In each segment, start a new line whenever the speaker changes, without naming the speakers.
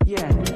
Yeah.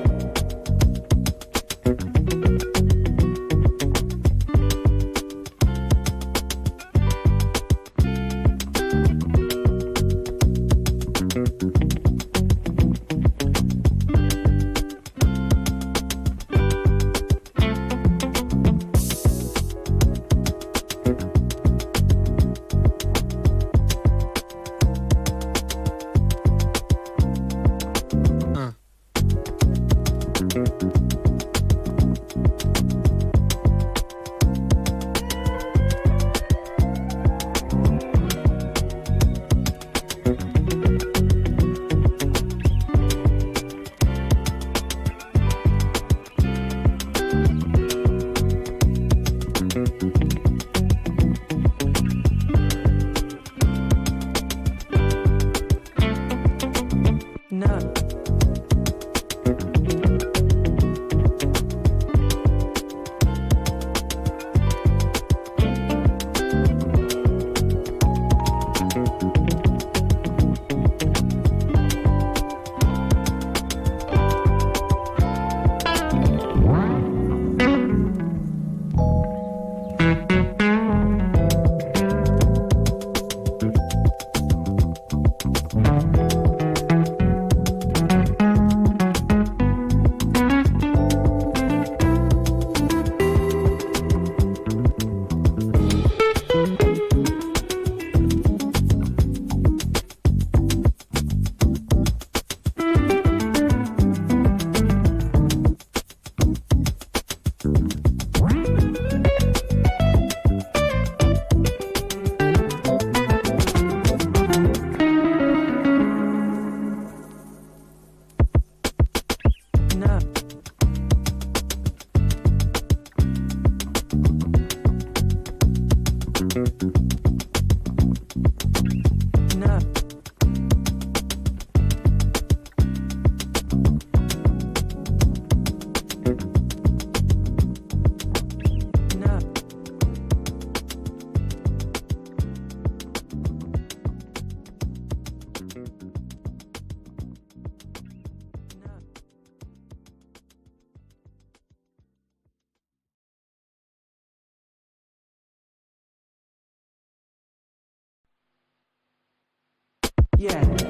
Yeah.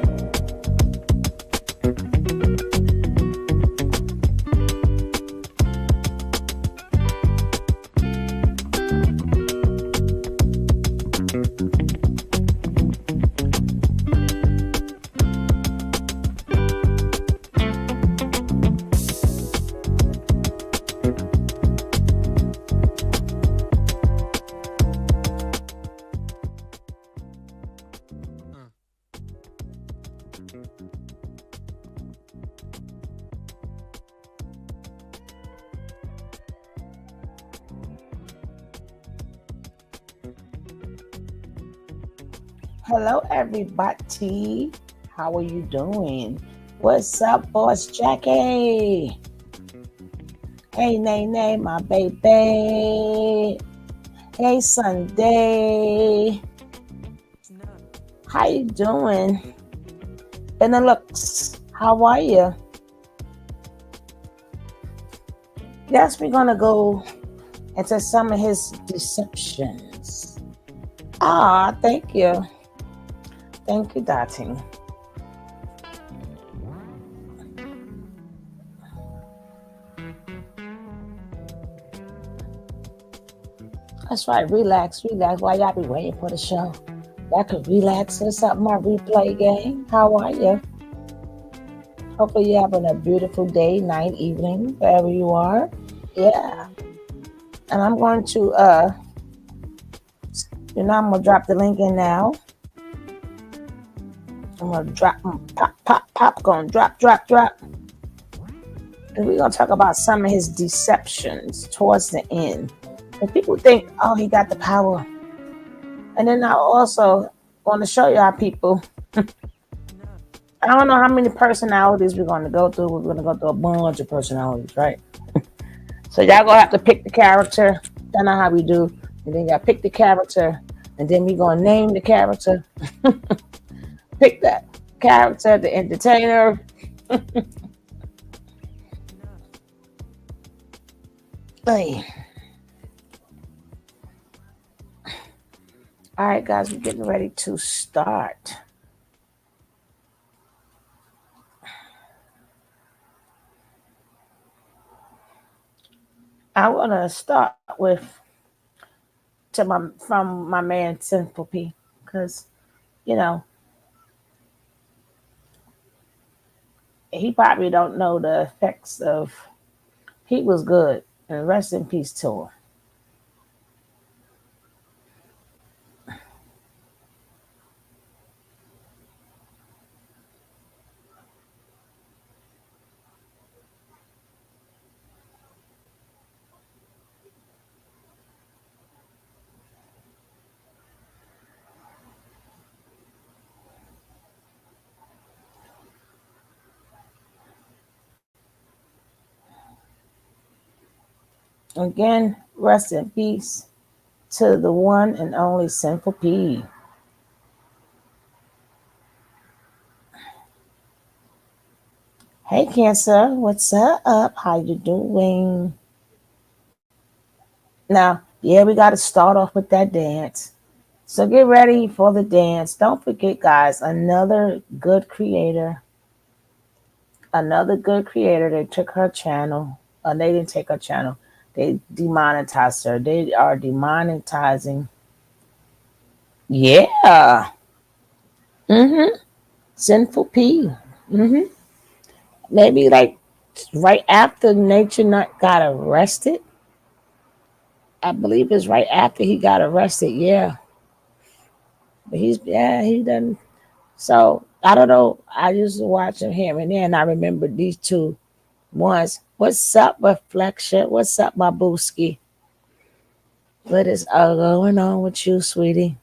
Hello, everybody. How are you doing? What's up, boss Jackie? Hey, Nay Nay, my baby. Hey, Sunday. How you doing? Benelux, how are you? Yes, we're gonna go into some of his deceptions. Ah, thank you. Thank you, Dottie. That's right. Relax, relax. While y'all be waiting for the show, y'all could relax. What's up, my replay game? How are you? Hopefully, you're having a beautiful day, night, evening, wherever you are. Yeah. And I'm going to, I'm gonna drop the link in now. I'm gonna drop, pop, pop, pop, going drop, drop, drop. And we're gonna talk about some of his deceptions towards the end. Because people think, oh, he got the power. And then I also want to show y'all people. I don't know how many personalities we're going to go through. We're going to go through a bunch of personalities, right? So y'all going to have to pick the character. That's not how we do. And then y'all pick the character. And then we're going to name the character. Pick that character, the entertainer. Hey. All right, guys, we're getting ready to start. I want to start with from my man Simple P, because you know he probably don't know the effects of. He was good, and rest in peace to him. Again, rest in peace to the one and only Simple P. Hey, Cancer, what's up? How you doing? Now, yeah, we got to start off with that dance. So get ready for the dance. Don't forget, guys, another good creator. They took her channel. They didn't take her channel. They demonetized her. They are demonetizing. Yeah. Mm-hmm. Sinful P. Mm-hmm. Maybe like right after Nature Nut got arrested. I believe it's right after he got arrested. Yeah. But he done. So I don't know. I used to watch him here and there, and I remember these two ones. What's up, Reflection? What's up, my booski? What is going on with you, sweetie?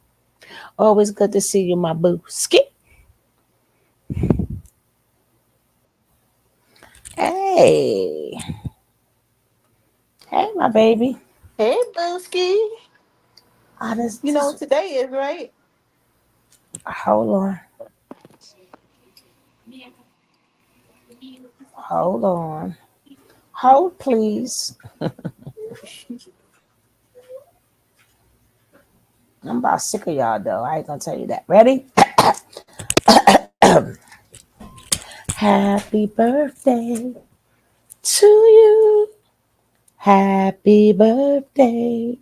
Always good to see you, my booski. Hey, hey, my baby.
Hey, Booski.
Oh,
You know what today is, right?
hold on, hold on, hold please. I'm about sick of y'all though. I ain't gonna tell you that. Ready? Happy birthday to you. Happy birthday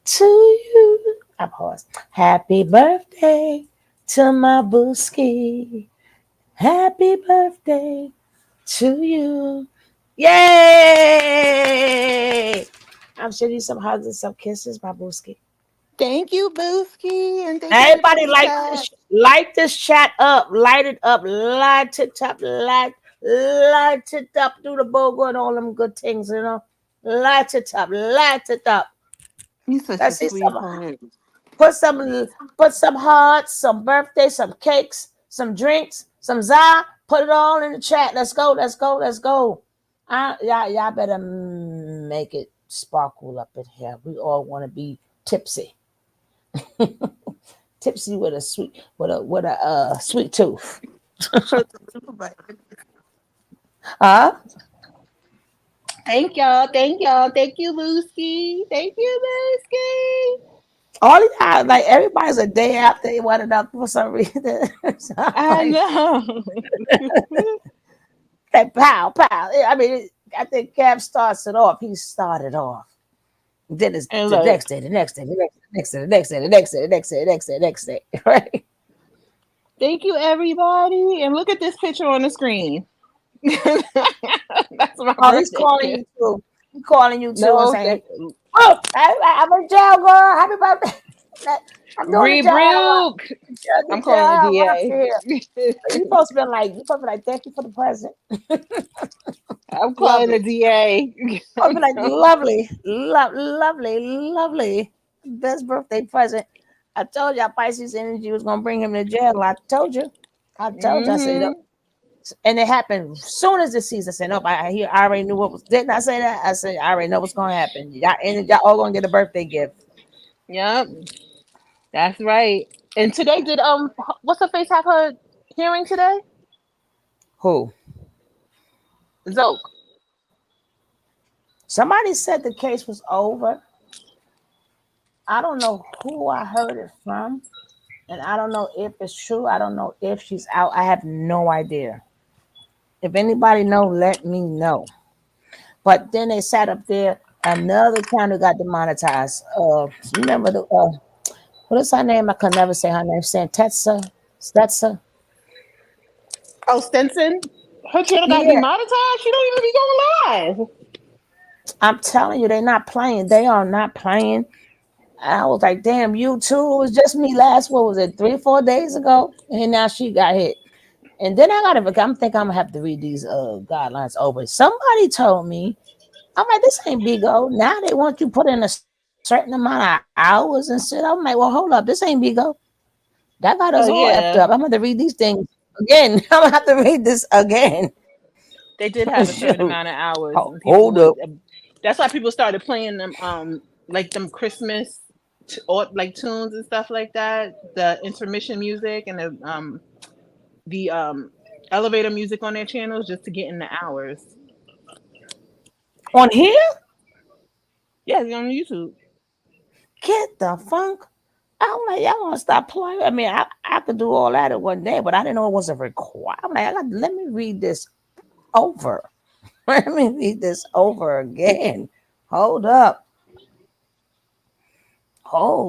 to you. I pause. Happy birthday to my booski. Happy birthday to you. Yay! I'm sure you some hugs and some kisses, my booski.
Thank you, Booski, and thank you for the
Everybody
super chat.
light this chat up, light it up, light it up, light it up, do the bogo and all them good things. Light it up, light it up.
You're such a
Let's see some.
sweetheart.
Put some put some hearts, some birthday, some cakes, some drinks, some za. Put it all in the chat. Let's go, let's go, let's go. Y'all better make it sparkle up in here. We all want to be tipsy, tipsy with a sweet sweet tooth. Huh?
Thank y'all. Thank y'all. Thank you, Lucy. Thank you, Lucy.
All these like everybody's a day after they wanted up for some reason. So I'm
I
like,
know.
like pow pow. I mean, I think Cam starts it off. He started off. Then it's
And
the
look,
next day, the next day, the next day, the next day, the next day, the next day, the next day, the next day, the next day. Right?
thank you, everybody. And look at this picture on the screen. That's my
Oh, he's
birthday
calling
gift.
you too. He's calling you too and
No,
saying, "Oh, I'm in jail, girl. Happy birthday. I'm doing the jail.
rebuke.
The
I'm calling the
jail watch
DA.
here." You supposed to be like, thank you for the present.
I'm calling the
Lovely.
DA.
I'll be like, lovely, lovely, lovely. Best birthday present. I told y'all Pisces energy was gonna bring him to jail. I told you. I told you. I said,
Hmm.
and it happened as soon as the season said, nope, I already knew what was. Didn't I say that? I said, I already know what's gonna happen. Y'all all gonna get a birthday gift.
Yep, that's right. And today, did what's her face have her hearing today?
Who?
Zoe.
Somebody said the case was over. I don't know who I heard it from, and I don't know if it's true. I don't know if she's out. I have no idea. If anybody know, let me know. But then they sat up there. Another channel got demonetized. Remember the what is her name? I can never say her name. Santetsa, Stetsa.
Oh, Stenson. Her channel got
Yeah,
demonetized. She don't even be going live.
I'm telling you, they're not playing. They are not playing. I was like, damn, you too. It was just me last. What was it? 3 or 4 days ago, and now she got hit. And then I gotta. I'm think I'm gonna have to read these guidelines over. Somebody told me. I'm like, this ain't Bigo. Now they want you put in a certain amount of hours and shit. I'm like, well, hold up, this ain't Bigo. That got us
Oh
all effed up.
yeah,
I'm gonna have to read these things again. I'm gonna have to read this again.
they did have a certain
Shoot.
amount of hours, and people
Hold
would.
up.
That's why people started playing them, like them Christmas, or like tunes and stuff like that. The intermission music and the elevator music on their channels just to get in the hours.
On here,
Yeah, it's on YouTube.
get the funk. I'm like, y'all want to stop playing? I mean, I could do all that in one day, but I didn't know it was a requirement. I'm like, let me read this over. Let me read this over again. Hold up.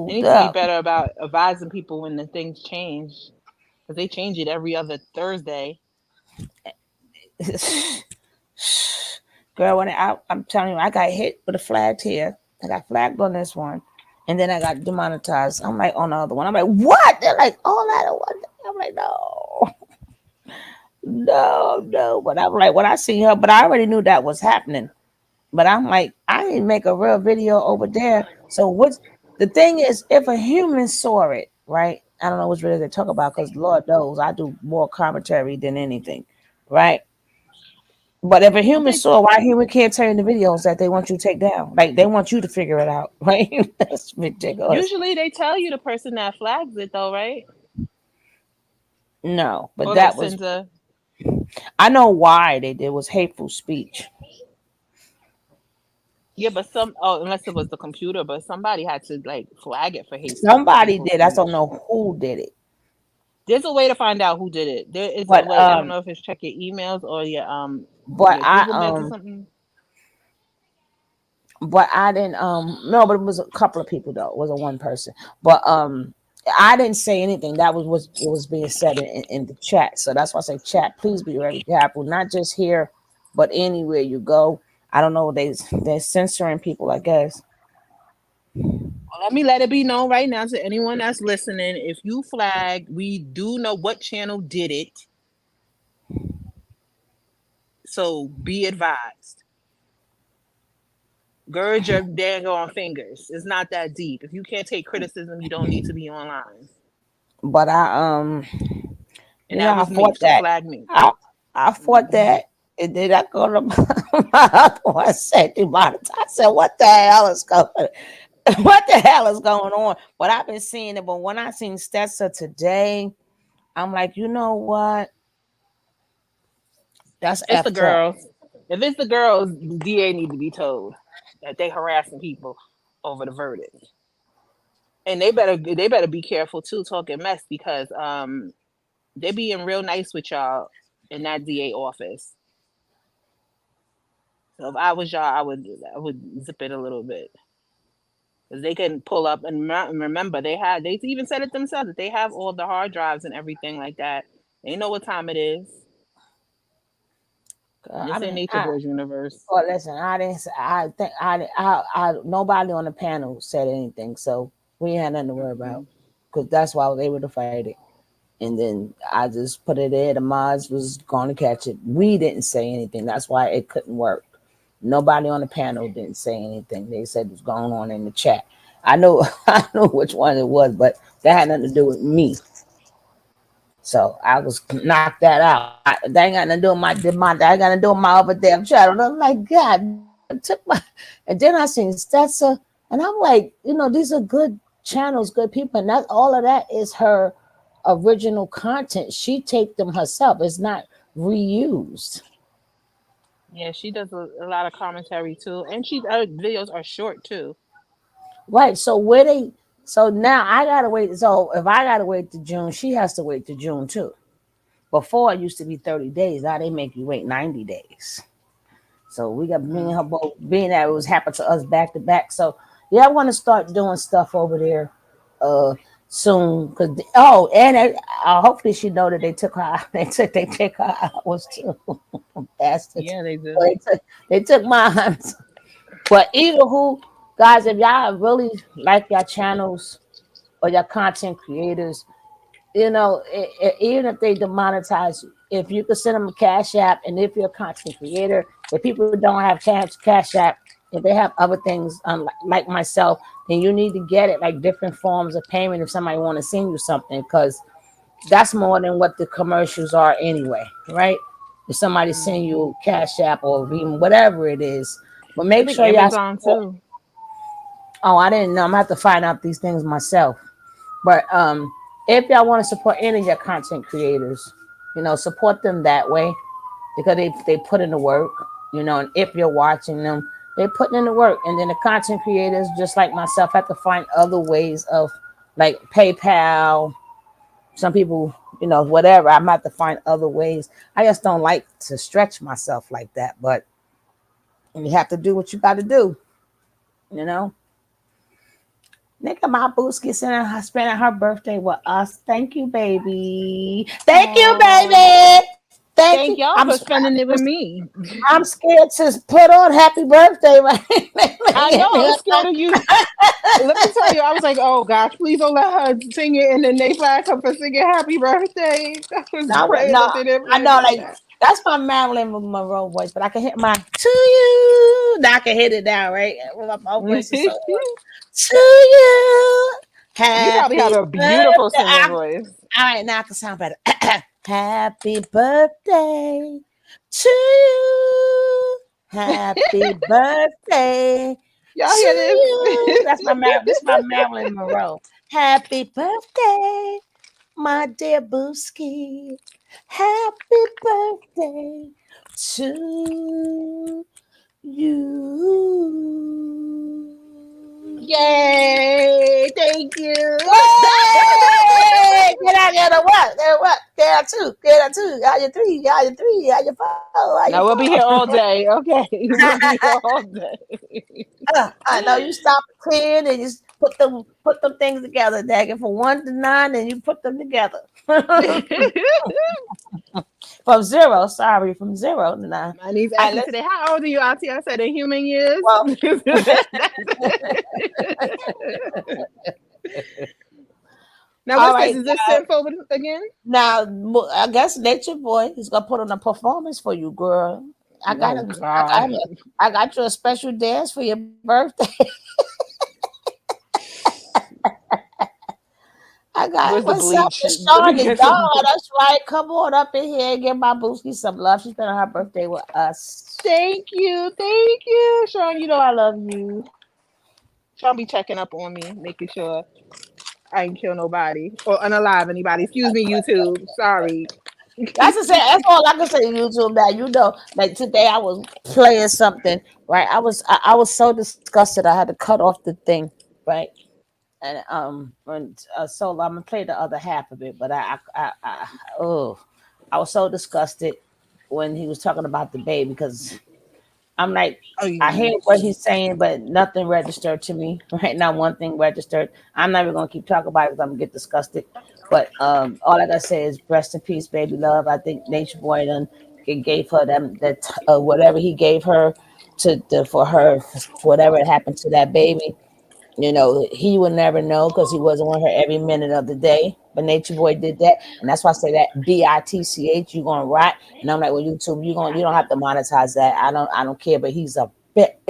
They
Hold
need to be
up.
better about advising people when the things change, because they change it every other Thursday.
Girl, I'm telling you, I got hit with a flagged here. I got flagged on this one. And then I got demonetized. I'm like on the other one. I'm like, what? They're like, all that at one day. I'm like, no, no, no. But I'm like, when I see her, but I already knew that was happening. But I'm like, I didn't make a real video over there. So what's the thing is, if a human saw it, right? I don't know which video they talk about because Lord knows I do more commentary than anything, right? But if a
Don't
human
they?
saw, why human can't turn the videos that they want you to take down? Like they want you to figure it out, right? That's ridiculous.
Usually they tell you the person that flags it though, right?
No, but
Or that
that was
sends a.
I know why they did was hateful speech.
Yeah, but some, oh, unless it was the computer, but somebody had to like flag it for
Somebody
hateful
did. I don't
speech.
know who did it,
There's a way to find out who did it. There is a
but
way. I don't know if it's check your emails or
but
your
I
Google Mails or something.
but I didn't no, but it was a couple of people though. It wasn't one person. But I didn't say anything. That was what was being said in the chat. So that's why I say chat, please be very careful, not just here, but anywhere you go. I don't know, they're censoring people, I guess.
Well, let me let it be known right now to anyone that's listening. If you flag, we do know what channel did it, so be advised. Gird your dang on fingers. It's not that deep. If you can't take criticism, you don't need to be online.
But
And
you know,
that
I
was me.
fought
So
that.
flag me.
I fought that. And then I go to my other one said, I said, what the hell is going what the hell is going on? But I've been seeing it. But when I seen Stetzer today, I'm like, you know what? That's
It's the
effed up.
girls. If it's the girls, the DA need to be told that they harassing people over the verdict. And they better be careful too talking mess because they being real nice with y'all in that DA office. So if I was y'all, I would zip it a little bit because they can pull up and remember they even said it themselves that they have all the hard drives and everything like that. They know what time it is. And
I
this ain't
didn't.
Nature Boys universe.
Oh, listen, I didn't. I think nobody on the panel said anything, so we ain't had nothing to worry about.
Mm-mm.
Because that's why I was able to fight it. And then I just put it there. The mods was going to catch it. We didn't say anything. That's why it couldn't work. Nobody on the panel didn't say anything. They said it was going on in the chat. I know I know which one it was, but that had nothing to do with me. So I was knocked that out. That ain't got nothing to do with that ain't got nothing to do with my other damn channel. And I'm like, God, it took my and then I seen Stetzer, and I'm like, these are good channels, good people, and that all of that is her original content. She take them herself. It's not reused.
Yeah, she does a lot of commentary too, and her videos are short too.
Right. So now I gotta wait. So if I gotta wait to June, she has to wait to June too. Before it used to be 30 days. Now they make you wait 90 days. So we got me and her
Mm.
both being that it was happening to us back to back. So yeah, I want to start doing stuff over there uh soon. Hopefully she know that they took her they take her hours too. Bastards.
Yeah, they
Well,
do.
they took mine. But either who, guys, if y'all really like your channels or your content creators, even if they demonetize you, if you could send them a cash app, and if you're a content creator, if people don't have cash app, if they have other things, like myself, then you need to get it like different forms of payment if somebody want to send you something, because that's more than what the commercials are anyway, right? If somebody send
Hmm.
you cash app or even whatever it is, but
I
make
think
sure y'all
Amazon
support.
too.
Oh, I didn't know. I'm gonna have to find out these things myself. But if y'all want to support any of your content creators, support them that way, because they put in the work, and if you're watching them, they're putting in the work. And then the content creators, just like myself, have to find other ways of, like, PayPal. Some people, whatever. I'm have to find other ways. I just don't like to stretch myself like that. But you have to do what you got to do, you know. Nigga, my Booski spending her birthday with us. Thank you, baby. Thank you,
Oh,
baby. Thank you.
thank y'all for spending it with me.
I'm scared to put on happy birthday right
I know. I was scared of you. Let me tell you, I was like, "Oh gosh, please don't let her sing it." And then they flagged her for singing "Happy Birthday." I was
No,
praying
no,
that they didn't
I
flag
know,
her for
like,
that.
that's my Marilyn Monroe voice, but I can hit my to you. Now I can hit it down, right? Well, my voice is so to you.
You probably have
Happy
a beautiful
birthday.
singing voice.
All right, now I can sound better. Happy birthday to you. Happy birthday
Y'all
to
hear this?
you. This is my Marilyn Monroe. Happy birthday, my dear Booski. Happy birthday to you.
Yay! Thank you.
Hey! Get out what? There what? Get out two. Get out two. Got your three. Got your three. Got your four. Got your
Now we'll be here
four.
all day. Okay, we'll be here all day.
I know you stop at 10 and you put them things together, Daggett, from 1 to 9, and you put them together. From zero, sorry, from 0 to 9.
My niece
I
asked me
let's
today, "How old are you, Auntie?" I said, "In human years."
well
Now,
all
what's this?
right.
Is this sinful again?
Now I guess Nature Boy is gonna put on a performance for you, girl. I got
Oh
a,
God.
I got you a special dance for your birthday. I got
Where's the
myself
bleach?
a
Let me
Shawnee
get some.
dog. That's right. Come on up in here and give my Booski some love. She spent her birthday with us.
Thank you, Sean. You know I love you. Sean be checking up on me, making sure I ain't kill nobody or unalive anybody. Excuse me, YouTube. Sorry.
That's the same. That's all I can say to YouTube now. You know, like today I was playing something, right? I was so disgusted I had to cut off the thing, right? So I'm gonna play the other half of it, but oh, I was so disgusted when he was talking about the baby because I'm like,
Oh
I
yeah.
hear what he's saying, but nothing registered to me. Right now, one thing registered. I'm not even gonna keep talking about it because I'm gonna get disgusted. But all I gotta say is rest in peace, baby love. I think Nature Boy done gave her that whatever he gave her for her whatever happened to that baby. You know, he would never know because he wasn't with her every minute of the day. But Nature Boy did that, and that's why I say that bitch, you gonna rot. And I'm like, well, YouTube, you don't have to monetize that. I don't care. But he's a bit.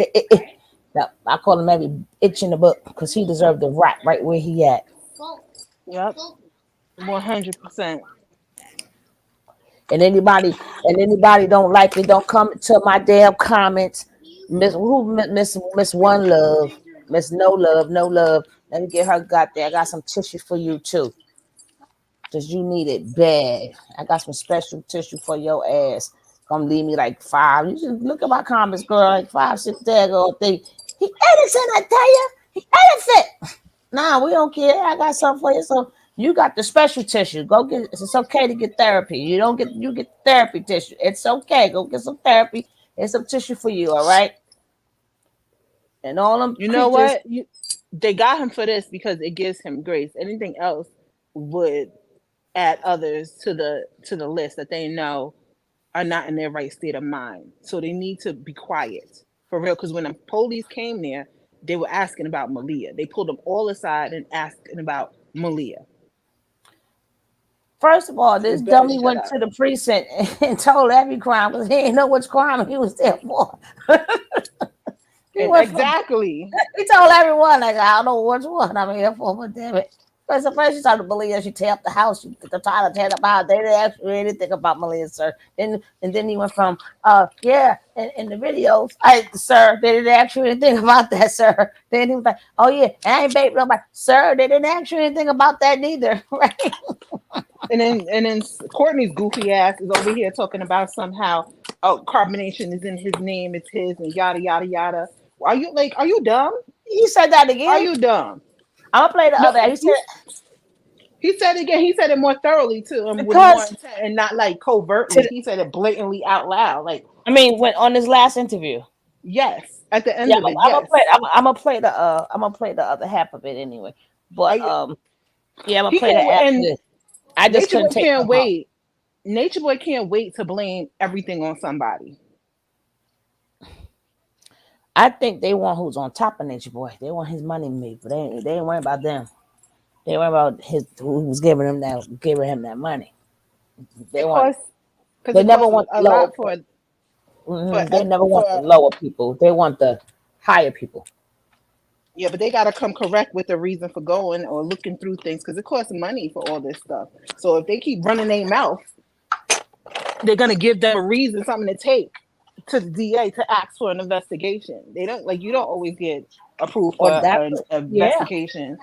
Now, I call him every itch in the book because he deserved to rot right where he at.
Yep. 100%.
And anybody don't like it, don't come to my damn comments. Miss One Love, Miss No Love, No Love. Let me get her got there. I got some tissue for you too. Cause you need it bad. I got some special tissue for your ass. Come leave me like five. You just look at my comments, girl, like 5, 6 days ago. Think he innocent, I tell you. He innocent. Nah, we don't care. I got something for you. So you got the special tissue. Go get it. It's okay to get therapy. You get therapy tissue. It's okay. Go get some therapy and some tissue for you, all right? And all them
You know
creatures.
what? They got him for this because it gives him grace. Anything else would add others to the list that they know are not in their right state of mind. So they need to be quiet for real. Because when the police came there, they were asking about Malia. They pulled them all aside and asking about Malia.
First of all,
So they
this
better
dummy
shut
went
up.
to the precinct and told every crime because he didn't know which crime he was there for. He
And
went from
exactly.
he told everyone like I don't know which one I'm here for, but damn it. First she started to believe she tear up the house, she tried to tear up the house. They didn't actually anything about Malia, sir. And then he went from yeah, in the videos, sir, they didn't actually anything about that, sir. Then he was like, oh yeah, I ain't baby nobody, sir. They didn't actually anything about that neither, right?
And then Courtney's goofy ass is over here talking about somehow oh carbonation is in his name, it's his and yada yada yada. Are you dumb?
He said that
Are
again.
you dumb?
I'm gonna play the
No,
other. He said
he said it again. He said it more thoroughly too, and with more
because
intent, and not like covertly.
to
He said it blatantly out loud. Like
I mean when on his last interview.
yes, at the
Yeah,
end of it,
I'm gonna play.
yes.
I'm gonna play the. I'm gonna play the other half of it anyway. But
I,
yeah, I'm gonna
he
play that
can't,
after
and
this. I just
Nature
couldn't
Boy
take no
can't
more.
wait. Nature Boy can't wait to blame everything on somebody.
I think they want who's on top of Nature Boy. They want his money made, but they ain't worrying about them. They worry about his who was giving him that money. They
It
want.
costs because
They
it
never
costs
want
a
the lower.
lot for
They never want the
for
lower people. They want the higher people.
yeah, but they got to come correct with the reason for going or looking through things because it costs money for all this stuff. So if they keep running their mouth, they're gonna give them a reason, something to take to the DA to ask for an investigation. They don't like you don't always get approved
Or
for
that.
an
Yeah.
investigation,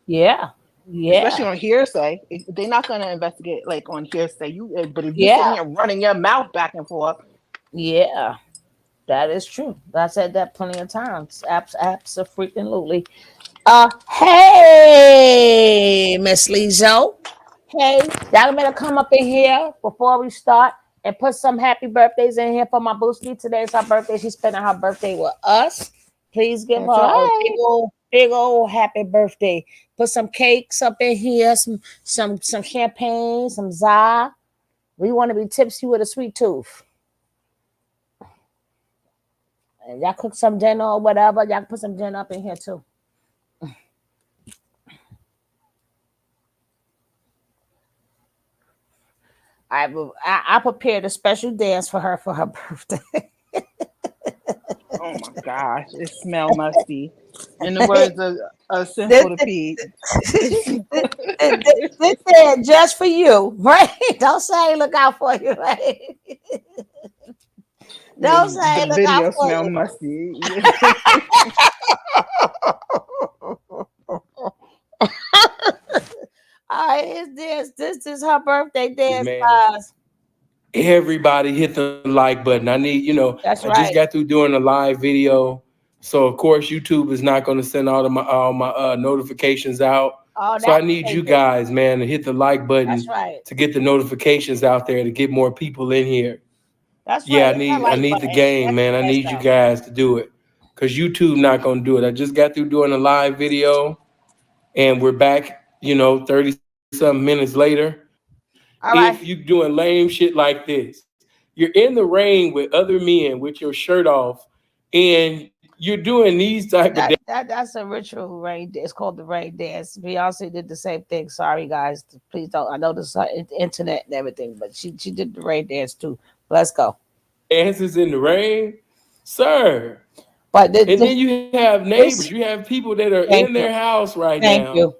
Yeah.
especially
Yeah.
on hearsay. They're not gonna investigate like on hearsay. But if you sitting
Yeah.
here running your mouth back and forth,
Yeah. That is true. I said that plenty of times. Absolutely. Hey, Miss Lizzo. Hey, y'all better come up in here before we start and put some happy birthdays in here for my Booski. Today's her birthday. She's spending her birthday with us. Please give her
that's
a
right.
big old happy birthday. Put some cakes up in here, some champagne, some za. We want to be tipsy with a sweet tooth. And y'all cook some dinner or whatever. Y'all can put some dinner up in here too. I prepared a special dance for her birthday.
Oh my gosh, it smell musty. In the words of
this,
Sinful to Pete,
this,
it's
this dance just for you, right? Don't say look out for you, right? Don't
the
say look out
video
for
smell
you.
musty.
All right, is this is her birthday dance,
Man,
guys.
everybody hit the like button. I need, I
That's
just got
right.
through doing a live video. So of course YouTube is not going to send all my notifications out.
Oh,
So I
that's
need
what they
you
do.
guys, man, to hit the like
That's
button
right.
to get the notifications out there to get more people in here.
That's
Yeah,
right.
I
Hit that
need I
like
need the
button.
game,
Check
man. I
your ass
need you
out.
guys to do it. Cause YouTube not gonna do it. I just got through doing a live video and we're back, 30 something minutes later. If you
All right.
doing lame shit like this, you're in the rain with other men with your shirt off, and you're doing these type of
That's a ritual rain dance. It's called the rain dance. Beyonce did the same thing. Sorry guys. Please don't. I know this is internet and everything, but she did the rain dance too. Let's go.
dances in the rain, sir.
But
And then you have neighbors, you
this
have people that are in
thank
their
you.
house right
Thank
now.
you.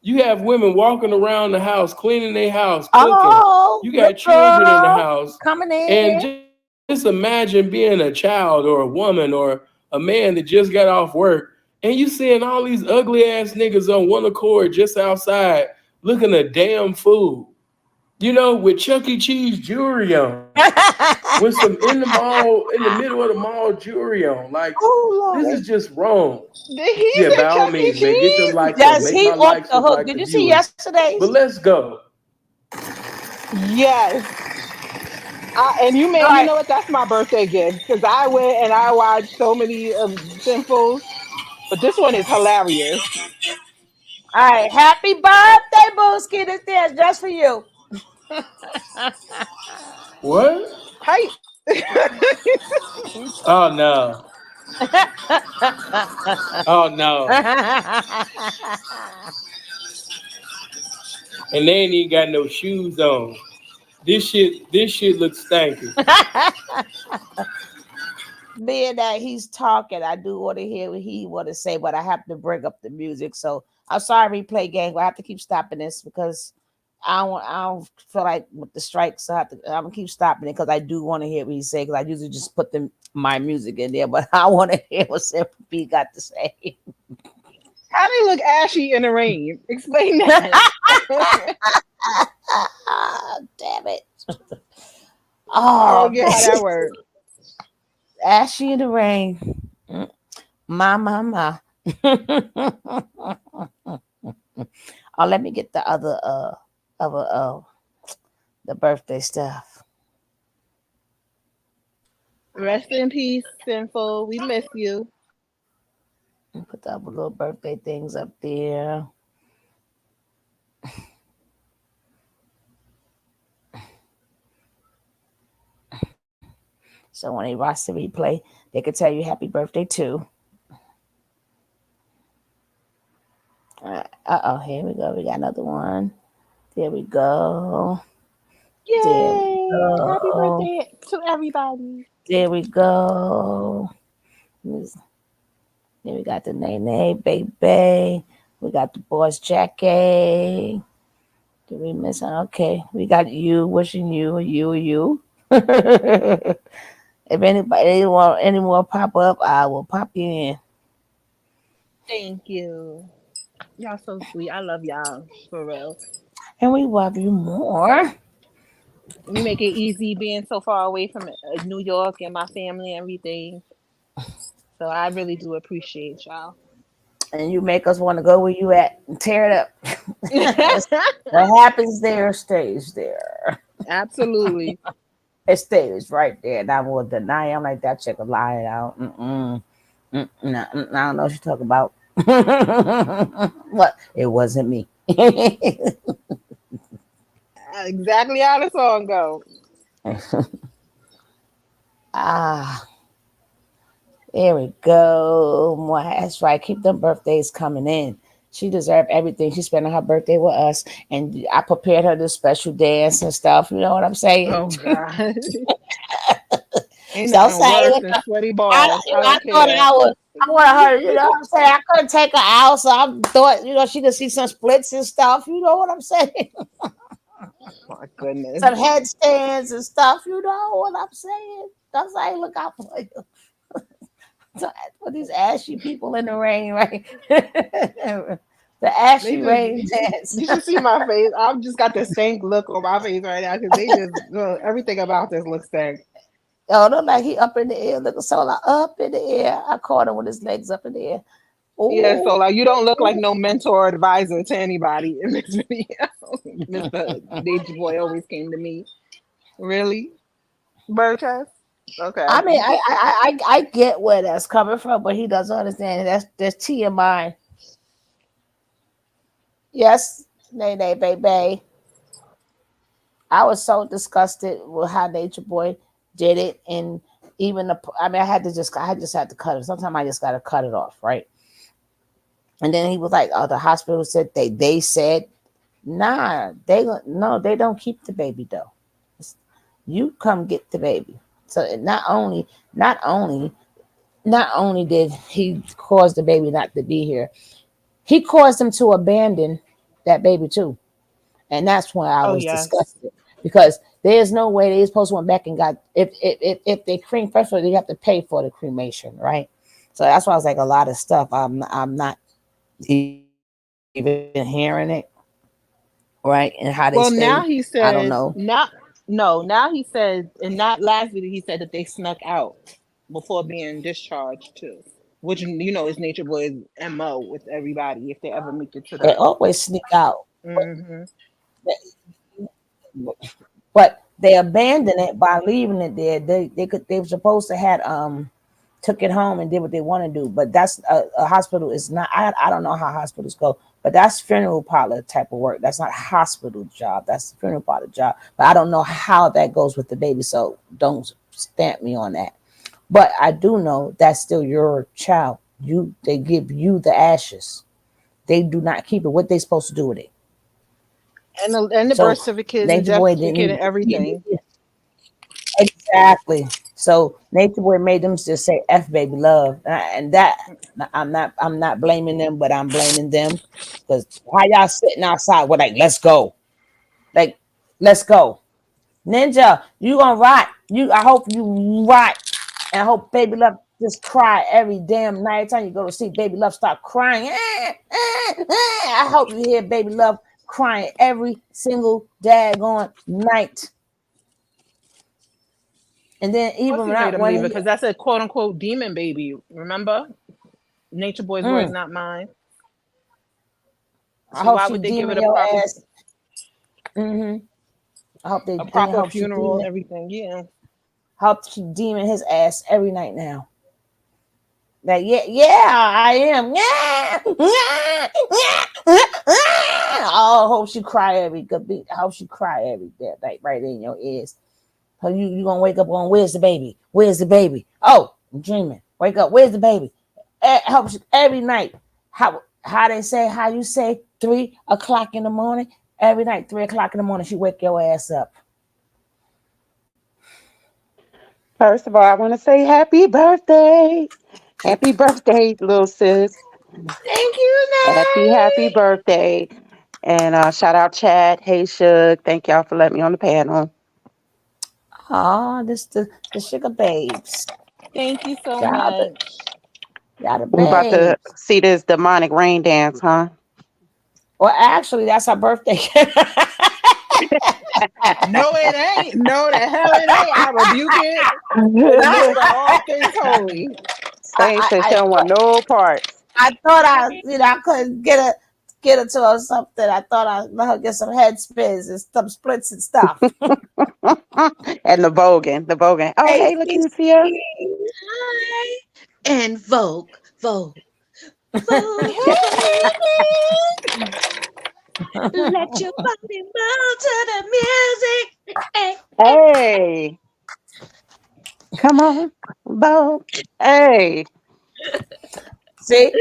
You have women walking around the house, cleaning their house, cooking.
Oh,
You
look,
got children in the
girl,
house.
coming in.
And just imagine being a child or a woman or a man that just got off work and you seeing all these ugly ass niggas on one accord just outside looking a damn fool, with Chuck E. Cheese jewelry on, with some in the middle of the mall jewelry on. Like, this
Oh
is
Lord.
just wrong.
Did he
Yeah, by
say
all
Chuck E.
means, man, get them
Cheese?
likes up.
Yes,
Make
he
my
off
likes
the
look
hook.
like
Did
the
you see
viewers.
yesterday's?
But let's go.
Yes. And
All
you
right.
know what? That's my birthday gift because I went and I watched so many Sinfuls, but this one is hilarious.
All right. Happy birthday, Booski. This dance just for you.
What?
Hi.
Oh no. Oh no. And they ain't even got no shoes on. This shit looks stanky.
Being that he's talking, I do want to hear what he want to say, but I have to bring up the music. So I'm sorry, replay gang, but I have to keep stopping this because I don't feel like with the strikes. So I'm gonna keep stopping it because I do want to hear what he say. Because I usually just put my music in there, but I want to hear what Simple P got to say.
How they look ashy in the rain? Explain that.
Damn it!
I
Oh,
don't get how that works.
ashy in the rain. Mm, my. Oh, let me get the other the birthday stuff.
Rest in peace, Sinful. We miss you.
Put the other little birthday things up there. So when they watch the replay, they could tell you happy birthday too. Here we go. We got another one. There we go. There we
Yay! Happy
go.
birthday to everybody.
There we go. Then we got the Nene, Baby. We got the boys, Jackie. Did we miss one? Okay. We got you, wishing you. If anybody any more pop up, I will pop you in.
Thank you. Y'all so sweet. I love y'all for real.
And we love you more.
You make it easy being so far away from New York and my family and everything. So I really do appreciate y'all.
And you make us want to go where you at and tear it up. What happens there stays there.
Absolutely.
It stays right there. And I will deny. I'm like that chick a lie out. Nah, I don't know what you're talking about. What? It wasn't me.
Exactly how the song goes.
Ah, there we go. That's right. Keep them birthdays coming in. She deserved everything. She spent her birthday with us, and I prepared her this special dance and stuff. You know what I'm saying?
Oh God. Ain't
So I'm
nothing
saying,
worse
look,
than sweaty
I,
balls. I
I
don't
thought
care.
I was. I wanted her, you know what I'm saying? I couldn't take her out, so I thought, she could see some splits and stuff. You know what I'm saying?
My goodness.
Some headstands and stuff. You know what I'm saying? That's how I look out for you. So, for these ashy people in the rain, right? The
They
ashy
just
rain dance.
you should see my face. I've just got the stank look on my face right now because they just everything about this looks stank.
Oh, look like he up in the air, looking so like up in the air. I caught him with his legs up in the air.
Yeah, so
Oh,
like you don't look like no mentor or advisor to anybody in this video. Mr. Nature Boy always came to me. Really? Burgess? Okay.
I mean, I get where that's coming from, but he doesn't understand. That's TMI. Yes, Nay, baby. I was so disgusted with how Nature Boy did it, and even I mean, I just had to cut it. Sometimes I just got to cut it off, right? And then he was like, "Oh, the hospital said they said, nah, no, they don't keep the baby though. You come get the baby." So not only, not only did he cause the baby not to be here, he caused them to abandon that baby too. And that's why I
Oh
was
yes.
disgusted because there's no way they supposed to went back and got if they creme first of all, they have to pay for the cremation, right? So that's why I was like a lot of stuff. I'm not even hearing it, right? And how they say
Well,
I
now
don't
he
know.
says not no, now he said in that last video he said that they snuck out before being discharged too. Which is Nature Boy's MO with everybody if they ever make it to
They
the
always sneak out,
hmm
but they abandoned it by leaving it there. They were supposed to had took it home and did what they want to do. But that's a hospital is not. I don't know how hospitals go, but that's funeral parlor type of work. That's not hospital job. That's the funeral parlor job. But I don't know how that goes with the baby. So don't stamp me on that. But I do know that's still your child. They give you the ashes. They do not keep it. What they supposed to do with it?
and the birth
So
certificate and
Nature
death
Boy
certificate and
didn't.
everything.
Exactly. So Nature Boy made them just say "F baby love," and that I'm not blaming them, but I'm blaming them because why y'all sitting outside? We're like, let's go, like, let's go, Ninja. You gonna rot? I hope you rot, and I hope baby love just cry every damn night. Time you go to sleep, baby love start crying. I hope you hear baby love crying every single daggone night. And then
Of course
even
he made
not
him leave
one
it
of
because that's a quote unquote demon baby. Remember? Nature Boy's words,
you.
not mine.
I
So
hope
why
she
would they give
demon
it a
your
proper
ass. Hmm. I hope they.
a
I
proper
hope she
funeral and
demon.
everything? Yeah.
Hope she demon his ass every night now. Like yeah, I am. Yeah, oh, I hope she cry every good beat. I hope she cry every day, like right in your ears. So you gonna wake up on where's the baby? Where's the baby? Oh, I'm dreaming. Wake up. Where's the baby? I hope she, every night. How they say how you say 3 o'clock in the morning every night 3 o'clock in the morning she wake your ass up.
First of all, I want to say happy birthday. Happy birthday, little sis.
Thank you,
Happy
Nay.
birthday. And shout out Chad. Hey, Suge. Thank y'all for letting me on the panel.
Oh, this the sugar babes.
Thank you so
Y'all the
much.
y'all the
We're about to
babes.
see this demonic rain dance, huh?
Well, actually, that's her birthday.
No, it ain't. No, the hell it ain't. I rebuke it in the midst of all things holy.
Sage said she
I
don't want no parts.
I thought I couldn't get her to her something. I thought I let her get some head spins and some splits and stuff.
And the Bogan. The Bogan. Oh,
Hey,
hey, Lakeisha.
Hi. And Vogue, Vogue, Vogue. Let your body move to the music. Hey, hey.
Hey, come on. Bo. Hey.
See?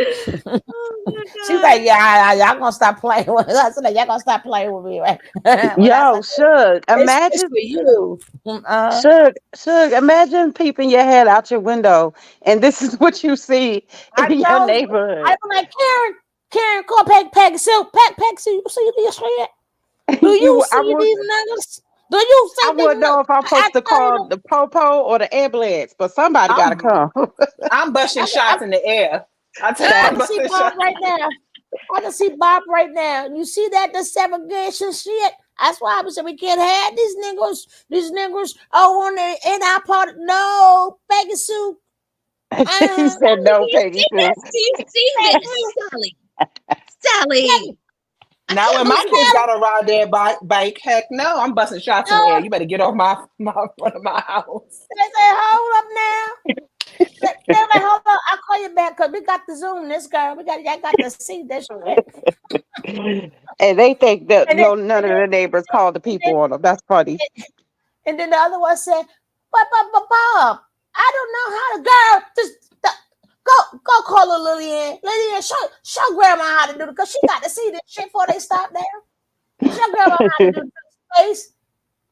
Oh
She's
my
like, yeah, y'all gonna stop playing with us. Like, y'all gonna stop playing with me, right? When I
Yo,
said,
Suge,
it's
imagine
for you.
Suge, imagine peeping your head out your window and this is what you see
I
in your
told you.
neighborhood.
I'm like, Karen, go Peg Sue. Peg Sue, you see this shit? Do you
I
see
would
these niggas? Do you
I
see these
wouldn't know
niggas?
if I'm
I
supposed to
tell
call
you,
the popo or the ambulance, but somebody gotta
I'm
come.
I'm busting
I,
shots in the air. I tell you,
I
I'm
can see
busting
Bob
shots.
right now. I can see Bob right now. You see that the segregation shit? That's why I said we can't have these niggas. These niggas on the in our part. No, Peggy Sue.
He said no,
Do you
Peggy
see
Sue.
this? Do you see this, Sally? Sally, I
Now
can't
when my
believe
kids got to ride their bike, heck no, I'm busting shots in the air.
No,
You better get off my front of my house.
they say hold up now. They're like, hold on, I'll call you back because we got the Zoom this girl. I got to see this shit.
And they think that
And then,
none of the neighbors called the
and then,
people on them. That's funny.
and then the other one said, but Bob, I don't know how to girl. Just go call her Lillian. Lillian, show grandma how to do it because she got to see this shit before they stop there. Show grandma how to do this space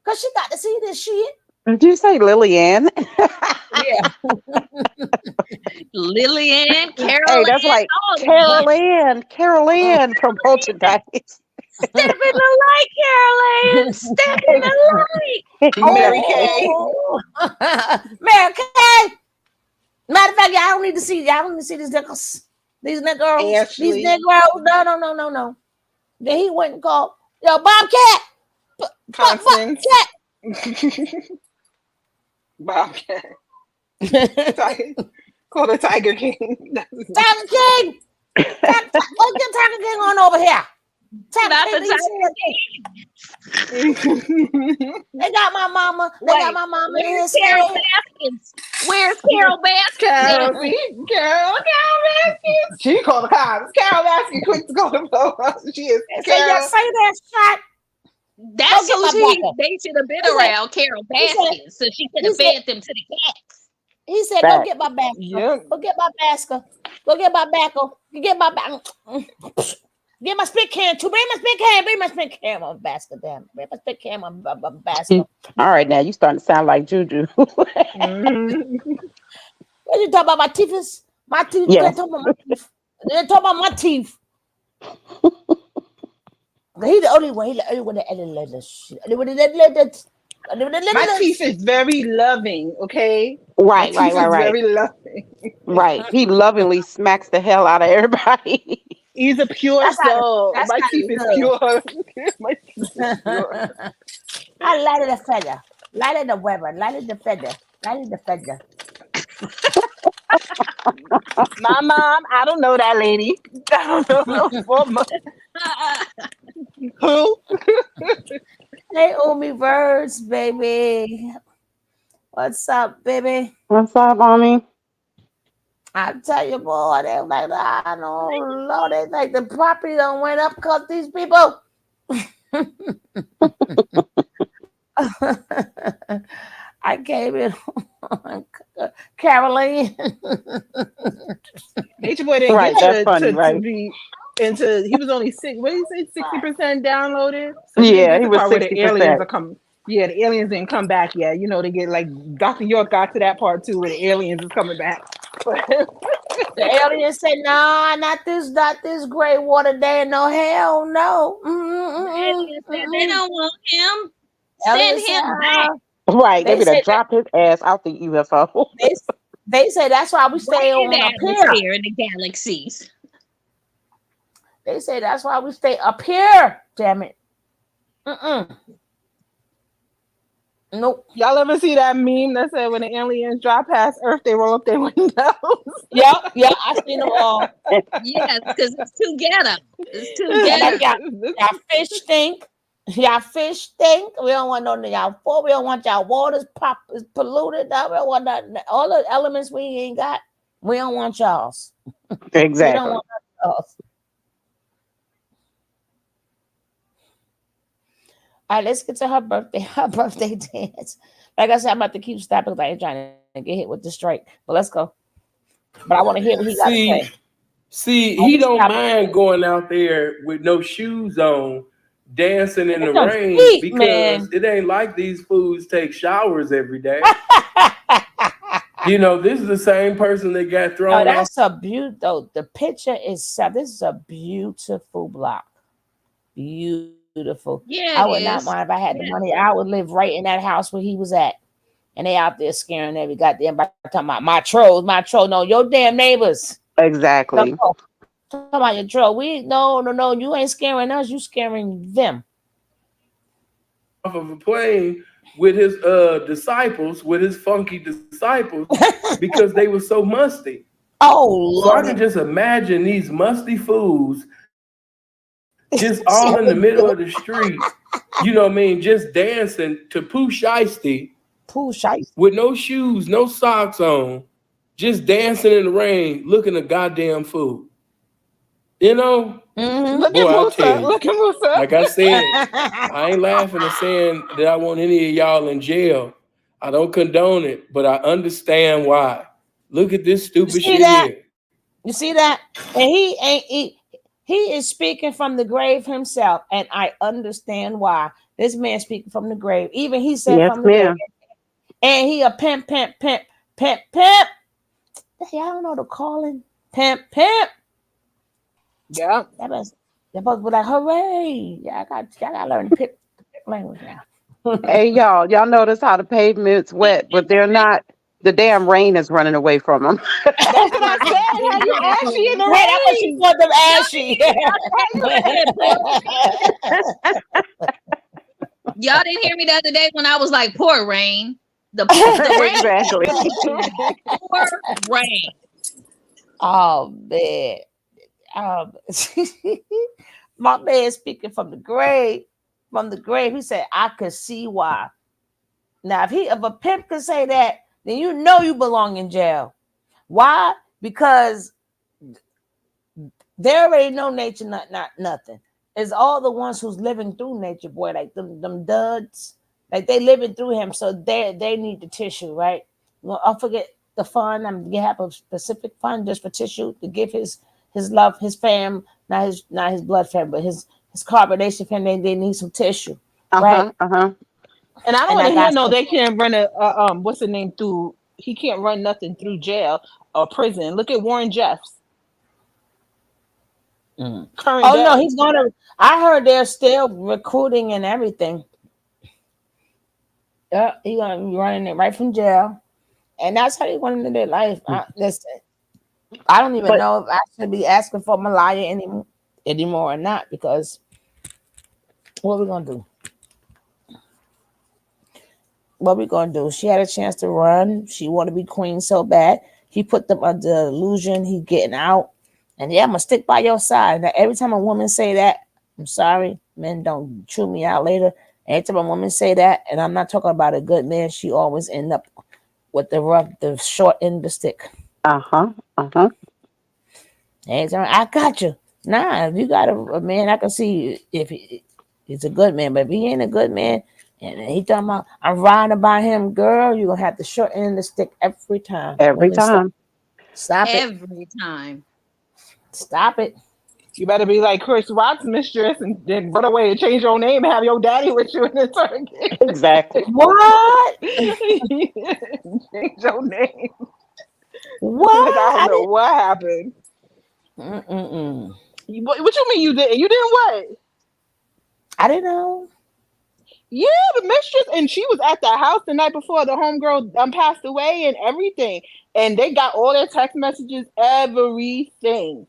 because she got to see this shit.
Did you say Lillian?
Yeah.
Lillian, Carol
Hey, that's
Ann,
like
all of them.
Carol Ann from Poltergeist.
Step in the light, Carol Ann. Step in the light.
Mary
Exactly.
Kay,
Oh, Mary Kay. Matter of fact, y'all don't need to see. Y'all don't need to see these niggas. These niggas. These
Ashley,
Negroes. No. Then he went and called, yo, Bobcat.
Constance,
Bobcat.
Bobcat,
Tiger
Tiger, call the Tiger King.
King. Let's get Tiger King on over here. Tiger
Not
King.
the
You see
Tiger King.
that? They got my mama. They got
Wait,
my mama in
where's
his
Carol
head.
Baskins? Where's Carol Baskins at?
Carol, see, Carol Baskins. She called the cops. Carol Baskins, quick to call the police. She is
They say, yeah,
Carol.
say that shot. Go
That's
get
who
my backup.
they should have been
He said,
around, Carol
he said,
Baskins, so she could
he
have
said,
fed them to the cats.
he said, go
Fact.
get my basket.
Yep.
Go get my basket. Go get my basket. You get my get my spit can too. Bring my spit can. Bring my spit can on basket. Damn. Bring my spit can on basket.
All right, now you starting to sound like Juju.
Mhm.
What you talking about? My teeth is my teeth. You can't
Yes.
talk about my teeth. You ain't talk about my teeth. He the only way. He the only one that
My teeth is very loving, okay? My
Right, right,
teeth
right,
is
right.
very loving.
Right. He lovingly smacks the hell out of everybody.
He's a pure
That's how.
soul.
That's
My
how
teeth
it's
is
done.
pure. My teeth is pure.
I lighted the feather. Lighted the weather. Lighted the feather. Lighted the feather.
My mom, I don't know that lady. I don't know no woman. Who?
They owe me words, baby. What's up, baby?
What's up, mommy?
I tell you, boy, they like, I know, Lord, they like the property don't went up because these people. I gave it Caroline.
Nature Boy didn't
Right,
get
that's
to,
funny,
to
right?
be into. He was only six. What did you say? 60% downloaded. So he didn't
Yeah,
get
he
the
was
part where the aliens
60%.
are coming. Yeah, the aliens didn't come back yet. You know, they get like Dr. York got to that part too, where the aliens is coming back.
The alien said, "No, not this gray water there. No, hell no."
Alien said they don't want him.
Alien
Send
said,
him back.
Right. They
they
would have
said that
dropped his ass out the UFO.
they say that's why we
Right
stay
in
on
the
up here.
atmosphere in the galaxies.
They say that's why we stay up here. Damn it. Nope.
Y'all ever see that meme that said when the aliens drive past Earth, they roll up their windows?
Yep. I seen them all.
Yes, because it's too ghetto. It's too
They're like,
ghetto.
y'all fish stink. Y'all fish stink. We don't want none of y'all food. We don't want y'all waters is polluted. We don't want nothing. All the elements we ain't got. We don't want y'all's. We don't
Exactly.
want y'all's. All right, let's get to her birthday. Her birthday dance. Like I said, I'm about to keep stopping because I ain't trying to get hit with the strike. But let's go. But I want to hear what he got to
See,
say.
See,
Oh,
he
he
don't
stopped.
mind going out there with no shoes on, dancing in
Look
the
at them
rain
feet,
because
man.
it ain't like these fools take showers every day. This is the same person that got
No,
thrown off
that's a beautiful. The picture is this is a beautiful block. Beautiful.
Yeah,
I
it
would not
is.
mind if I had the
Yeah.
money. I would live right in that house where he was at. And they out there scaring every goddamn by talking about my trolls, my troll. No, your damn neighbors. No,
Exactly.
talking about your troll. No. You ain't scaring us. You scaring them.
of a plane with his disciples, with his funky disciples, because they were so musty.
Oh
So I can
Lord.
just imagine these musty fools just all in the middle of the street, just dancing to Pooh Shiesty
Pooh shite.
with no shoes, no socks on, just dancing in the rain, looking a goddamn fool. You know,
Mm-hmm.
Look at
boy, I
Musa.
tell you,
Look at Musa.
like I said, I ain't laughing and saying that I want any of y'all in jail. I don't condone it, but I understand why. Look at this
You
stupid
see
shit
that?
here.
You see that? And he is speaking from the grave himself, and I understand why. This man speaking from the grave. Even he said
Yes,
from the grave.
ma'am.
And he a pimp. Hey, I don't know the calling. Pimp.
Yeah.
That must be like, hooray. Yeah, I gotta learn pimp language now.
Hey, y'all notice how the pavement's wet, but they're not. The damn rain is running away from them.
That's what I said. How you ashy in
Exactly.
the
Hey, that what she
rain?
called them
Y'all
ashy.
didn't, y'all said poor. Y'all didn't hear me the other day when I was like, poor rain. The rain
Exactly.
poor rain.
Oh man. Um, my man speaking from the grave. From the grave, he said, I could see why. Now, if a pimp could say that, then you know you belong in jail. Why? Because they already know nature, not nothing. It's all the ones who's living through nature, boy, like them duds. Like they living through him, so they need the tissue, right? Well, I'll forget the fund. I'm gonna have a specific fund just for tissue to give his love, his fam, not his blood fam, but his carbonation fam. They need some tissue, right?
Uh-huh. Uh-huh.
And I don't
And
want
I
to hear
got
no.
some.
They can't run a what's the name through. He can't run nothing through jail or prison. Look at Warren Jeffs,
Mm.
current
Oh no,
day.
he's gonna. I heard they're still recruiting and everything. Yeah, he gonna be running it right from jail, and that's how they want to live their life. Listen, I don't even
But
know if I should be asking for Malaya anymore or not because what we gonna do? What we gonna do? She had a chance to run. She want to be queen so bad. He put them under the illusion he getting out, and yeah, I'm gonna stick by your side. Now, every time a woman say that, I'm sorry, men don't chew me out later. Every time a woman say that, and I'm not talking about a good man, she always end up with the short end of the stick.
uh-huh. Uh-huh.
Every time I got you. Nah, if you got a man, I can see if he's a good man, but if he ain't a good man, and he talking about I'm riding by him, girl, you're gonna have the short end of the stick every time.
Every
Women, stop,
time.
stop it,
Every time.
stop it.
You better be like Chris Rock's mistress and then run away and change your name and have your daddy with you in the target.
Exactly.
What?
Change your name. Like I
What?
don't know what happened.
Mm-mm-mm.
What you mean you didn't? You didn't what?
I didn't know.
Yeah, the mistress, and she was at the house the night before the homegirl passed away and everything, and they got all their text messages, everything.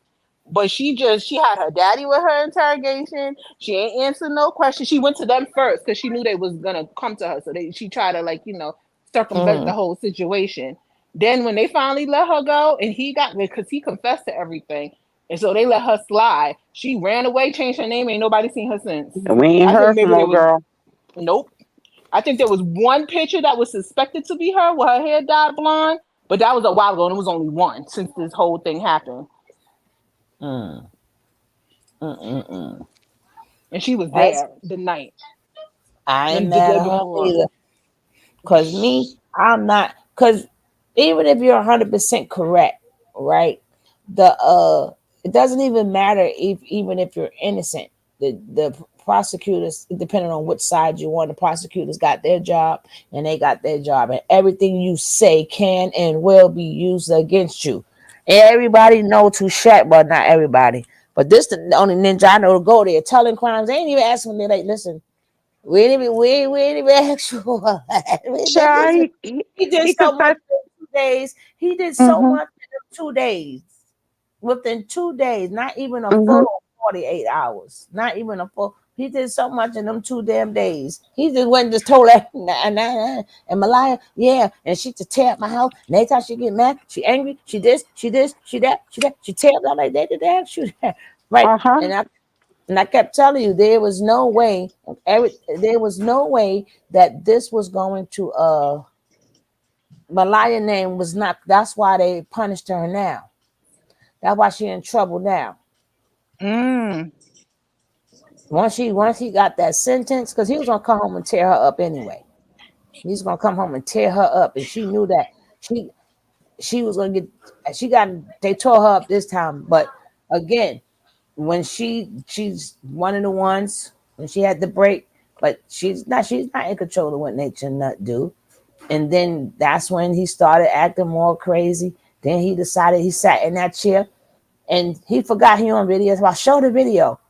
But she had her daddy with her interrogation. She ain't answer no questions. She went to them first because she knew they was gonna come to her. So she tried to circumvent the
Mm.
whole situation. Then when they finally let her go, and he got because he confessed to everything, and so they let her slide. She ran away, changed her name. Ain't nobody seen her since.
And we ain't
I think
heard from
maybe there
old
was
girl.
nope. I think there was one picture that was suspected to be her with her hair dyed blonde, but that was a while ago, and it was only one since this whole thing happened.
Mm. Mm-mm-mm.
And she was
That's
there the night,
I ain't
the
mad
day
at her
before.
either. Cause me, I'm not. Cause even if you're 100% correct, right? The It doesn't even matter if even if you're innocent. The prosecutors, depending on which side you want, the prosecutors got their job and they got their job, and everything you say can and will be used against you. Everybody know to shut, but not everybody. But this the only ninja I know to go there telling crimes. They ain't even asking me like, listen, we ain't even ask you.
Child,
He did
he
so much
confessed.
in 2 days. He did so
Mm-hmm.
much in 2 days. Within 2 days, not even a
Mm-hmm.
full 48 hours. Not even a full. He did so much in them 2 damn days. He just went and just told her, and Malaya, yeah, and she to tear up my house. And every time she get mad, she angry, she this, she that, she that. She tear up. I'm like, they did that, shoot that. Right.
Uh-huh.
And I kept telling you, there was no way, there was no way that this was going to Malaya name was not. That's why they punished her now. That's why she in trouble now.
Mm.
Once he got that sentence, because he was gonna come home and tear her up anyway. He's gonna come home and tear her up, and she knew that she she was gonna get. She got. They tore her up this time, but again, when she's one of the ones when she had the break, but she's not in control of what nature nut do. And then that's when he started acting more crazy. Then he decided he sat in that chair and he forgot he on video. So I showed the video.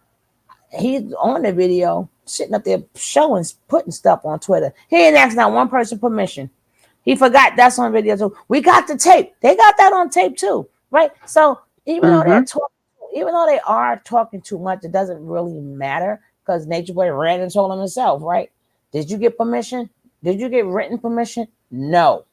He's on the video, sitting up there showing, putting stuff on Twitter. He didn't ask not one person permission. He forgot that's on video too. We got the tape. They got that on tape too, right? So
Mm-hmm.
even though they are talking too much, it doesn't really matter because Nature Boy ran and told him himself, right? Did you get permission? Did you get written permission? No.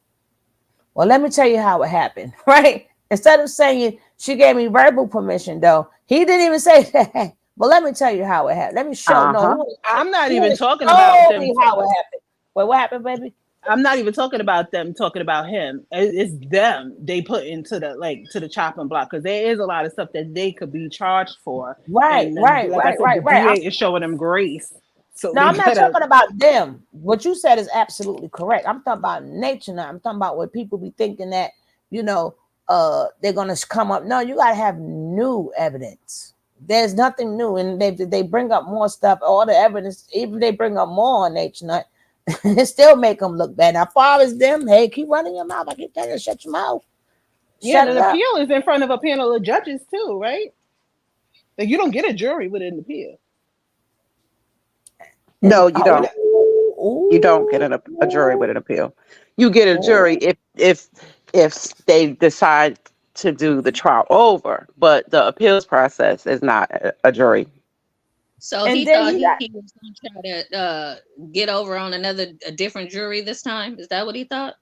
Well, let me tell you how it happened, right? Instead of saying she gave me verbal permission, though, he didn't even say that. But let me tell you how it happened. Let me show. No,
Uh-huh.
I'm not
he
even
wanna
talking about
show
them.
me how it happened. Wait, what happened, baby?
I'm not even talking about them talking about him. It's them they put into the to the chopping block because there is a lot of stuff that they could be charged for,
Right,
and
right,
like I
right,
said, the
right, right.
DA is showing them grace, so
No,
they
I'm not
better.
talking about them. What you said is absolutely correct. I'm talking about nature now. I'm talking about what people be thinking that, you know, they're gonna come up. No, you gotta have new evidence. There's nothing new, and they bring up more stuff. All the evidence, even they bring up more on nature nut, it still make them look bad. Now, far as them, hey, keep running your mouth. I keep telling you, shut your mouth,
Yeah, and
shut
an
it up.
appeal is in front of a panel of judges too, right? Like you don't get a jury with an appeal.
And
No, you don't. You don't get a jury with
ooh,
an appeal. You get a jury
ooh.
if they decide to do the trial over, but the appeals process is not a jury.
So
And
he
then
thought
he got.
he was going to try to get over on a different jury this time. Is that what he thought?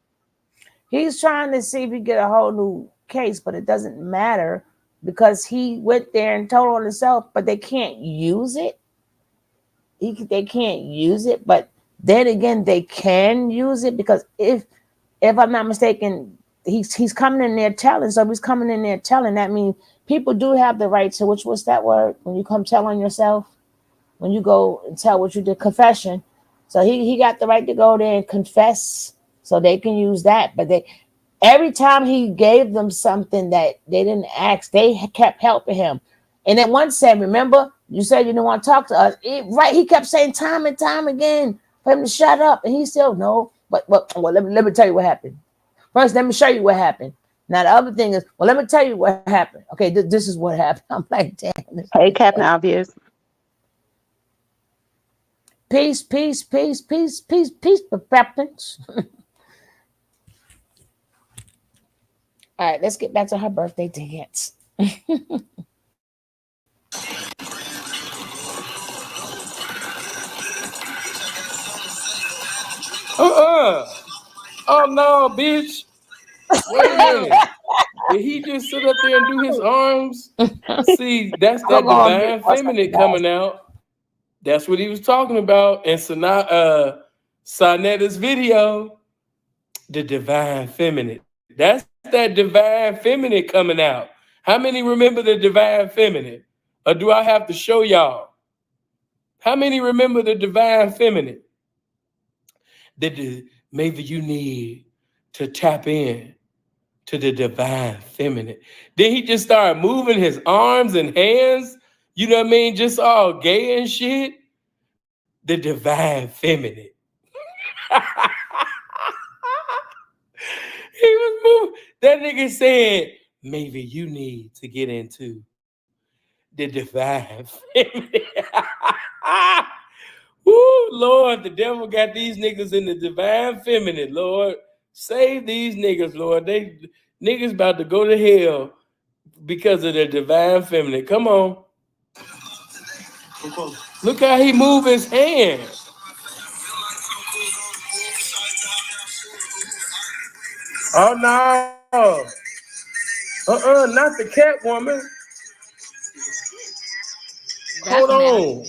He's trying to see if he get a whole new case, but it doesn't matter because he went there and told on himself, but they can't use it. They can't use it, but then again, they can use it because if I'm not mistaken, he's coming in there telling. So if he's coming in there telling, that means people do have the right to which was that word when you come tell on yourself, when you go and tell what you did, confession. So he got the right to go there and confess, so they can use that. But they every time he gave them something that they didn't ask, they kept helping him. And then one said, "Remember, you said you didn't want to talk to us." Right? He kept saying time and time again for him to shut up, and he still no. But well, let me tell you what happened. First, let me show you what happened. Now the other thing is, well, let me tell you what happened. Okay, this is what happened. I'm like, damn, this
Hey,
nigga
Captain
funny.
Obvious.
Peace, peace, peace, peace, peace, peace, perfections. All right, let's get back to her birthday dance.
Uh-uh. Oh no, bitch. Wait a minute. Did he just sit up there and do his arms? See, that's
I'm
that
gonna get
divine
what's up,
feminine
guys.
coming out. That's what he was talking about. And Sonetta's video, the divine feminine. That's that divine feminine coming out. How many remember the divine feminine? Or do I have to show y'all? How many remember the divine feminine? That maybe you need to tap in to the divine feminine. Then he just started moving his arms and hands, you know what I mean? Just all gay and shit. The divine feminine. He was moving. That nigga said, maybe you need to get into the divine feminine. Woo, Lord, the devil got these niggas in the divine feminine, Lord. Save these niggas, Lord. They niggas about to go to hell because of the divine feminine. Come on. Look how he move his hands. Oh no. Not the cat woman. Hold on.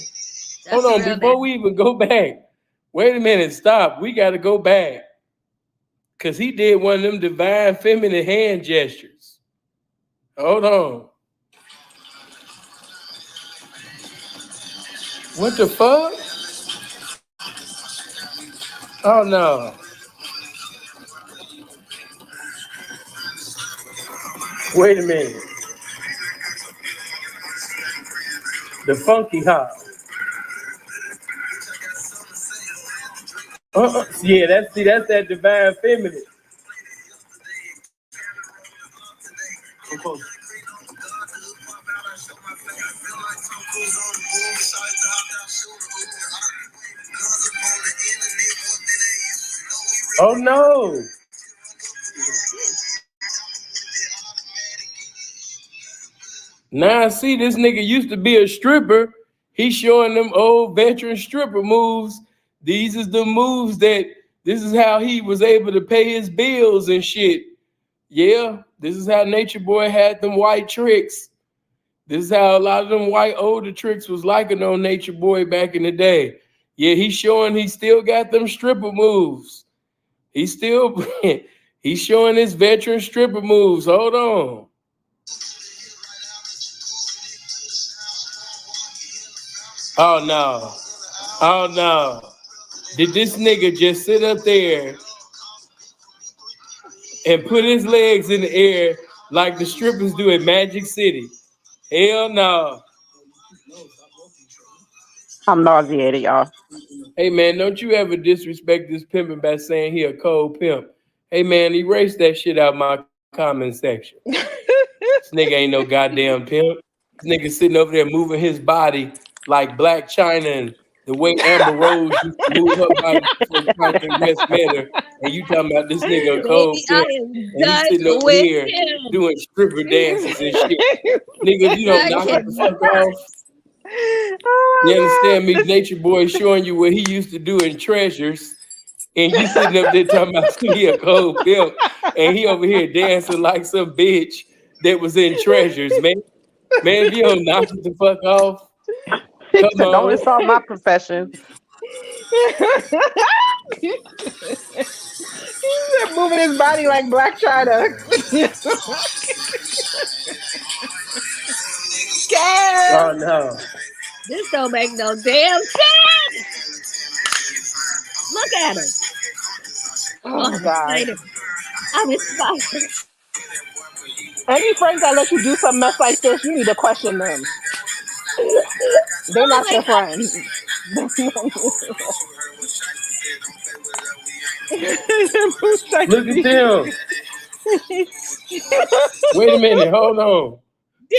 Hold on. Before we even go back. Wait a minute. Stop. We got to go back. Because he did one of them divine feminine hand gestures. Hold on. What the fuck? Oh no. Wait a minute. The funky hop. Yeah, that's that divine feminine. Oh no. Now see, this nigga used to be a stripper. He's showing them old veteran stripper moves. These is the moves this is how he was able to pay his bills and shit. Yeah, this is how Nature Boy had them white tricks. This is how a lot of them white older tricks was liking on Nature Boy back in the day. Yeah, he's showing he still got them stripper moves. He's showing his veteran stripper moves. Hold on. Oh no. Oh no. Did this nigga just sit up there and put his legs in the air like the strippers do at Magic City? Hell no.
I'm nauseated, y'all.
Hey man, don't you ever disrespect this pimping by saying he a cold pimp. Hey man, erase that shit out my comment section. This nigga ain't no goddamn pimp. This nigga sitting over there moving his body like Black China and the way Amber Rose used to move her body before Kanye West met her. And you talking about this nigga a cold pimp. And he's sitting over here doing stripper dances and shit. Nigga, you don't knock it the fuck off. You understand me? Nature Boy showing you what he used to do in Treasures. And you sitting up there talking about he a cold pimp. And he over here dancing like some bitch that was in Treasures, man. Man, if you don't knock it the fuck off. Come on.
Don't insult my profession.
He's moving his body like Black China.
Oh no.
This don't make no damn sense. Look at him.
Oh God.
I'm inspired.
Any friends that let you do some mess like this, you need to question them. They're not your friends.
Look at them. Wait a minute, hold on.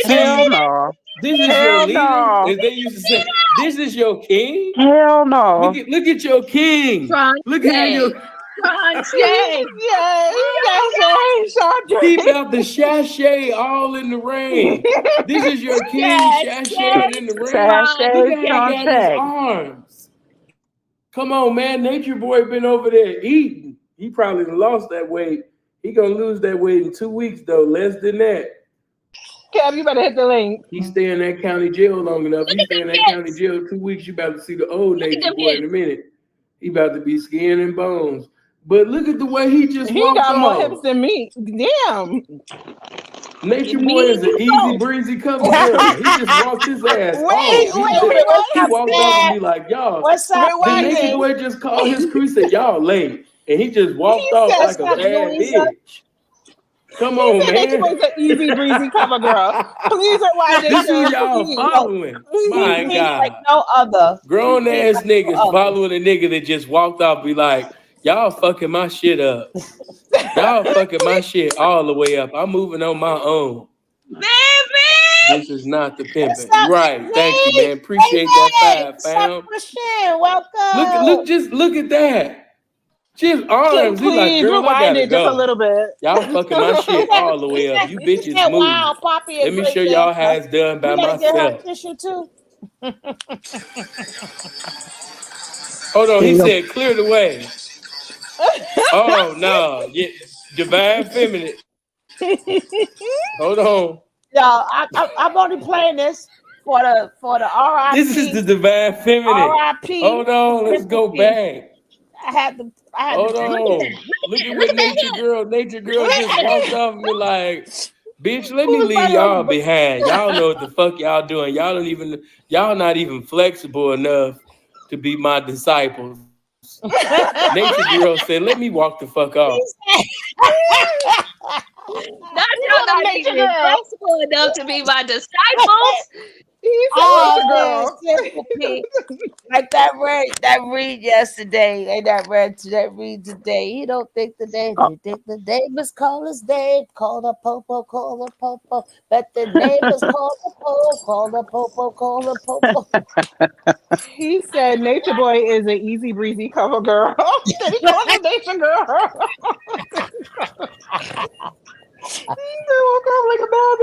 Hell no.
This is your leader, as they used to say. This is your king.
Hell no.
Look at your king. Look how your keep out the sachet all in the rain. This is your king sachet in the rain. Look how he got his arms. Come on, man. Nature Boy been over there eating. He probably lost that weight. He gonna lose that weight in 2 weeks though. Less than that.
Kev, you better hit the link.
He stay in that county jail long enough. He stay in that county jail 2 weeks. You about to see the old Nature Boy in a minute. He about to be skin and bones. But look at the way he just walked off.
He got more hips than me. Damn.
Nature Boy is an easy breezy cover girl. He just walked his ass off. He walked off and be like, y'all.
What's up?
And Nature Boy just called his crew, said, y'all late. And he just walked off like a bad bitch. Come
He
on,
said Nature
man.
Boy's an easy breezy cover girl. Please rewind this
This who
show.
y'all
Please.
No,
following. My
Please.
he's like
God.
no other.
Grown
He's
ass
like no
niggas
other.
following a nigga that just walked off, be like, y'all fucking my shit up. Y'all fucking my shit all the way up. I'm moving on my own.
Baby!
This is not the
What's
pimping.
up,
Right. Thank you,
Sneak?
man. Appreciate that
Hey,
five,
what's up,
fam.
Christian? Welcome.
Look at that. Just
Can
arms. He like,
please
girl, I
rewind
gotta
it just a
go.
little bit.
Y'all fucking my
He
shit
said,
all the
he
way up.
said,
You
he
bitches
said,
move.
wow, Poppy a
Let me
great
show y'all how
dancer.
it's done by
You gotta get her a
myself.
tissue too.
Hold on,
Here
he
you go.
said, clear the way. Oh no, yeah, divine feminine. Hold on.
I'm only playing this for the
This is the
RIP
divine feminine.
RIP
Hold on, let's
Simple
go
P.
back.
I had to
Hold
take
Look at
this.
that.
on. Look at
Look
what
at that hip.
Nature girl
Look
just
at that.
walked off and be like, bitch, let me
Who's
leave
better?
y'all behind. Y'all know what the fuck y'all doing. Y'all not even flexible enough to be my disciples. Nature girl said, let me walk the fuck off.
He said,
Not
You
y'all
want
not
a nature
even
girl?
flexible enough to be my disciples.
He said
oh
nature
man,
girl.
Simple P. Like that read yesterday, and that read today. He don't think the day,
Oh,
they think the neighbors call us Dave, call the popo, but the neighbors call the popo.
He said Nature Boy is an easy breezy cover girl. Then he called her Nature Girl. He said walk off like a bad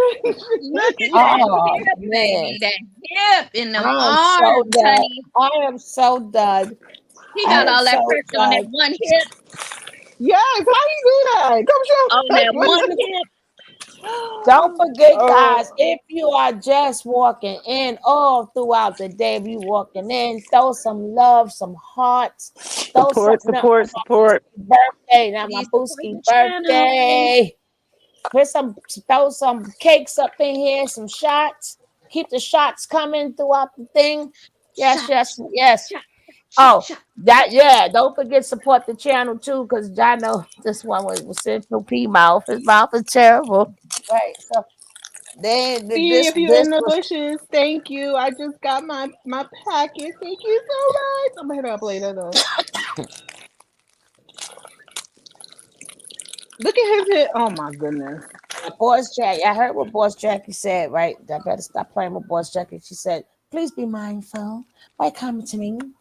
Look at
bitch.
that
Oh
hip,
man,
baby. That hip in them
I am so
arms,
done.
honey.
I am so done.
He
I
got
am
all that
so
pressure on that
done.
one hip.
Yes, how you do that?
On that one hip.
Don't
Come
forget,
show.
guys, if you are just walking in all throughout the day, if you walking in, throw some love, some hearts, throw
support,
something up
support,
for my
support.
Booski birthday. Now my
Please support
Booski
the channel.
birthday. Throw some cakes up in here, some shots. Keep the shots coming throughout the thing. Yes,
Shot,
yes, yes.
shot, shot,
Oh,
shot.
that yeah. Don't forget support the channel too, because I know this one was Central P mouth. His mouth is terrible. Right. So then
See
this
if you
this
in the
was
bushes. Thank you. I just got my packet. Thank you so much. I'm gonna hit up later though. Look at his hit. Oh my goodness.
Boss Jack. I heard what Boss Jackie said, right? I better stop playing with Boss Jackie. She said, please be mindful by commenting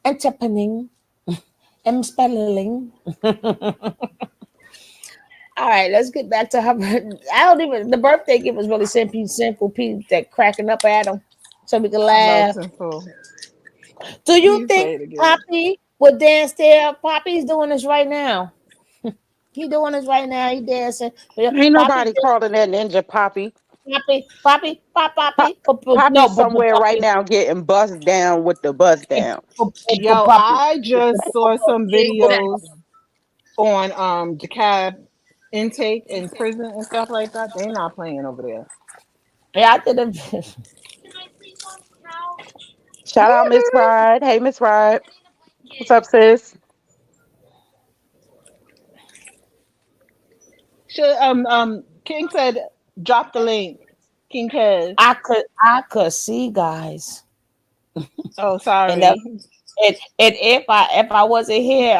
and tapping and spelling. All right, let's get back to her. I don't even the birthday gift was really simple Pete that cracking up at him so we can
I love
laugh.
Simple.
Do you
Please
think
play it again.
Poppy would dance there? Poppy's doing this right now. He doing this right now. He dancing. Yeah,
Ain't
Poppy,
nobody calling that ninja Poppy.
Poppy.
Poppy's
No, but
somewhere right
Poppy.
now getting buzzed down with the buzz down.
Yo,
Poppy.
I just saw some videos
Exactly.
on the cab intake in prison and stuff like that. They not playing over there.
Yeah, I did it.
Shout out Miss Ride. Hey Miss Ride. What's up, sis?
Should King said drop the link. King Kes.
I could see guys,
Oh,
and if
sorry.
if I wasn't here,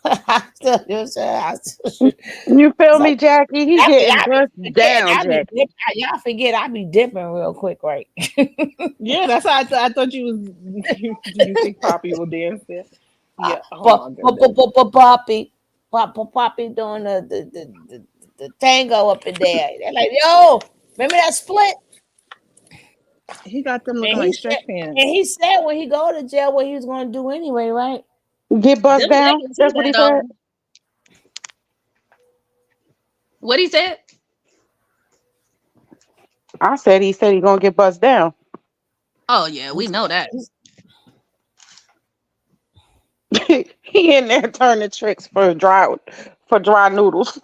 I still, you know what I'm saying?
You feel
So
me, Jackie? He getting buzzed down, Jackie.
y'all forget I be dipping real quick, right?
Yeah, that's how I thought you was. Do you think Poppy will dance there? Yeah. Oh
But
my goodness.
Poppy doing the tango up in there. They're like, yo, remember that split?
He got them
And
looking
he
like
said,
stretch pants.
when he go to jail, what he was going to do anyway, right?
Get buzzed
Them
down.
leggings he
That's what he
got
said.
on. What he said?
I said he gonna get buzzed down.
Oh yeah, we
He's,
know that.
he's,
He in there turning tricks for dry noodles.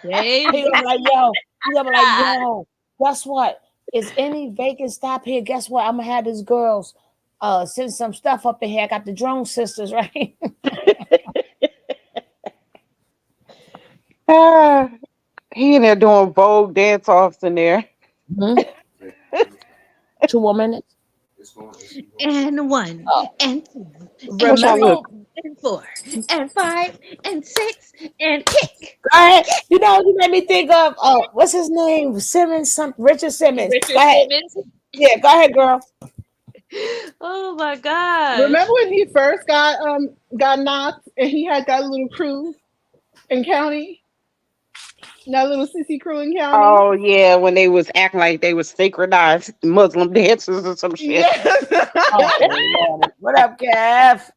Baby.
he gonna be like, yo, he gonna be like, yo, guess what? Is any vacant stop here? Guess what? I'm gonna have these girls send some stuff up in here. I got the drone sisters, right?
Ah, He in there doing Vogue dance offs in there.
Mhm. 2 more minutes.
And 1,
Oh,
and 2, and
What y'all
3,
Remember,
look?
and 4, and 5, and 6, and kick.
go ahead. You know, you made me think of what's his name? Simmons, some Richard Simmons. Go
Richard
ahead.
Simmons.
Yeah, go ahead, girl.
Oh my gosh.
remember when he first got knocked and he had that little crew in county, that little sissy crew in county.
Oh yeah, when they was acting like they was synchronized Muslim dancers or some shit.
Oh,
Yes.
Lord. What up, Kev?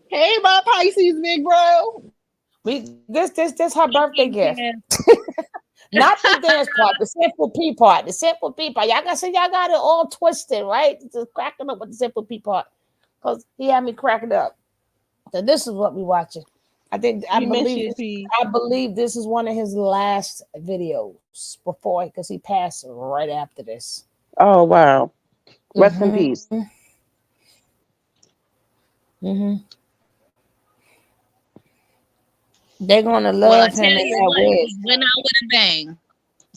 Hey, my Pisces, big bro.
This her birthday gift.
Yeah.
Not the dance part, the simple P part. The simple P part. Y'all got it all twisted, right? Just cracking up with the simple P part. Because he had me cracking up. So this is what we watching. I
We miss you, P.
believe this is one of his last videos before, because he passed right after this.
Oh wow. Rest in
Mm-hmm.
peace.
Mm-hmm. They're gonna
Well, I
love
tell
him in
you
that
what,
wig.
he went out with a bang.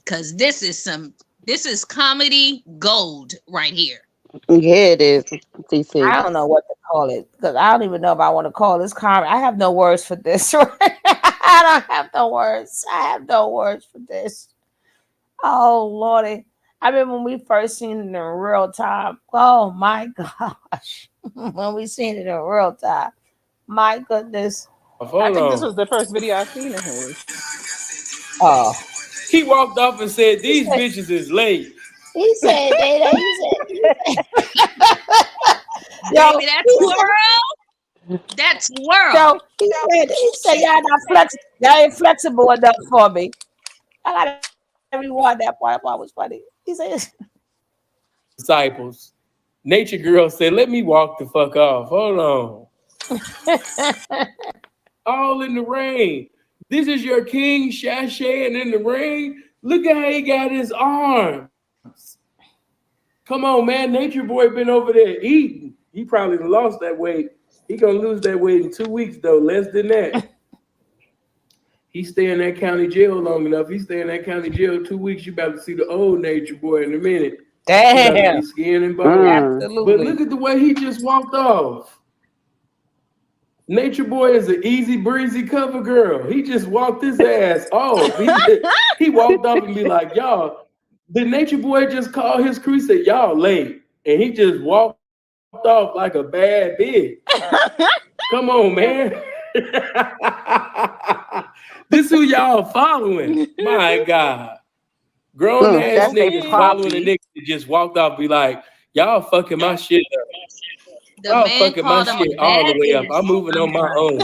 Cause this is comedy gold right here.
Yeah, it is. DC.
I don't know what to call it, because I don't even know if I want to call this comedy. I have no words for this. I don't have no words. I have no words for this. Oh Lordy. I remember when we first seen it in real time. Oh my gosh. When we seen it in real time. My goodness.
I
Hold
think this
on.
was the first video I've seen of his.
Oh.
He walked off and said,
He
"These
said,
bitches is late."
he said, he said, yo,
Baby, that's
he said,
swirl. That's swirl.
yo, he said, y'all not y'all ain't flexible enough for me. I gotta rewind that part. That was funny. He said,
Disciples. Nature Girl said, "Let me walk the fuck off." Hold on. All in the rain. This is your king sashaying in the rain. Look at how he got his arms. Come on, man. Nature Boy been over there eating. He probably lost that weight. He gonna lose that weight in 2 weeks though, less than that. He stay in that county jail long enough. He stay in that county jail 2 weeks. You about to see the old Nature Boy in a minute. He about to be
damn,
skin and bone.
Mm.
But
absolutely.
look at the way he just walked off. Nature Boy is an easy breezy cover girl. He just walked his ass off. He walked off and be like, "Y'all." The Nature Boy just called his crew, said, "Y'all late," and he just walked off like a bad bitch. Come on, man. This who y'all following? My God, grown ass
That's they
niggas following a
poppy.
nigga that just walked off, be like, "Y'all fucking my shit up.
The
Y'all
man
fucking my
called him a
shit all
bad
the way up. I'm
bitch.
moving on my own."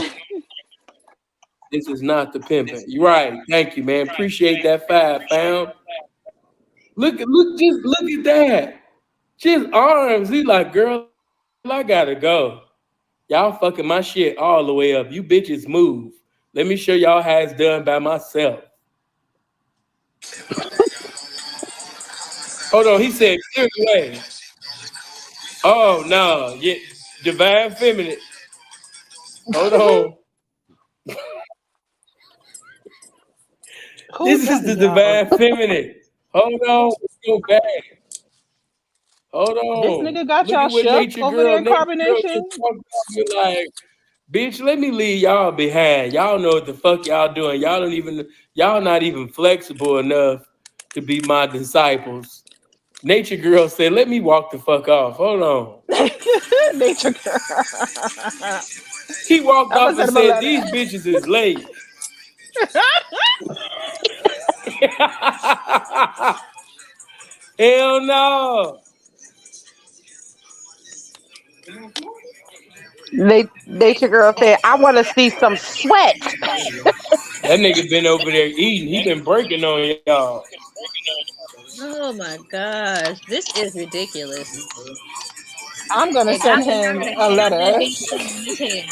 This is not the pimping. You're right. Thank you, man. Appreciate that 5 pound. Look at that. Just arms. He like, "Girl, I gotta go. Y'all fucking my shit all the way up. You bitches move. Let me show y'all how it's done by myself." Hold on. He said, "Clear the way." Oh no. Yeah. Divine feminine. Hold on.
Who's
This
that,
is the
y'all?
divine feminine. Hold on. Let's go back. Hold
This
on.
nigga got
Look
y'all
at what
shook over there in
Nature Girl
carbonation.
just walked up and like, "Bitch, let me leave y'all behind. Y'all know what the fuck y'all doing. Y'all not even flexible enough to be my disciples." Nature Girl said, "Let me walk the fuck off. Hold on."
Nature girl.
He walked
I'm gonna
off and
send him a
said,
letter.
"These bitches is late." Hell no.
Nature girl said, "I want to see some sweat."
That nigga been over there eating. He been breaking on y'all.
Oh my gosh. This is ridiculous.
I'm gonna
They got
send
the nerve
him
to
a
have that
letter.
being sitting in his head.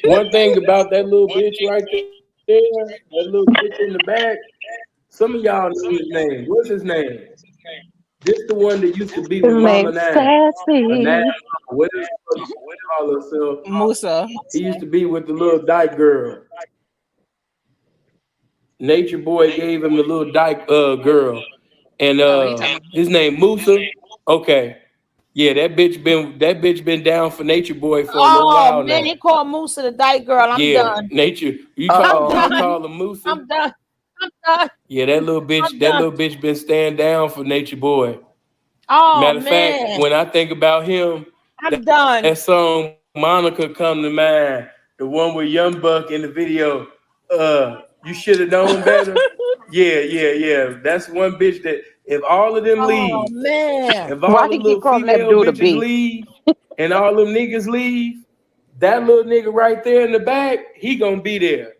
One thing about that little bitch right there, that little bitch in the back, some of y'all know his name. What's his name? This the one that used to be with
His
Mama
name's
Nine. Or Nine,
Sassy.
whatever she call herself.
Musa.
He used to be with the little dyke girl. Nature Boy gave him the little dyke girl, and
Oh, he talking about.
his name Musa. Okay, yeah, that bitch been down for Nature Boy for a little
Oh
while
man,
now.
he called Musa the dyke girl. I'm
Yeah,
done.
Nature. You
Uh
I'm
call
oh.
you
done.
call him Musa.
I'm done. I'm done.
Yeah, that little bitch.
I'm
That
done.
little bitch been staying down for Nature Boy.
Oh
Matter of fact,
man,
when I think about him,
I'm
that
done.
song Monica come to mind. The one with Young Buck in the video. You should have known better. Yeah, yeah, yeah. That's one bitch that if all of them
Oh
leave,
man.
if
Why
all the
he keep
little
calling that
female
dude a
bitches
B?
leave, and all them niggas leave, that little nigga right there in the back, he gonna be there.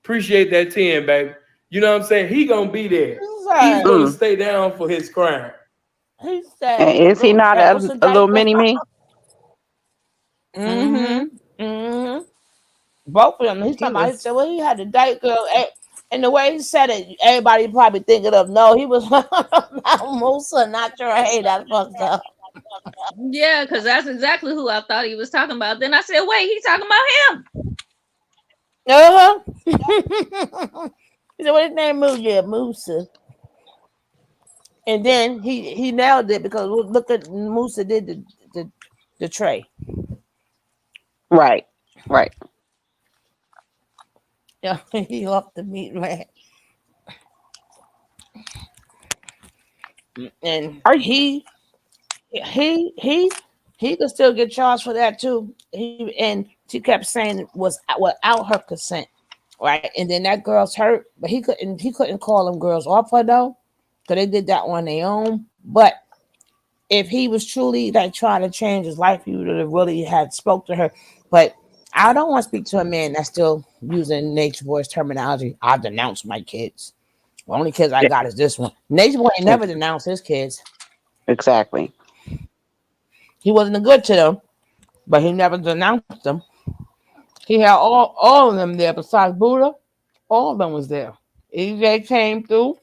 Appreciate that 10, baby. You know what I'm saying? He gonna be there.
He
He's
said.
gonna
Mm.
stay down for his crime.
He
And
said.
is he
Look,
not
what's the
a little
dyke girl?
mini me?
Mm-hmm.
Mm-hmm.
Mm-hmm. Both of them. He's
He
talking about. He
was.
said, "Well, he had the dyke girl." And the way he said it, everybody probably thinking of no. He was about Musa, not your hey. That's fucked up.
Yeah, because that's exactly who I thought he was talking about. Then I said, wait, he's talking about him.
Uh huh. He said, "What his name? Musa, yeah, Musa." And then he nailed it because look at Musa did the tray.
Right. Right.
Yeah, he off the meat rack, and
Are you?
he could still get charged for that too. And she kept saying it was without her consent, right? And then that girl's hurt, but he couldn't call them girls off her though, because they did that on their own. But if he was truly like trying to change his life, he would have really had spoke to her. But I don't want to speak to a man that's still using Nature Boy's terminology. I denounce my kids. The only kids I
Yeah,
got is this one. Nature Boy ain't never
ex-
denounced his kids.
exactly.
He wasn't good to them, but he never denounced them. He had all of them there besides Buddha. All of them was there. EJ came through.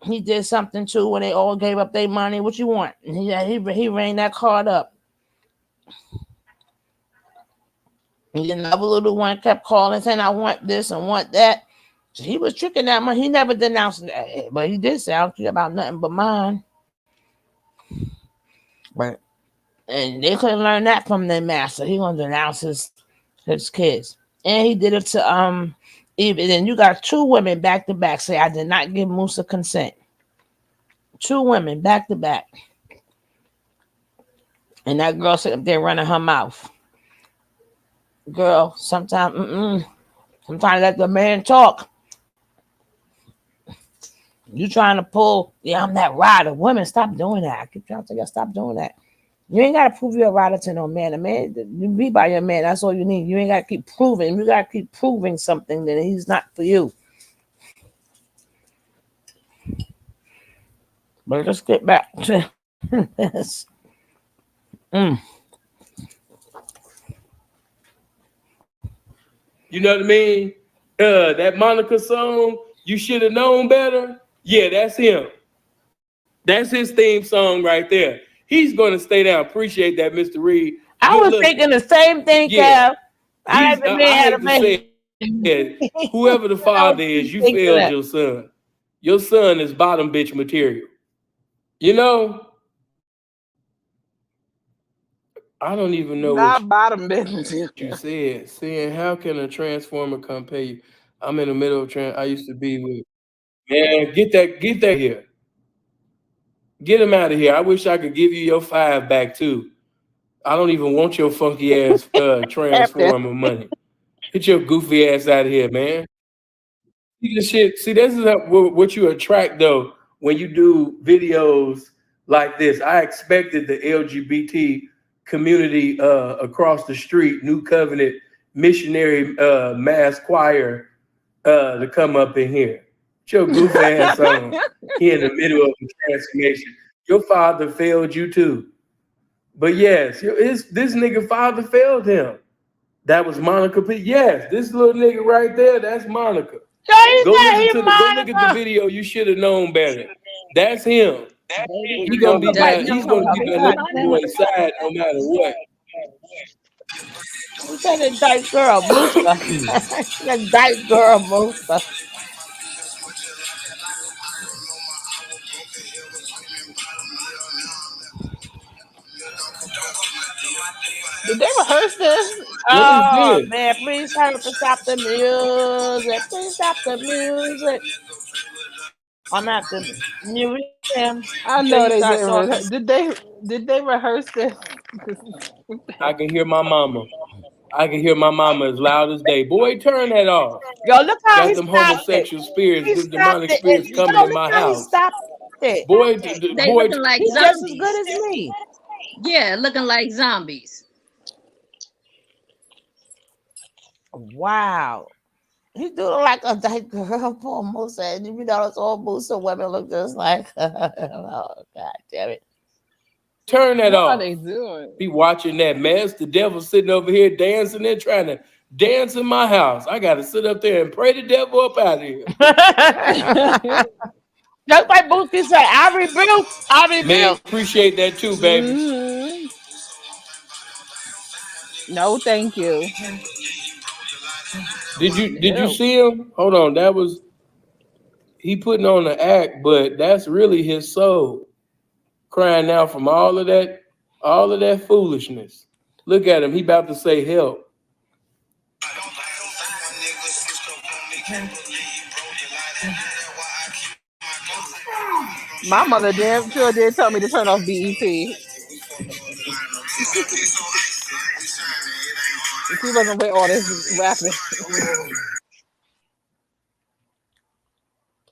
He did something too when they all gave up their money. What you want? And he ran that card up. And then another little one kept calling saying, I want this and want that. So he was tricking that money. He never denounced that, but he did say, I don't care about nothing but mine. But and they couldn't learn that from their master. He gonna denounce his kids. And he did it to even then you got two women back to back say I did not give Musa consent. Two women back to back. And that girl sitting up there running her mouth. Girl, sometimes let the man talk. You trying to pull, yeah, I'm that rider. Women, stop doing that. I keep trying to tell you, stop doing that. You ain't gotta prove you're a rider to no man. A man, you be by your man. That's all you need. You ain't gotta keep proving. You gotta keep proving something that he's not for you. But let's get back to this. Mm.
You know what I mean? That Monica song, you should have known better. Yeah, that's him. That's his theme song right there. He's gonna stay down. Appreciate that, Mr. Reed.
I
Good
was
look.
thinking the same thing,
Yeah,
Kev. I like the
I
man had
hate
a
to
man.
say it, whoever the
I
father
was
is, you
thinking
failed
that.
your son. Your son is bottom bitch material. You know, I don't even know what
Not bottom
you
business.
said. Saying, how can a transformer come pay you? I'm in the middle of I used to be with man, get that here. Get him out of here. I wish I could give you your 5 back too. I don't even want your funky ass
After.
transformer money. Get your goofy ass out of here, man. See this shit. See, this is what you attract though when you do videos like this. I expected the LGBT community across the street, New Covenant missionary mass choir to come up in here. Get your goof ass on. He in the middle of a transformation. Your father failed you too. But yes, this nigga father failed him. That was Monica P. Yes, this little nigga right there, that's Monica.
So he said he
Go look at the
Monica.
video. You should have known better. That's him.
Baby,
He
He
I
gonna
don't
be
look
just
like
by
no,
he's
know
gonna
no,
be
he
he
by
was
Nature
not.
funny.
Boy's side no matter what.
Who said a dyke girl? Musa. The dyke girl, Musa.
Did they rehearse this?
What is
Oh
this?
man, please hurry up and stop the music. Please stop the music. I'm at the museum until
I
you
know
start
they didn't.
talking.
Did they rehearse this?
I can hear my mama. I can hear my mama as loud as day. Boy, turn that off.
Yo, look how
Got
he
them
stopped it.
homosexual spirits,
He
them
stopped
demonic
it.
spirits
Yo,
coming in
look
my
how he
house.
stopped it.
Boy,
They
boy,
looking like
He's just as good
zombies.
as me.
Yeah, looking like zombies.
Wow. He do look like a dyke girl, poor Musa. And you know, those old Musa women look just like, oh, God damn it.
turn that
What are they
off.
doing?
Be watching that mess. The devil sitting over here dancing and trying to dance in my house. I got to sit up there and pray the devil up out of here.
Just like Boosie said, I rebuilt, I
Meg,
rebuilt.
appreciate that too, baby.
Mhm. No, thank you.
Did you
No.
see him? Hold on, that was he putting on the act, but that's really his soul crying out from all of that foolishness. Look at him, he about to say help.
My mother damn sure did tell me to turn off BET. She wasn't with all this rapping.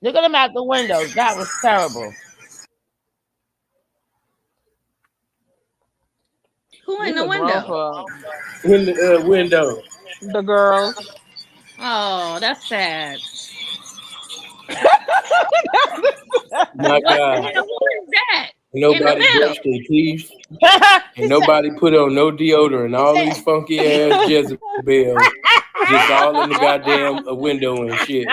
Look at him out the window. That was terrible.
Who in
These
the
are grown
window?
folks.
In the window.
The girls.
Oh, that's sad.
My
What the
God.
hell? Who is that
Ain't
in the
nobody
middle?
brushed their teeth.
he
Ain't
said,
nobody put on no deodorant.
he
All these
said,
funky ass Jezebels just all in the goddamn window and shit.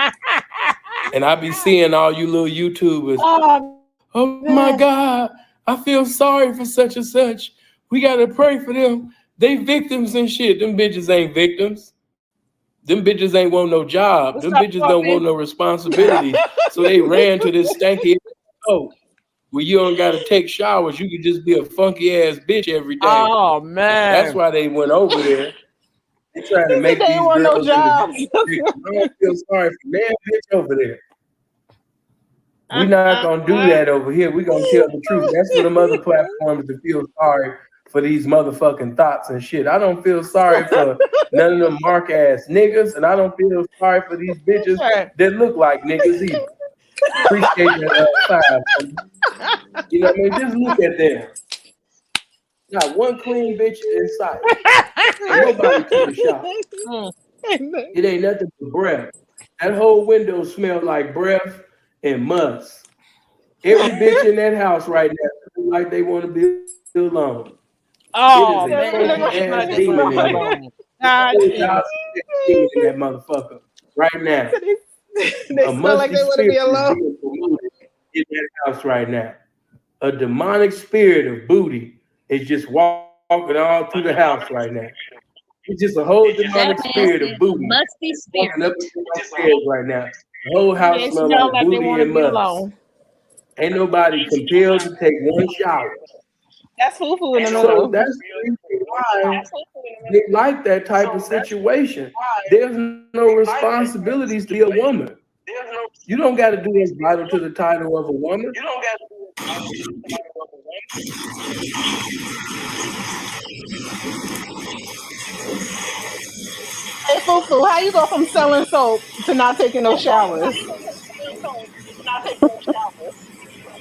And I be seeing all you little YouTubers.
oh
Oh
man.
my God, I feel sorry for such and such. We gotta pray for them. They victims and shit. Them bitches ain't victims. Them bitches ain't want no job.
What's
Them
up,
bitches don't
Coffee?
want no responsibilities. So they ran to this stanky oh, where you don't gotta take showers. You could just be a funky ass bitch every day.
Oh
That's
man.
why they went over there. They trying to
He said
make
they ain't
these
want no
girls into
jobs.
victims. I don't feel sorry for that bitch over there. We not gonna do that over here. We gonna tell the truth. That's for them other platforms to feel sorry for these motherfucking thoughts and shit. I don't feel sorry for none of them mark ass niggas, and I don't feel sorry for these
He
bitches
said,
that look like niggas either. Appreciate that five. You know what I mean? Just look at them. Not one clean bitch in sight. And nobody took a shot.
mm,
It ain't nothing but breath. That whole window smells like breath and must. Every bitch in that house right now feel like they want to be alone. It is a
oh
funky
man,
ass
it smells
demon
like
in
breath
there.
alone.
A
God
whole
damn it.
Godzilla demon in that motherfucker right now.
They
A
smell like
musty
they want to be
spirit is
alone.
being promoted in that house right now. A demonic spirit of booty is just walking all through the house right now. It's just a whole demonic
That
spirit
man
of
said
booty
a musty
walking up
spirit.
and down my stairs right now. The whole house
They
smell
smell
like
like they
booty
want to
and
be
must.
alone.
Ain't nobody compelled to take one shower.
That's Fufu in the
So
middle.
that's the reason why they like that type of situation. There's no responsibilities to be a woman. You don't got to do what's vital to the title of a woman.
Hey Fufu, how you go from selling soap to not taking no showers?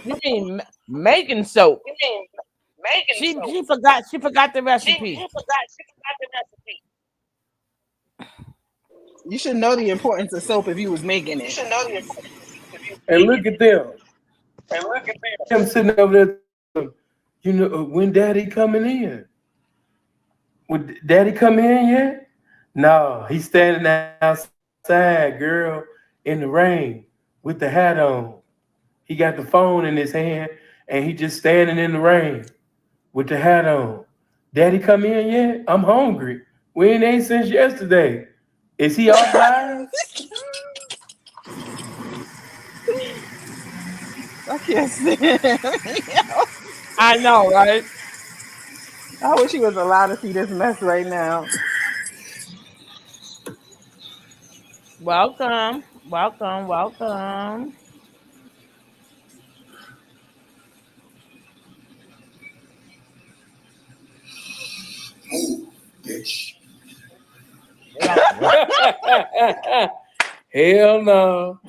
You mean making soap? She forgot the recipe.
You should know the importance of soap if you was making it.
And look at them. Them sitting over there talking to them. You know, when daddy coming in? Would daddy come in yet? No, he's standing outside, girl, in the rain with the hat on. He got the phone in his hand and he just standing in the rain with the hat on. Daddy come in yet? I'm hungry. We ain't since yesterday. Is he off live?
I can't stand.
I know, right?
I wish he was allowed to see this mess right now.
Welcome, welcome, welcome.
Bitch.
Yeah.
Hell no.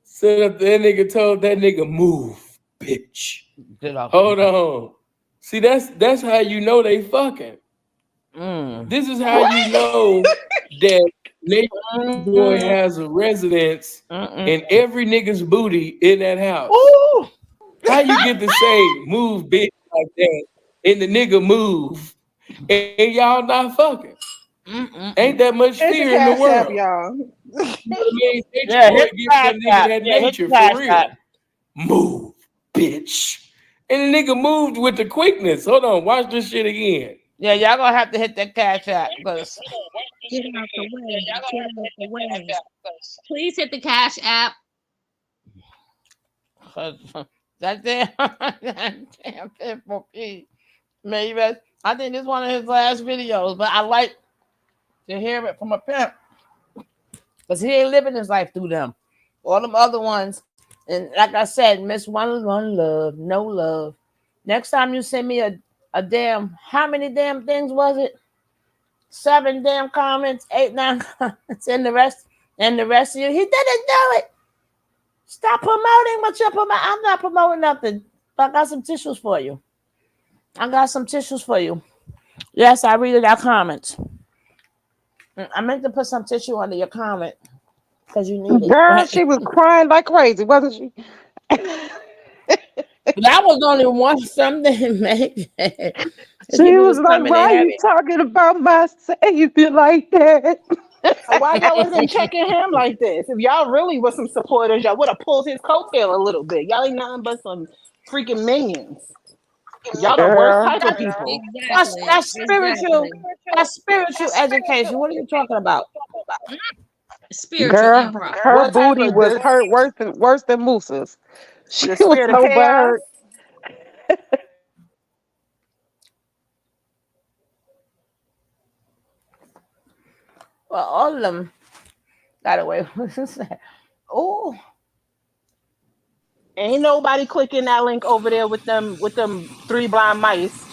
Sit up that nigga told that nigga move, bitch.
Get up.
Hold on. See, that's how you know they fucking. This is how you
What?
know that Natureboy
Mm-mm,
has a residence
mm-mm.
in every nigga's booty in that house.
Ooh.
How you get to say move bitch like that and the nigga move and y'all not fucking? Ain't
Mm-mm.
that much
Hit the
fear in the
cash app,
world?
y'all.
You know what I mean? Nature
Yeah,
boy
hit the
giving
cash
that nigga
app.
that
Yeah, hit
nature
the
for
cash app.
real. Move, bitch. And the nigga moved with the quickness. Hold on, watch this shit again.
Yeah, y'all gonna have to hit that cash app because
Get out the way. Get out the way. Please hit the Cash App.
that damn, that damn Pitbull P. Maybe I think this is one of his last videos, but I like to hear it from a pimp because he ain't living his life through them. All them other ones, and like I said, miss one love, no love. Next time you send me a damn, how many damn things was it? 7 damn comments, 8, 9 comments, and the rest of you, he didn't do it. Stop promoting what you're promoting. I'm not promoting nothing. But I got some tissues for you. I got some tissues for you. Yes, I read our comments. I meant to put some tissue under your comment because you need
Girl,
it.
she was crying like crazy, wasn't she?
That was only one something, man.
She
If people
was
was
like,
coming, they
"Why
have
you
it.
talking about my savior like that?"
Why y'all wasn't checking him like this? If y'all really was some supporters, y'all would have pulled his coattail a little bit. Y'all ain't nothing but some freaking minions. Y'all the worst
Girl,
type of people.
Exactly.
Spiritual.
Exactly.
That's spiritual education. What are you talking about?
Spiritual
girl,
improv.
her
What type
booty
of
was
this?
hurt worse than Moose's. She
The
was
spirit of
so
chaos?
bad.
Well, all of them got away with it. Oh,
Ain't nobody clicking that link over there with them three blind mice.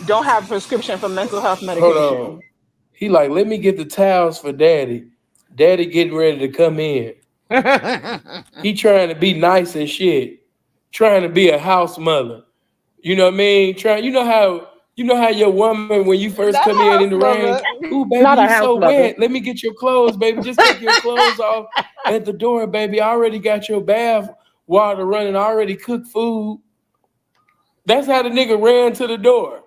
Don't have a prescription for mental health
Hold on.
medication.
He like, let me get the towels for daddy. Daddy getting ready to come in. He trying to be nice and shit. Trying to be a house mother. You know what I mean? You know how your woman when you first come
Not a
in in the
house
rain,
mother.
ooh baby,
Not
you
a house
so
mother.
wet. Let me get your clothes, baby. Just take your clothes off at the door, baby. I already got your bath water running. I already cooked food. That's how the nigga ran to the door.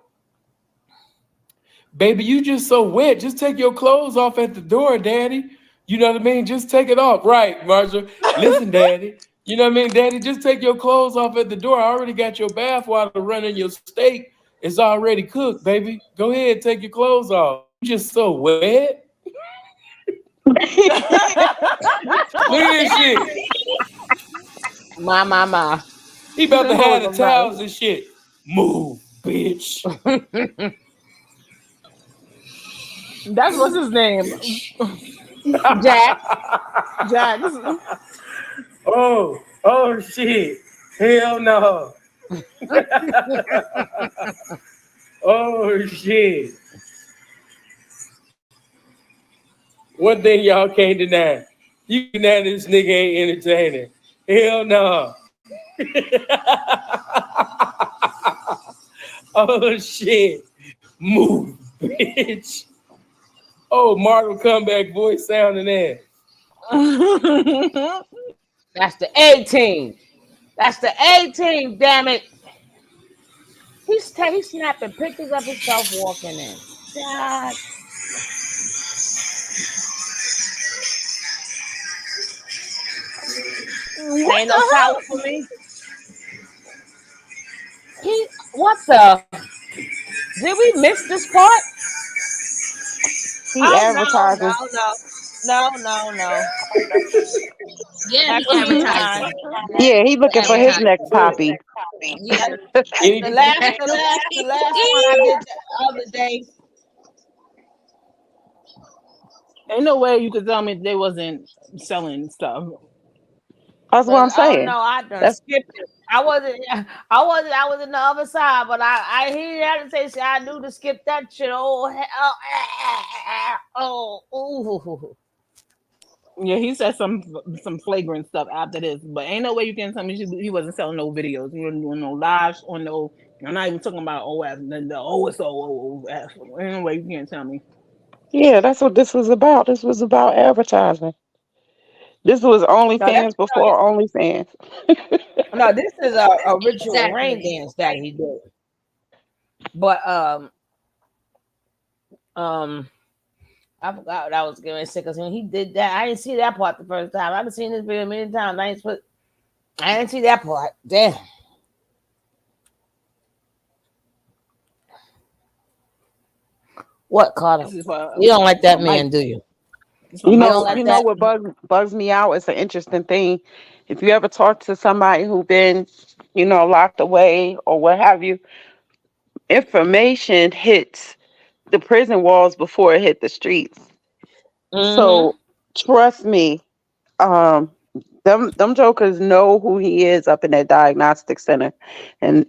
Baby, you just so wet. Just take your clothes off at the door, daddy. You know what I mean? Just take it off. Right, Marshall. Listen, daddy. You know what I mean? Daddy, just take your clothes off at the door. I already got your bath water running. Your steak is already cooked, baby. Go ahead, take your clothes off. You just so wet. Look at this shit.
my.
He about to have the towels and shit. Move, bitch.
That's what's his name.
Jack.
Jack.
Oh shit. Hell no. Oh shit. One thing y'all can't deny. You can deny this nigga ain't entertaining. Hell no. Oh shit. Move, bitch. Oh, Mortal Comeback voice sounding ass.
That's the 18. That's the 18, damn it. He's snapping pictures of himself walking in. God.
What
Ain't no
the
salad for me. What the? Did we miss this part?
He
Oh no,
advertising.
no, no, no.
Yeah,
Not
he
too many
advertising.
times.
Yeah, he looking for his
Advertising.
next poppy.
Yeah.
The
Any
last one I did the other day.
Ain't no way you could tell me they wasn't selling stuff.
That's what
But
I'm
oh
saying.
no, I done
That's
skipped it. I wasn't. I was in the other side, but I he had to say shit. I knew to skip that shit. Oh ooh.
Yeah, he said some flagrant stuff after this, but ain't no way you can tell me he wasn't selling no videos. He wasn't doing no lives or no. I'm not even talking about OF, the OSOF. Ain't no way you can't tell me.
yeah, that's what this was about. This was about advertising. This was
No, that's
OnlyFans before OnlyFans.
no. This is a ritual rain
Exactly.
dance that he did. But um, I forgot what I was going to say because when he did that, I didn't see that part the first time. I've seen this video many times. I didn't see that part. Damn. What, Carter?
This is
You don't like that
for Mike.
man, do you?
It's for
You
You
Mike
don't
know,
like
you
Pence.
know
that?
what bugs me out? It's an interesting thing. If you ever talk to somebody who been, locked away or what have you, information hits the prison walls before it hit the streets.
Mm-hmm.
So trust me, um, them jokers know who he is up in that diagnostic center, and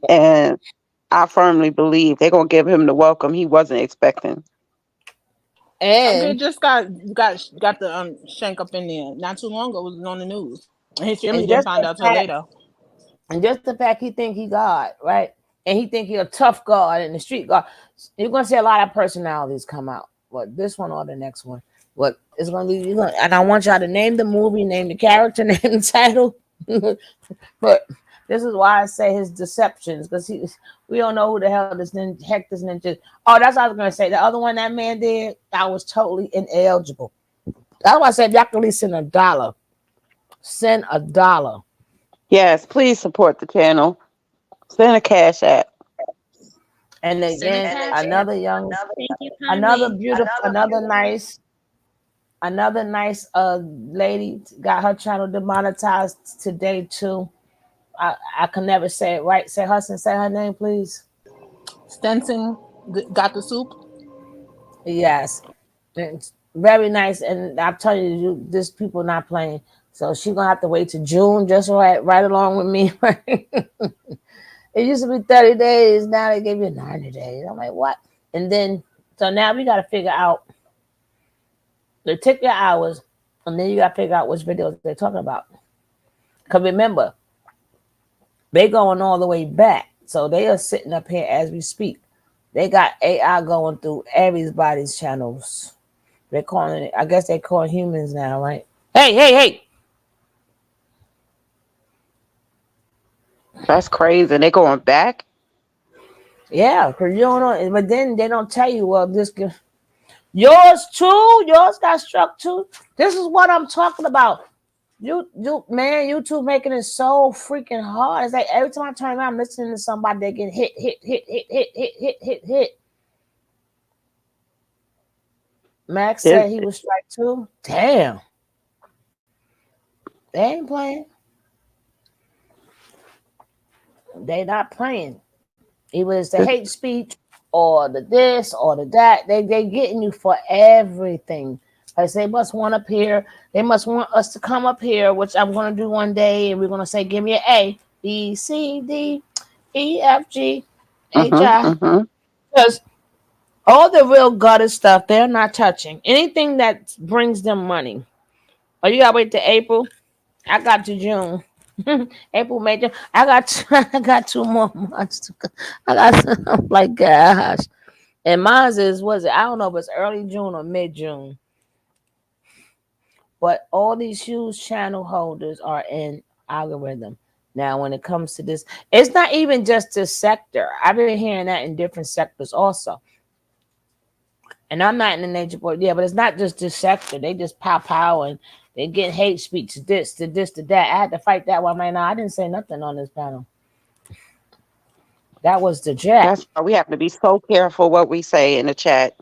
I firmly believe they're gonna give him the welcome he wasn't expecting.
They
And
just got the shank up in there not too long ago. It was on the news, and his family
and
didn't
just
find
the
out till
fact
later.
and just the fact he think he God, right? And he think he a tough God and the street God. You're gonna see a lot of personalities come out. What this one or the next one? What it's gonna be? And I want y'all to name the movie, name the character, name the title. But this is why I say his deceptions because we don't know who the hell this ninja. Oh, that's what I was gonna say. The other one that man did, I was totally ineligible. That's why I said if y'all can at least send $1. Send $1.
Yes, please support the channel. Send a cash app.
And
Send a
again,
cash app.
another young,
Thank you
another
kindly.
beautiful, another nice lady got her channel demonetized today too. I can never say it right. Say Hudson, say her name, please.
Stenson got the soup.
Yes. It's very nice. And I'm telling you, this people not playing. So she gonna have to wait to June just right along with me. It used to be 30 days. Now they give you 90 days. I'm like, what? And then so now we gotta figure out they take your hours and then you gotta figure out which videos they're talking about. Cause remember, they going all the way back. So they are sitting up here as we speak. They got AI going through everybody's channels. They're calling it, I guess they call humans now, right? Hey.
That's crazy. And they going back.
Yeah, because you don't know. But then they don't tell you, well, yours too? Yours got struck too? This is what I'm talking about. Man, YouTube making it so freaking hard. It's like every time I turn around, I'm listening to somebody that get hit. Max
It,
said he was strike too. Damn, they ain't playing. They not playing. Either it's the
it,
hate speech or the this or the that. They getting you for everything. Like they must want up here. They must want us to come up here, which I'm gonna do one day, and we're gonna say, give me an A, B, C, D, E, F, G, H,
mm-hmm,
I.
mm-hmm.
Because all the real gutter stuff, they're not touching. Anything that brings them money. Oh, you gotta wait till April. I got to June. April, May, June. I got 2 more months to go. I got. I'm like, gosh. And mine is was it? I don't know if it's early June or mid June. But all these huge channel holders are in algorithm. Now, when it comes to this, it's not even just this sector. I've been hearing that in different sectors also. And I'm not in the nature board, yeah, but it's not just this sector. They just pow and they get hate speech to this to that. I had to fight that one right now. I didn't say nothing on this panel. That was the Jack.
That's why we have to be so careful what we say in the chat.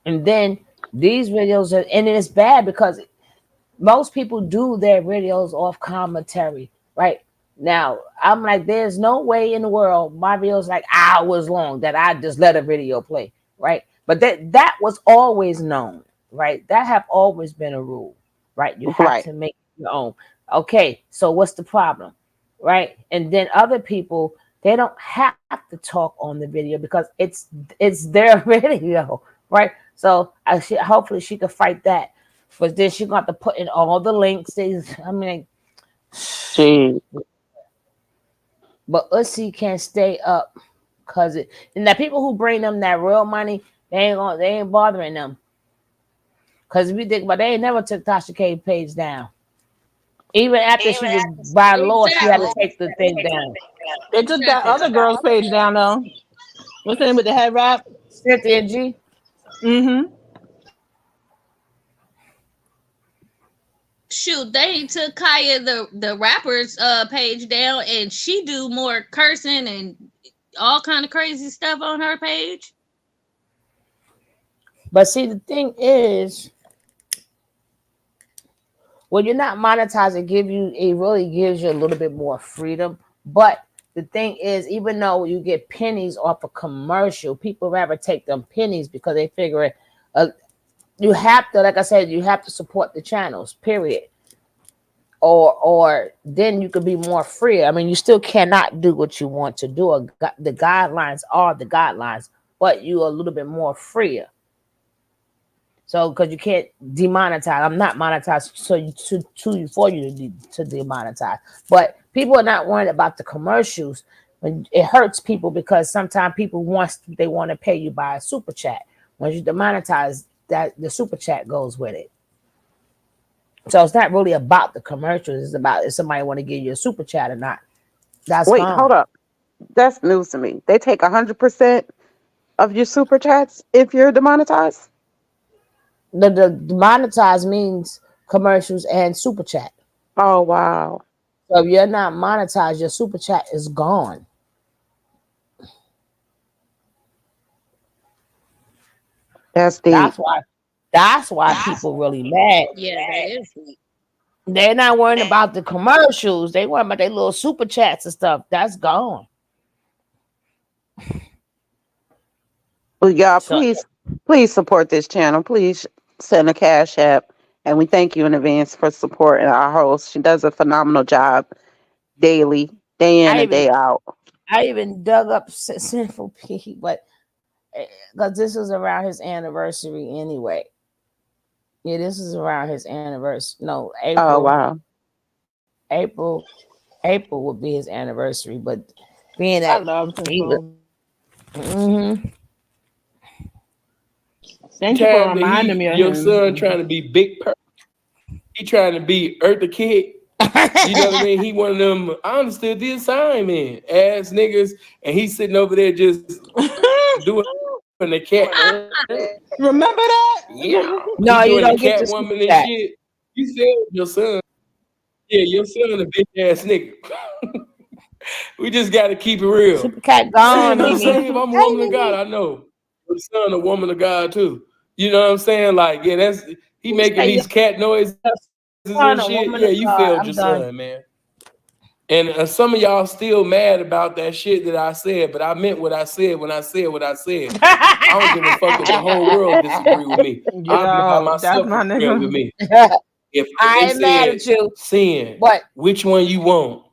And then these videos are, and it's bad because most people do their videos off commentary, right? Now, I'm like, there's no way in the world my video's like hours long that I just let a video play, right? But that was always known, right? That have always been a rule, right? You have
Right.
to make your own. Okay, so what's the problem, right? And then other people, they don't have to talk on the video because it's their video, right? So hopefully she could fight that, but then she got to put in all the links. I mean,
Gee.
but Ussy can't stay up because it. And the people who bring them that real money, they ain't bothering them. Because if you think about, they ain't never took Tasha K page down. Even after she was by law, she had to
Exactly.
take the thing down.
They took that
Exactly.
other girl's page down though. What's the name with the head wrap?
Cynthia G.
Mm-hmm.
Shoot, they took Kaya the rapper's page down, and she do more cursing and all kind of crazy stuff on her page.
But see, the thing is, when you're not monetized, it really gives you a little bit more freedom. But the thing is, even though you get pennies off a commercial, people rather take them pennies because they figure uh, you have to, like I said, you have to support the channels, period. Or then you could be more free. I mean, you still cannot do what you want to do. The guidelines are the guidelines, but you're a little bit more freer. So, because you can't demonetize, I'm not monetized, so for you to demonetize. But people are not worried about the commercials. When it hurts people because sometimes people want to pay you by a super chat. Once you demonetize, that the super chat goes with it. So it's not really about the commercials. It's about if somebody want to give you a super chat or not. That's
Wait, hold
gone.
up. That's news to me. They take 100% of your super chats if you're demonetized.
The demonetize means commercials and super chat.
Oh wow,
So if you're not monetized, your super chat is gone.
that's deep.
That's why. That's why people really mad.
Yeah, that is sweet.
They're not worrying about the commercials. They worry about their little super chats and stuff. That's gone.
Well, y'all,
So
please support this channel. Please send a cash app, and we thank you in advance for supporting our host. She does a phenomenal job daily, day in
I
and
even
day out.
I even dug up Sinful P, but because this was around his anniversary anyway. Yeah, this is around his anniversary. No,
Oh wow.
April, April would be his anniversary. But being
I
that
love
he was,
Simple.
mm-hmm.
Thank you for
Time that
reminding me of
your son
him.
trying to be he trying to be Eartha Kitt. You know what I mean? He one of them. I understood the assignment, ass niggas, and he's sitting over there just doing the cat.
Remember that?
Yeah, he
No, you
doing the
don't get
cat
the super
woman and
chat.
shit. You said your son. Yeah, your son a bitch ass nigga. We just got to keep it real.
Super cat
Saying
gone,
I'm
Mimi.
saved, I'm a
Hey,
woman of God.
Mimi.
I know your son a woman of God too. You know what I'm saying? Like, yeah, that's he
You
making
say your
these cat noises and
son, a
shit.
woman
Yeah,
of
you
God.
failed
I'm
your
done.
son, man. And some of y'all still mad about that shit that I said, but I meant what I said when I said what I said. I don't give a fuck if the whole world disagree with me. I'm by
Yo, that's
myself
my
agreeing with
nigga.
me. If they
I ain't mad
said,
at you,
sin,
but
which one you want?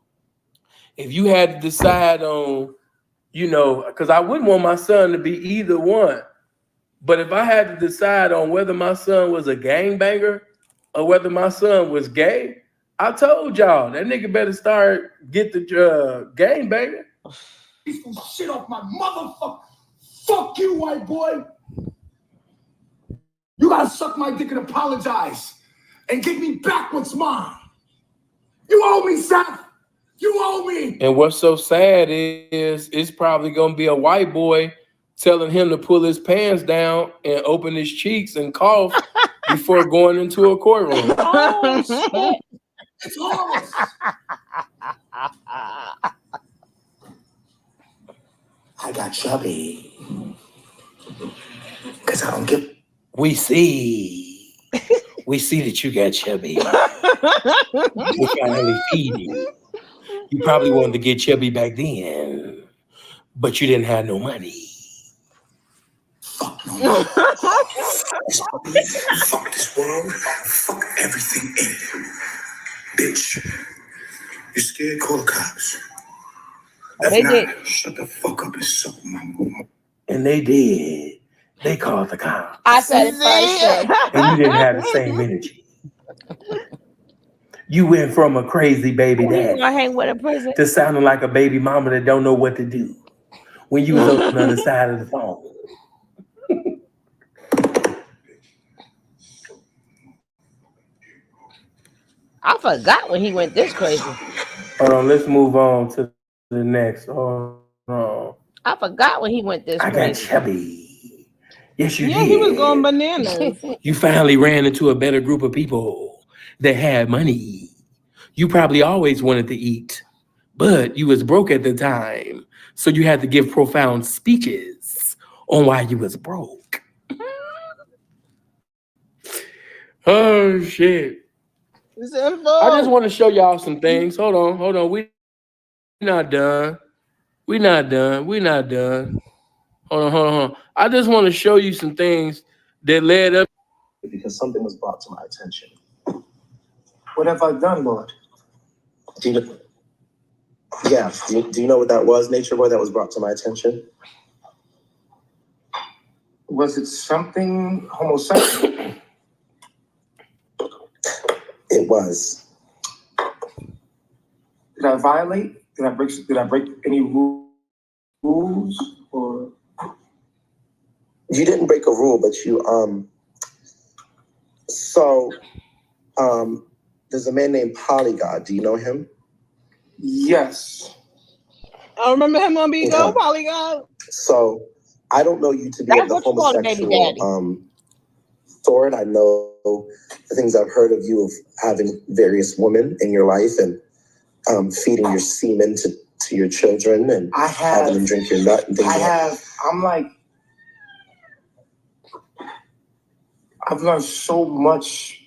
If you had to decide on, because I wouldn't want my son to be either one. But if I had to decide on whether my son was a gangbanger or whether my son was gay, I told y'all that nigga better get the gangbanger.
Shit off my motherfucker. Fuck you, white boy. You gotta suck my dick and apologize and give me back what's mine. You owe me, Seth. You owe me.
And what's so sad is it's probably gonna be a white boy telling him to pull his pants down and open his cheeks and cough before going into a courtroom.
oh shit.
It's horse. I got chubby. Because I don't give
We see that you got chubby. We're finally feeding. You probably wanted to get chubby back then, but you didn't have no money.
Fuck no more. Fuck this world. Fuck everything in it. Bitch. You scared? Call the cops. If
They
not,
did.
shut the fuck up and suck my mama.
And they did. They called the cops.
I said it first. Sid.
And you didn't have the same energy. You went from a crazy baby
Who you
daddy
gonna hang with in prison?
to sounding like a baby mama that don't know what to do when you was on the other side of the phone.
I forgot when he went this crazy.
Hold on, let's move on to the next. Hold on.
I forgot when he went this
I got
crazy.
chubby. Yes, you
Yeah,
did.
he was going bananas.
You finally ran into a better group of people that had money. You probably always wanted to eat, but you was broke at the time, so you had to give profound speeches on why you was broke. Oh shit!
It's
I just
info.
want to show y'all some things. Hold on. We not done. We not done. Hold on. I just want to show you some things that led up.
Because something was brought to my attention. What have I done, Lord? Do you know what that was, Nature Boy, that was brought to my attention? Was it something homosexual? It was. Did I violate? Did I break any rules? Or you didn't break a rule, but you there's a man named Polygod. Do you know him? Yes.
I remember him on Big Go, Polygon.
So I don't know you to be
That's
the
what you call a baby
homosexual Thorn. I know the things I've heard of you of having various women in your life and feeding your semen to your children and having them drink your nut and things like that. I've learned so much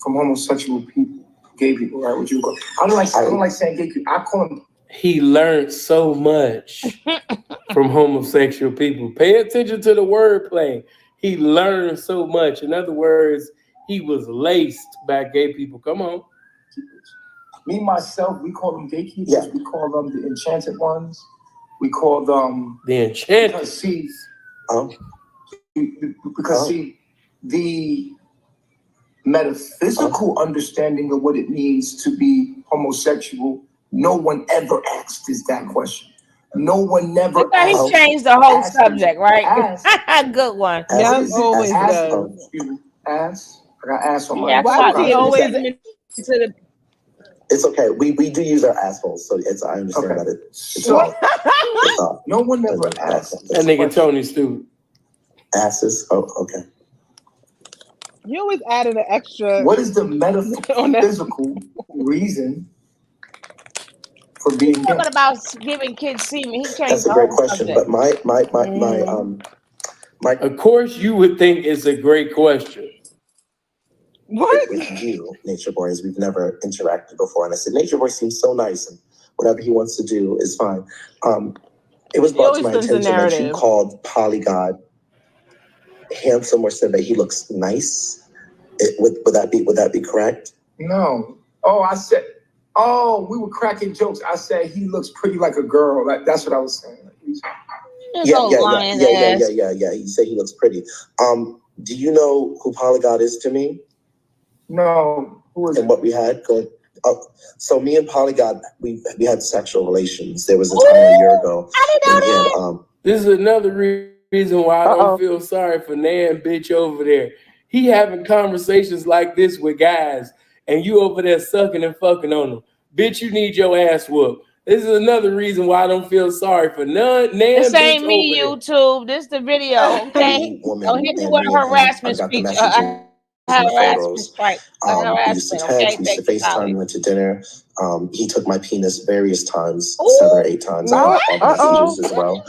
from homosexual people, gay people, right? What you call? I don't like saying gay people. I call them.
He learned so much from homosexual people. Pay attention to the wordplay. He learned so much. In other words, he was laced by gay people. Come on.
Me, myself, we call them gatekeepers. Yeah. We call them the enchanted ones. We call them
the enchanted.
Because the metaphysical understanding of what it means to be homosexual, no one ever asked us that question. No one never asked.
He changed the whole subject, right? Good one.
Yeah, always does.
Excuse me. Ass. I got ass on my.
Yeah,
why does he always into the?
It's okay. We do use our assholes, so I understand that it. No one ever asked.
That nigga Tony stupid.
Asses. Oh, okay.
You always added an extra.
What is the metaphysical reason for being gay?
Talking about giving kids semen. He changed
That's a great question,
subject.
but my.
Of course, you would think it's a great question.
What?
With you, Nature Boy, is we've never interacted before, and I said Nature Boy seems so nice, and whatever he wants to do is fine. It was brought to my attention that you called Polygod handsome, or said that he looks nice. Would that be correct? No. Oh, we were cracking jokes. I said he looks pretty like a girl. That's what I was saying. Yeah. You say he looks pretty. Do you know who Polygod is to me? No. Who is it? And what we had going. So me and Polygod, we had sexual relations. There was a time a year ago.
I didn't know that.
This is another reason why I don't feel sorry for Nan bitch over there. He having conversations like this with guys, and you over there sucking and fucking on them. Bitch, you need your ass whooped. This is another reason why I don't feel sorry for Nan.
This ain't me, YouTube. This the video. Okay. Don't hit me with a harassment speech. harassment, right?
We used to text, we used to FaceTime, we went to dinner. He took my penis various times, 7 or 8 times. I got all messages as well.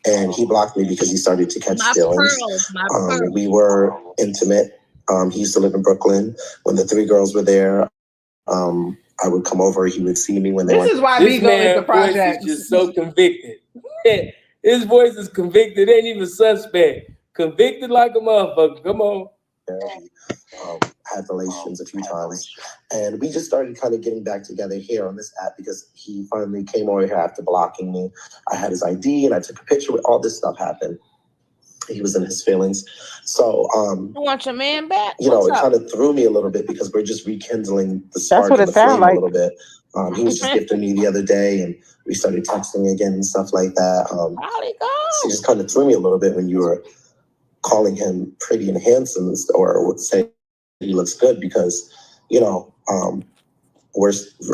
And he blocked me because he started to catch feelings. We were intimate. He used to live in Brooklyn. When the 3 girls were there, I would come over. He would see me when they went.
This is why we go into projects.
Is just so convicted. His voice is convicted. Ain't even suspect. Convicted like a motherfucker. Come on.
Had relations a few times, and we just started kind of getting back together here on this app because he finally came over here after blocking me. I had his ID and I took a picture. With all this stuff happened. He was in his feelings, so
you want your man back?
You know, it kind of threw me a little bit because we're just rekindling the spark and the flame a little bit. He was just gifting me the other day, and we started texting again and stuff like that. So it just kind of threw me a little bit when you were calling him pretty and handsome, or would say he looks good because, you know, we're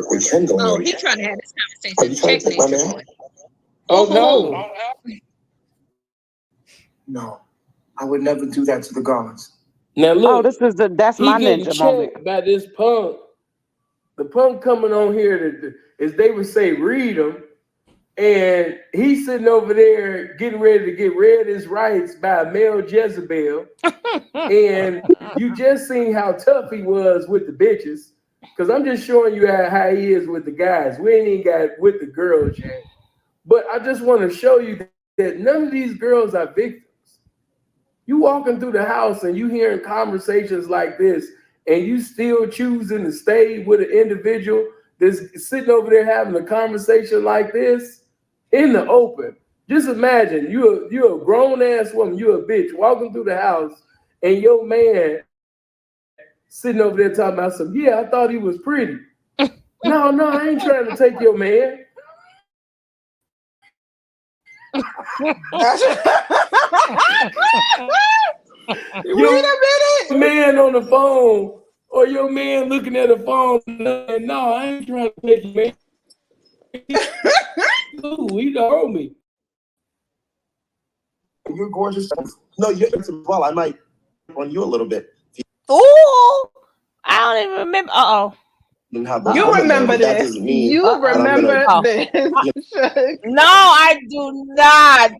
rekindling.
Oh, he's trying to have this conversation.
Are you trying to take my man?
Oh no.
No, I would never do that to the gods.
Now look,
that's my ninja moment.
By this punk, the punk coming on here to, as they would say, read him, and he's sitting over there getting ready to get read his rights by a male Jezebel, and you just seen how tough he was with the bitches. Because I'm just showing you how he is with the guys. We ain't even got with the girls yet, but I just want to show you that none of these girls are victims. You walking through the house and you hearing conversations like this, and you still choosing to stay with an individual that's sitting over there having a conversation like this in the open. Just imagine you're a grown ass woman, you're a bitch walking through the house, and your man sitting over there talking about some. Yeah, I thought he was pretty. No, I ain't trying to take your man.
Wait a minute.
Man on the phone, or your man looking at the phone, and no, I ain't trying to take you, man. Ooh, he told me.
You're gorgeous. No, you're as well. I might on you a little bit.
Ooh, I don't even remember.
You remember this. You remember this.
No, I do not.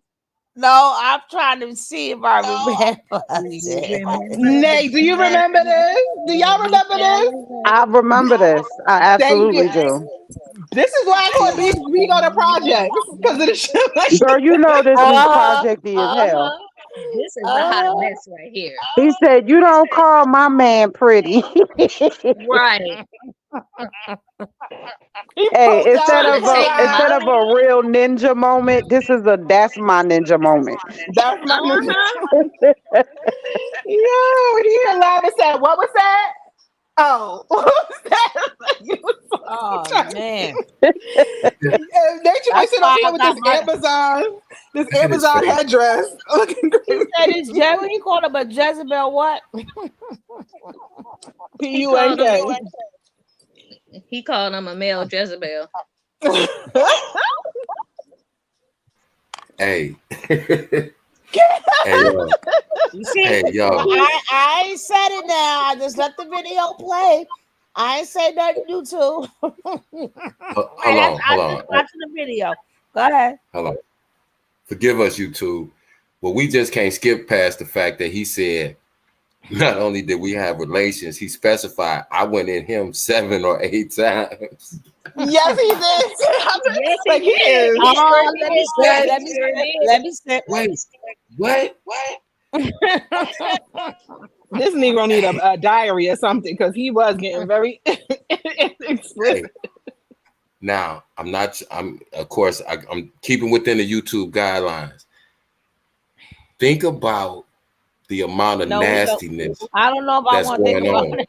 No, I'm trying to see if I remember.
Nate, do you remember this? Do y'all remember this?
I remember this. I absolutely do.
This is why I call we go to projects because of the shit like
Girl, you know this was project-y as hell.
This is a hot mess right here.
He said, "You don't call my man pretty."
Right.
Hey, instead of a real ninja moment, this is that's my ninja moment.
That's my ninja. Yo, he allowed to say, what was that? Oh, what was that?
Oh man.
They try to sit over here with this Amazon headdress. Looking great.
He said it's Jerry. He called him a Jezebel what?
P-U-N-K.
He called him a male Jezebel.
Hey.
You see,
hey, yo.
I ain't said it now. I just let the video play. I ain't say nothing new to.
Hold on.
Watching the video. Go ahead.
Hello. Forgive us, YouTube. But we just can't skip past the fact that he said not only did we have relations, he specified I went in him 7 or 8 times.
Yes, he did.
Yes, he is.
Let me say.
Wait, what?
This Negro need a diary or something because he was getting very explicit.
Now, I'm keeping within the YouTube guidelines. Think about the amount of nastiness
I don't know if I want to think about
it.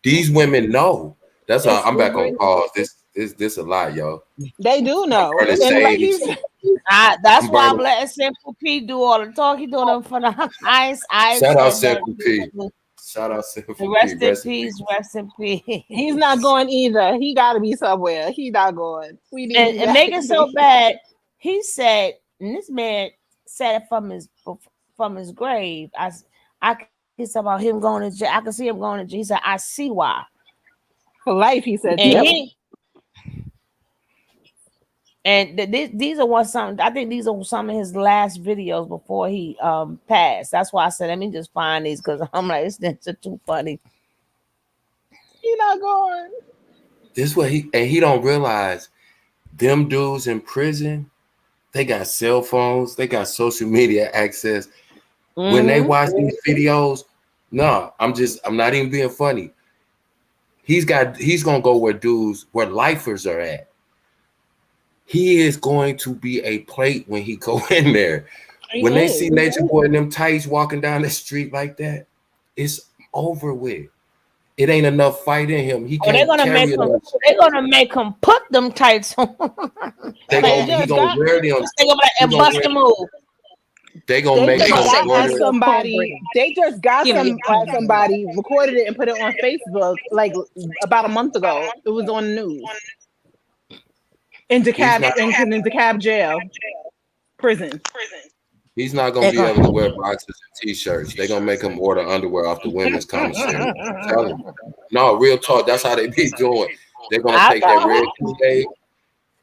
These women know. That's why I'm back on pause. This a lot, y'all.
They do know.
That's why I'm letting Simple P do all the talk. He doing them for the eyes.
Shout out Simple P. Shout out Simple P.
Rest in peace. Rest in peace.
He's not going either. He got to be somewhere. He not going. We need
and make it so bad. He said, and this man said it from his grave. I can He's talking about him going to jail. I can see him going to jail. He said, I see why.
For life, he said.
And these are I think these are some of his last videos before he passed. That's why I said, let me just find these because I'm like, it's too funny.
He not going.
This what he don't realize. Them dudes in prison, they got cell phones, they got social media access. Mm-hmm. When they watch these videos, I'm not even being funny. He's gonna go where lifers are at. He is going to be a plate when he go in there. When they see Natureboy in them tights walking down the street like that, it's over with. It ain't enough fight in him. He can't carry it.
They're gonna make him put them tights on.
He gonna wear them.
And bust the move.
They gonna make
somebody. They just got somebody recorded it and put it on Facebook like about a month ago. It was on the news. In DeKalb jail, prison.
He's not gonna be able to wear boxers and t-shirts. They're gonna make him order underwear off the women's commissary. Tell him. No, real talk. That's how they be doing. They're gonna take that red Kool-Aid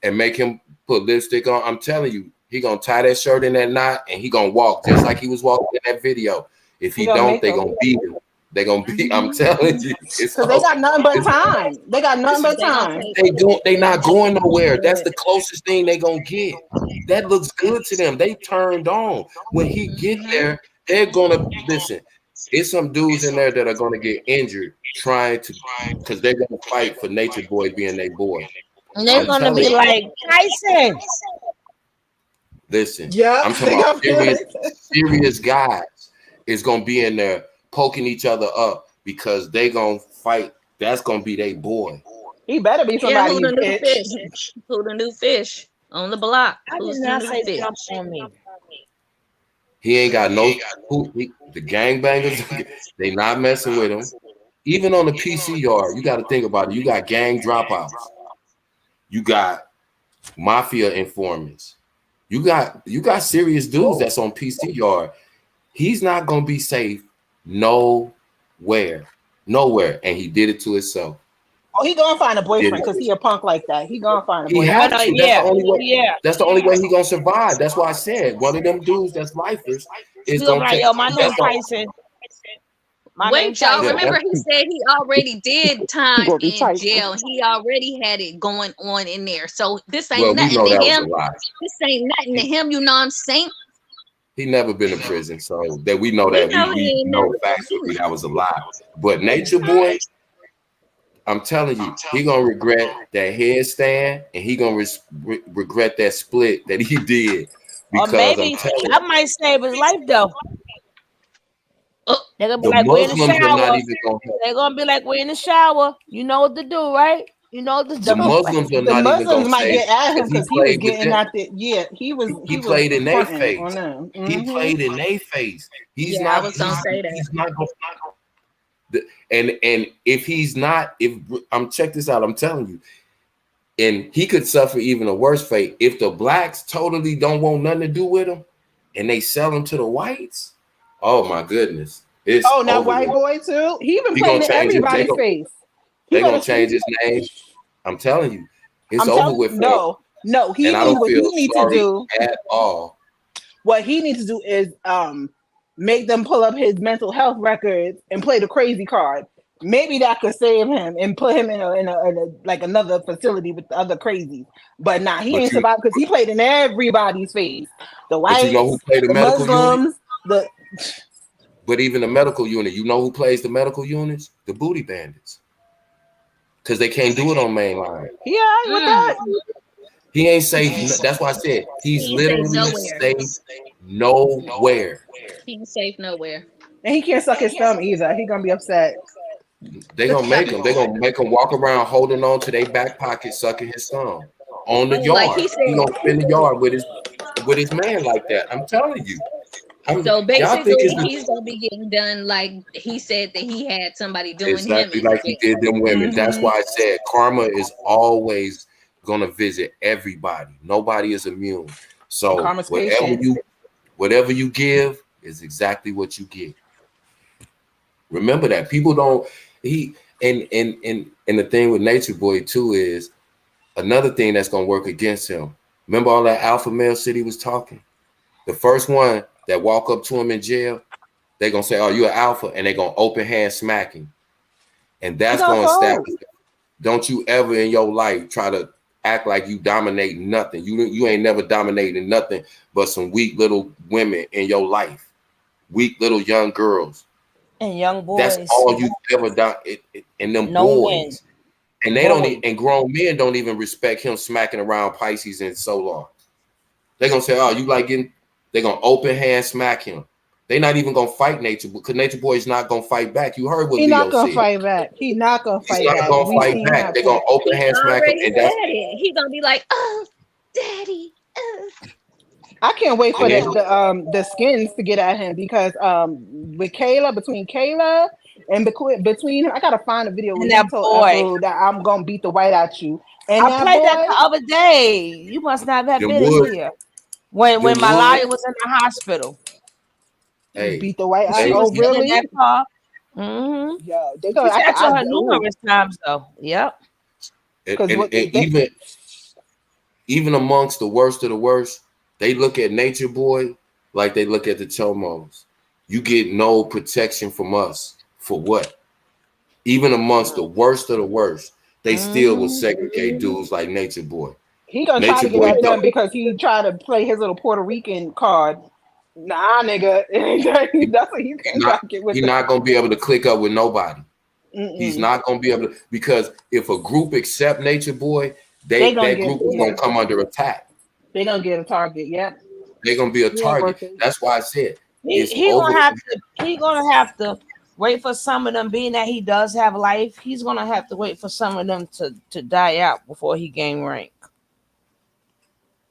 and make him put lipstick on. I'm telling you, he gonna tie that shirt in that knot and he gonna walk just like he was walking in that video. If he don't, they gonna beat him. They gonna beat. I'm telling you,
because they got nothing but time. They got nothing but time.
They not going nowhere. That's the closest thing they gonna get. That looks good to them. They turned on. When he get there, they're gonna listen. It's some dudes in there that are gonna get injured because they're gonna fight for Natureboy being their boy.
And they're gonna be like Tyson.
Listen, I'm talking about serious guys is gonna be in there poking each other up because they gonna fight. That's gonna be their boy.
He better be somebody.
Who the new fish on the block?
Who's the new fish? Jump on me.
He ain't got the gangbangers. They not messing with him. Even on the PC yard, you got to think about it. You got gang dropouts. You got mafia informants. You got serious dudes that's on PC yard. He's not gonna be safe nowhere, and he did it to himself.
Oh, he gonna find a boyfriend because he a punk like that. He gonna find a boyfriend.
He has to. That's the only way he gonna survive. That's why I said one of them dudes that's lifers is gonna take.
Yo, my name Tyson.
Wait, y'all remember he said he already did time in jail. He already had it going on in there. So this ain't nothing to him. This ain't nothing to him. You know what I'm saying?
He never been in prison, so that we know that we know factually that was a lie. But Natureboy, I'm telling you, he gonna regret that headstand, and he gonna regret that split that he did.
Because maybe that might save his life though. They're gonna be like, we're in the shower. They're gonna be like, we're in the shower. You know what to do, right? You know what to do.
The Muslims are not even gonna
might get at him because he was getting at the he
played in their face. He played in their face. He's not. I was gonna say that. He's not gonna. And if he's not, check this out. I'm telling you, and he could suffer even a worse fate if the blacks totally don't want nothing to do with him, and they sell him to the whites. Oh my goodness!
Now white boy too. He even playing in everybody's face.
They're gonna change his name. I'm telling you, it's over with.
No. What he needs to do
at all.
What he needs to do is make them pull up his mental health records and play the crazy card. Maybe that could save him and put him in a like another facility with the other crazies. But he ain't survived because he played in everybody's face. The whites,
you know who played the medical
Muslims,
unit? But even the medical unit, you know who plays the medical units? The booty bandits. Because they can't do it on mainline.
Yeah, with that.
He ain't safe. That's why I said he's literally safe nowhere.
He ain't safe nowhere.
And he can't suck his thumb either. He gonna be upset.
They gonna make him. They gonna make him walk around holding on to their back pocket, sucking his thumb on the yard. Like he gonna spin the yard with his man like that. I'm telling you.
So basically, he's gonna be getting done like he said that he had somebody doing
exactly like he did them women. That's why I said karma is always gonna visit everybody. Nobody is immune. So whatever you give is exactly what you get. Remember that. People don't. And the thing with Nature Boy too is another thing that's gonna work against him. Remember all that alpha male shit he was talking? The first one that walk up to him in jail, they're gonna say, "Oh, you're an alpha," and they're gonna open hand smack him. And that's gonna establish. Don't you ever in your life try to act like you dominate nothing. You ain't never dominated nothing but some weak little women in your life. Weak little young girls.
And young boys.
That's all you've ever done. And them boys. And they don't and grown men don't even respect him smacking around Pisces and Solar. They're gonna say, "Oh, you like getting," they're gonna open hand smack him. They're not even gonna fight Nature because Nature Boy is not gonna fight back. You heard what Leo said.
He's not gonna fight back. He's not gonna fight back.
He's not gonna fight back. They're gonna open hand smack him.
And that's it. He's gonna be like, "Oh, daddy."
I can't wait for the skins to get at him because with Kayla, between Kayla and between I gotta find a video with that boy that I'm gonna beat the white out you. And
I played that the other day. You must not have been in here when Malaya was in the hospital.
Hey,
beat the white out. Oh, really?
Mm-hmm.
Yeah, they
go. I saw her numerous times though. Yep.
And even amongst the worst of the worst, they look at Nature Boy like they look at the Chomos. You get no protection from us for what? Even amongst the worst of the worst, they still will segregate dudes like Nature Boy.
He gonna try to get at them because he tried to play his little Puerto Rican card. Nah, nigga. That's what he's gonna get with.
He's not gonna be able to click up with nobody. He's not gonna be able to, because if a group accept Nature Boy, that group is gonna come under attack.
They're gonna get a target. Yep.
They're gonna be a target. That's why I said
he gonna have to wait for some of them, being that he does have life. He's gonna have to wait for some of them to die out before he gain rank.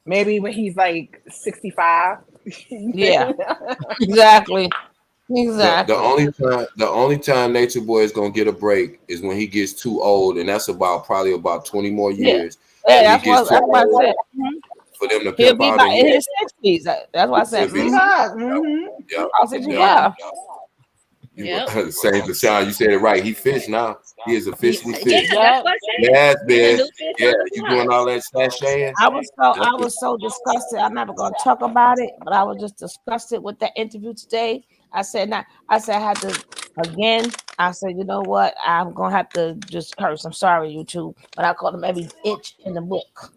Maybe when he's like 65.
Yeah, exactly.
The only time Nature Boy is gonna get a break is when he gets too old, and that's probably about 20 more years.
Yeah, that's what I said.
For them to
he'll be in his 60s. That's what I said.
Same to Sean, you said it right. He fish now. He is officially fish.
Yes,
man. Yeah, you doing all that sashaying?
I was so disgusted. I'm never gonna talk about it, but I was just disgusted with that interview today. I said, I had to again. I said, you know what? I'm gonna have to just curse. I'm sorry, YouTube, but I called him every itch in the book.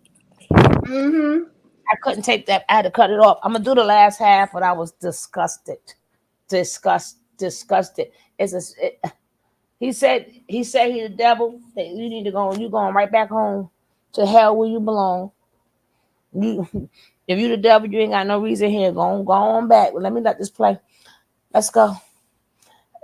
I couldn't take that. I had to cut it off. I'm gonna do the last half, but I was disgusted. He said he's the devil. That you need to go. You going right back home to hell where you belong. If you the devil, you ain't got no reason here. Go on back. Let me let this play. Let's go.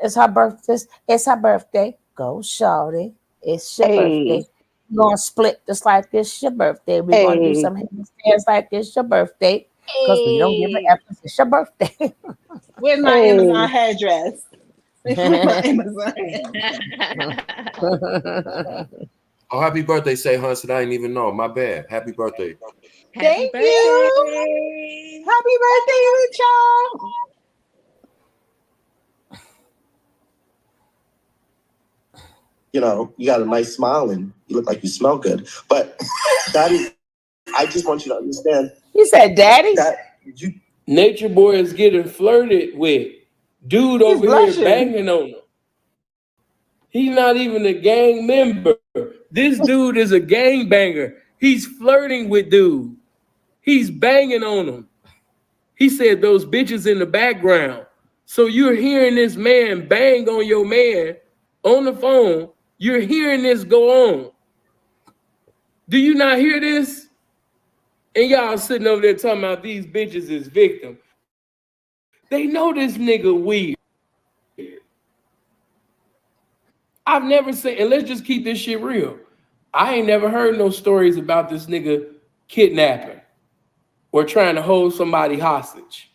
It's her birthday. It's her birthday. Go, shawty. It's your birthday. We're gonna split just like it's your birthday. We're gonna do some handstands like it's your birthday. Because we don't give an F. It's your birthday.
Where's my Amazon headdress?
Oh, happy birthday, say Hunson. I didn't even know. My bad. Happy birthday.
Thank you. Happy birthday, Richard.
You know, you got a nice smile and you look like you smell good. But Daddy, I just want you to understand.
You said Daddy?
Nature Boy is getting flirted with. Dude
He's
over
blushing.
Here banging on him. He's not even a gang member. This dude is a gang banger. He's flirting with dude. He's banging on him. He said those bitches in the background. So you're hearing this man bang on your man on the phone. You're hearing this go on. Do you not hear this? And y'all sitting over there talking about these bitches as victims. They know this nigga weird. I've never seen, and let's just keep this shit real. I ain't never heard no stories about this nigga kidnapping or trying to hold somebody hostage.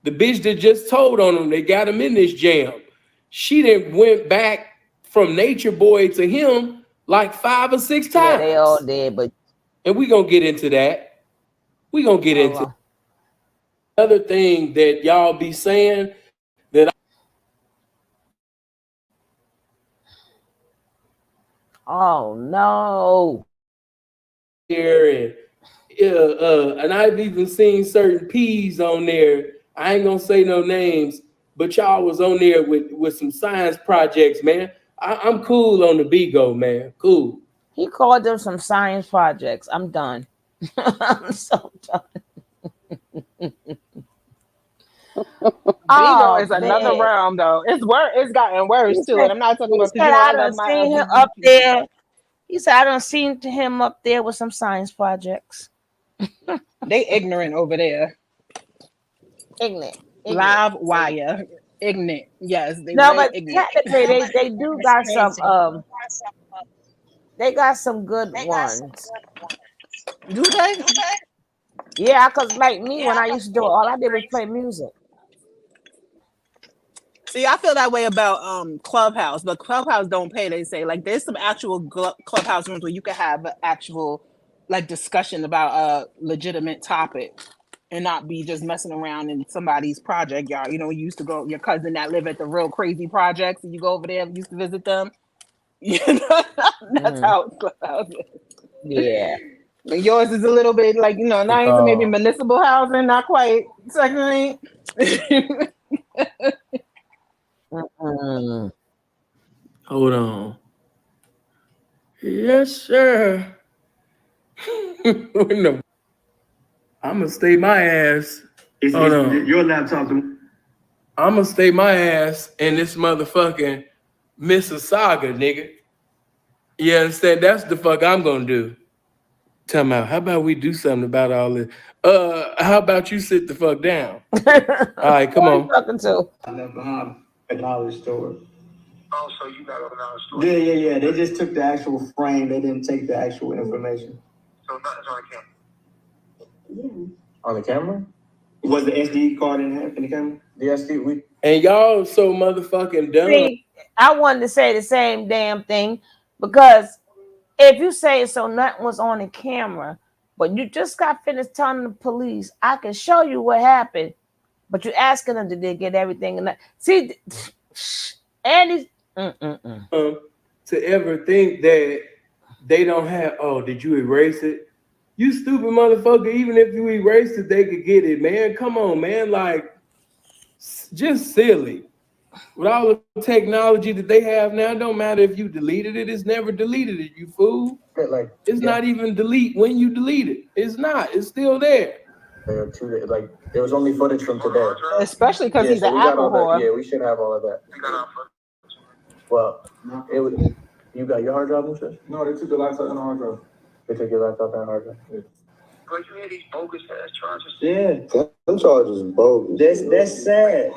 The bitch that just told on him, they got him in this jam. She then went back from Nature Boy to him like 5 or 6 times.
Yeah, they all did, but
and we gonna get into that. We gonna get into another thing that y'all be saying that
Oh no.
Here and I've even seen certain P's on there. I ain't gonna say no names, but y'all was on there with some science projects, man. I'm cool on the Bigo, man. Cool.
He called them some science projects. I'm done. I'm so done.
Bigo is another realm, though. It's gotten worse too, and I'm not talking about because
I
I
done
love my
seen him
LGBT
up there. He said I done seen him up there with some science projects.
They ignorant over there.
Ignorant.
Live wire. Ignorant. Yes, they
No,
very
but
ignorant.
technically they do got some they got some good ones.
Do they?
Yeah, because like me, when I used to do it, all I did was play music.
See, I feel that way about Clubhouse, but Clubhouse don't pay. They say like there's some actual Clubhouse rooms where you can have an actual like discussion about a legitimate topic and not be just messing around in somebody's project yard. You know, you used to go your cousin that live at the real crazy projects, and you go over there and used to visit them. You know, that's how Clubhouse is.
Yeah.
Like yours is a little bit like nice, maybe municipal housing, not quite secondary.
Hold on. Yes, sir. No. I'm gonna stay my ass. Hold on. Your laptop. I'm gonna stay my ass in this motherfucking Mississauga, nigga. You understand? That's the fuck I'm gonna do. Tell me, how about we do something about all this? How about you sit the fuck down? All right, come on.
Talking to?
I left behind a knowledge store. Oh, so you got a knowledge store? Yeah. They just took the actual frame. They didn't take the actual information. So nothing's on the camera. Yeah. On the camera? Was the SD card in the camera? The SD.
And y'all so motherfucking dumb.
See, I wanted to say the same damn thing because if you say so, nothing was on the camera, but you just got finished telling the police, I can show you what happened, but you're asking them did they get everything? And see, Andy,
to ever think that they don't have. Oh, did you erase it? You stupid motherfucker. Even if you erased it, they could get it, man. Come on, man. Like, just silly. With all the technology that they have now, it don't matter if you deleted it. It's never deleted it, you fool. It's not even delete when you delete it. It's not. It's still there.
Like there was only footage from today.
Especially because he's an Apple whore.
Yeah, we should have all of that. Well, you got your hard drive and shit? No, they took the laptop and the hard drive. They took your laptop and hard drive. Yeah. But you had these bogus ass charges. Yeah, them charges bogus. That's sad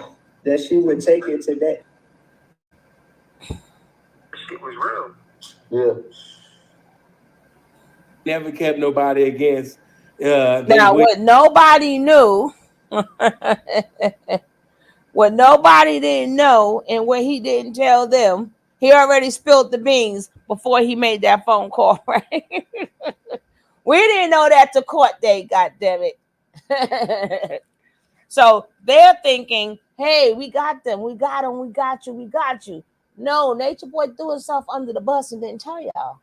that she would take it today. Shit was real. Yeah.
Never kept nobody against.
Now, what nobody knew, what nobody didn't know, and what he didn't tell them, he already spilled the beans before he made that phone call, right? We didn't know that to court date, goddammit. So they're thinking, hey, we got them, we got them, we got you, we got you. No, Natureboy threw himself under the bus and didn't tell y'all.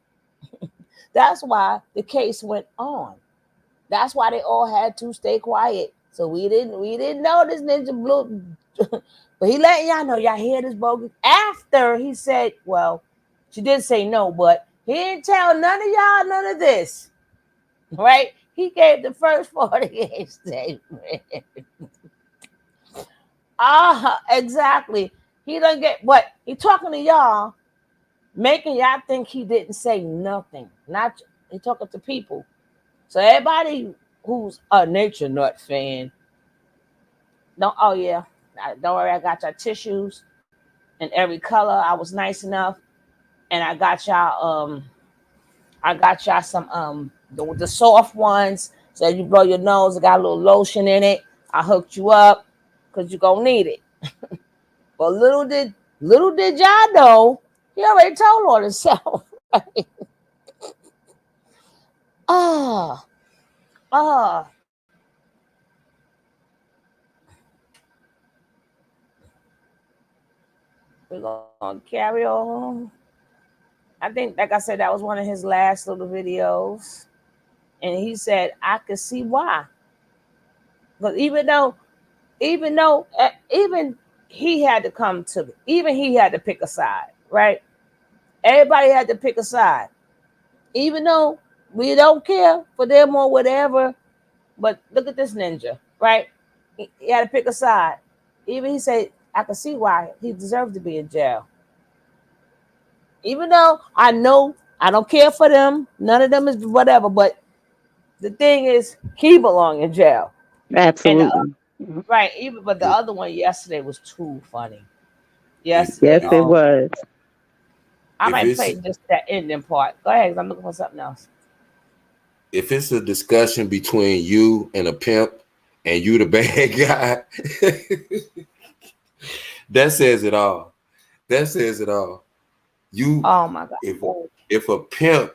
That's why the case went on. That's why they all had to stay quiet. So we didn't know this Ninja Blue. But he letting y'all know, y'all hear this bogus. After he said, well, she did say no, but he didn't tell none of y'all none of this. Right? He gave the first 48 statement. Exactly. He doesn't get what he talking to y'all, making y'all think he didn't say nothing. Not he talking to people. So everybody who's a Nature Nut fan, don't worry, I got your tissues in every color. I was nice enough, and I got y'all some the soft ones. So you blow your nose, it got a little lotion in it. I hooked you up because you're gonna need it. But little did y'all know, he already told on himself. We're gonna carry on. I think, like I said, that was one of his last little videos. And he said, I could see why. Because even he had to he had to pick a side, right? Everybody had to pick a side. Even though we don't care for them or whatever, but look at this ninja, right? He had to pick a side. Even he said, I can see why he deserved to be in jail. Even though I know I don't care for them, none of them is whatever, but the thing is, he belonged in jail.
Absolutely.
Right. But the other one yesterday was too funny.
Yes, it was.
I might play just that ending part. Go ahead, 'cause I'm looking for something else.
If it's a discussion between you and a pimp and you the bad guy, that says it all. That says it all.
Oh my God.
If a pimp,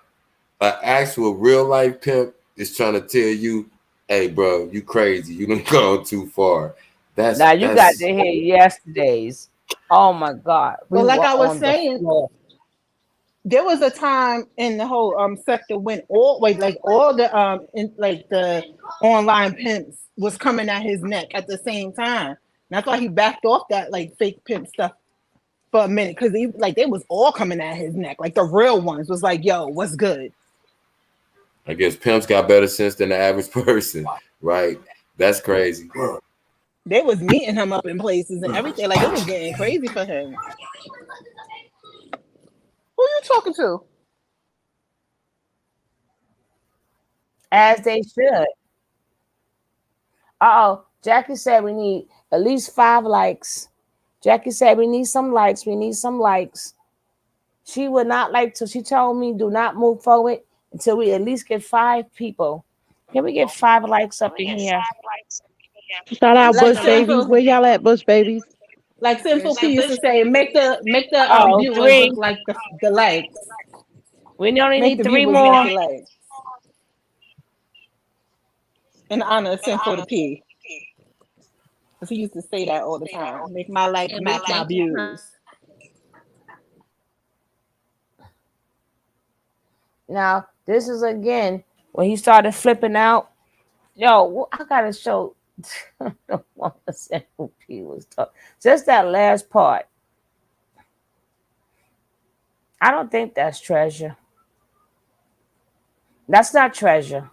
an actual real life pimp, is trying to tell you, hey bro, you crazy, you done gone too far.
Now you got to hear yesterday's. Oh my God.
Well, like I was saying, there was a time in the whole sector when all the online pimps was coming at his neck at the same time. And that's why he backed off that like fake pimp stuff for a minute, because they was all coming at his neck. Like the real ones was like, yo, what's good?
I guess pimps got better sense than the average person, right? That's crazy.
They was meeting him up in places and everything. Like it was getting crazy for him. Who you talking to?
As they should. Jackie said we need at least 5 likes. Jackie said we need some likes. We need some likes. She would not like to. She told me do not move forward until we at least get 5 people. Can we get 5 likes up in here?
Shout out Bush Babies. Where y'all at, Bush Babies?
Like Simple P used to say, make the viewers
3.
look like the likes.
We only need 3 more.
In honor of Simple P. Because he used to say that all the time. Make my likes match my views.
Now, this is again when he started flipping out. Yo, I gotta show what Simple P was talking. Just that last part. I don't think that's Treasure. That's not Treasure.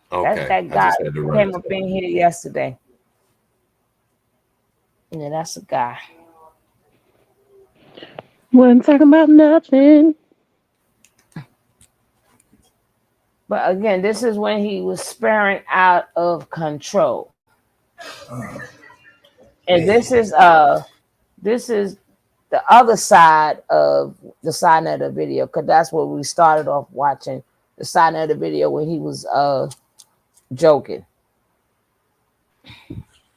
Okay.
That's that guy who came up in here yesterday. Yeah, that's a guy.
Wasn't talking about nothing.
But again, this is when he was sparing out of control. And this is the other side of the side of the video, because that's what we started off watching, the side of the video when he was joking.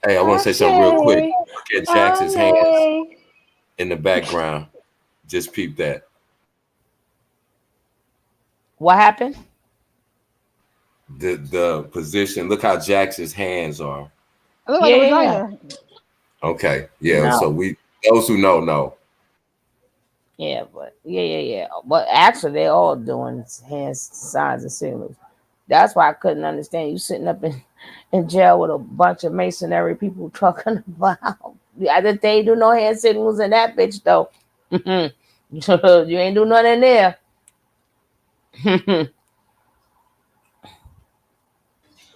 Hey, I want to say something real quick. Look at Jackson's hands in the background. Just peep that.
What happened?
The position. Look how Jackson's hands are.
I look like a vagina.
Okay. Yeah. No. So those who know.
Yeah, but yeah. But actually, they're all doing hand signs and signals. That's why I couldn't understand you sitting up in jail with a bunch of masonry people talking about. They do no hand signals in that bitch though. You ain't do nothing in there.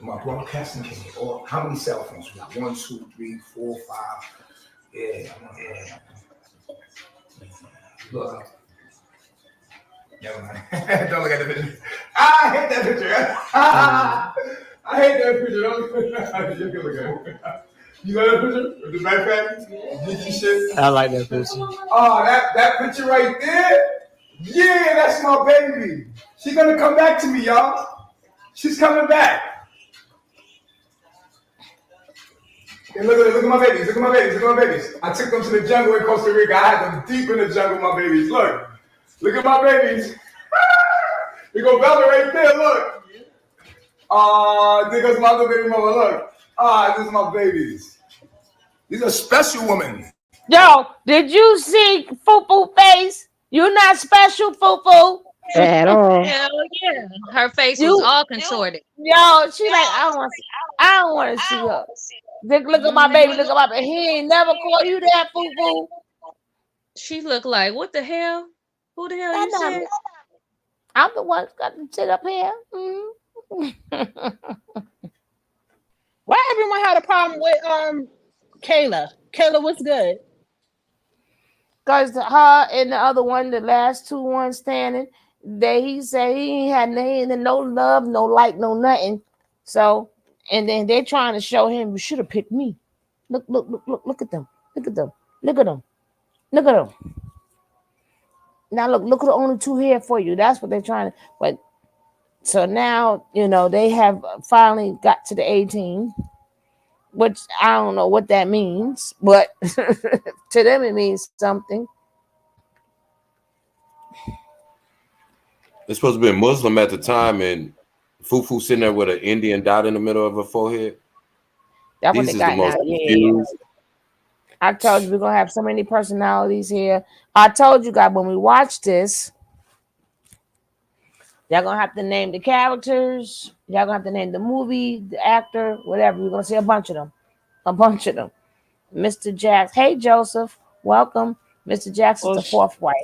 My broadcasting came. How many cell phones we got? 1, 2, 3, 4, 5. Yeah. Look. Never mind. Don't look at the picture. I hate that picture. I hate that picture. Don't look at it. You got that picture with the backpack? Geeky shit.
I like that picture.
Oh, that picture right there? Yeah, that's my baby. She's gonna come back to me, y'all. She's coming back. And look at my babies. Look at my babies. I took them to the jungle in Costa Rica. I had them deep in the jungle, my babies. Look at my babies. We go Bella right there, look. There goes my little baby mama, look. This is my babies. These are special women.
Yo, did you see Fufu face? You're not special, Foo.
At all.
Hell yeah. Her face was all contorted.
Yo, she like, I don't want to see her. Look at my baby. Look at my baby. He ain't never call you that, Foo.
She looked like, what the hell? Who the hell you said?
I'm the one that's got to sit up here.
Why everyone had a problem with Kayla? Kayla was good.
Because her and the other one, the last two ones standing, he said he ain't had no love, no like, no nothing. So, and then they're trying to show him, you should have picked me. Look at them. Look at them. Look at them. Look at them. Now look at the only two here for you. That's what they're trying to. But so now, they have finally got to the 18, which I don't know what that means, but to them it means something.
It's supposed to be a Muslim at the time, and Fufu sitting there with an Indian dot in the middle of her forehead.
That's what they got now. Yeah. I told you we're gonna have so many personalities here. I told you guys when we watch this, y'all gonna have to name the characters. Y'all gonna have to name the movie, the actor, whatever. We're gonna see a bunch of them. Mr. Jackson. Hey, Joseph. Welcome. Mr. Jackson's the fourth wife.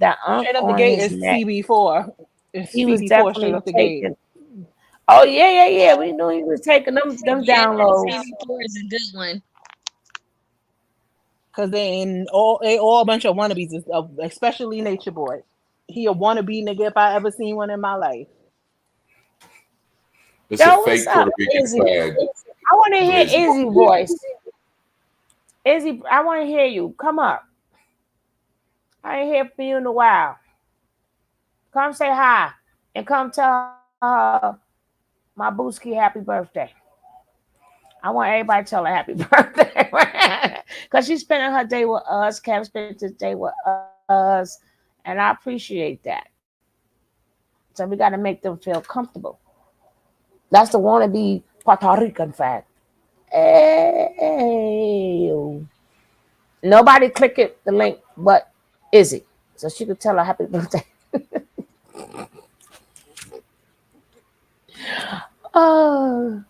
That
straight up the gate is
neck.
CB4.
He was definitely taking. Oh yeah. We knew he was taking them downloads.
CB4 is a good one.
Cause they all a bunch of wannabes, especially Nature Boy. He a wannabe nigga if I ever seen one in my life.
It's a fake Puerto Rican flag.
I want to hear Izzy voice. Izzy, I want to hear you. Come up. I ain't hear from you in a while. Come say hi and come tell her my Booski happy birthday. I want everybody to tell her happy birthday because she's spending her day with us. Kev spent his day with us, and I appreciate that. So we got to make them feel comfortable. That's the wannabe Puerto Rican fact. Hey. Nobody click it, the link, but Izzy, so she could tell her happy birthday. Oh.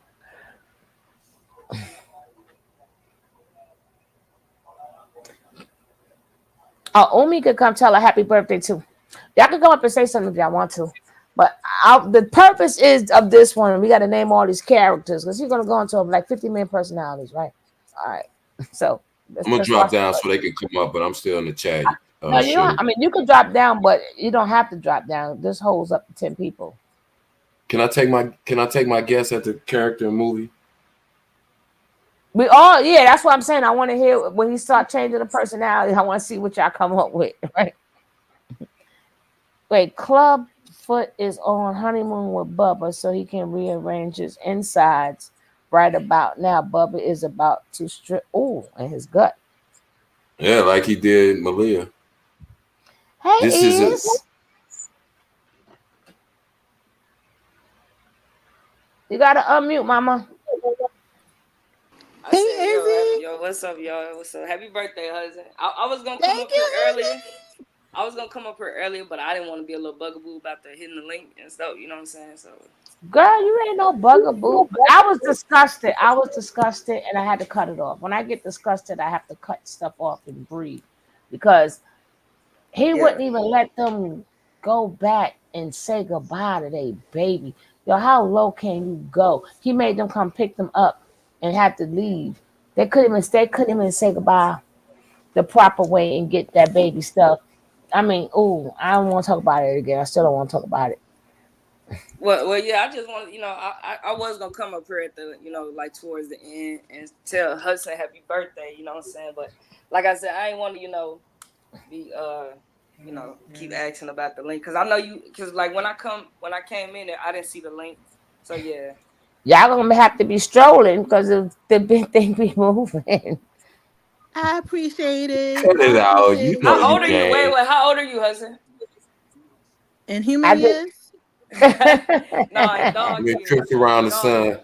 Omi could come tell her happy birthday too. Y'all can come up and say something if y'all want to. But the purpose is of this one, we got to name all these characters because you're going to go into like 50-man personalities, right? All right. So
I'm going to drop down so they can come up, but I'm still in the chat.
No, you don't, you can drop down, but you don't have to drop down. This holds up to 10 people.
Can I take my guess at the character and movie?
That's what I'm saying. I want to hear when he start changing the personality. I want to see what y'all come up with, right? Wait, Clubfoot is on honeymoon with Bubba so he can rearrange his insides right about now. Bubba is about to strip in his gut.
Yeah, like he did Malia.
Hey, this is you gotta unmute, mama.
Hey, yo, what's up, y'all? What's up? Happy birthday, husband. I was gonna come up here earlier. I was gonna come up here earlier, but I didn't want to be a little bugaboo about the hitting the link and stuff. You know what I'm saying? So,
girl, you ain't no bugaboo. I was disgusted, and I had to cut it off. When I get disgusted, I have to cut stuff off and breathe because he wouldn't even let them go back and say goodbye to their baby. Yo, how low can you go? He made them come pick them up and had to leave. They couldn't even say goodbye the proper way and get that baby stuff. I mean, I don't want to talk about it again. I still don't want to talk about it.
Well, yeah. I just wanted, I was gonna come up here at the, like towards the end and tell Hudson happy birthday. You know what I'm saying? But like I said, I ain't want to, be keep asking about the link because I know you. Because like when I came in there, I didn't see the link. So yeah.
Y'all gonna have to be strolling because of the big thing be moving.
I appreciate it.
Cut it out. You know
how old are you? Wait. How old are you, Hudson?
In human years?
No, in dog years.
Tripped around the sun.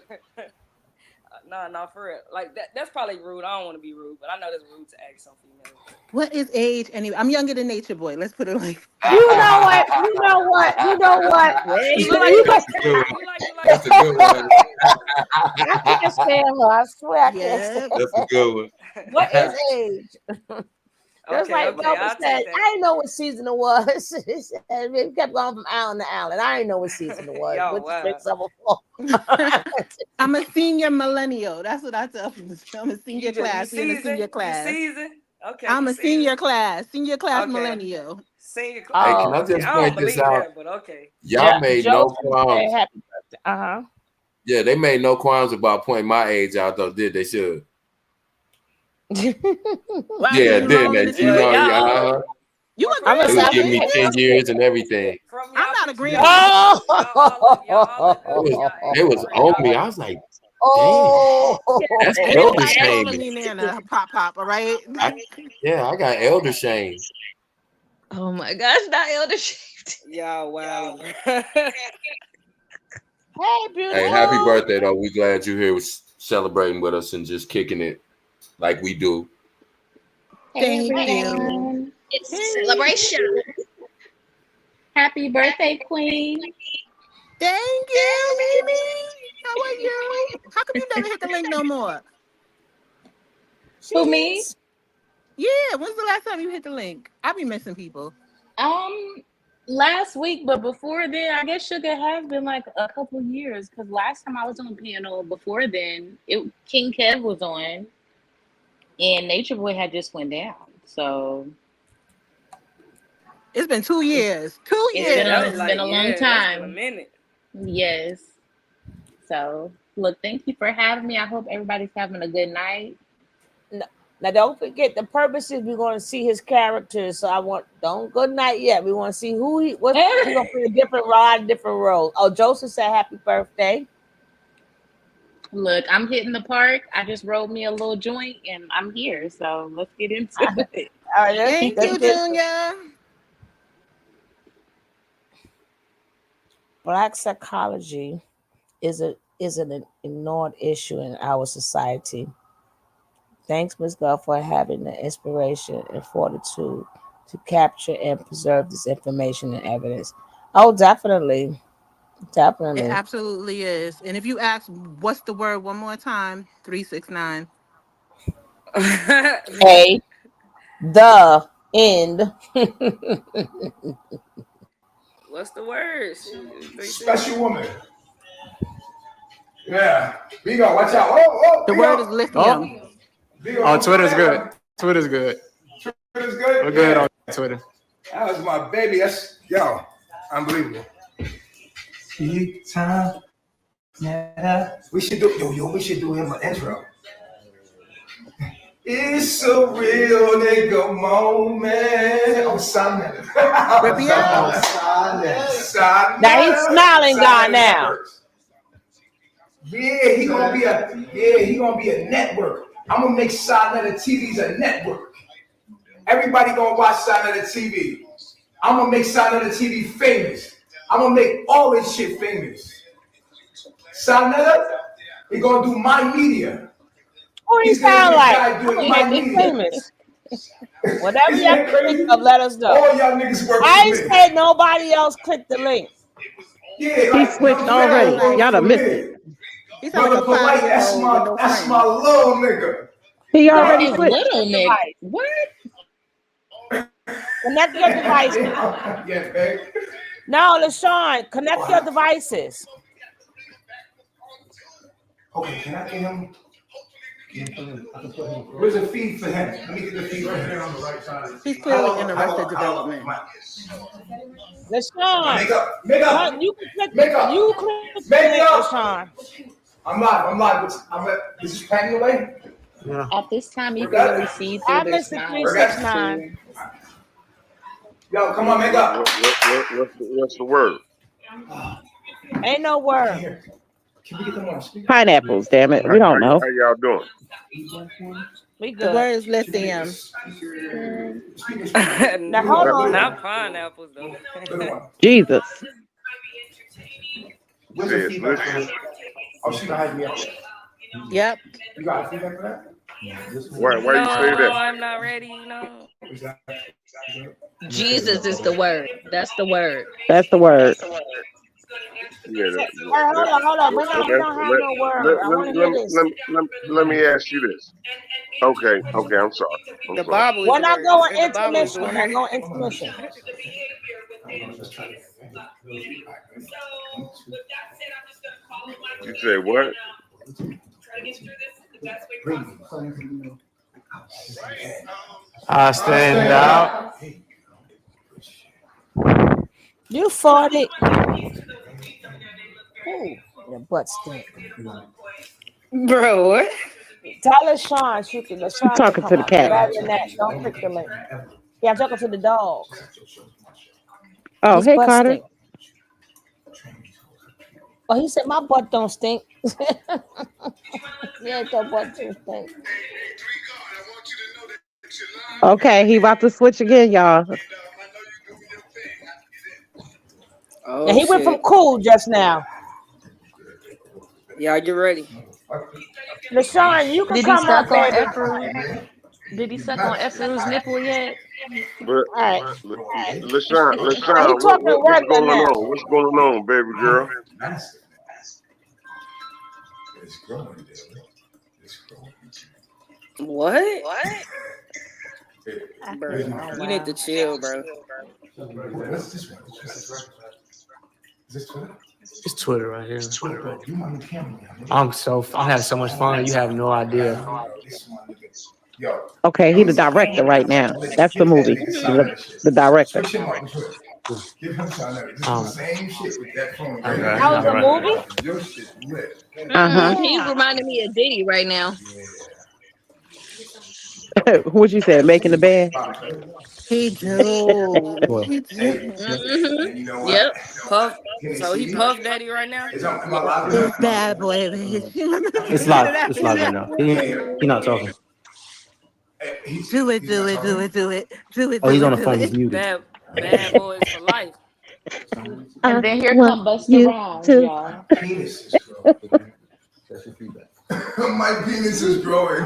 No, for real. Like that's probably rude. I don't want to be rude, but I know that's rude to ask some females.
What is age anyway? I'm younger than Nature Boy. Let's put it like.
You know what? You know what? You know what?
You look like you like
That's a good one.
I can't stand her. I swear I can't stand her.
That's a good one.
What is age? Just like Velvet said, I didn't know what season it was. It kept going from island to island. I didn't know what season it was.
Yo,
wow.
I'm a senior millennial. That's what I tell people. I'm a senior class.
You season? Okay.
I'm a senior class millennial.
Senior class.
Hey, can I just point this out?
That, but okay.
Y'all made no qualms.
Happy birthday.
Yeah, they made no qualms about pointing my age out, though, did they? Should. Yeah, didn't they? You know,
you
would give me 10 years and everything.
I'm not agreeing.
It was on me. I was like, that's elder shame.
Pop, all right?
I got elder shame.
Oh my gosh, not elder shame.
Yeah, wow.
Hey, beautiful.
Hey, happy birthday, though. We glad you're here celebrating with us and just kicking it like we do.
Thank you.
It's a celebration. Happy birthday, Queen.
Thank you, Mimi. How are you? How come you never hit the link no more?
Who, me?
Yeah, when's the last time you hit the link? I be missing people.
Last week, but before then, I guess Sugar has been like a couple years because last time I was on the panel before then, King Kev was on, and Nature Boy had just went down. So
it's been 2 years. 2 years.
It's been a long time.
A minute.
Yes. So look, thank you for having me. I hope everybody's having a good night.
Now, don't forget the purpose is we're going to see his characters. So don't good night yet. We want to see we're going to play a different ride, different role. Oh, Joseph said happy birthday.
Look, I'm hitting the park. I just rolled me a little joint and I'm here. So let's get into it.
All right,
thank you, Junior.
Black psychology is an ignored issue in our society. Thanks, Ms. God, for having the inspiration and fortitude to capture and preserve this information and evidence. Oh, definitely. Definitely.
It absolutely is. And if you ask what's the word one more time, 369.
The end.
What's the word?
Special woman. Yeah. Bigo, watch out. Oh,
the word is lithium.
Oh, Twitter's good. Twitter's good.
Twitter's good?
We're good on Twitter.
That was my baby. That's, unbelievable. Time. Yeah. We should do him an intro. It's a real nigga moment. I'm silent.
Now he's smiling guy now.
Yeah, he gonna be a network. I'm gonna make Silent TV's a network. Everybody gonna watch Silent TV. I'm gonna make Silent TV famous. I'm gonna make all this shit famous. Silent, he gonna do my media.
Who he sound like? He's famous. Whatever y'all think of, let us know.
All y'all niggas work.
I ain't said nobody else click the link.
Yeah,
he switched already. Y'all done missed it.
He's like
polite. That's my little nigga.
He already switched.
Little nigga. What?
Connect your devices.
Yeah, babe.
No, LaShawn, connect your devices.
Okay, can I get him? Where's the feed for him? Let me get the feed right here on the right side.
He's clearly in Arrested Development.
LaShawn,
make up.
You can click LaShawn.
I'm live. Is this panning away?
Yeah.
At this time, you can really see through their smiles.
Yo, come on, make up.
What's the word?
Ain't no word.
Can we get them on speaker?
Pineapples, damn it. We don't know.
How y'all doing?
We good.
The word is lithium.
Now hold on.
Not pineapples though.
Jesus.
Where's the feedback? Oh, she gonna hype me up.
Yep.
You got feedback for that?
Why you say that?
I'm not ready.
Jesus is the word. That's the word.
That's the word.
Yeah,
Hold on. We don't have no word. I want to hear this.
let me ask you this. Okay, I'm sorry.
The Bible is
We're
the
not
word.
going
The Bible is the
intermission. We're not
word.
going intermission.
You said what?
I stand out.
You farted. Ooh, your butt stink.
Bro, what?
Tell us Sean to
Talking
come
to the
up.
cat.
Rather than that, don't click the link. Yeah, I'm talking to the dog.
Oh,
His
hey,
butt
Carter.
stink. Oh, he said my butt don't stink. Yeah, your butt don't stink.
Okay, he about to switch again, y'all.
Oh,
Now he went from cool just now.
Y'all get ready.
LaShawn, you can
Did he
come up,
suck on
baby.
Did he suck on Ephraim's nipple yet?
But
All right. Now he
LaShawn,
talking
what's
regular
going
now.
on? What's going on, baby girl?
It's growing,
What? Bro,
Oh
you need to
wow.
chill, bro.
What's this one? Is this Twitter?
It's Twitter right here. I'm having so much fun. You have no idea.
Okay, he the director right now. That's the movie. The director.
Switch him up with Twitter. Give him something else. This is the same shit with that phone.
Okay,
That was a movie?
Your shit lit.
He's reminding me of Diddy right now.
What you said? Making the bed?
He do.
Well,
He do.
And you know what?
Yep.
Puff. So he Puff Daddy right now?
Am I allowed
It's
to
bad, boy.
it's live. It's live right now. He not talking.
Do it.
Oh, he's on the phone. He's muted.
Bad boys for life.
And then here
want
come Busta
you
Rhymes,
to-
y'all.
penis is growing? That's your feedback. My penis is growing.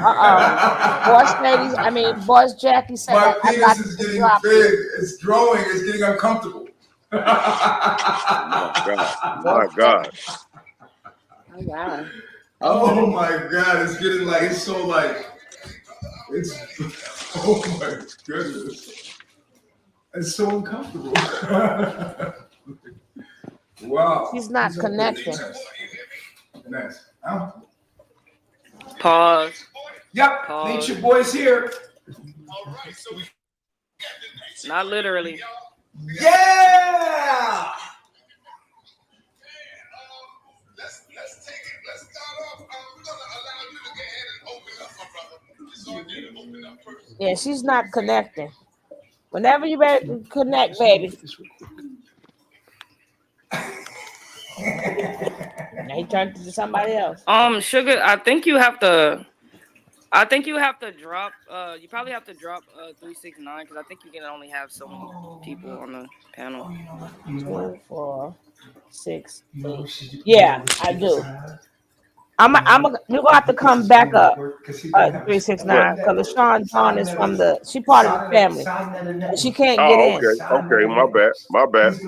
Boss Jackie said
My
I got
penis is
to
getting
drop
big.
you.
It's growing. It's getting uncomfortable.
My God.
Oh wow.
Oh my God. It's getting like, it's so like, it's, oh my goodness. It's so uncomfortable. Wow.
He's not connecting.
Nice.
Pause.
Yep.
Pause.
Natureboy's here.
Not literally.
Yeah. Let's take it. Let's start off. We're gonna allow you to go ahead and open up, my brother. It's on you to open up first.
Yeah, she's not connecting. Whenever you ready to connect, baby. Now he turned to somebody else.
Sugar, I think you have to drop. You probably have to drop 369 because I think you can only have so many people on the panel.
2, 4, 6, 8. Yeah, I do. You're gonna have to come back up. 369 because LaShawn John is she part of the family. And she can't get in.
Okay, my bad.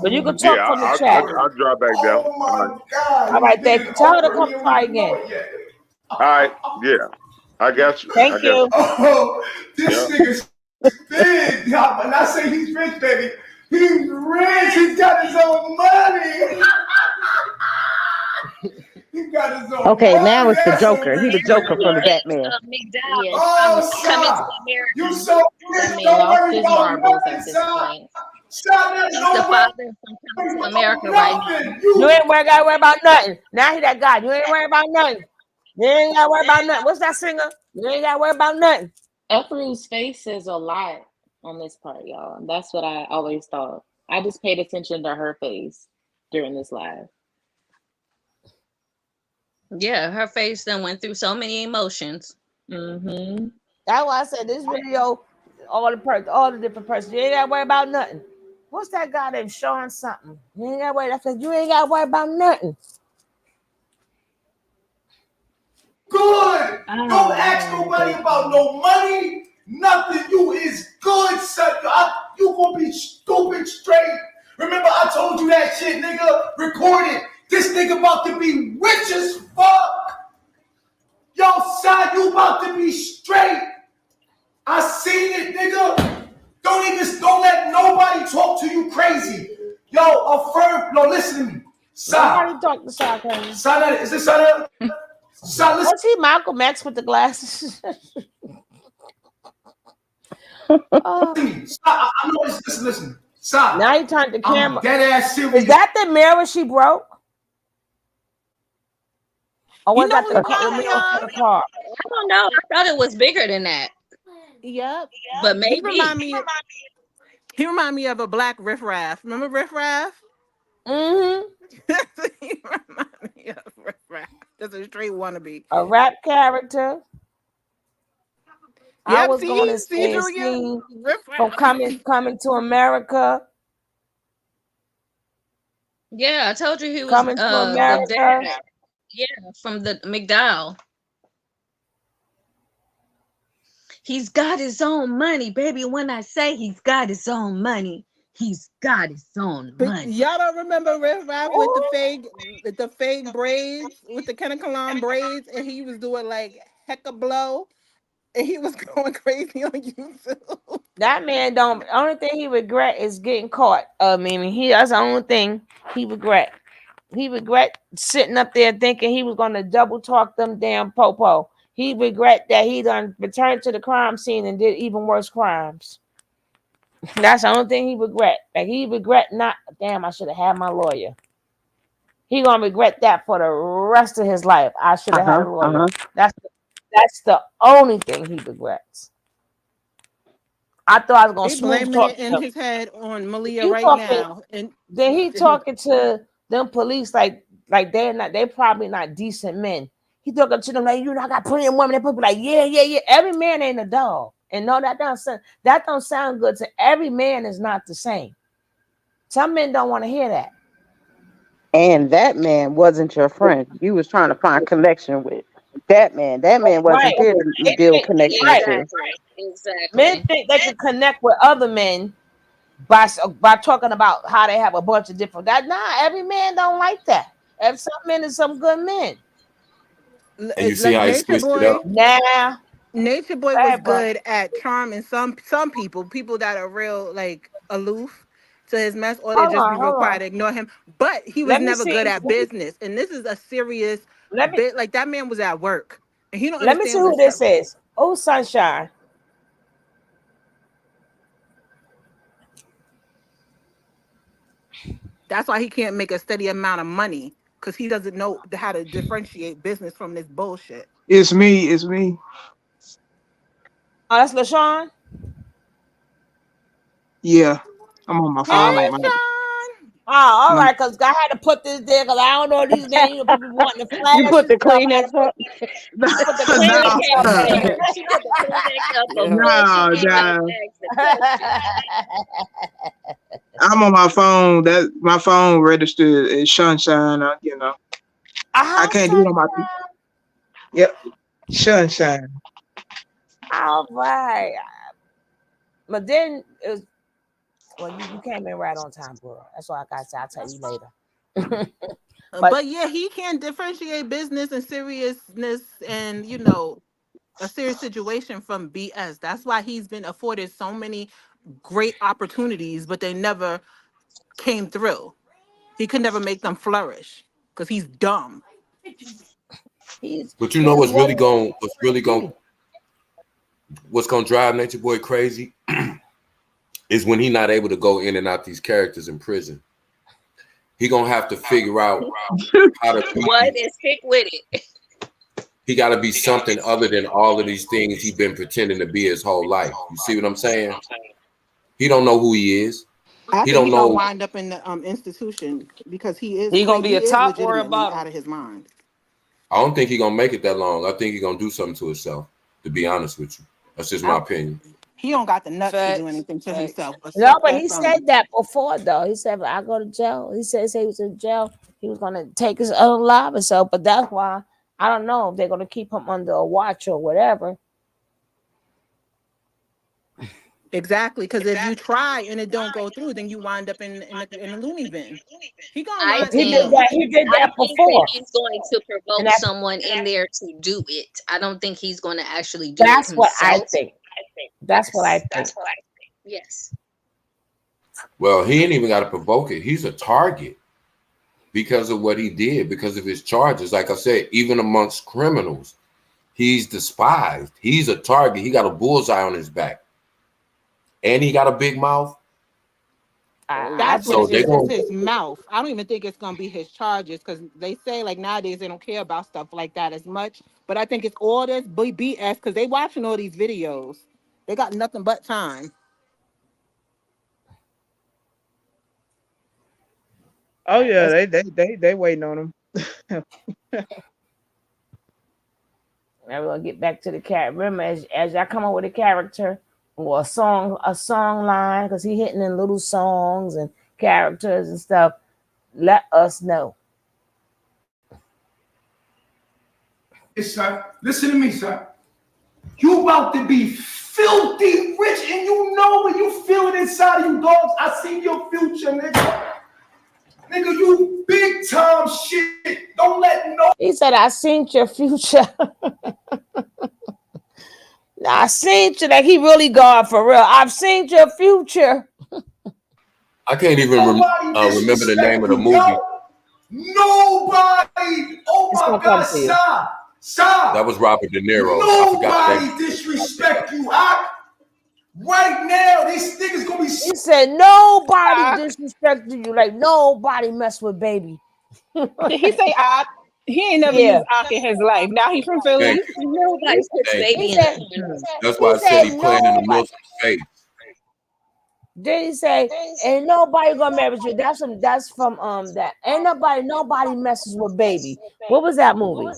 But you can talk from the chat.
I'll drop back down.
Oh my God.
All right, thank you. Tell her to come try again.
All right, yeah. I got you.
Thank you.
Oh, this nigga's big. When I say he's rich, baby, he's rich. He's got his own money. He got his own
Okay,
money.
now it's the
That's
Joker.
so
He's the
rich.
Joker from the Batman.
McDowell coming to America.
You so rich.
That man
Don't
lost
worry
his
about
marbles
nothing,
at this
son.
point.
Son, there's
He's
no
the
worry
father from coming to America right now.
nothing.
You ain't gotta worry about nothing. Now he that guy. You ain't worry about nothing. You ain't gotta worry about nothing. What's that singer? You ain't gotta worry about nothing.
Ephraim's face says a lot on this part, y'all. That's what I always thought. I just paid attention to her face during this live.
Yeah, her face then went through so many emotions.
Mm-hmm. That's why I said this video, all the different persons. You ain't gotta worry about nothing. What's that guy that's showing something? You ain't gotta worry. I said you ain't gotta worry about nothing.
Don't ask nobody about no money, nothing. You is good, son. You gonna be stupid straight. Remember I told you that shit, nigga? Record it. This nigga about to be rich as fuck. Yo, son, you about to be straight. I seen it, nigga. Don't let nobody talk to you crazy. Yo, affirm. No, listen to me.
Nobody talk to Sal crazy.
Son, is this son? Son, listen.
Was he Malcolm X with the glasses?
I know. Listen. Stop.
Now he turned the camera.
Dead ass serious.
Is that the mirror she broke? Or was that the mirror for the car?
I don't know. I thought it was bigger than that.
Yep.
But maybe.
He remind me of a black Riff Raff. Remember Riff Raff?
Mm-hmm.
He remind me of Riff Raff. That's a straight wannabe.
A rap character.
Yep,
I was going to say from coming to America.
Yeah, I told you he was
coming to America.
The dad. Yeah, from the McDowell. He's got his own money, baby. When I say he's got his own money, he's got his own money.
Y'all don't remember Riff Raff with the fake braids, with the Kennecolon braids, and he was doing like hecka blow, and he was going crazy on YouTube.
That man don't. Only thing he regret is getting caught. That's the only thing he regret. He regret sitting up there thinking he was going to double talk them damn popo. He regret that he done returned to the crime scene and did even worse crimes. That's the only thing he regret. Like he regret not. Damn, I should have had my lawyer. He gonna regret that for the rest of his life. I should have had a lawyer. That's the only thing he regrets. I thought I was gonna smooth talk
it in his head on Malia now, and
then he talking to them police like they probably not decent men. He talking to them like, I got plenty of women. They probably like, yeah. Every man ain't a dog, and no, that don't sound good. To every man is not the same. Some men don't want to hear that.
And that man wasn't your friend. You was trying to find connection with that man. That man wasn't there to build connection with.
Exactly.
Men think they can connect with other men by talking about how they have a bunch of different. Every man don't like that. Some men are some good men.
And you see how he switched it up?
Nah.
Nature Boy was good at charming some people that are real like aloof to his mess, or they just be real quiet, ignore him. But he was never good at business. And this is a serious bit. Like that man was at work. And he don't
Let me see who this is. Oh, Sunshine.
That's why he can't make a steady amount of money, because he doesn't know how to differentiate business from this bullshit.
It's me.
Oh, that's LaShawn?
Yeah. I'm on my phone.
All right, because I had to put this there because I don't know these names. People wanting to flash.
You put the Kleenex up.
I'm on my phone. My phone registered as Sunshine. I can't do it on my. Yep, Sunshine.
All right, but then it was. Well, you came in right on time, bro. That's all I got to say. I'll tell you later.
But yeah, he can't differentiate business and seriousness and, a serious situation from BS. That's why he's been afforded so many great opportunities, but they never came through. He could never make them flourish because he's dumb.
But what's gonna drive Nature Boy crazy is when he's not able to go in and out these characters in prison. He gonna have to figure out how to
stick with it.
He got to be something other than all of these things he's been pretending to be his whole life. You see what I'm saying? He don't know who he is.
He don't know. Gonna wind up in the institution because he is.
He gonna be a top or a bottom
out of his mind.
I don't think he's gonna make it that long. I think he's gonna do something to himself. To be honest with you, that's just my opinion.
He don't got the nuts to do anything to himself.
No, but he said that before, though. He said, "I go to jail." He said he was in jail. He was gonna take his own life himself. But that's why I don't know if they're going to keep him under a watch or whatever.
Exactly, because if you try and it don't go through, then you wind up in a loony bin. He gonna
I
wind.
He did
think
that. He did
I
that
think that
before.
he's going to
And
provoke someone in there to do it. I don't think he's going to actually do it
that's what I
himself.
think. That's what I think.
Yes.
Well, he ain't even got to provoke it. He's a target because of what he did, because of his charges. Like I said, even amongst criminals, he's despised. He's a target. He got a bullseye on his back. And he got a big mouth.
That's what it is. It's his mouth. I don't even think it's gonna be his charges, because they say like nowadays they don't care about stuff like that as much. But I think it's all this BS, because they watching all these videos. They got nothing but time.
Oh yeah, they waiting on him.
Now we're gonna get back to the cat. Remember, as y'all come up with a character or a song line, because he hitting in little songs and characters and stuff, let us know.
Yes, son. Listen to me, son. You about to be filthy rich, and you know it. You feel it inside of you, dogs. I see your future, nigga. Nigga, you big time shit. Don't let no.
He said, I seen your future. I seen you, like he really God for real. I've seen your future.
I can't even remember the name of the movie.
Nobody. Oh my God, stop.
That was Robert De Niro.
Nobody disrespect you, Hawk. Right now, these niggas gonna be.
He said nobody disrespected you, like nobody mess with baby.
Did he say Ock? He ain't never used Ock in his life. Now he from Philly.
Nobody puts baby in the.
That's why I said he playing in the Muslim face.
Then he say, ain't nobody gonna marry you. That's from that. Ain't nobody messes with baby. What was that movie?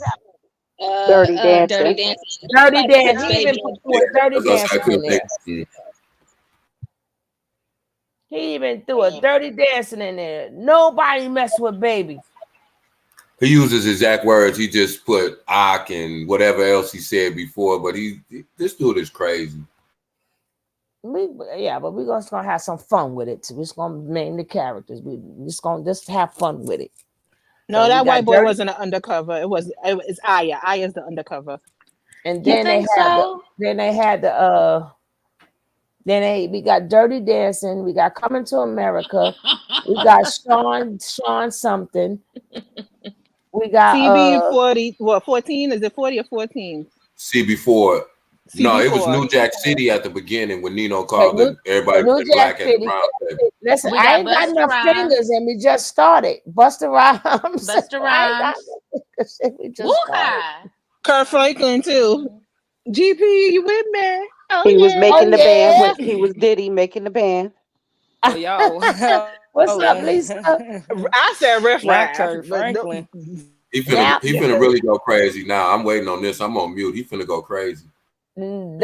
Dirty Dancing.
Dirty Dancing.
Dirty Dancing. He even put Dirty Dancing in there. He even threw a Dirty Dancing in there. Nobody mess with baby.
He uses exact words. He just put "ak" and whatever else he said before. But this dude is crazy.
But we're just gonna have some fun with it. We're just gonna name the characters. We're just gonna have fun with it.
No, that white boy wasn't an undercover. It's Aya. Aya's the undercover.
And then we got Dirty Dancing. We got Coming to America. We got Sean something. We got
CB 40. What 14? Is it 40 or 14?
CB4. No, it was New Jack City at the beginning when Nino called everybody
New Jack
black at the brown.
Listen, I ain't got enough fingers, and we just started. Busta Rhymes.
Busta Rhymes.
We just started.
Kurt Franklin too. GP, you with me? Oh,
he was making the band. He was Diddy making the band.
Yo,
what's up, Lisa?
I said Riff Raff.
Kurt Franklin.
He finna really go crazy now. I'm waiting on this. I'm on mute. He finna go crazy.
We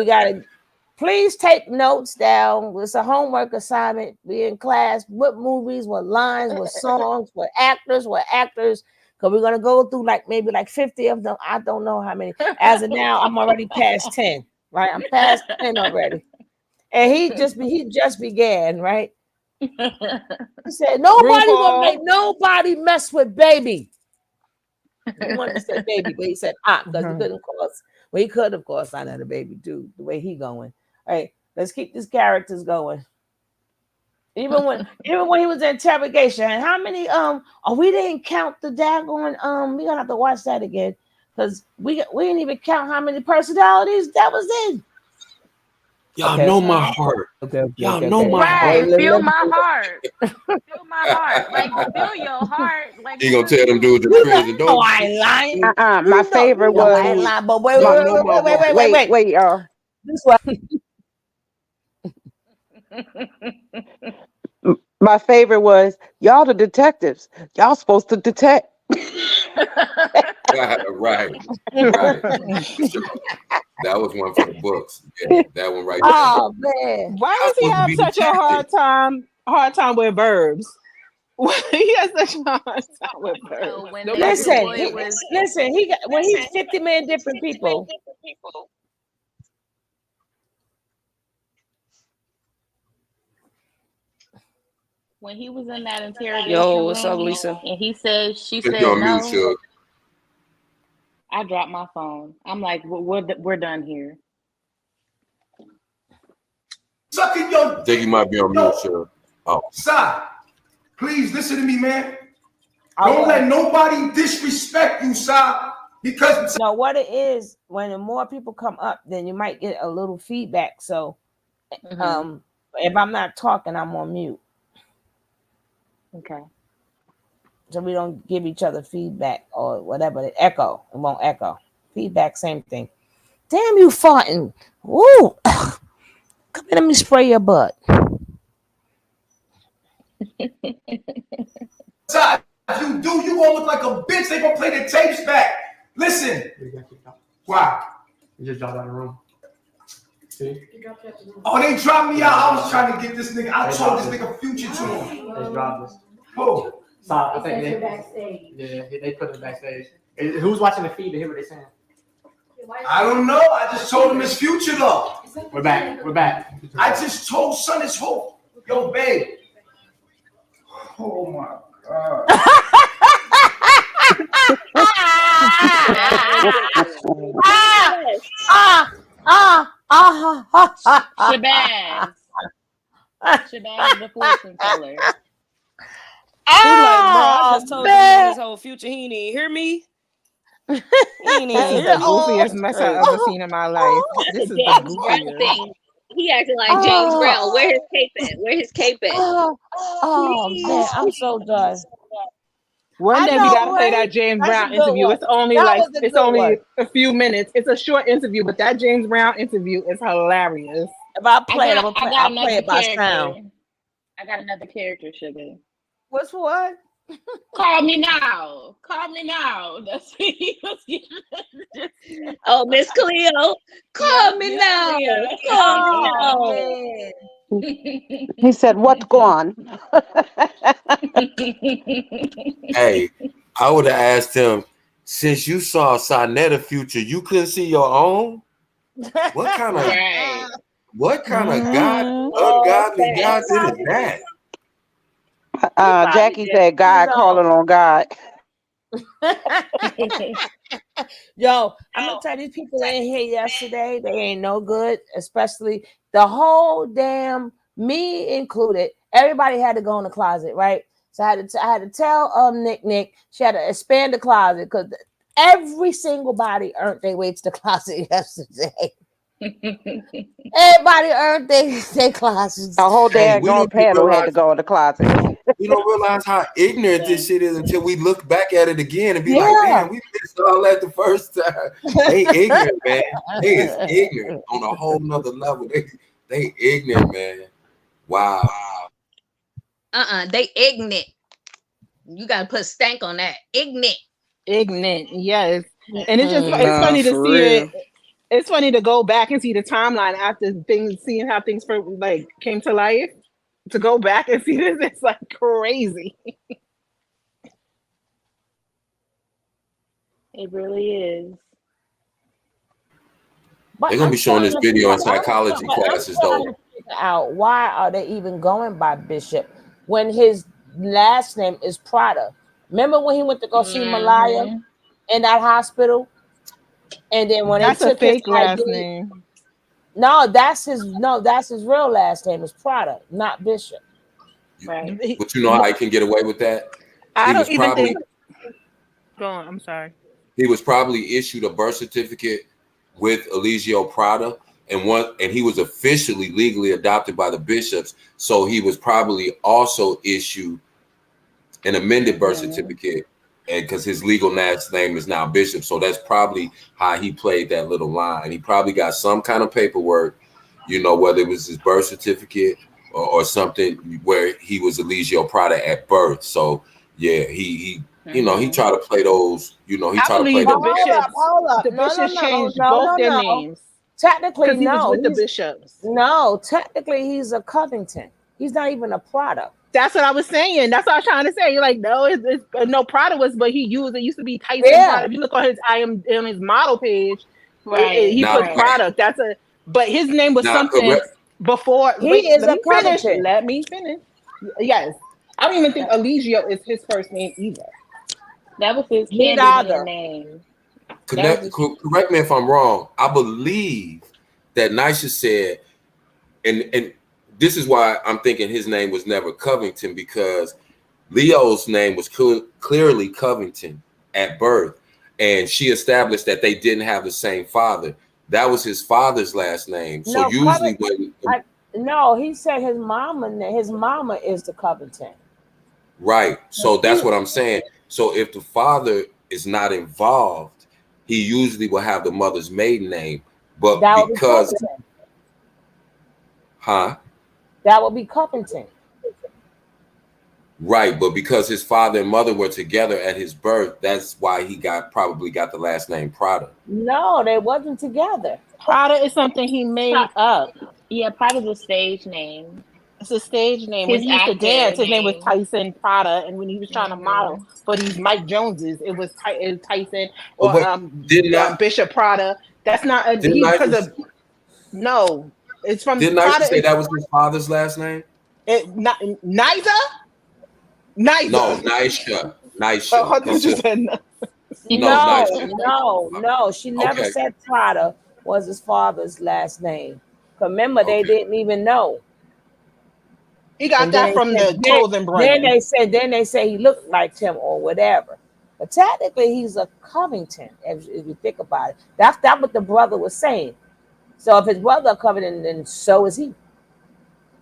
gotta please take notes down. It's a homework assignment. We in class. What movies, what lines, what songs, what actors. Because we're gonna go through maybe 50 of them. I don't know how many. As of now, I'm already past 10. Right, I'm past 10 already. And he just began. Right. He said nobody mess with baby. He wanted to say baby, but he said because he couldn't call us. Well, he could, of course, I know the baby too, the way he going. All right, let's keep these characters going. Even when he was in interrogation, and how many we didn't count the daggone we're gonna have to watch that again because we didn't even count how many personalities that was in.
Y'all know my heart. Y'all know my heart.
Feel my heart. Feel my heart. Like feel your heart. Like
he gonna tell them dudes in prison.
No, I ain't lying.
My favorite was.
I ain't lying, but wait,
y'all.
This one.
My favorite was y'all the detectives. Y'all supposed to detect.
Right. That was one for the books. Yeah, that one right there.
Oh man,
why does he have such a hard time with verbs? He has such a hard time with her.
So when
Listen, he got when he's 50 million different people.
When he was in that interrogation
Yo, what's up,
room,
Lisa?
and she
Put
said
you on mute,
no,
Suge.
I dropped my phone. I'm like, we're done here.
Sucking your.
I think you might be on mute, Suge. Oh,
Son, please listen to me, man. Don't let nobody disrespect you, son. Because
no, what it is, when more people come up, then you might get a little feedback. So, if I'm not talking, I'm on mute.
Okay.
So we don't give each other feedback or whatever. The echo, it won't echo. Feedback, same thing. Damn, you farting! Woo! Come here, let me spray your butt.
son, if you do, you gonna look like a bitch. They gonna play the tapes back. Listen. Wow.
You just dropped out of the room. See?
Oh, they dropped me out. I was trying to get this nigga. I told this nigga Future to him.
They dropped us.
Who?
Stop. I think they put it backstage. Who's watching the feed to hear what they're saying?
I don't know. I just told him it's Future though.
We're back. We're back.
I just told son it's hope. Yo, babe. Oh my God.
Shabazz the fortune teller.
He like, bro, I just told you this whole Future. He ain't even hear me. He ain't even
This is
hear
the goofiest mess I've ever seen in my life. This is the goofiest.
He acting like James Brown. Where his cape at? Where his cape at?
Oh man, I'm so done.
One day we gotta play that James Brown interview. It's only a few minutes. It's a short interview, but that James Brown interview is hilarious.
If I play it, I'll play it by sound.
I got another character, Sugar.
What's what?
Call me now. Call me now. That's what he was giving.
Oh, Miss Cleo. Call me now. Call me
now. He said, "What's gone?"
hey, I would have asked him, since you saw Sonetta Future, you couldn't see your own? What kind of ungodly gossip is that?
Jackie said, "God calling on God."
Yo, I'm gonna tell these people in here yesterday, they ain't no good, especially the whole damn, me included. Everybody had to go in the closet, right? So I had to tell Nick she had to expand the closet because every single body earned their way to the closet yesterday. Everybody earned their closets.
The whole damn panel had to go in the closet.
We don't realize how ignorant this shit is until we look back at it again and be like, man, we missed all that the first time. They ignorant, man. They is ignorant on a whole nother level. They ignorant, man. Wow.
They ignorant. You gotta put stank on that.
Ignorant, yes. And it's just it's funny to see it. It's funny to go back and see the timeline after seeing how things came to life. To go back and see this, it's like crazy.
It really is.
They're gonna be showing this video in psychology classes, though.
Out why are they even going by Bishop when his last name is Prada? Remember when he went to go see Malaya in that hospital, and then when
that's
they took
a fake
his
last
ID,
name.
No, that's his real last name is Prada, not Bishop.
Right.
But you know how he can get away with that?
I don't even think. Go on. I'm sorry.
He was probably issued a birth certificate with Eligio Prada, and he was officially legally adopted by the bishops. So he was probably also issued an amended birth certificate, and because his legal last name is now Bishop. So that's probably how he played that little line. He probably got some kind of paperwork, whether it was his birth certificate or something where he was Eligio Prada at birth. So yeah, he he tried to play those, he tried to play those.
The bishops changed both their names.
Technically,
because he was with the bishops.
No, technically he's a Covington. He's not even a Prada.
That's what I was saying. That's what I was trying to say. You're like, no, it's no Prada was, but he used it. Used to be Tyson Prada. If you look on his model page, he puts product. That's a. But his name was something before.
He is
let
a
me finish.
Covington.
Let me finish. Yes, I don't even think Eligio is his first name either.
That was his Candyman name.
Correct me if I'm wrong. I believe that Nisha said, and this is why I'm thinking his name was never Covington, because Leo's name was clearly Covington at birth, and she established that they didn't have the same father. That was his father's last name. So usually
no, he said his mama is the Covington.
Right. So that's what I'm saying. So if the father is not involved, he usually will have the mother's maiden name. But
that
because
that would be Covington.
Right, but because his father and mother were together at his birth, that's why he probably got the last name Prada.
No, they wasn't together.
Prada is something he made up.
Yeah, Prada's a stage name.
It's a stage name. When he used to dance, his name was Tyson Prada, and when he was trying to model for these Mike Joneses, it was Tyson or Bishop Prada. That's not because of no. It's from.
Didn't I say that was his father's last name?
Niza.
No, Nisha.
No. She never said Prada was his father's last name. Remember, they didn't even know.
He got that from the clothing brand.
Then they say he looked like him or whatever. But technically, he's a Covington. If you think about it, that's what the brother was saying. So if his brother a Covington, then so is he.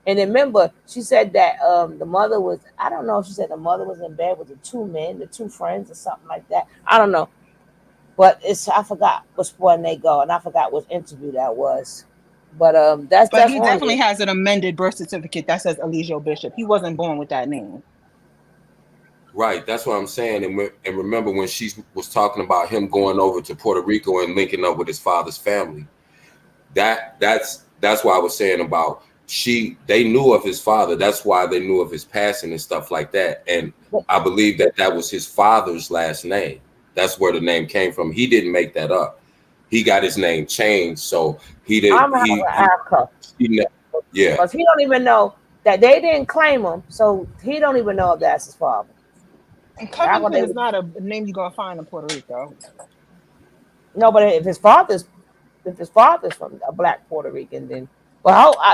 And remember, she said that the mother was, I don't know if she said the mother was in bed with the two men, the two friends or something like that. I don't know. But I forgot which one they go, and I forgot which interview that was. But he
definitely has an amended birth certificate that says Eligio Bishop. He wasn't born with that name.
Right, that's what I'm saying. And remember when she was talking about him going over to Puerto Rico and linking up with his father's family. That's why I was saying about they knew of his father. That's why they knew of his passing and stuff like that. And I believe that was his father's last name. That's where the name came from. He didn't make that up. He got his name changed, so he didn't. Yeah,
because he don't even know that they didn't claim him, so he don't even know if that's his father.
And Covington is not a name you're gonna find in Puerto Rico.
No, but if his father's from a black Puerto Rican, then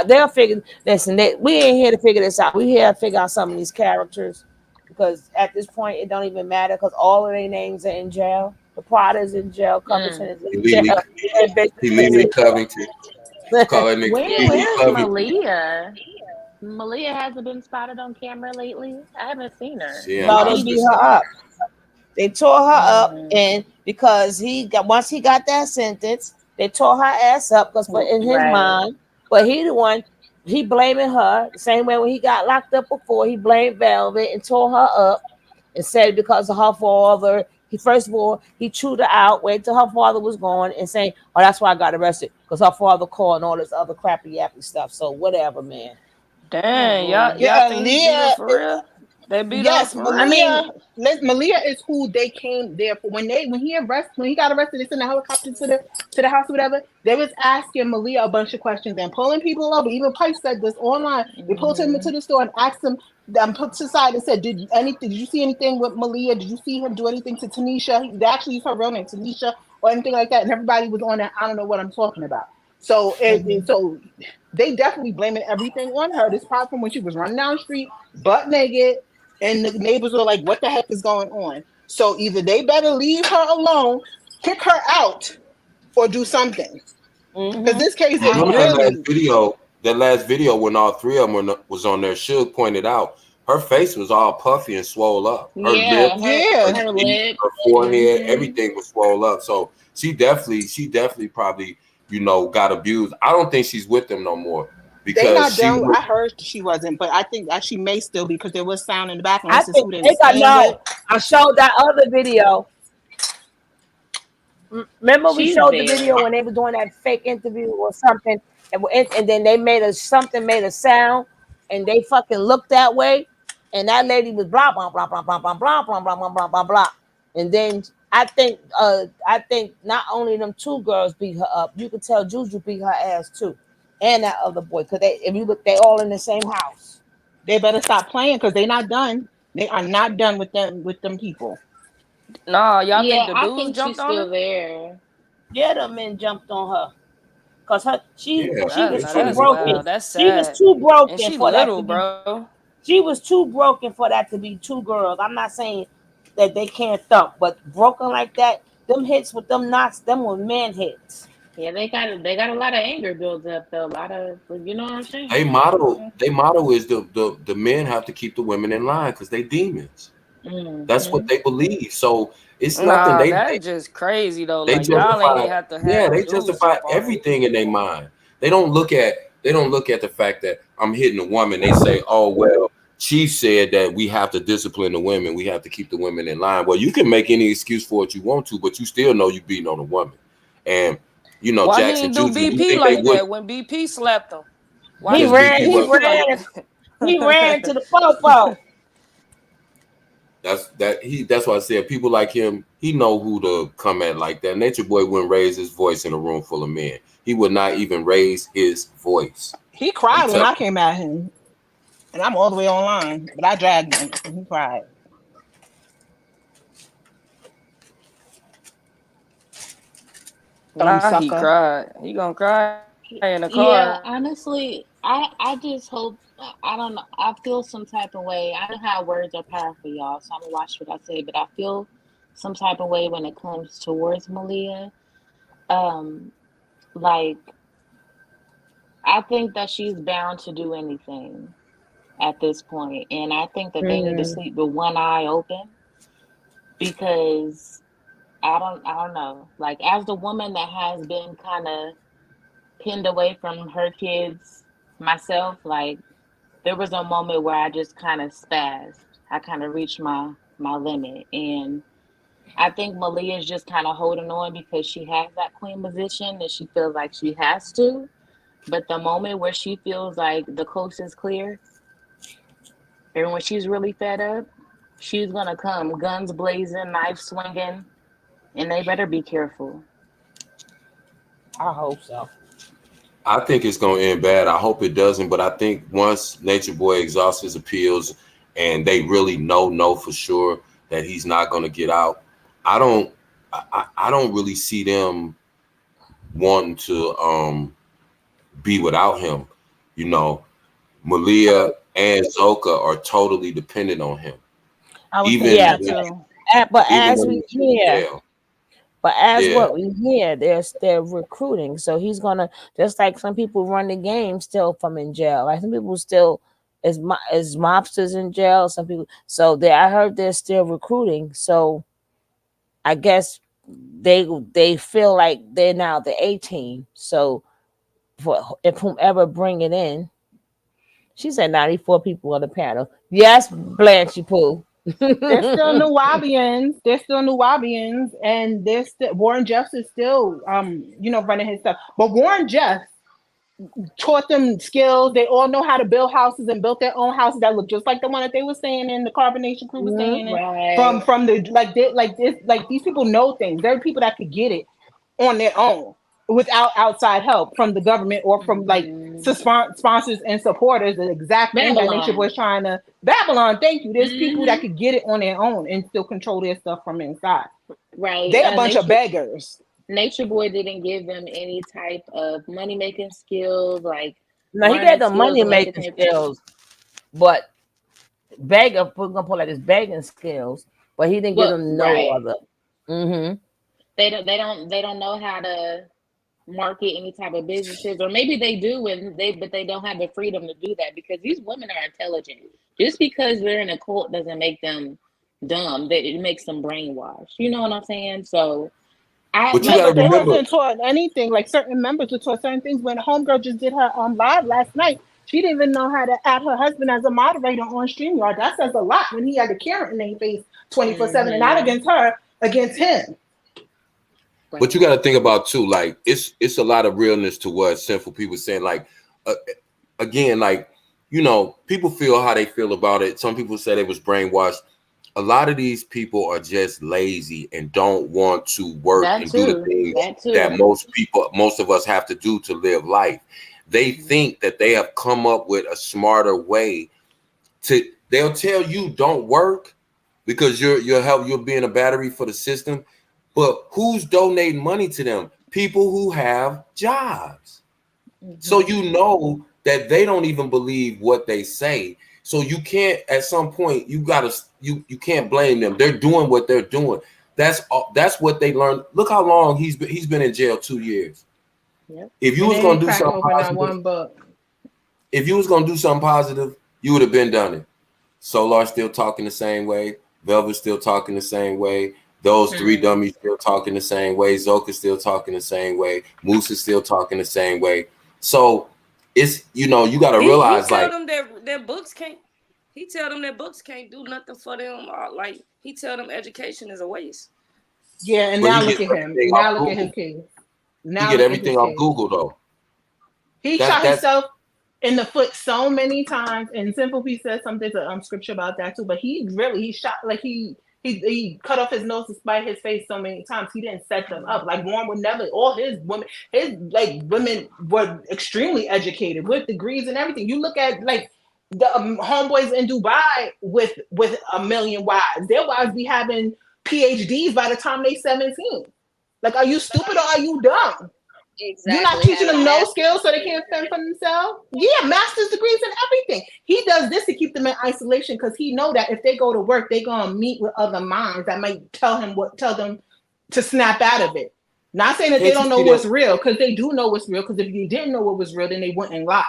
they'll figure. Listen, we ain't here to figure this out. We here to figure out some of these characters, because at this point it don't even matter, because all of their names are in jail. The Prada's in jail. Covington is in jail.
He leaving Covington.
Where's Malia? Malia hasn't been spotted on camera lately. I haven't seen her.
No, they beat her up. They tore her up, and because once he got that sentence, they tore her ass up because in his mind. But he blaming her the same way when he got locked up before. He blamed Velvet and tore her up and said because of her father. First of all, he chewed her out, wait till her father was gone, and saying, "Oh, that's why I got arrested, because her father called and all this other crappy yappy stuff." So whatever, man.
Dang, y'all think Malia for real? They beat up.
Malia. Malia is who they came there for. When he got arrested, they sent a helicopter to the house or whatever. They was asking Malia a bunch of questions and pulling people over. Even Pipe said this online. They pulled him into the store and asked him, put to the side and said, Did you see anything with Malia? Did you see him do anything to Tanisha? They actually used her real name, Tanisha, or anything like that. And everybody was on that. I don't know what I'm talking about. So so they definitely blaming everything on her. This part from when she was running down the street, butt naked, and the neighbors were like, "What the heck is going on?" So either they better leave her alone, kick her out, or do something. Because this case is
that last video when all three of them was on there. Suge pointed out her face was all puffy and swole up. Her lips, her forehead, everything was swole up. So she definitely probably got abused. I don't think she's with them no more. Because
I heard she wasn't, but I think that she may still be, because there was sound in the background.
I think I showed that other video. Remember we showed the video when they were doing that fake interview or something, and then they made a sound, and they fucking looked that way. And that lady was blah blah blah blah blah blah blah blah blah blah blah blah blah. And then I think not only them two girls beat her up, you could tell Juju beat her ass too, and that other boy. Cause if you look, they all in the same house.
They better stop playing because they're not done. They are not done with them people.
Nah, y'all think
Yeah,
the
I
dudes
think she's
jumped on her?
still there.
Yeah, the men jumped on her. Cause she
Yeah,
was
they
too
trying
That's
to be
broken.
wild.
cool.
That's
She was
sad.
too
And
broken
she
for that to
little,
be.
bro.
She was too broken for that to be two girls. I'm not saying that they can't thump, but broken like that, them hits with them knots, them were man hits.
Yeah, they got a lot of anger built up though. A lot of, you know what I'm saying?
They motto is the men have to keep the women in line because they demons. That's what they believe. So it's nothing.
Nah, that's just crazy though.
They
Like y'all ain't
justify,
even have to
yeah,
have the
they
dudes
justify
jump on her.
everything in their mind. They don't look at the fact that I'm hitting a woman. They say, oh well, Chief said that we have to discipline the women. We have to keep the women in line. Well, you can make any excuse for what you want to, but you still know you beating on a woman. And you know,
Why he
Jackson
ain't do
Juju, you
BP
think they
like
would
that when BP slapped him? Why
He
he
because
ain't
ran,
do
BP
he
was
BP like
ran, he ran to
that?
the popo.
that's why I said people like him, he know who to come at like that. Nature Boy wouldn't raise his voice in a room full of men. He would not even raise his voice.
He cried when I came at him, and I'm all the way online, but I dragged him, and he cried. Dumb
Nah, he
sucker.
cried. He gonna cry in the
Yeah,
car.
honestly, I just hope, I don't know. I feel some type of way. I know how words are powerful, y'all. So I'm gonna watch what I say, but I feel some type of way when it comes towards Malia. Um, like I think that she's bound to do anything at this point, and I think that they need to sleep with one eye open because I don't know. Like as the woman that has been kind of pinned away from her kids myself, like there was a moment where I just kind of spazzed. I kind of reached my limit, and I think Malia is just kind of holding on because she has that queen position and she feels like she has to. But the moment where she feels like the coast is clear, and when she's really fed up, she's gonna come guns blazing, knife swinging, and they better be careful.
I hope so.
I think it's gonna end bad. I hope it doesn't, but I think once Nature Boy exhausts his appeals and they really know for sure that he's not gonna get out, I don't really see them wanting to be without him. You know, Malia and Zoka are totally dependent on him.
I was
Even
yeah, but
even
as
when
we
he's in
hear,
jail.
but as
Yeah.
what we hear, they're recruiting. So he's gonna, just like some people run the game still from in jail. Like some people still is mobsters in jail. Some people. So I heard they're still recruiting. So I guess they feel like they're now the A team. So if whomever bring it in, she said 94 people on the panel. Yes, Blanche Pooh.
They're still Nuwabians. They're still Nuwabians, and they're still Warren Jeffs is still running his stuff. But Warren Jeffs taught them skills. They all know how to build houses and built their own houses that look just like the one that they were staying in, the Carbonation crew was staying in.
Right.
From the like these people know things. There are people that could get it on their own without outside help from the government or from sponsors and supporters. The exact thing that Nature Boy's trying to Babylon. Thank you. There's people that could get it on their own and still control their stuff from inside.
Right.
They're a bunch of beggars.
Nature Boy didn't give them any type of money making skills, like
no, he got the money making skills, but beggar gonna pull out his begging skills, but he didn't give them no other.
They don't know how to market any type of businesses, or maybe they do, but they don't have the freedom to do that because these women are intelligent. Just because they're in a cult doesn't make them dumb. That it makes them brainwashed. You know what I'm saying? So.
But they
wasn't taught anything. Like certain members were taught certain things. When Homegirl just did her live last night, she didn't even know how to add her husband as a moderator on StreamYard. That says a lot when he had the Karen in their face 24/7, and not against her, against him.
But you got to think about too, like it's a lot of realness to what sinful people saying. Like again, like you know, people feel how they feel about it. Some people say they was brainwashed. A lot of these people are just lazy and don't want to work and do the things that most of us have to do to live life. They think that they have come up with a smarter way to. They'll tell you don't work because you're being a battery for the system. But who's donating money to them? People who have jobs. So you know that they don't even believe what they say. So you can't, at some point, you can't blame them. They're doing what they're doing. That's what they learned. Look how long he's been in jail, 2 years.
Yep.
If you was gonna do something positive, if you was gonna do something positive, you would have been done it. Solar still talking the same way. Velvet still talking the same way. Those three dummies still talking the same way. Zoka still talking the same way. Moose is still talking the same way. So it's, you know, you got to realize,
he tell them that books can't. He tell them that books can't do nothing for them. Like he tell them education is a waste.
Yeah, and now look at him. Now look at his case.
Now he get everything off Google though.
He shot himself in the foot so many times, and Simple P says something to scripture about that too. But he shot, like he cut off his nose to spite his face so many times. He didn't set them up. Like Warren would never. All his women were extremely educated with degrees and everything. You look at like the homeboys in Dubai with 1 million wives. Their wives be having PhDs by the time they 17. Like, are you stupid or are you dumb? Exactly. You're not teaching them no skills so they can't fend for themselves? Yeah, master's degrees and everything. He does this to keep them in isolation because he know that if they go to work, they're gonna meet with other minds that might tell them to snap out of it. Not saying that they don't know what's real, because they do know what's real, because if you didn't know what was real, then they wouldn't lie.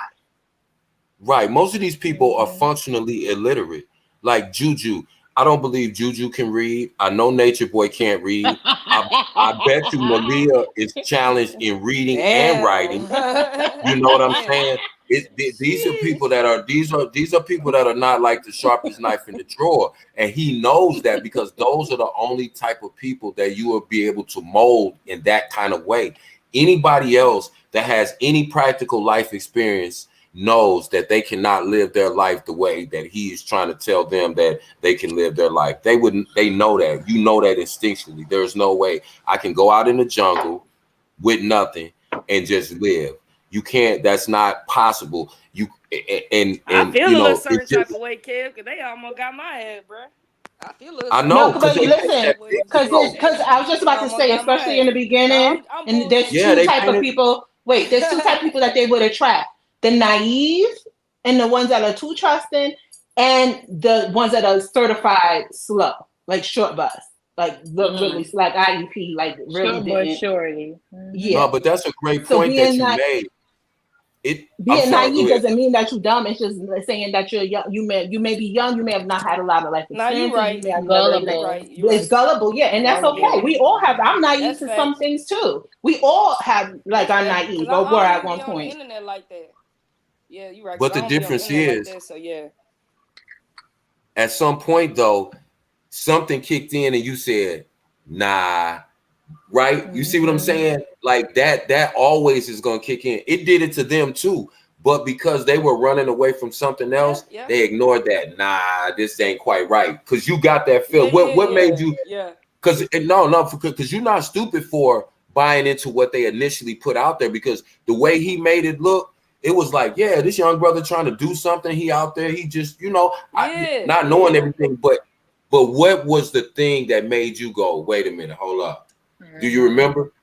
Right. Most of these people are functionally illiterate. Like Juju. I don't believe Juju can read. I know Nature Boy can't read. I bet you Malia is challenged in reading and writing. You know what I'm saying? These are people that are people that are not like the sharpest knife in the drawer, and he knows that because those are the only type of people that you will be able to mold in that kind of way. Anybody else that has any practical life experience knows that they cannot live their life the way that he is trying to tell them that they can live their life. They know that. You know that instinctually. There's no way I can go out in the jungle with nothing and just live. You can't. That's not possible. I
feel a little certain type of way, Kev, because they almost got my head, bro.
I know,
because I was just about to say, especially in the beginning, and there's two type of people. Wait, there's two type of people that they would attract: the naive and the ones that are too trusting, and the ones that are certified slow, like short bus, like really like IEP, like really
short shorty.
Yeah,
no, but that's a great point that you made.
Being naive doesn't mean that you're dumb. It's just saying that you're young. You may be young. You may have not had a lot of life experience.
No, you're right.
You gullible. It's gullible, yeah, and that's okay. We all have. I'm naive to some things too. We all have like our naive or were at one point.
On the internet like that. Yeah, you're right.
But the difference is,
so yeah.
At some point though, something kicked in and you said, "Nah." Right? You see what I'm saying? Like that always is going to kick in. It did it to them too. But because they were running away from something else, they ignored that. Nah, this ain't quite right. Because you got that feel. What made you?
Yeah.
Because because you're not stupid for buying into what they initially put out there. Because the way he made it look, it was like, yeah, this young brother trying to do something. He out there. He just, not knowing everything. But what was the thing that made you go, wait a minute, hold up? Do you remember?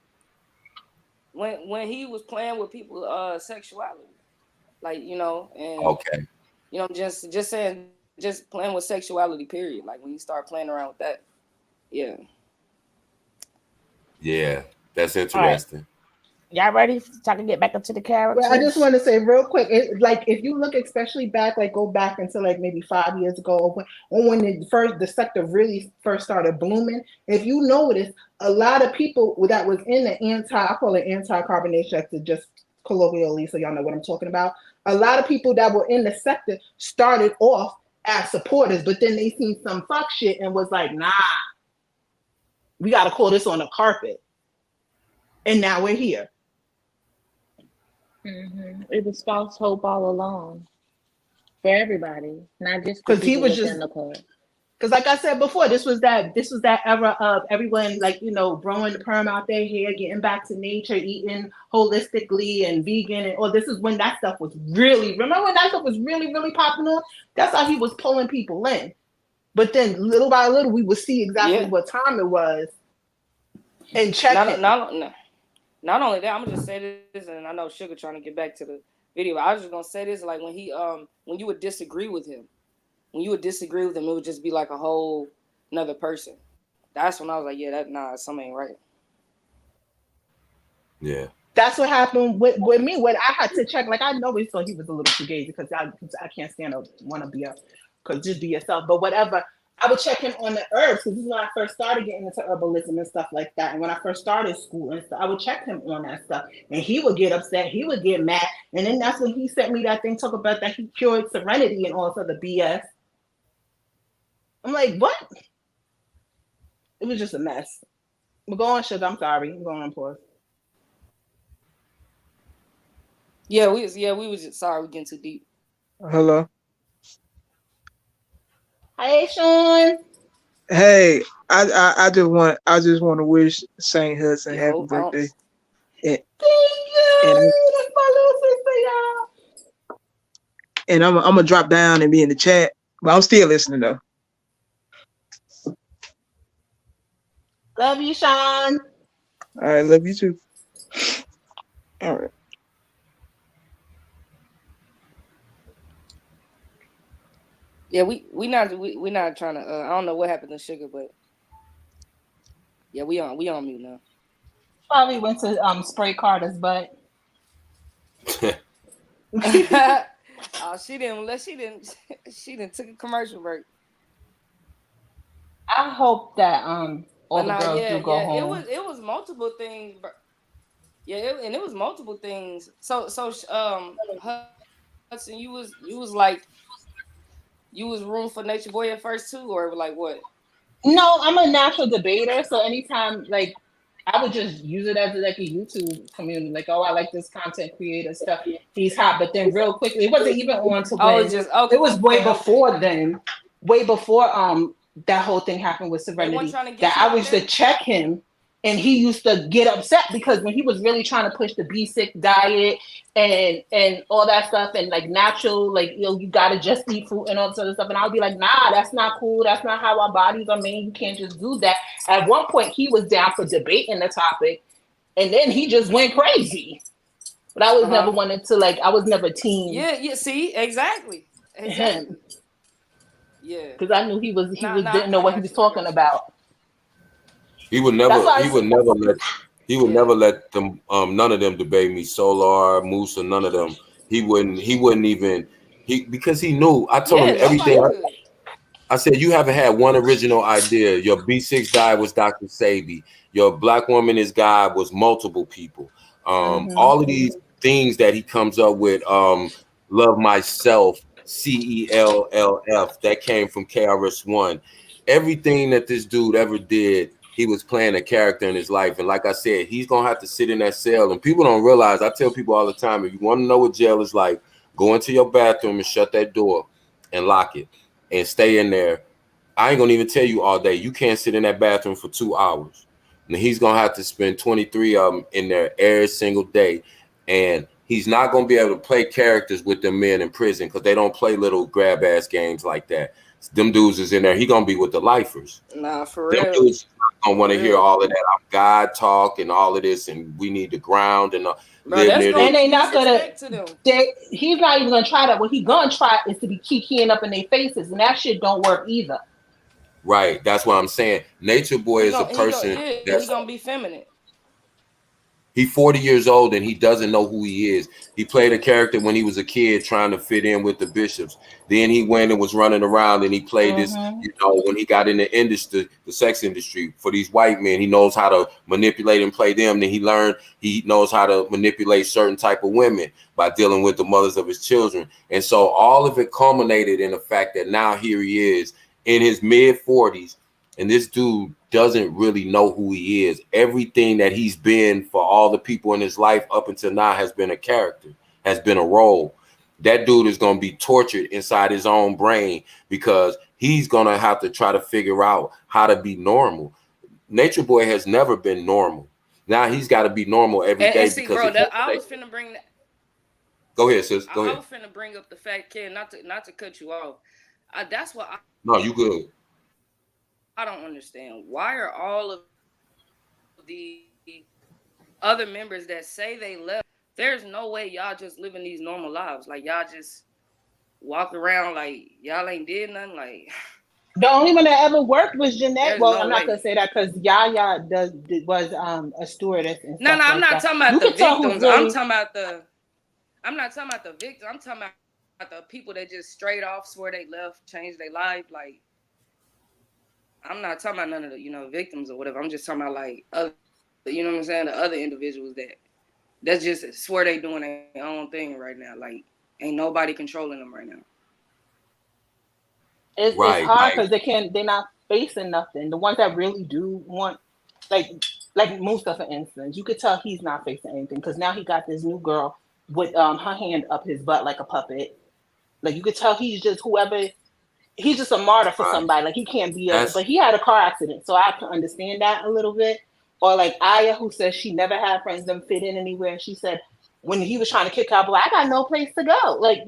When he was playing with people's sexuality, like, and
okay,
just saying, just playing with sexuality, period. Like when you start playing around with that,
yeah, that's interesting.
Y'all ready so I can get back into the characters?
Well, I just want to say real quick, like if you look especially back, like go back into like maybe 5 years ago, when the sector really first started blooming. If you notice, a lot of people that was in the I call it anti-carbonation sector, just colloquially, so y'all know what I'm talking about. A lot of people that were in the sector started off as supporters, but then they seen some fuck shit and was like, nah, we got to call this on the carpet. And now we're here.
It was false hope all along. For everybody, not just
because he
people
was just
within the court.
because, like I said before, this was that era of everyone like growing the perm out their hair, getting back to nature, eating holistically and vegan, and this is when that stuff was really. Remember when that stuff was really really popping off? That's how he was pulling people in. But then little by little, we would see exactly what time it was, and check him.
Not only that, I'm gonna just say this, and I know Sugar trying to get back to the video. I was just gonna say this, like when you would disagree with him, it would just be like a whole another person. That's when I was like, yeah, something ain't right.
Yeah.
That's what happened with me when I had to check. Like I always thought he was a little too gay because I can't stand want to be because just be yourself. But whatever, I would check him on the herbs because this is when I first started getting into herbalism and stuff like that. And when I first started school and stuff, I would check him on that stuff, and he would get upset, he would get mad, and then that's when he sent me that thing talk about that he cured Serenity and all this other BS. I'm like, what? It was just a mess. But go on, Sugar. I'm sorry. I'm going on pause.
Yeah, we was just sorry we getting too deep.
Hello.
Hey, Sean.
Hey, I just want to wish Saint Hudson happy birthday.
Thank you. That's my little sister, y'all.
And I'm gonna drop down and be in the chat, but I'm still listening though.
Love you, Sean.
All right, love you too. All right.
Yeah, we not trying to. I don't know what happened to Sugar, but yeah, we on mute now.
Probably went to spray Carter's butt.
Oh, she didn't took a commercial break.
I hope that all the girls do go home.
It was multiple things. Yeah, it was multiple things. So Hudson, you was like. You was room for Natureboy at first too, or like what?
No, I'm a natural debater. So anytime, like, I would just use it as like a YouTube community. Like, I like this content creator stuff. He's hot, but then real quickly, it wasn't even on to when it was way before then. Way before that whole thing happened with Serenity. That I used to check him. And he used to get upset because when he was really trying to push the B6 diet and all that stuff and like natural, like you gotta just eat fruit and all this other stuff. And I would be like, nah, that's not cool. That's not how our bodies are made. You can't just do that. At one point, he was down for debating the topic, and then he just went crazy. But I was never wanted to I was never team.
Yeah. See, exactly.
Him.
Yeah.
Because I knew he didn't know what he was talking about.
He would never let them none of them debate me. Solar, Musa, none of them. He wouldn't even because he knew. I told him everything. I said, you haven't had one original idea. Your B6 guy was Dr. Sabi. Your Black Woman is God was multiple people. All of these things that he comes up with, Love Myself, CELLF, that came from KRS-One. Everything that this dude ever did, he was playing a character in his life. And like I said, he's going to have to sit in that cell. And people don't realize, I tell people all the time, if you want to know what jail is like, go into your bathroom and shut that door and lock it and stay in there. I ain't going to even tell you all day. You can't sit in that bathroom for 2 hours. And he's going to have to spend 23 of them in there every single day. And he's not going to be able to play characters with them men in prison because they don't play little grab ass games like that. Them dudes is in there. He gonna be with the lifers.
Nah, for real.
Them dudes don't want to hear all of that. I'm God talk and all of this, and we need the ground and live near.
And they not gonna. He's not even gonna try that. What he gonna try is to be keying up in their faces, and that shit don't work either.
Right. That's what I'm saying. Natureboy is a person
that's gonna be feminine.
He's 40 years old and he doesn't know who he is. He played a character when he was a kid trying to fit in with the bishops. Then he went and was running around and he played this, when he got in the industry, the sex industry for these white men. He knows how to manipulate and play them. Then he knows how to manipulate certain type of women by dealing with the mothers of his children. And so all of it culminated in the fact that now here he is in his mid 40s. And this dude doesn't really know who he is. Everything that he's been for all the people in his life up until now has been a character, has been a role. that dude is going to be tortured inside his own brain because he's going to have to try to figure out how to be normal. Nature Boy has never been normal. Now he's got to be normal every day.
See,
because
bro, I was finna bring that.
Go ahead, sis. Go ahead.
I was finna bring up the fact, Ken, not to cut you off. That's what
No, you good.
I don't understand. Why are all of the other members that say they left? There's no way y'all just living these normal lives. Like y'all just walk around like y'all ain't did nothing. Like
the only one that ever worked was Jeanette. Well, I'm not
way.
gonna say that because Yaya was a stewardess. And
no, I'm not talking about the victims.
Really...
I'm not talking about the victims. I'm talking about the people that just straight off swear they left, changed their life. Like I'm not talking about none of the victims or whatever. I'm just talking about like other, what I'm saying, the other individuals that's just swear they doing their own thing right now. Like ain't nobody controlling them right now.
It's hard because they're not facing nothing. The ones that really do want, like Musa, for instance, you could tell he's not facing anything because now he got this new girl with her hand up his butt like a puppet. Like you could tell he's just he's just a martyr for somebody. Like he can't be but he had a car accident, so I can understand that a little bit. Or like Aya, who says she never had friends that fit in anywhere. She said when he was trying to kick out, I got no place to go. Like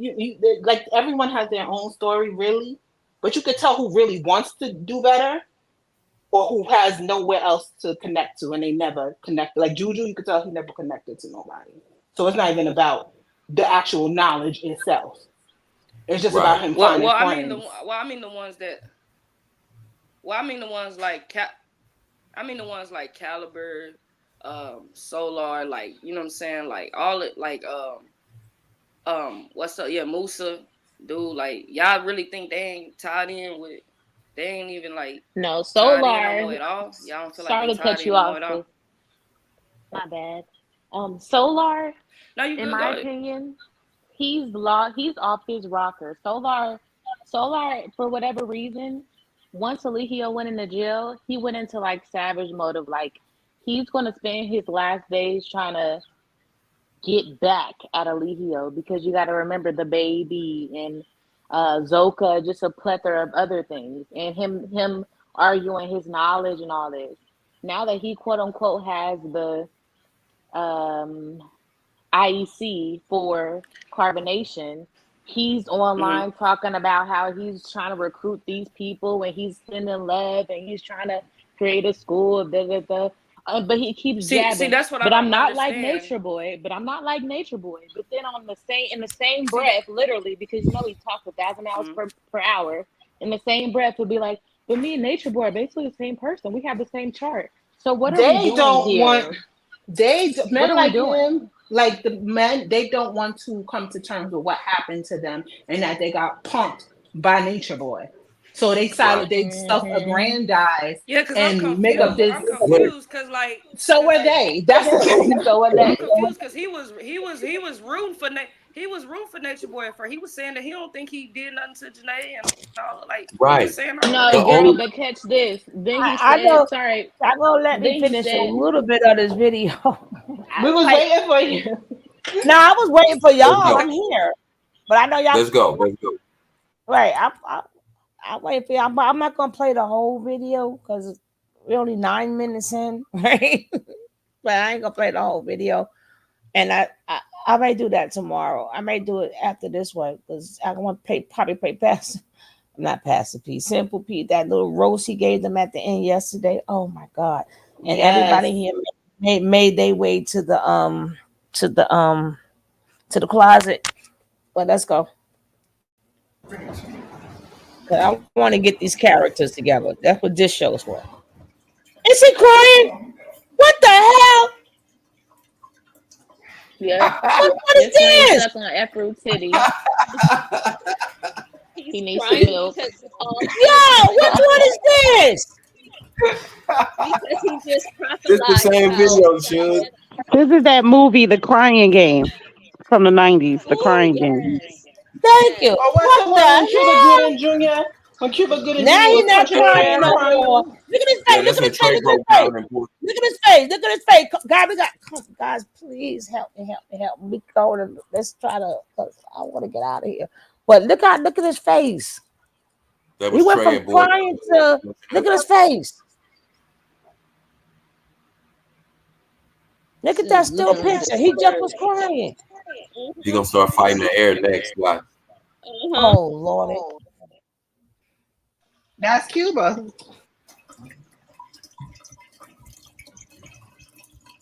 like everyone has their own story, really. But you could tell who really wants to do better or who has nowhere else to connect to and they never connected. Like Juju, you could tell he never connected to nobody. So it's not even about the actual knowledge itself. It's just about him finding friends.
I mean the ones like Caliber, Solar, like, you know what I'm saying? Like all it, like, what's up? Yeah, Musa. Dude, like y'all really think they ain't tied in with? They ain't even like
no Solar
no at all. Y'all don't feel like they tied in no at all.
My bad. Solar.
No, you
in my opinion, he's off his rocker. Solar, for whatever reason, once Eligio went into jail, he went into like savage mode of like he's going to spend his last days trying to get back at Eligio because you got to remember the baby and Zoka, just a plethora of other things, and him arguing his knowledge and all this. Now that he quote unquote has the IEC for carbonation, he's online talking about how he's trying to recruit these people and he's sending love and he's trying to create a school. But he keeps jabbing.
See, that's what
but I'm not
understand.
like Nature Boy. But then in the same breath, literally, because he talks 1,000 miles per hour. In the same breath, would be like, but me and Nature Boy are basically the same person. We have the same chart. So what are we doing here?
Men like him, like the men, they don't want to come to terms with what happened to them and that they got punked by Nature Boy. So they self-aggrandize and make up this.
I'm confused because like.
So were they? That's the thing. So were they?
I'm confused because he was rooting for Nature Boy for. He was saying that he don't think he did nothing to Janae and all like.
Right.
But catch this. Then he said, "Sorry,
I'm gonna let me finish a little bit of this video."
We was waiting for you.
No, I was waiting for y'all. I'm here, but I know y'all.
Let's go.
Right. I'll wait for y'all, but I'm not gonna play the whole video because we're only 9 minutes in, right? But I ain't gonna play the whole video, and I may do that tomorrow. I may do it after this one because I want to probably play Pastor. I'm not Pastor P, Simple P. That little roast he gave them at the end yesterday. Oh my God! And everybody here made their way to the closet. But let's go. I want to get these characters together. That's what this show's for. Is he crying? What the hell?
Yeah.
What is this?
Stuck on Afro titty. He needs some milk.
Yo, which one is this?
Because he just
It's the same video, Shug.
This is that movie, The Crying Game, from the 90s. The Crying Game.
Thank you.
Oh, what the Cuba Gooding Jr.? When Cuba Gooding
now
Jr.
he's not crying no more. Look at his face. Look at his face. Look at his face. Look at his face. Look at his face. God, guys, please help me. We go to, let's try to, cause I want to get out of here. But look at his face. He went from crying to look at his face. Look at that still picture. He just was crying.
He's gonna start fighting the air next. Watch.
Oh Lord.
That's Cuba.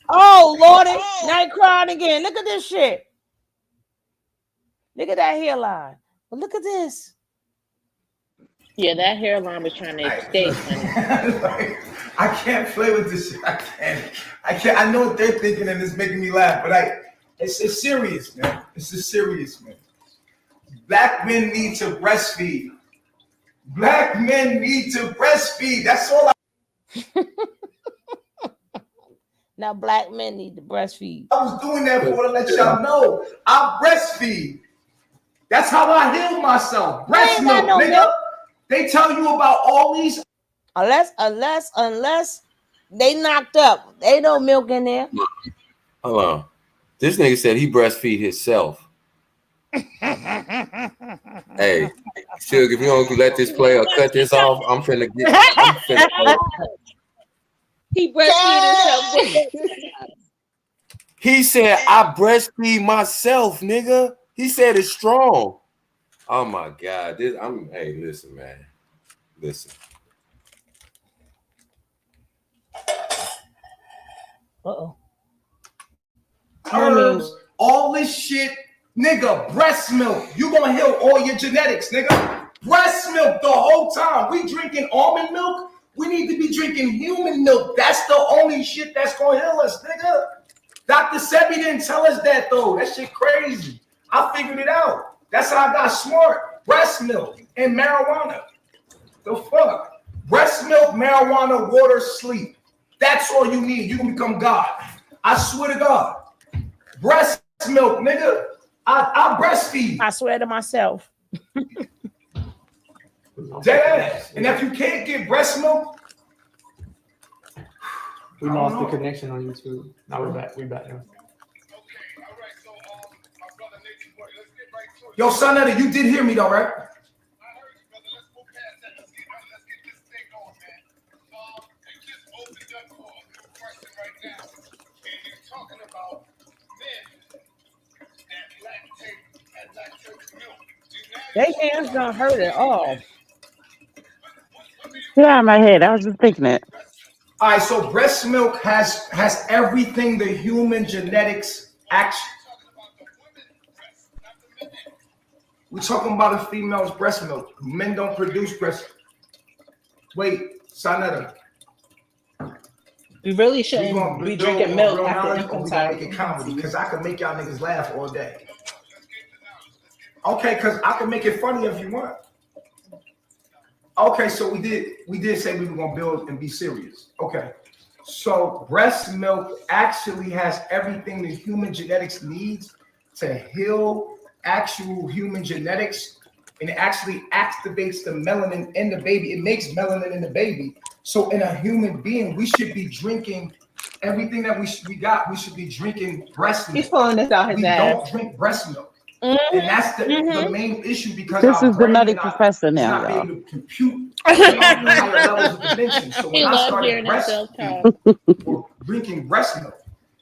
Oh Lordy. Now he crying again. Look at this shit. Look at that hairline. But look at this.
Yeah, that hairline was trying to escape.
Like, I can't play with this shit. I can't. I know what they're thinking and it's making me laugh, but it's serious, man. It's just serious, man. Black men need to breastfeed. Black men need to breastfeed. That's all
Now black men need to breastfeed.
I was doing that for to let y'all know. I breastfeed. That's how I heal myself. Breast milk, nigga. Milk. They tell you about all these.
Unless they knocked up. They no milk in there.
Hold on. This nigga said he breastfeed himself. Hey, Suge, if you don't let this play or cut this off, I'm finna
He breastfeed himself.
He said, I breastfeed myself, nigga. He said it's strong. Oh my God. Hey, listen, man. Listen.
Uh-oh.
Herbs, all this shit, nigga, breast milk. You gonna heal all your genetics, nigga. Breast milk the whole time. We drinking almond milk. We need to be drinking human milk. That's the only shit that's gonna heal us, nigga. Dr. Sebi didn't tell us that though. That shit crazy. I figured it out. That's how I got smart. Breast milk and marijuana. The fuck? Breast milk, marijuana, water, sleep. That's all you need. You can become God. I swear to God. Breast milk, nigga. I breastfeed.
I swear to myself.
Dead ass. And if you can't get breast milk,
we lost the connection on YouTube. Now we're back. We're back now.
Yo, Sonetta, you did hear me though, right?
They hands don't hurt at all.
Get out of my head. I was just thinking it.
All right, so breast milk has everything the human genetics actually. We're talking about a female's breast milk. Men don't produce breast. Wait, Sonetta.
We really shouldn't be drinking milk after income tax.
Make it comedy because I can make y'all niggas laugh all day. Okay, because I can make it funny if you want. Okay, so we did say we were gonna build and be serious. Okay, so breast milk actually has everything the human genetics needs to heal actual human genetics, and it actually activates the melanin in the baby. It makes melanin in the baby. So in a human being, we should be drinking everything that we got. We should be drinking breast milk.
He's pulling this out his ass.
We don't drink breast milk. And that's the main issue because
this is the nutty professor now,
not able to compute higher levels of dimension. So when I started drinking breast milk,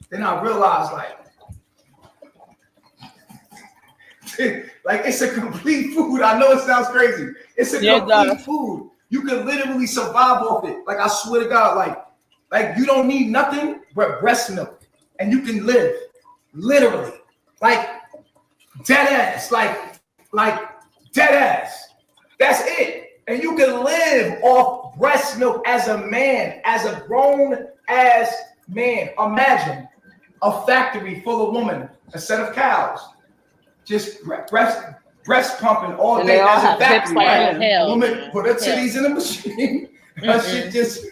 then I realized like it's a complete food. I know it sounds crazy. It's a complete food. You can literally survive off it. Like I swear to God, like you don't need nothing but breast milk, and you can live literally like. Dead ass, like dead ass. That's it. And you can live off breast milk as a man, as a grown ass man. Imagine a factory full of women, a set of cows, just breast pumping all day as a factory. Right? Woman put her titties in the machine. Her shit just,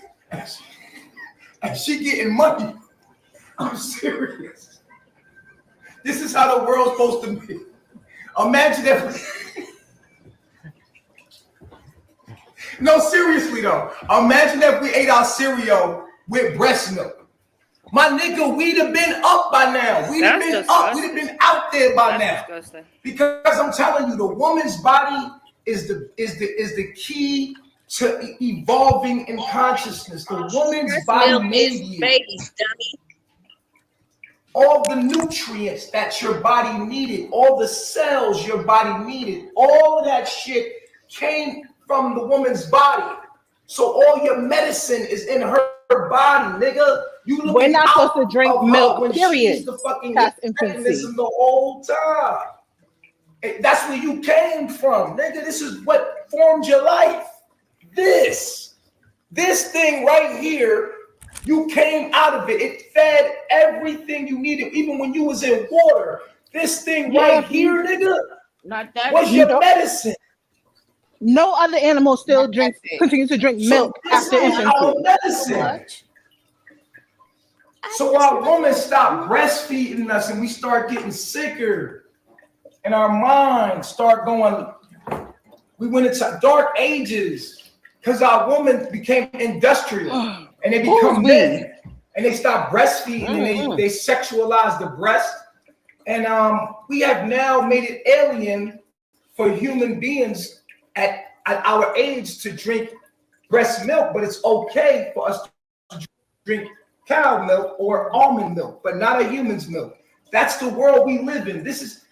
and she getting money. I'm serious. This is how the world's supposed to be. Imagine if No, seriously though. Imagine if we ate our cereal with breast milk. My nigga, we'd have been up by now. We'd have been up. We'd have been out there by now. Disgusting. Because I'm telling you, the woman's body is the key to evolving in consciousness. The woman's body made you.
Babies, dummy.
All the nutrients that your body needed, all the cells your body needed, all of that shit came from the woman's body. So all your medicine is in her body, nigga.
We're not supposed to drink milk,
when
period.
she's the fucking
infancy
mechanism the whole time. That's where you came from, nigga. This is what formed your life. This thing right here, you came out of it. It fed everything you needed, even when you was in water. This thing right here, nigga, was your medicine.
No other animal still continue to drink milk after infancy.
So our women stop breastfeeding us and we start getting sicker and our minds start going, we went into dark ages because our women became industrial and they become men and they stop breastfeeding and they sexualize the breast. And we have now made it alien for human beings at our age to drink breast milk, but it's okay for us to drink cow milk or almond milk, but not a human's milk. That's the world we live in. This is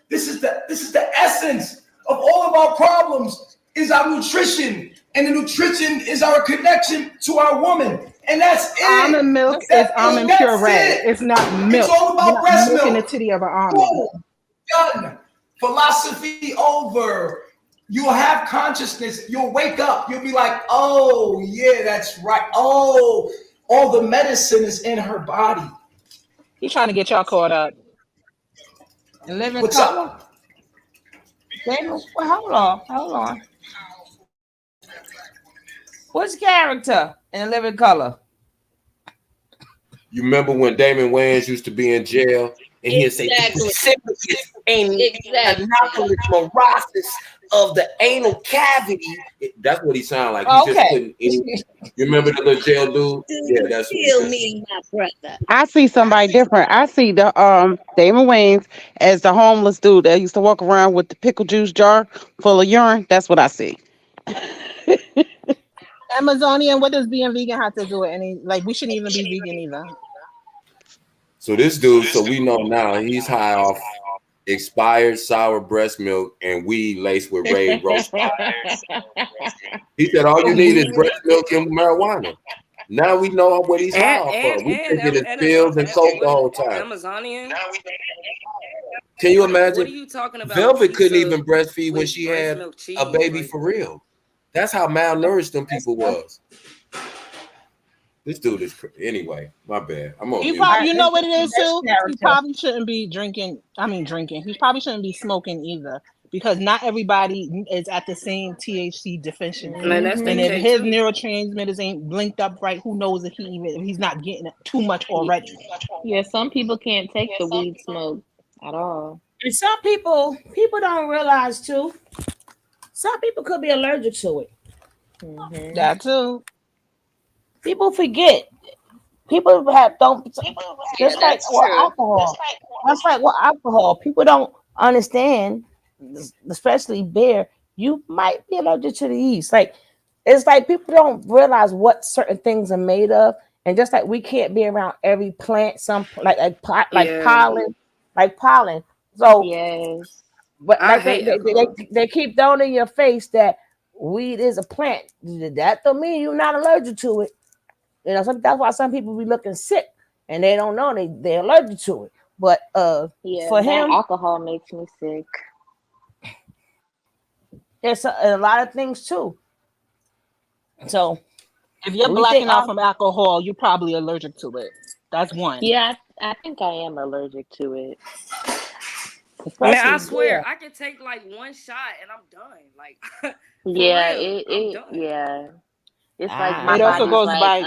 the essence of all of our problems is our nutrition, and the nutrition is our connection to our woman, and that's it.
Almond milk is almond puree. It's not milk.
It's all about breast milk.
In the titty of an almond.
Done. Philosophy over. You'll have consciousness. You'll wake up. You'll be like, oh yeah, that's right. Oh, all the medicine is in her body.
He's trying to get y'all caught up.
What's up? Well, hold on. What's character in Living Color?
You remember when Damon Wayans used to be in jail and he'd say syphilis and anomalous morosis of the anal cavity. That's what he sounded like. He just couldn't. You remember the little jail dude? Yeah, that's
Kill me, my brother.
I see somebody different. I see the Damon Wayans as the homeless dude that used to walk around with the pickle juice jar full of urine. That's what I see.
Amazonian, what does being vegan have to do with any? Like, we shouldn't even be vegan either.
So this dude, so we know now he's high off expired sour breast milk and weed laced with Ray Rose. He said all you need is breast milk and marijuana. Now we know what he's high off of. We thinking it's pills and coke the whole time.
Amazonian.
Can you imagine?
What are you talking about?
Velvet couldn't even breastfeed when she had a baby for real. That's how malnourished them people was. This dude is anyway. My bad. I'm on.
You know what it is too. He probably shouldn't be drinking. He probably shouldn't be smoking either, because not everybody is at the same THC deficiency. And if his neurotransmitters ain't linked up right, who knows if he's not getting too much already.
Yeah, some people can't take the weed smoke at all.
And some people don't realize too. Some people could be allergic to it.
Mm-hmm. That too.
People forget. People don't. Just like with alcohol. That's like with alcohol. People don't understand, especially beer. You might be allergic to the yeast. Like it's like people don't realize what certain things are made of, and just like we can't be around every plant. Some like pollen. So
yes.
But like they keep throwing in your face that weed is a plant. That don't mean you're not allergic to it. You know, that's why some people be looking sick and they don't know they're allergic to it. But for him,
alcohol makes me sick.
There's a lot of things too. So
if you're blacking out from alcohol, you're probably allergic to it. That's one.
Yeah, I think I am allergic to it.
Man, I swear I can take like one shot and I'm done. Like,
yeah, it's like my
it also goes by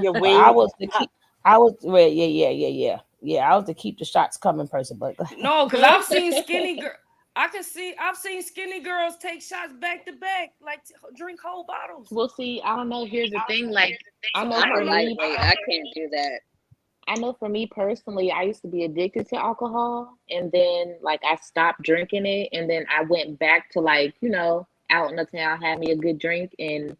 your weight. I was to keep the shots coming person, but
no, because I've seen skinny girl. I've seen skinny girls take shots back to back, like drink whole bottles.
Well, see, I don't know. Here's the thing. Like, I know
I'm
for
a
me,
lightweight. I can't do that.
I know for me personally, I used to be addicted to alcohol, and then like I stopped drinking it, and then I went back to like, you know, out in the town, had me a good drink, and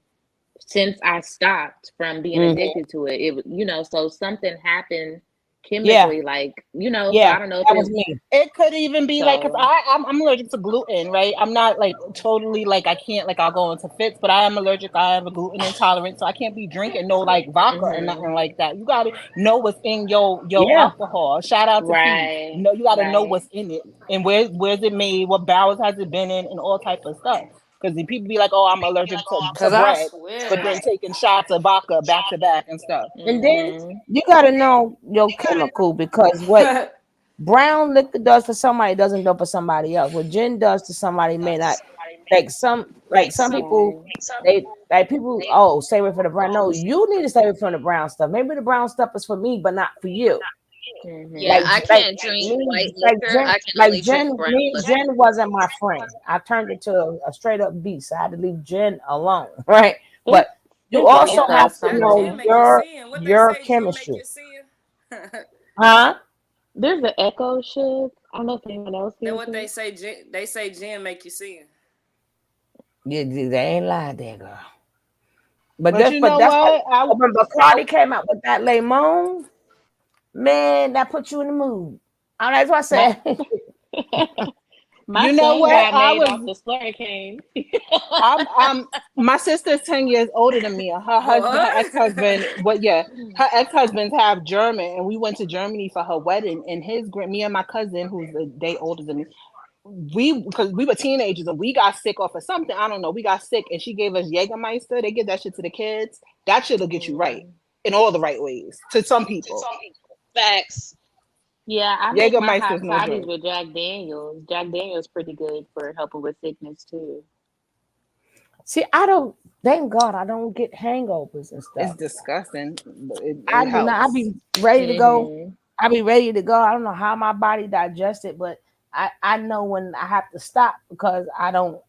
since I stopped from being addicted to it, it, you know, so something happened chemically, like, you know, so I don't know if
that was me.
It could even be like, because I'm allergic to gluten, right? I'm not like totally like, I can't, like, I'll go into fits, but I am allergic. I have a gluten intolerance, so I can't be drinking no like vodka or nothing like that. You gotta know what's in your alcohol. Shout out to Pete. No, you gotta know what's in it and where's it made, what barrels has it been in, and all type of stuff. Because the people be like, oh, I'm allergic to bread, but then taking shots of vodka back to back and stuff.
And then you gotta know your chemical, because what brown liquor does for somebody doesn't do for somebody else. What gin does to somebody may not. Like some people, people stay away from the brown. No, you need to stay away from the brown stuff. Maybe the brown stuff is for me, but not for you.
Yeah, I can't drink white liquor. I can only drink brown liquor.
Jen wasn't my friend. I turned it to a straight up beast. I had to leave Jen alone, right? But you also have to know your chemistry. Huh?
There's an echo shit. I don't know if anyone else hears.
Then what they say, gin make you sin.
Yeah, they ain't lied there, girl. But
you know what?
When Bacardi came out with that lemon, man, that put you in the mood. That's what I said.
My son got made off the slurricane.
My sister's 10 years older than me. Her ex-husband, her ex-husbands have German, and we went to Germany for her wedding. And me and my cousin, who's a day older than me, because we were teenagers and we got sick off of something. I don't know. We got sick, and she gave us Jägermeister. They give that shit to the kids. That shit'll get you right in all the right ways. To some people,
facts.
Yeah, I make my hot toddies with Jack Daniels. Jack Daniels pretty good for helping with sickness too.
See, thank God I don't get hangovers and stuff.
It's disgusting.
I do not. I be ready to go. I be ready to go. I don't know how my body digests it, but I know when I have to stop, because I don't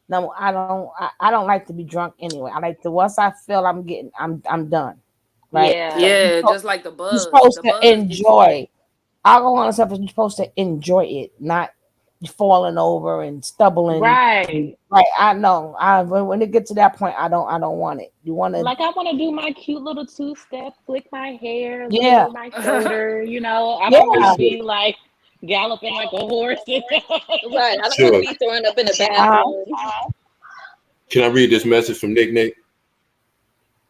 like to be drunk anyway. I like to, once I feel I'm done. Right?
Yeah, just like the buzz.
You're supposed to enjoy. Alcohol and stuff, you're supposed to enjoy it, not falling over and stumbling.
Right.
Like, I know. When it gets to that point, I don't want it. You want to,
like, I want to do my cute little 2-step, flick my hair, look over my shoulder. You know, I don't want to be like galloping like a horse.
Right. I don't want to be throwing up in the bathroom.
Can I read this message from Nick?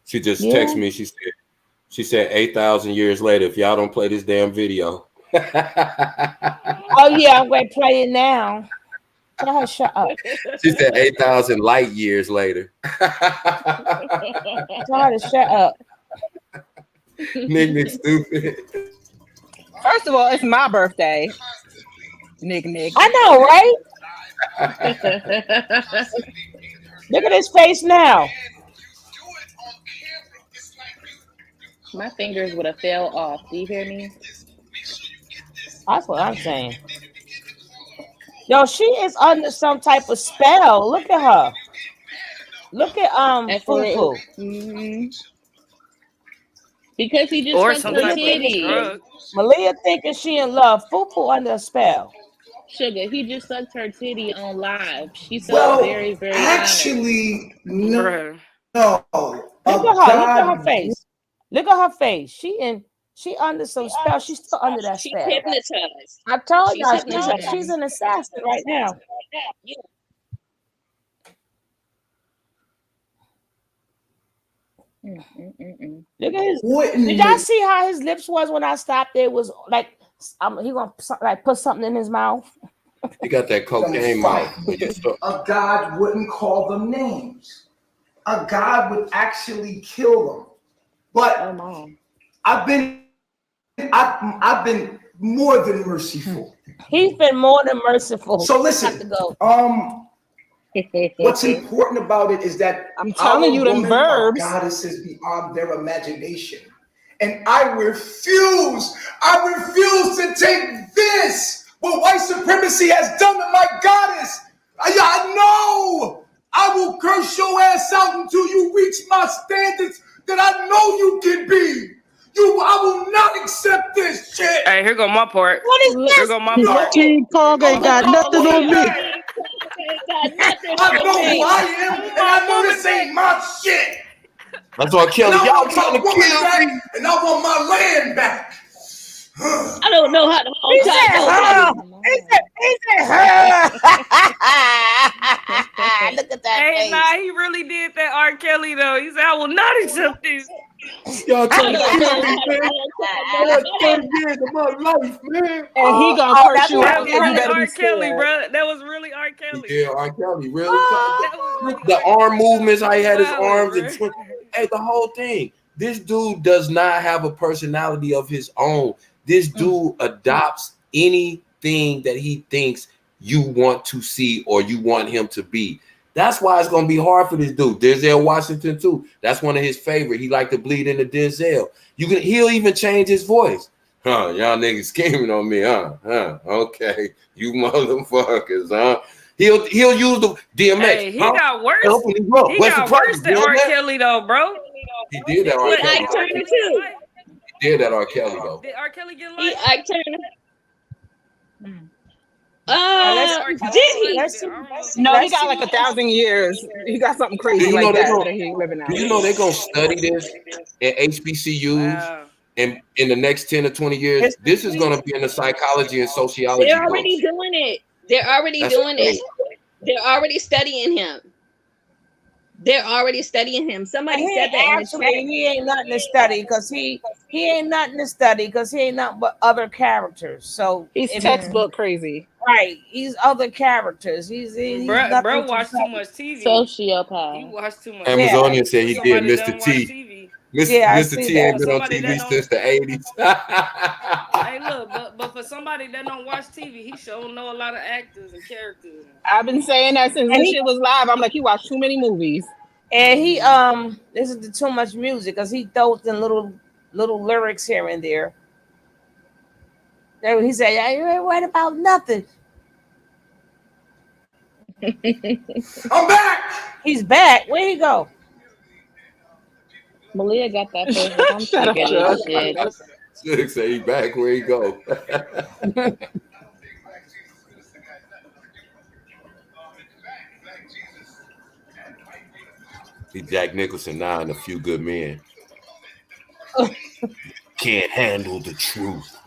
She just texted me. She said 8,000 years later, if y'all don't play this damn video.
Oh yeah, I'm going to play it now. Tell her shut up.
She said 8,000 light years later.
Tell her to shut up.
Nick stupid.
First of all, it's my birthday. Nick.
I know, right? Look at his face now.
My fingers would have fell off. Do you hear me?
That's what I'm saying. Yo, she is under some type of spell. Look at her. Look at Fufu.
Mm-hmm. Because he just sucked her titty.
Malia thinking she in love. Fufu under a spell.
Sugar, he just sucked her titty on live. She felt very, very
actually
honored. No. Look at her face. Look at her face. She under some spell. She's still under that spell.
She's hypnotized.
I told y'all she's an assassin right now.
Yeah.
Look at his. Did y'all see how his lips was when I stopped? It was like he gonna like put something in his mouth.
You got that cocaine mouth.
A god wouldn't call them names. A god would actually kill them. But I've been more than merciful.
He's been more than merciful.
So listen, what's important about it is that
I'm telling you them verbs.
Goddesses beyond their imagination. And I refuse to take this what white supremacy has done to my goddess. I know I will curse your ass out until you reach my standards that I know you can be. I will not accept this shit.
Hey, here go my part.
What is this?
Here go my part.
King Kong ain't got nothing on me.
I know who I am, and I know this ain't my shit.
That's why Kelly, y'all trying to kill
back,
me.
and I want my land back.
I don't know how to hold
He said her. Look at that
Hey,
face.
nah, he really did that R. Kelly though. He said, I will not accept this.
Y'all trying to kill me, man. I had 30 years of my life, man.
And he gonna curse you
That
out.
was
You
really
better
R.
be
Kelly,
scared.
bro. That was really R. Kelly.
Yeah, R. Kelly, really.
That was really
The arm movements, how he had his
Wow,
arms
bro.
and hey, the whole thing. This dude does not have a personality of his own. This dude adopts anything that he thinks you want to see or you want him to be. That's why it's gonna be hard for this dude. Denzel Washington too. That's one of his favorite. He like to bleed into Denzel. He'll even change his voice. Huh? Y'all niggas scheming on me, huh? Okay, you motherfuckers, huh? He'll use the DMX.
Hey, he got worse. He got worse than R. Kelly though, bro.
He did that R. Kelly.
Ike Turner too.
He did that R. Kelly though.
Did R. Kelly get life?
Ike Turner.
Let's see.
No, he got like 1,000 years. He got something crazy like that he living out.
Do you know they're gonna study this at HBCUs in the next 10 or 20 years? This is gonna be in the psychology and sociology.
They're already doing it. They're already doing it. They're already studying him. They're already studying him. Somebody said that in the chat.
He ain't nothing to study because he ain't nothing to study because he ain't nothing but other characters. So
he's textbook crazy.
Right. He's other characters. He's
bro watched too much TV.
Sociopath.
He watched too much.
Amazonian said he did Mr. T. Mr. T ain't been on TV since the 80s.
Hey, look, but for somebody that don't watch TV, he sure know a lot of actors and characters.
I've been saying that since this shit was live. I'm like, he watched too many movies.
And he listens to too much music because he throws in little lyrics here and there. He said, "Yeah, you ain't worried about nothing."
I'm back.
He's back. Where he go?
Malia got that face. I'm sick of this shit.
Should say he back. Where he go? He Jack Nicholson now in A Few Good Men. Can't handle the truth.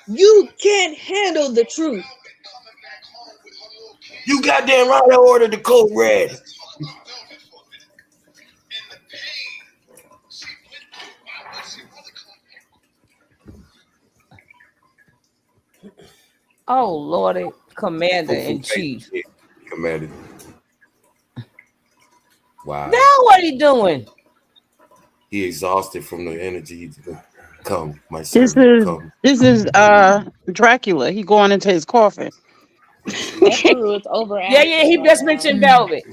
You can't handle the truth.
You goddamn right I ordered the code red.
Oh Lordy, Commander in Chief.
Commander. Wow.
Now what he doing?
He exhausted from the energy. Come, my son.
This is Dracula. He going into his coffin.
That's true. It's over.
Yeah. He just mentioned Velvet.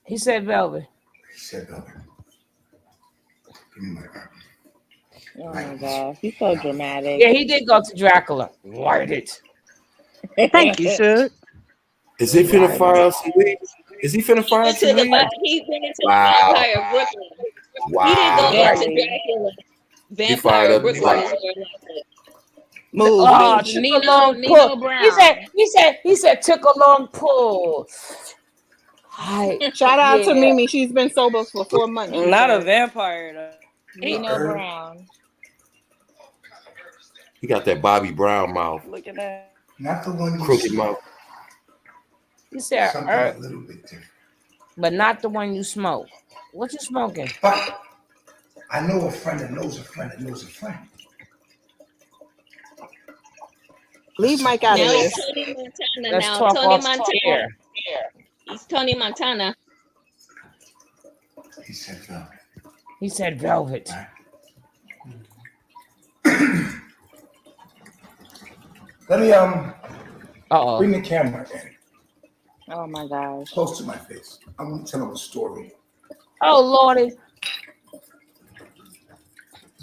He said Velvet.
Oh my gosh, he's so dramatic.
Yeah, he did go to Dracula. Light it.
Thank you, sir.
Is he finna fire out some weed? Is he finna fire out some weed?
He went into the Vampire of Brooklyn.
Wow.
He didn't go into Dracula. Vampire of Brooklyn is where
took a long pull. He said took a long pull.
Shout out to Mimi. She's been sober for 4 months.
Not a vampire though.
Nino Brown.
He got that Bobby Brown mouth.
Look at that.
Not the one
crooked mouth.
He said
a little bit different.
But not the one you smoke. What you smoking?
But I know a friend that knows a friend that knows a friend.
Leave Mike out of this.
Tony Montana
Let's
now.
talk
Tony
off
Montana.
air.
He's Tony Montana.
He said Velvet.
He said Velvet.
Let me bring the camera in.
Oh my gosh.
Close to my face. I want to tell him a story.
Oh Lordy.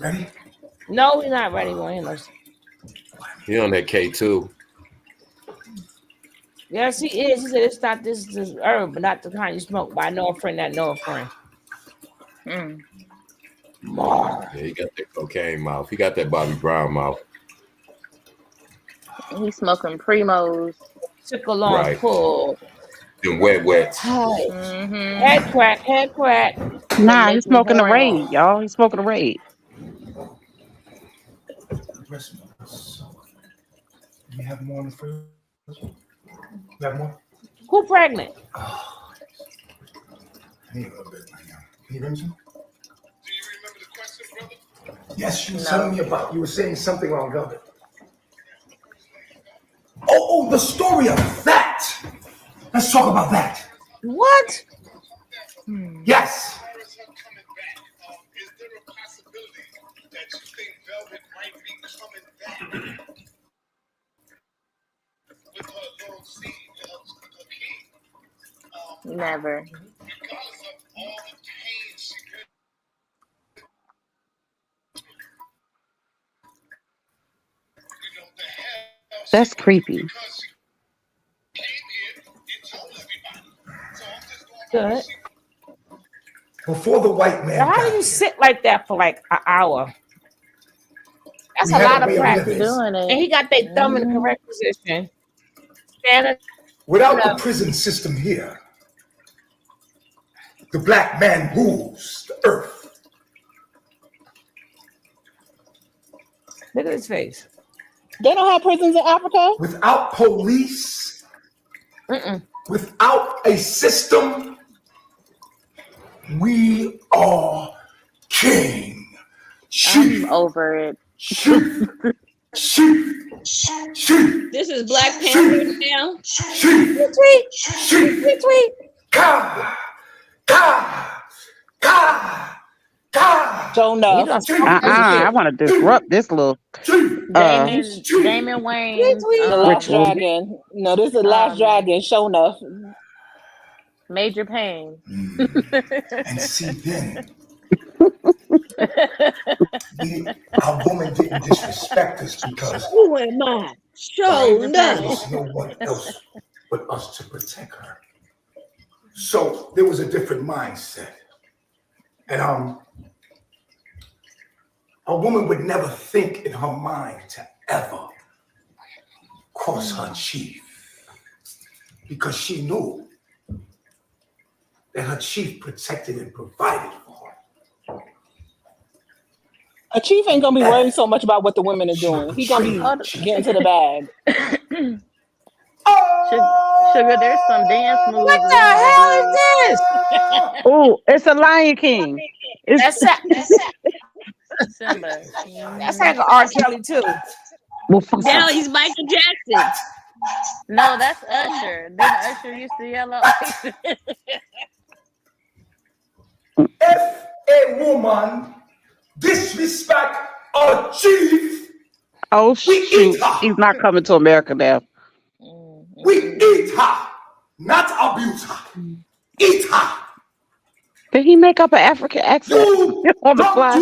Ready?
No, we're not ready. We're in this.
He on that K2.
Yes, he is. He said it's not this herb, but not the kind you smoke. But I know a friend that know a friend.
Yeah, he got that cocaine mouth. He got that Bobby Brown mouth.
He's smoking Primos.
Sickle on pull.
Them wets.
Head crack.
Nah, he's smoking a raid, y'all. He's smoking a raid.
You have more in the fridge? You have more?
Who pregnant?
I need a little bit right now. Can you bring some? Yes, you were telling me about, you were saying something wrong, Velvet. Oh, the story of that. Let's talk about that.
What?
Yes.
Never.
That's creepy.
Good.
Before the white man.
Now, how do you sit like that for like an hour? That's a lot of practice. And he got their thumb in the correct position.
Without the prison system here, the black man rules the earth.
Look at his face.
They don't have prisons in Africa?
Without police, without a system, we are king.
I'm over it.
This is Black Panther now.
Retweet.
Show enough.
I want to disrupt this little
Damon Wayne.
The Last Dragon. No, this is the Last Dragon. Show enough.
Major Pain.
And see then, our woman didn't disrespect us because
who am I? Show enough.
There's no one else but us to protect her. So there was a different mindset. And a woman would never think in her mind to ever cross her chief because she knew that her chief protected and provided for her.
A chief ain't gonna be worried so much about what the women are doing. He gonna be getting to the bag.
Sugar, there's some dance moves.
What the hell is this?
Oh, it's a Lion King.
That's
Simba.
That's like an R. Kelly too.
Now he's Michael Jackson.
No, that's Usher. Then Usher used to yell out.
If a woman disrespect a chief,
oh shoot, he's not coming to America now.
We eat her, not abuse her. Eat her.
Did he make up an African accent on the fly?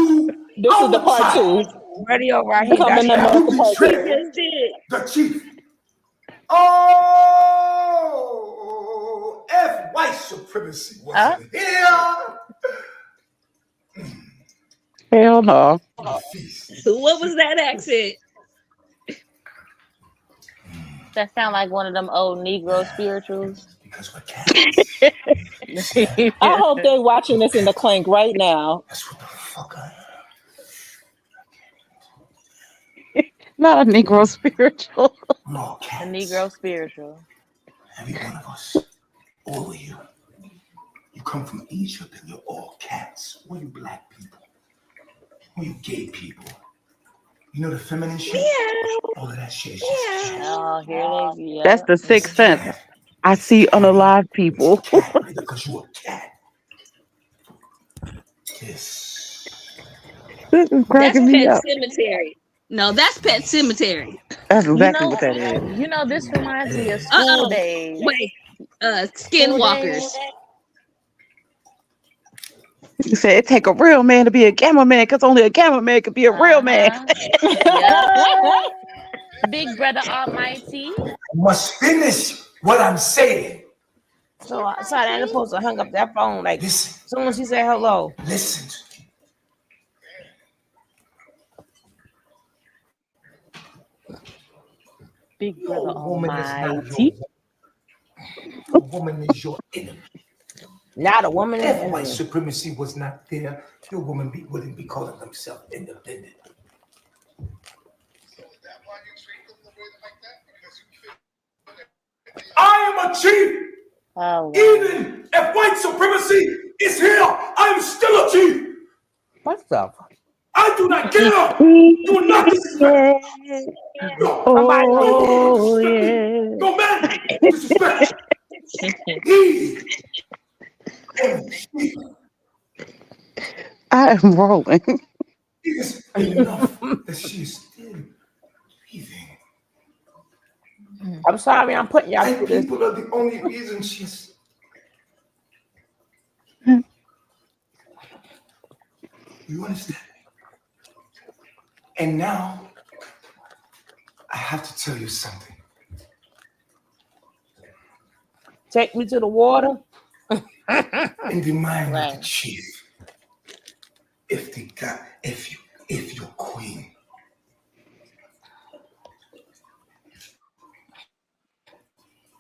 This is the part 2.
Radio right here.
Coming in the part 2.
The chief. Oh, if white supremacy wasn't here.
Hell no.
What was that accent?
That sound like one of them old Negro spirituals.
Because we're cats.
I hope they're watching this in the clink right now.
That's what the fuck I
am. Not a Negro spiritual.
No, cats.
A Negro spiritual.
Every one of us. All of you. You come from Egypt and you're all cats. We're you black people. We're you gay people. You know the feminine shit?
Yeah.
All of that shit is
just
oh, here they go.
That's the sixth sense. I see unalive people.
Because you're a cat. This
is cracking me
Pet
up.
Cemetery. No, that's Pet Cemetery.
That's exactly what that is.
You know, this reminds me of school days.
Wait, Skinwalkers.
You said it take a real man to be a gamma man, because only a gamma man could be a real man.
Big Brother Almighty.
I must finish what I'm saying.
So I saw that supposed to hung up that phone like as soon as she said hello.
Listen.
Big Brother
Almighty. A woman is your enemy.
Not a woman.
If white supremacy was not there, your woman wouldn't be calling themselves independent. I am a chief.
Oh, wow.
Even if white supremacy is here, I'm still a chief.
What the?
I do not care. Do not disrespect.
Oh, yeah.
No man disrespect.
I am rolling.
It is enough that she is still breathing.
I'm sorry, I'm putting y'all through this.
People are the only reason she's. You understand? And now, I have to tell you something.
Take me to the water.
In the mind of the chief, if your queen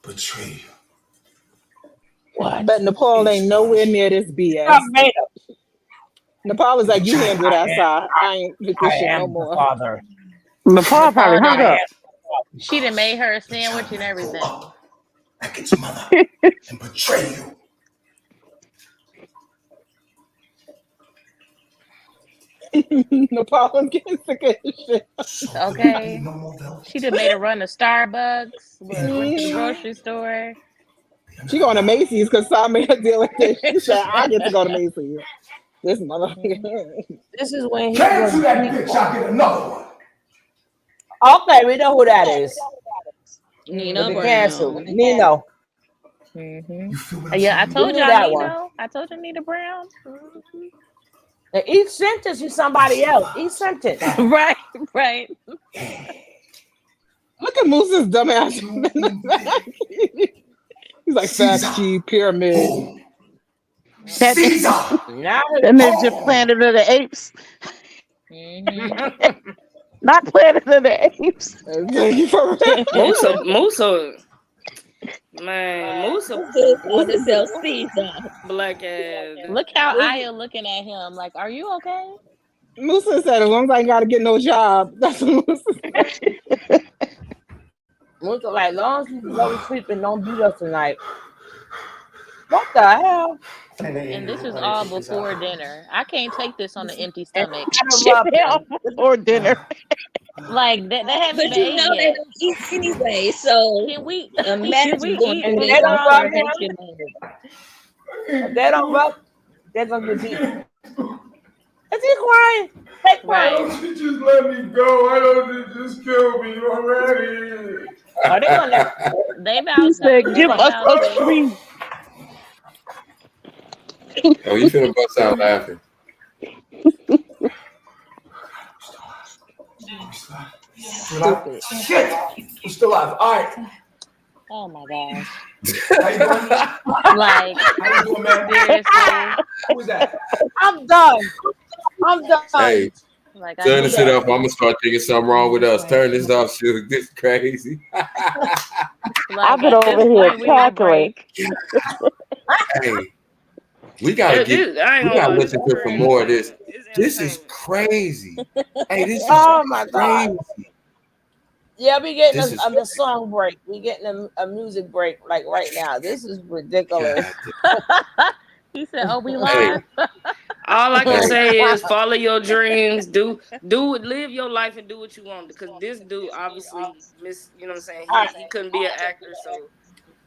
betray you.
What? But Nepal ain't nowhere near this BS. Nepal is like, you handle that side. I ain't with this shit no more.
Father.
Nepal probably hung up.
She done made her a sandwich and everything.
Like its mother and betray you.
Nepal, I'm getting sick of this shit.
Okay. She done made her run to Starbucks. Went to the grocery store.
She going to Macy's because Sam made her deal with this. She said, I get to go to Macy's. This motherfucker.
This is when he
cancel that bitch. I'll get another one.
Okay, we know who that is.
Nina
Brown. Nino.
Yeah, I told you that one. I told you Nina Brown.
And each sentence is somebody else. Each sentence.
Right.
Look at Moose's dumbass. He's like Fast G Pyramid.
Caesar.
That makes you Planet of the Apes. Not Planet of the Apes.
Musa. Man, Musa black ass.
Look how Aya looking at him. Like, are you okay?
Musa said, as long as I ain't gotta get no job. That's what Musa said.
Musa like, long as you go to sleep and don't beat us tonight. What the hell?
And this is all before dinner. I can't take this on an empty stomach.
Before dinner.
Like that haven't
but you know they don't eat anyway, so
can we
imagine going
and
to
they don't rub him.
the
If they don't rub, they're gonna get beat. Is he crying? Hey,
Why don't you just let me go? Why don't you just kill me already?
Are they gonna?
They about
to give us a treat.
Oh, you finna bust out laughing.
Shit! I'm still alive. All right.
Oh my gosh.
How you doing?
Like,
how you doing, man?
Seriously.
Who's that?
I'm done.
Hey,
like,
turn this shit off. I'm gonna start thinking something wrong with us. Turn this off, shit. This is crazy.
I'll get over here cackling.
Hey, we gotta listen to some more of this. This is crazy. Hey, this is
my God.
crazy.
Yeah, we getting a song break. We getting a music break like right now. This is ridiculous.
He said, "Oh, we live."
All I can say is follow your dreams. Live your life and do what you want. Because this dude obviously you know what I'm saying? He couldn't be an actor, so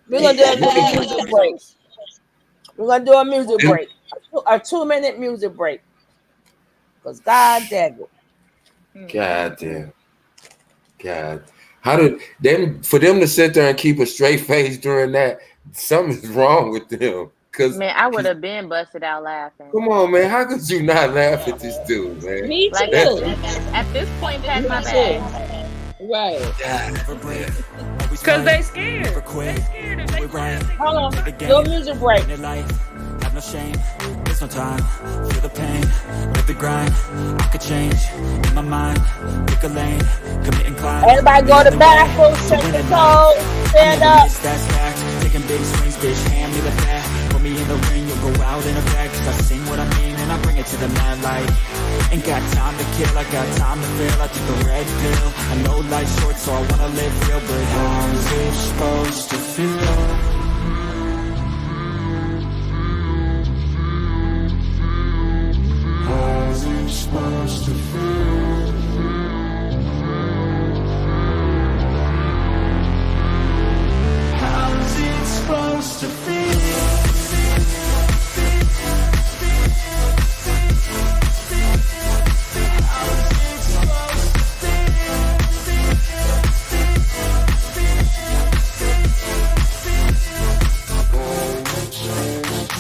we're gonna do a music break. We're gonna do a music break. A 2-minute music break. Because God damn it.
God damn. God. How did for them to sit there and keep a straight face during that? Something's wrong with them.
Man, I would have been busted out laughing.
Come on, man. How could you not laugh at this dude, man?
Me too.
Like, at this point, pat my bag.
Right.
Because they scared. They scared if they
Hold on. No music break.
Have no shame, there's no time. Feel the pain, live the grind. I could change, in my mind. Pick a lane, commit and climb.
Everybody go to the bathroom, check the toes, stand up.
That's fact. Taking big swings, bitch, hand me the bat. Put me in the ring, you'll go out in a bag. Cause I sing what I mean and I bring it to the mad light. Ain't got time to kill, I got time to feel. I took the red pill. I know life's short, so I wanna live real. But how's it supposed to feel? How's it supposed to feel? How's it supposed to feel?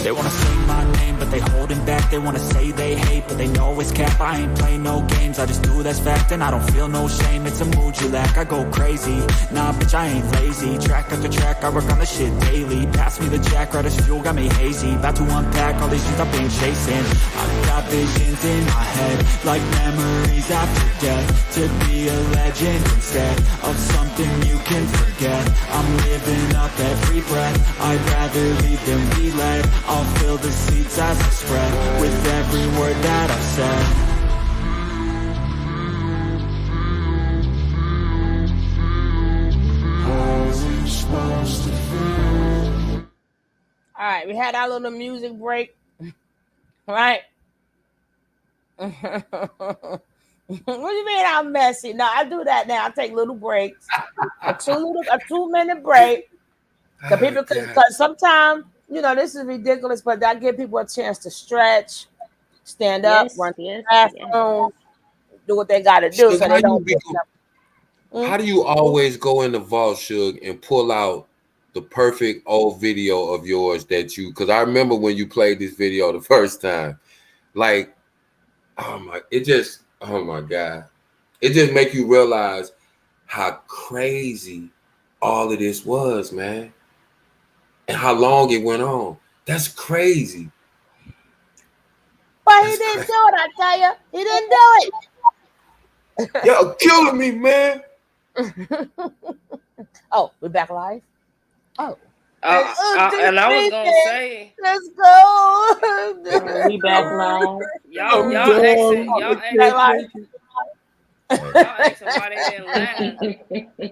They wanna sing my name, but they holding back. They wanna say they hate, but they know it's cap. I ain't play no games, I just do that's fact. And I don't feel no shame, it's a mood you lack. I go crazy, nah bitch I ain't lazy. Track after track, I work on the shit daily. Pass me the jack, right as fuel, got me hazy. About to unpack all these things I've been chasing. I've got visions in my head, like memories after death. To be a legend instead of something you can forget. I'm living up every breath, I'd rather lead than be led. I'll fill the seats as I spread with every word that I've said. How's it supposed to feel?
All right, we had our little music break. All right. What do you mean I'm messy? No, I do that now. I take little breaks. a 2-minute break. Because sometimes, you know, this is ridiculous, but that give people a chance to stretch, stand up, run to the bathroom, do what they got to do.
Suge,
So they don't
how do you always go in the vault, Suge, and pull out the perfect old video of yours that you? Because I remember when you played this video the first time, like, oh my God, it just make you realize how crazy all of this was, man. And how long it went on. That's crazy.
But he didn't do it, I tell you. He didn't do it.
Y'all killing me, man.
Oh, we're back live? Oh.
And I was gonna say,
let's go.
We back live.
Y'all asking why they didn't laugh.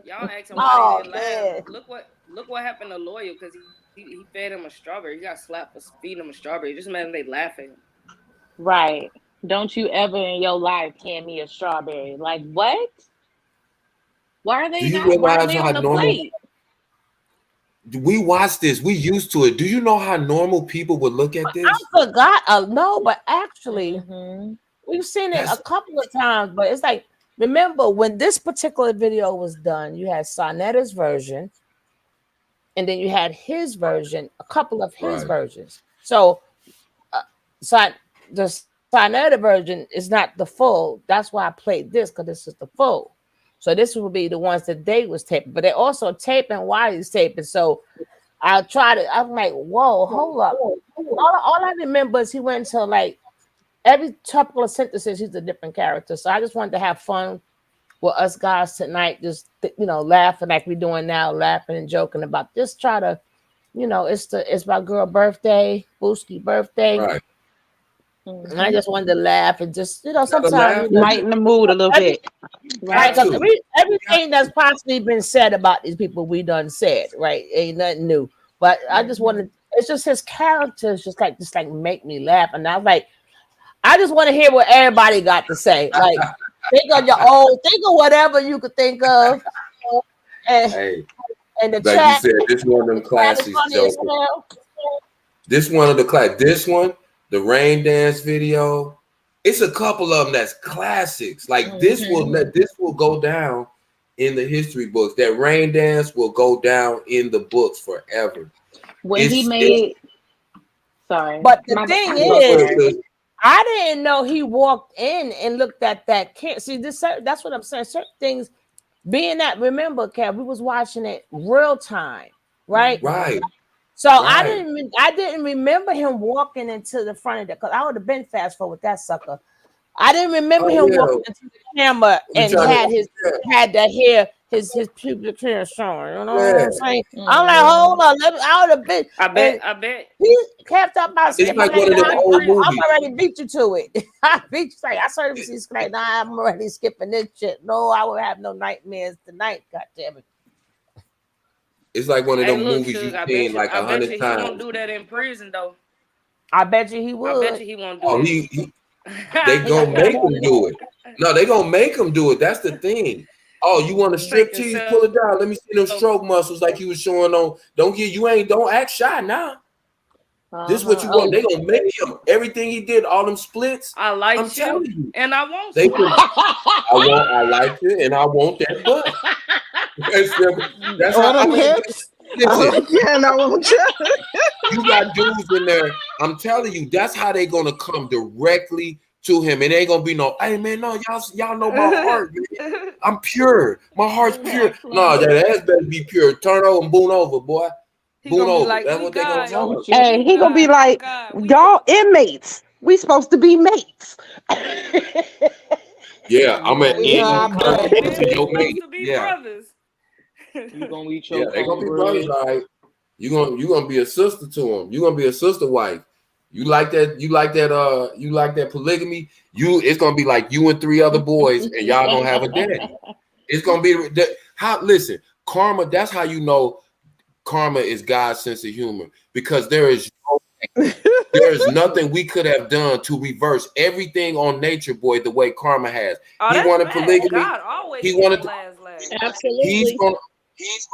Y'all asking why they didn't laugh. Look what happened to Loyal, because he fed him a strawberry. He got slapped for feeding him a strawberry. Just imagine they laugh at him.
Right. Don't you ever in your life hand me a strawberry. Like, what? Why are they on the plate?
We watched this. We used to it. Do you know how normal people would look at this?
I forgot. No, but actually, we've seen it a couple of times. But it's like, remember when this particular video was done, you had Sonetta's version, and then you had his version, a couple of his versions. So, the Sonetta version is not the full. That's why I played this, because this is the full. So this will be the ones that they was taping, but they're also taping while he's taping. So I tried it. I'm like, whoa, hold up. All I remember is he went into like every couple of sentences, he's a different character. So I just wanted to have fun with us guys tonight, just laughing like we're doing now, laughing and joking about. Just try to, it's my girl birthday, Booski birthday. Right. And I just wanted to laugh and just, sometimes
lighten the mood a little bit.
Right, because everything that's possibly been said about these people, we done said, right? Ain't nothing new. But I just wanted, it's just his characters just like make me laugh. And I was like, I just want to hear what everybody got to say. Like, think of think of whatever you could think of. And the
like
chat.
You said, this one of them classics. This one of the class. This one, the rain dance video. It's a couple of them that's classics. Like this will go down in the history books. That rain dance will go down in the books forever.
When he made, sorry,
but the thing is, I didn't know he walked in and looked at that kid. See, that's what I'm saying. Certain things being that, remember, Kev, we was watching it real time, right?
Right.
So I didn't remember him walking into the front of that, because I would have been fast forward with that sucker. I didn't remember him walking into the camera and had the hair, his pubic hair showing. You know what I'm saying? I'm like, hold on, I would have been.
I bet.
He kept up about
it's like one of them old movies.
I'm already beat you to it. I beat you. Like, I started to see like, nah, I'm already skipping this shit. No, I would have no nightmares tonight. God damn it.
It's like one of them movies you've seen like 100 times.
I bet you he won't do that in prison though.
I bet you he would.
I bet you he won't do it.
They gonna make him do it. No, they gonna make him do it. That's the thing. Oh, you want to strip tease? Pull it down. Let me see them stroke muscles like you was showing on. Don't act shy now. This is what you want. They gonna make him everything he did. All them splits.
I like you, and I won't.
I like it, and I want that butt. That's how I
hips. And I won't.
You got dudes in there. I'm telling you, that's how they gonna come directly to him. It ain't gonna be no, hey man, no, y'all know my heart, man. I'm pure. My heart's pure. No, that ass better be pure. Turn over and boon over, boy. Boon over.
Like,
that's what they gonna tell him.
Hey, he gonna be like, y'all inmates. We supposed to be mates.
Yeah, I'm an to your mate. Yeah.
Brothers.
You gonna eat your
they gonna be brothers, all right. You gonna be a sister to him. You gonna be a sister wife. You like that polygamy. It's gonna be like you and 3 other boys, and y'all gonna have a daddy. It's gonna be listen, karma. That's how you know karma is God's sense of humor, because there is nothing we could have done to reverse everything on Nature Boy the way karma has. He wanted polygamy.
God always
he wanted
absolutely.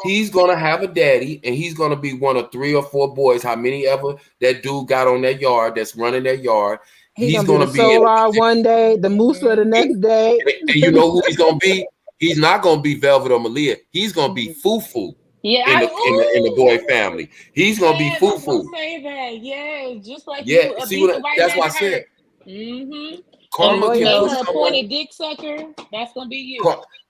He's gonna have a daddy, and he's gonna be one of 3 or 4 boys. How many ever that dude got on that yard that's running that yard?
He's gonna be Solar one day, the Musa the next day.
And you know who he's gonna be? He's not gonna be Velvet or Malia. He's gonna be Fufu.
Yeah,
in the boy family. He's gonna be Fufu.
Say that, yeah, just like
that's why I said.
Mm-hmm.
Karma can
a pointed dick sucker. That's gonna be you.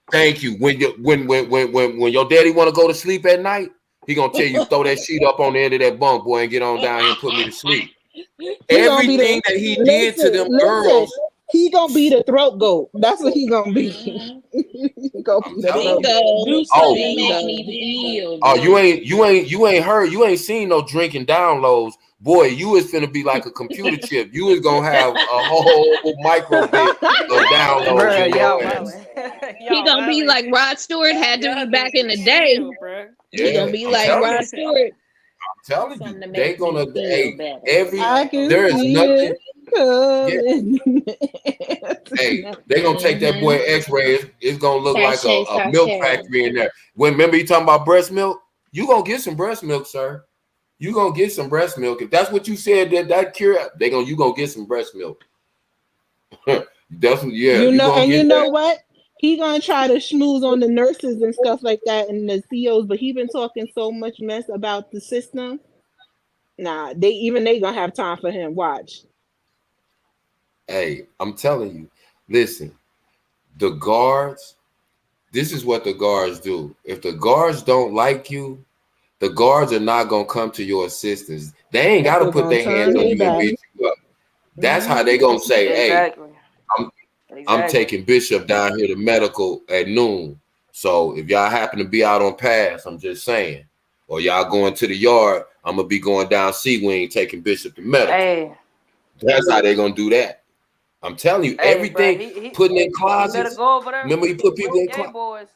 Thank you. When your daddy want to go to sleep at night, he gonna tell you throw that sheet up on the end of that bunk, boy, and get on down here and put me to sleep. Everything that he did to them girls.
He gonna be the throat goat. That's what he gonna be. He gonna be the throat
goat. You ain't heard. You ain't seen no drinking downloads. Boy, you is finna be like a computer chip. You is gonna have a whole micro bit of downloads.
He gonna be like Rod Stewart had to be back in the day. He gonna be like Rod Stewart.
I'm telling you, they gonna there is nothing. Hey, they gonna take that boy X-ray. It's gonna look like a milk factory in there. Remember you talking about breast milk? You gonna get some breast milk, sir. You gonna get some breast milk. If that's what you said, that cure, you gonna get some breast milk. Definitely, yeah.
You know what? He gonna try to schmooze on the nurses and stuff like that and the CEOs, but he been talking so much mess about the system. Nah, they gonna have time for him. Watch.
Hey, I'm telling you, listen, the guards, this is what the guards do. If the guards don't like you, the guards are not going to come to your assistance. They ain't got to put their hands on you and beat you up. That's how they going to say, hey, I'm taking Bishop down here to medical at noon. So if y'all happen to be out on pass, I'm just saying, or y'all going to the yard, I'm going to be going down C-Wing taking Bishop to medical.
Hey.
That's how they going to do that. I'm telling you, everything
bro,
putting in closets.
Go over there.
Remember, he put people in closets.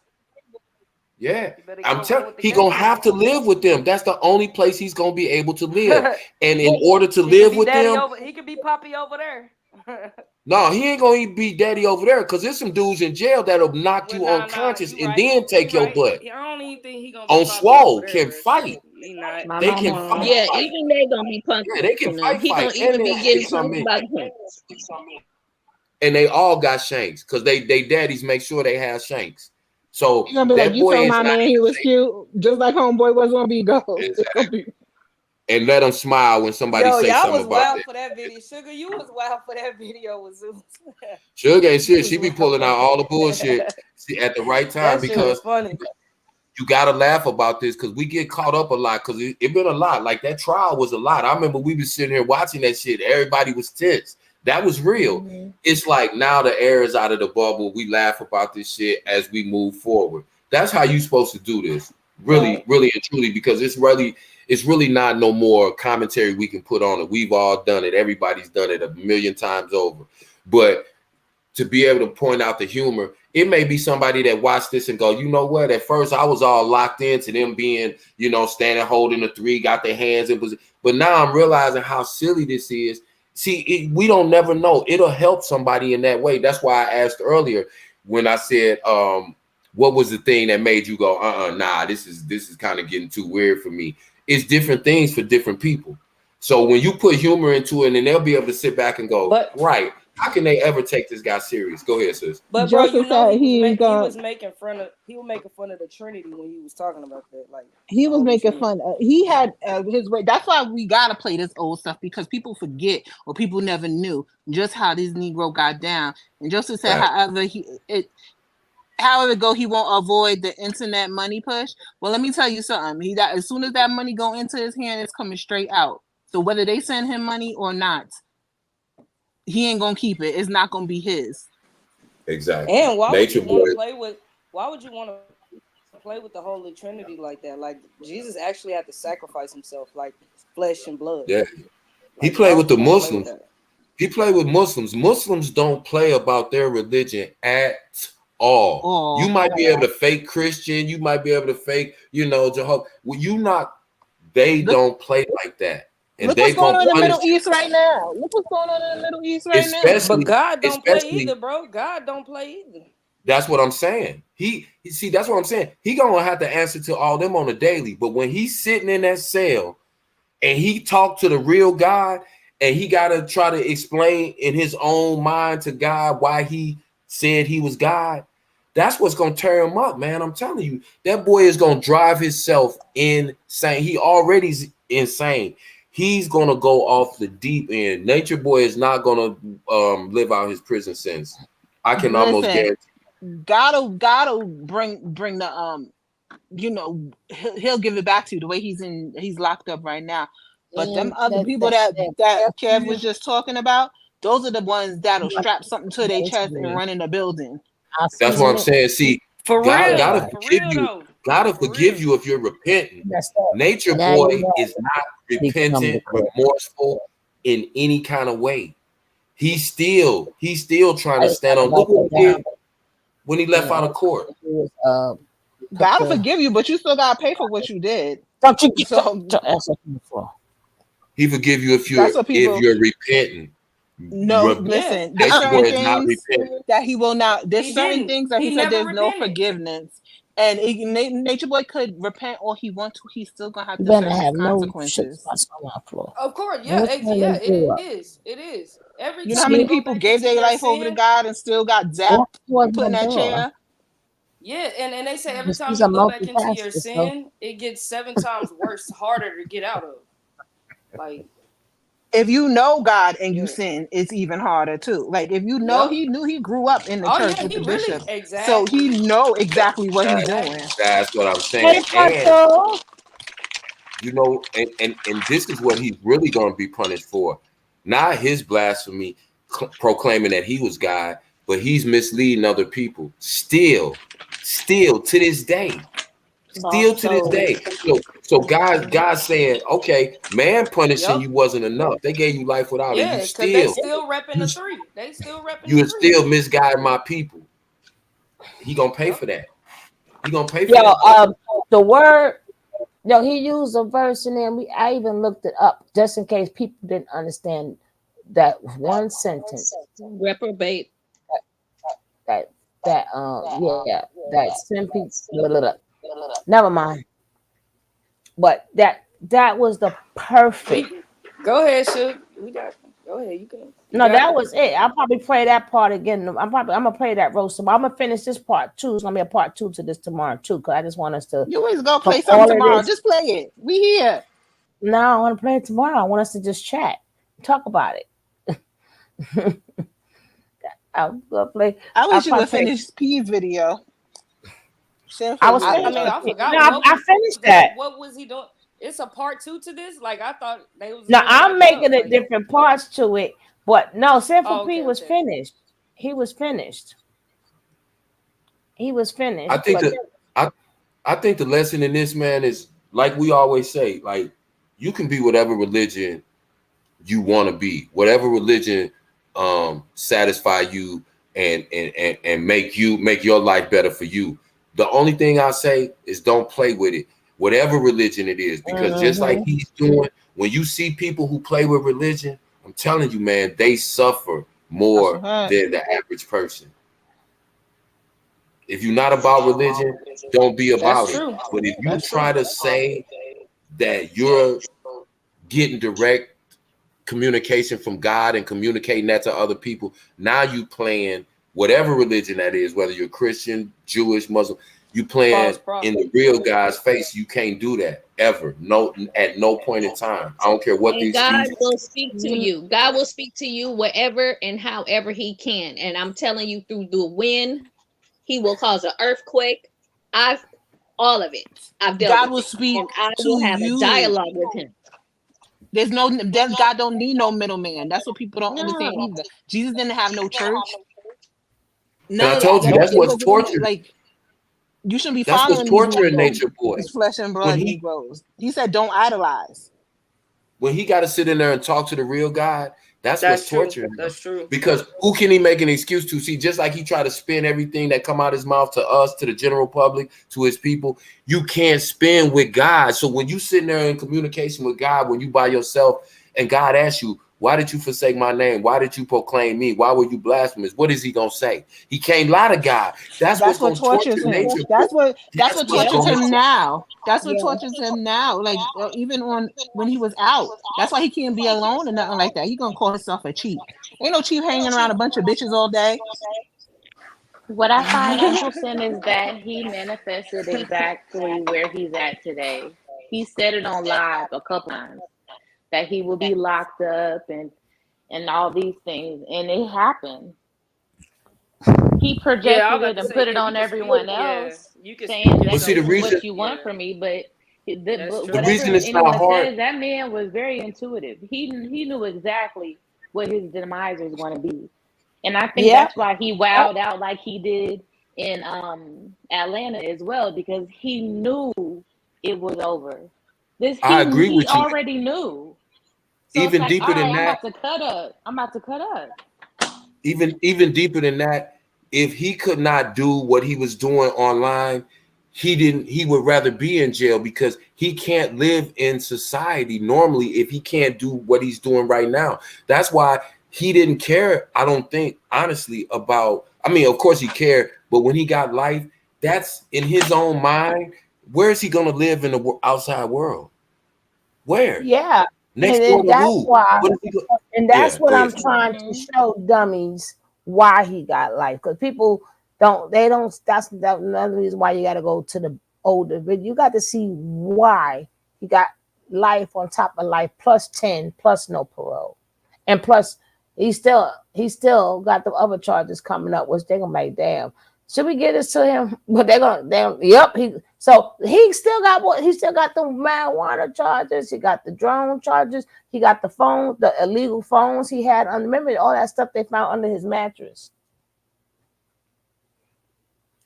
Yeah, I'm telling you, he gonna have to live with them. That's the only place he's gonna be able to live. And in order to live with them,
he could be Poppy over there.
No, he ain't gonna be daddy over there because there's some dudes in jail that'll knock you unconscious and then take your butt.
I don't even think he gonna
on swole can fight. They can fight.
Yeah, even they gonna be punked.
Yeah, they can fight.
He gonna even be getting punked by him.
And they all got shanks because they daddies make sure they have shanks. So
you're gonna be like, you told my man he was cute, just like homeboy was gonna be gold.
Exactly. and let them smile when somebody say
y'all
something
was
about
wild
it.
for that video. Sugar, you was wild for that video with Zeus.
Sugar ain't shit. She be pulling out all the bullshit at the right time
that shit was
because
funny.
you gotta laugh about this because we get caught up a lot because it been a lot. Like that trial was a lot. I remember we was sitting here watching that shit. Everybody was tense. That was real.
Mm-hmm.
It's like now the air is out of the bubble. We laugh about this shit as we move forward. That's how you supposed to do this. Really, really and truly, because it's really not no more commentary we can put on it. We've all done it. Everybody's done it a million times over. But to be able to point out the humor, it may be somebody that watched this and go, you know what? At first, I was all locked into them being, standing holding the three, got their hands in position. But now I'm realizing how silly this is. See, we don't never know. It'll help somebody in that way. That's why I asked earlier when I said, what was the thing that made you go, nah, this is kind of getting too weird for me. It's different things for different people. So when you put humor into it, and they'll be able to sit back and go, right. How can they ever take this guy serious? Go ahead, sis.
But bro, you know he was making fun of the Trinity when he was talking about that. Like
he was making fun. He had his way. That's why we gotta play this old stuff because people forget or people never knew just how this Negro got down. And Joseph said, however he won't avoid the internet money push. Well, let me tell you something. As soon as that money go into his hand, it's coming straight out. So whether they send him money or not, he ain't gonna keep it. It's not gonna be his.
Exactly.
And why would you want to play with? Why would you want to play with the Holy Trinity like that? Like Jesus actually had to sacrifice himself, like flesh and blood.
Yeah. He played with the Muslims. He played with Muslims. Muslims don't play about their religion at all. You might be able to fake Christian. You might be able to fake, Jehovah. Well, they don't play like that. And
look what's going on in the Middle East right now. Look what's going on in the Middle East right now.
But God don't play either, bro. God don't play either.
That's what I'm saying. That's what I'm saying. He gonna have to answer to all them on a daily. But when he's sitting in that cell and he talked to the real God and he gotta try to explain in his own mind to God why he said he was God, that's what's gonna tear him up, man. I'm telling you, that boy is gonna drive himself insane. He already's insane. He's gonna go off the deep end. Nature Boy is not gonna live out his prison sentence. I can almost guarantee.
God'll bring the he'll give it back to you the way he's locked up right now. But them other people that Kev was just talking about, those are the ones that'll strap something to their chest and run in the building.
That's what I'm saying. See, God gotta forgive you if you're repentant. Nature Boy is not repentant, remorseful in any kind of way. He's still trying to stand on. Look what he did when he left out of court.
God'll forgive you, but you still gotta pay for what you did.
He forgive you if you're repentant.
No, listen. There's certain things that he will not. There's certain things that he said there's no forgiveness. And Nature Boy could repent all he wants to. He's still gonna have to suffer consequences.
Of course, it is.
You know how many people gave their life over to God and still got zapped put in that chair?
Yeah, and they say every time you go back into your sin, it gets 7 times worse, harder to get out of. Like,
if you know God and you sin, it's even harder too. Like if you know he grew up in the church with the bishop, so he know exactly what he's doing.
That's what I'm saying. And, and this is what he's really going to be punished for. Not his blasphemy, proclaiming that he was God, but he's misleading other people. Still to this day. Still to this day. So God's saying, okay, man punishing you wasn't enough. They gave you life without it.
You still repping the 3. They still repping
you
the 3.
Still misguiding my people. He gonna pay for that. He gonna pay for that.
The word, he used a verse in there. I even looked it up just in case people didn't understand that one sentence.
Reprobate.
That simply. Never mind. But that was the perfect.
Go ahead, Shook. Go ahead. You can.
That was it. I'll probably play that part again. I'm gonna play that roast. I'm gonna finish this part too. It's gonna be a part 2 to this tomorrow too, because I just want us to.
You always gonna play something tomorrow. Just play it. We here.
No, I want to play it tomorrow. I want us to just chat, talk about it. I'll play.
I wish you would finish P's video.
I was
I
finished.
mean, I forgot.
No, I finished that.
What was he doing? It's a part 2 to this. Like I thought they was.
No, I'm making it different parts to it, but no, Sample P was finished. He was finished. He was finished.
I think the lesson in this, man, is like we always say, like you can be whatever religion you want to be, whatever religion satisfy you and make your life better for you. The only thing I say is don't play with it, whatever religion it is, because just like he's doing, when you see people who play with religion, I'm telling you, man, they suffer more than the average person. If you're not about religion, don't be about it. But if you try to say that you're getting direct communication from God and communicating that to other people, now you playing whatever religion that is, whether you're Christian, Jewish, Muslim, you playing in the real guy's face. You can't do that ever. No, at no point in time. I don't care what
and
these.
God will speak to you. God will speak to you wherever and however He can. And I'm telling you, through the wind, He will cause an earthquake. All of it. I've dealt
God
with
will
it.
speak
And I
to
will have
you.
a dialogue with Him.
God don't need no middleman. That's what people don't understand either. Jesus didn't have no church.
I told you that's what's torture.
Like you shouldn't be
that's
following
what's torturing Nature Boy.
These flesh and blood Negroes. He said, "Don't idolize."
When he got to sit in there and talk to the real God, that's what's torturing him.
That's true.
Because who can he make an excuse to? See, just like he tried to spin everything that come out his mouth to us, to the general public, to his people, you can't spin with God. So when you sitting there in communication with God, when you by yourself, and God asks you, why did you forsake my name? Why did you proclaim me? Why were you blasphemous? What is he gonna say? He can't lie to God. That's what's gonna torture
him.
Nature.
That's what tortures him now. That's what tortures him now. Like even when he was out. That's why he can't be alone or nothing like that. He gonna call himself a chief. Ain't no chief hanging around a bunch of bitches all day.
What I find interesting is that he manifested exactly where he's at today. He said it on live a couple times that he will be locked up and all these things, and it happened. He projected it and put it on everyone else, saying that's what you want from me. But whatever anyone says, that man was very intuitive. He knew exactly what his demise was going to be, and I think that's why he wowed out like he did in Atlanta as well, because he knew it was over.
I agree with you.
He already knew. So
even deeper than that,
I'm about to cut up.
Even deeper than that, if he could not do what he was doing online, he would rather be in jail, because he can't live in society normally if he can't do what he's doing right now. That's why he didn't care, I don't think, honestly, about, I mean, of course he cared, but when he got life, that's in his own mind. Where is he going to live in the outside world? Where?
Yeah.
Next
and that's
who?
why, and that's what I'm trying to show dummies why he got life, because people that's another reason why you got to go to the older, but you got to see why he got life on top of life plus 10 plus no parole, and plus he still got the other charges coming up, which they're gonna make, damn, should we get this to him? But they're gonna, yep. He still got the marijuana charges. He got the drone charges. He got the phone, the illegal phones he had. Remember all that stuff they found under his mattress.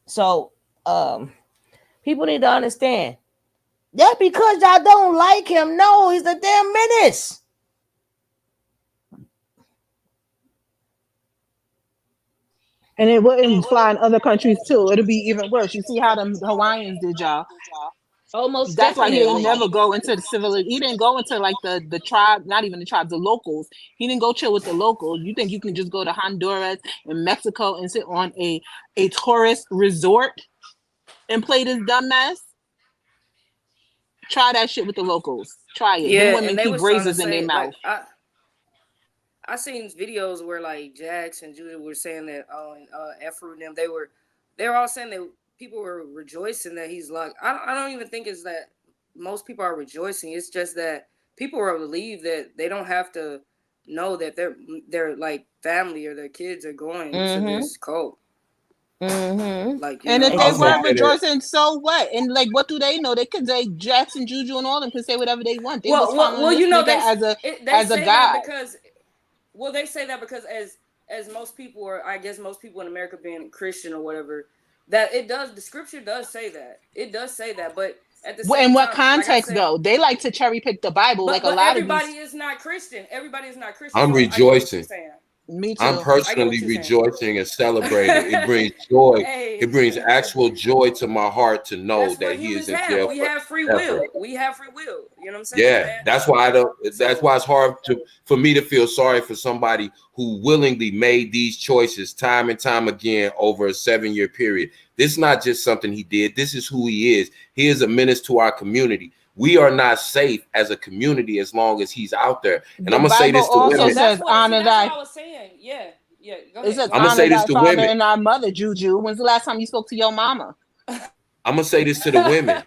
So people need to understand that because y'all don't like him, no, he's a damn menace.
And it wouldn't fly in other countries too. It'll be even worse. You see how the Hawaiians did, y'all.
Almost.
That's why he didn't never go into the civil. He didn't go into like the tribe, not even the tribes, the locals. He didn't go chill with the locals. You think you can just go to Honduras and Mexico and sit on a tourist resort and play this dumb mess? Try that shit with the locals. Try it.
Yeah,
them women keep razors in their mouth.
I seen videos where like Jax and Judah were saying that Efru and them, they were all saying that people were rejoicing that he's locked. I don't even think it's that most people are rejoicing. It's just that people will believe that they don't have to know that their like family or their kids are going to this cult.
Like, and if they weren't rejoicing, so what? And like, what do they know? They could say Jackson, Juju, and all them can say whatever they want. They was following this nigga as a god.
Because, well, they say that because as most people, or I guess most people in America being Christian or whatever, that it does. The scripture does say that. It does say that, but at the same time,
in what context though? They like to cherry pick the Bible, like a lot of
everybody is not Christian. Everybody is not Christian.
I'm rejoicing.
Me too.
I'm personally rejoicing and celebrating. It brings joy. It brings actual joy to my heart to know that he is in jail.
We have free will. We have free will. You know what I'm saying?
Yeah, that's why that's why it's hard for me to feel sorry for somebody who willingly made these choices time and time again over a 7-year period. This is not just something he did. This is who he is. He is a menace to our community. We are not safe as a community as long as he's out there. And I'm gonna say this to women.
Says, honor thy.
I was saying. Yeah. Go
ahead. It says, I'm gonna say this to women and our mother, Juju. When's the last time you spoke to your mama?
I'm gonna say this to the women.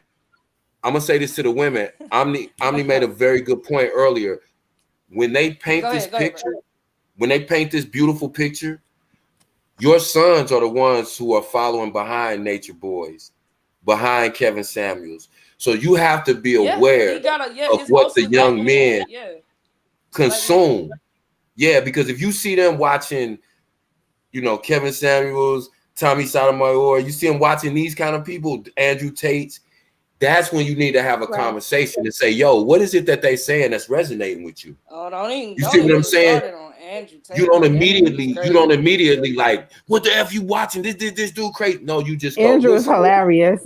Omni made a very good point earlier. When they paint when they paint this beautiful picture, your sons are the ones who are following behind Nature Boys, behind Kevin Samuels. So you have to be aware of what the young men consume. Yeah, because if you see them watching, Kevin Samuels, Tommy Sotomayor, you see them watching these kind of people, Andrew Tate, that's when you need to have a conversation and say, yo, what is it that they saying that's resonating with you?
Oh, don't even.
You see what I'm saying? You don't immediately like, what the F you watching? This dude crazy. No, you just go.
Andrew is hilarious.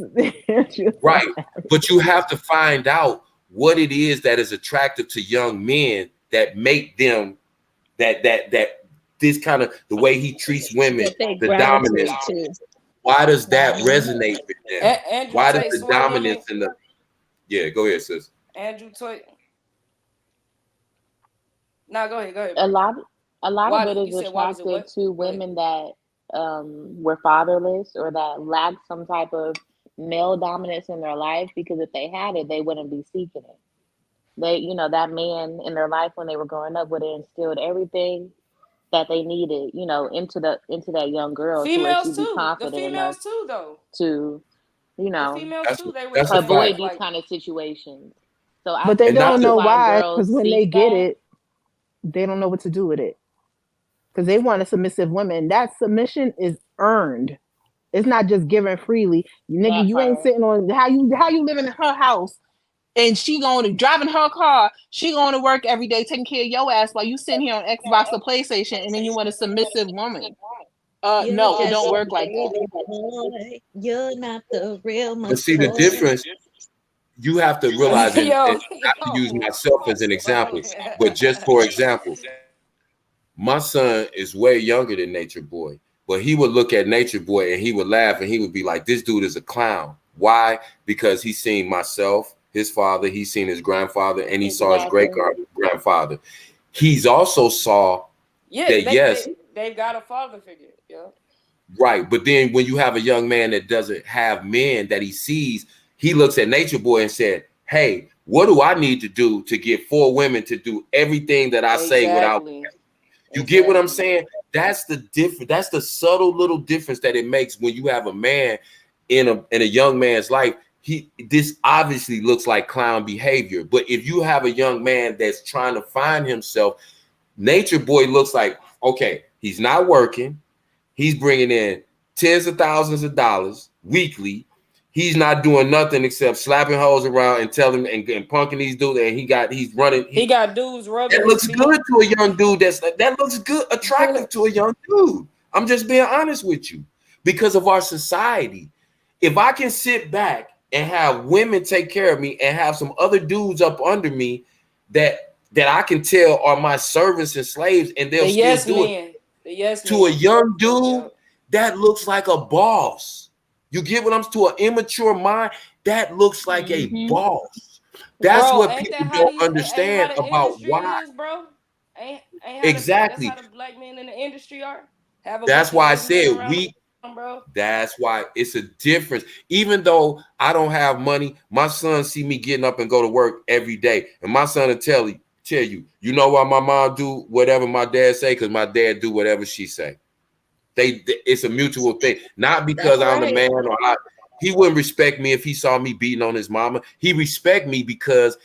Right. But you have to find out what it is that is attractive to young men that make them that this kind of the way he treats women, the dominance. Why does that resonate with them? Why does the dominance in the go ahead, sis.
Andrew Toy. No, go ahead.
A lot of it is attracted to women that were fatherless or that lacked some type of male dominance in their life, because if they had it, they wouldn't be seeking it. They, that man in their life when they were growing up would have instilled everything that they needed, into that young girl.
Females too. The females too, though.
To,
the females too. They would
avoid these kind of situations. So,
but they don't know why, because when they get it, they don't know what to do with it. Because they want a submissive woman. That submission is earned. It's not just given freely. Nigga, you ain't sitting on how you living in her house, and she driving her car. She going to work every day, taking care of your ass while you sitting here on Xbox or PlayStation, and then you want a submissive woman. No, it don't work like that.
You're not the real.
But see the difference. You have to realize, and I have to use myself as an example. But just for example, my son is way younger than Nature Boy, but he would look at Nature Boy and he would laugh and he would be like, "This dude is a clown." Why? Because he's seen myself, his father, he's seen his grandfather, and he saw his great grandfather. He's also saw that
they've got a father figure. Yeah.
Right. But then when you have a young man that doesn't have men that he sees, he looks at Nature Boy and said, "Hey, what do I need to do to get 4 women to do everything that I say without?" You get what I'm saying? That's the difference. That's the subtle little difference that it makes when you have a man in a young man's life. This obviously looks like clown behavior, but if you have a young man that's trying to find himself, Nature Boy looks like, okay, he's not working. He's bringing in tens of thousands of dollars weekly. He's not doing nothing except slapping hoes around and telling and punking these dudes, and he's running.
He got dudes rubbing.
That looks good to a young dude. That looks good, attractive to a young dude. I'm just being honest with you, because of our society. If I can sit back and have women take care of me and have some other dudes up under me that I can tell are my servants and slaves, and they'll still do it to a young dude that looks like a boss. You get what I'm to an immature mind that looks like a boss. That's what people don't understand about why.
Bro.
Exactly.
That's how the black men in the industry are.
That's why I said
bro.
That's why it's a difference. Even though I don't have money, my son see me getting up and go to work every day, and my son will tell you, you know why my mom do whatever my dad say? Because my dad do whatever she say. It's a mutual thing, not because I'm the man or he wouldn't respect me if he saw me beating on his mama. He respect me because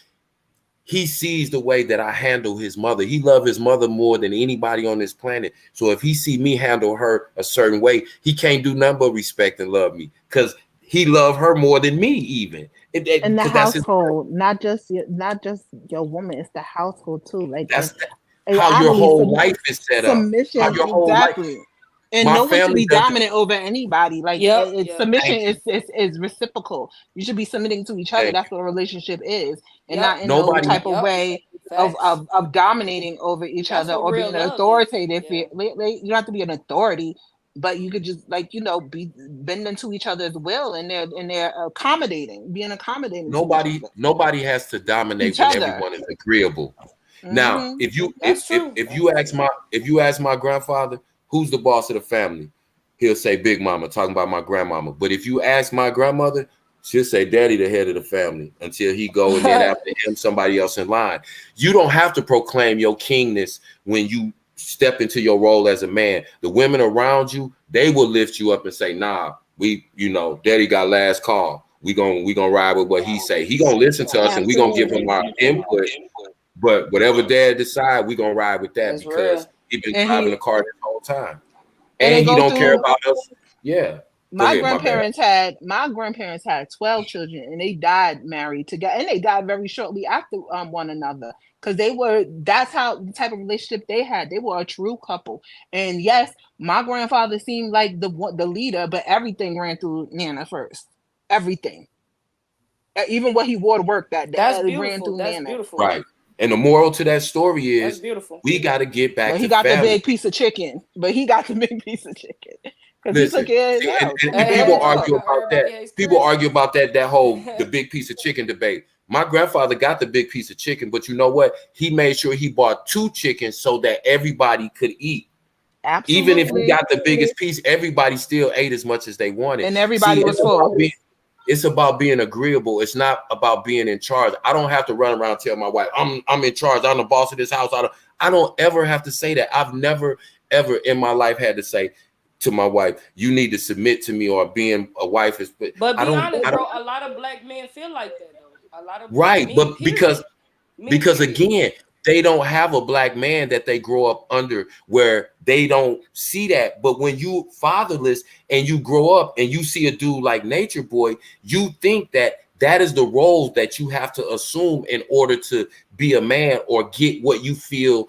he sees the way that I handle his mother. He loves his mother more than anybody on this planet. So if he see me handle her a certain way, he can't do nothing but respect and love me because he loved her more than me even.
In the household, not just your woman, it's the household too. Like
that's how your whole life is set up.
Submission,
how your whole
exactly.
Life.
And no one should be dominant over anybody. Like submission is reciprocal. You should be submitting to each other. That's what a relationship is, and not in no type of way of dominating over each other or being authoritative. You don't have to be an authority, but you could just be bending to each other's will, and they're accommodating, being accommodating.
Nobody has to dominate when everyone is agreeable. Now, if you ask my grandfather, who's the boss of the family, he'll say Big Mama, talking about my grandmama. But if you ask my grandmother, she'll say Daddy the head of the family until he go, and then after him somebody else in line. You don't have to proclaim your kingness when you step into your role as a man. The women around you, they will lift you up and say, nah, Daddy got last call. We gonna ride with what he say. He gonna listen to us, and we gonna give him our input. But whatever Dad decide, we gonna ride with that. That's because he been driving the car this whole time, and he don't care about us. Yeah.
My grandparents had 12 children, and they died married together, and they died very shortly after one another, because that's how the type of relationship they had. They were a true couple. And yes, my grandfather seemed like the leader, but everything ran through Nana first. Everything, even what he wore to work that day, ran through Nana.
Beautiful.
Right. And the moral to that story is we got to get back to
he got family. The big piece of chicken. But he got the big piece of chicken. Because he took care of his house.
And people argue about that. People argue about that whole the big piece of chicken debate. My grandfather got the big piece of chicken, but you know what? He made sure he bought 2 chickens so that everybody could eat. Absolutely. Even if he got the biggest piece, everybody still ate as much as they wanted.
And everybody was full.
It's about being agreeable. It's not about being in charge. I don't have to run around and tell my wife, I'm in charge. I'm the boss of this house. I don't ever have to say that. I've never, ever in my life had to say to my wife, you need to submit to me, or being a wife is.
But be honest, bro, a lot of black men feel like that, though. A lot of
right, but because again, they don't have a black man that they grow up under where they don't see that. But when you fatherless and you grow up and you see a dude like Nature Boy, you think that is the role that you have to assume in order to be a man or get what you feel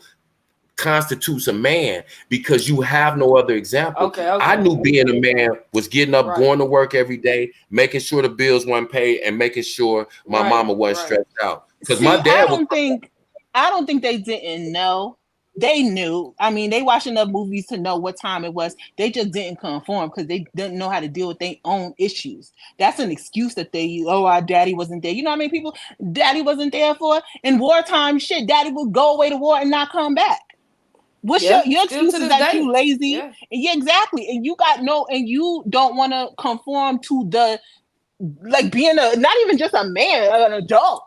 constitutes a man, because you have no other example.
Okay.
I knew being a man was getting up, going to work every day, making sure the bills weren't paid, and making sure my mama wasn't stressed out. Because my dad
I don't think they didn't know. They knew. I mean, they watched enough movies to know what time it was. They just didn't conform because they didn't know how to deal with their own issues. That's an excuse that they use. Oh, our daddy wasn't there. You know how many people daddy wasn't there for? In wartime shit, daddy would go away to war and not come back. What's your excuse is that you lazy? Yeah, exactly. And you you don't want to conform to the, like, being not even just a man, an adult.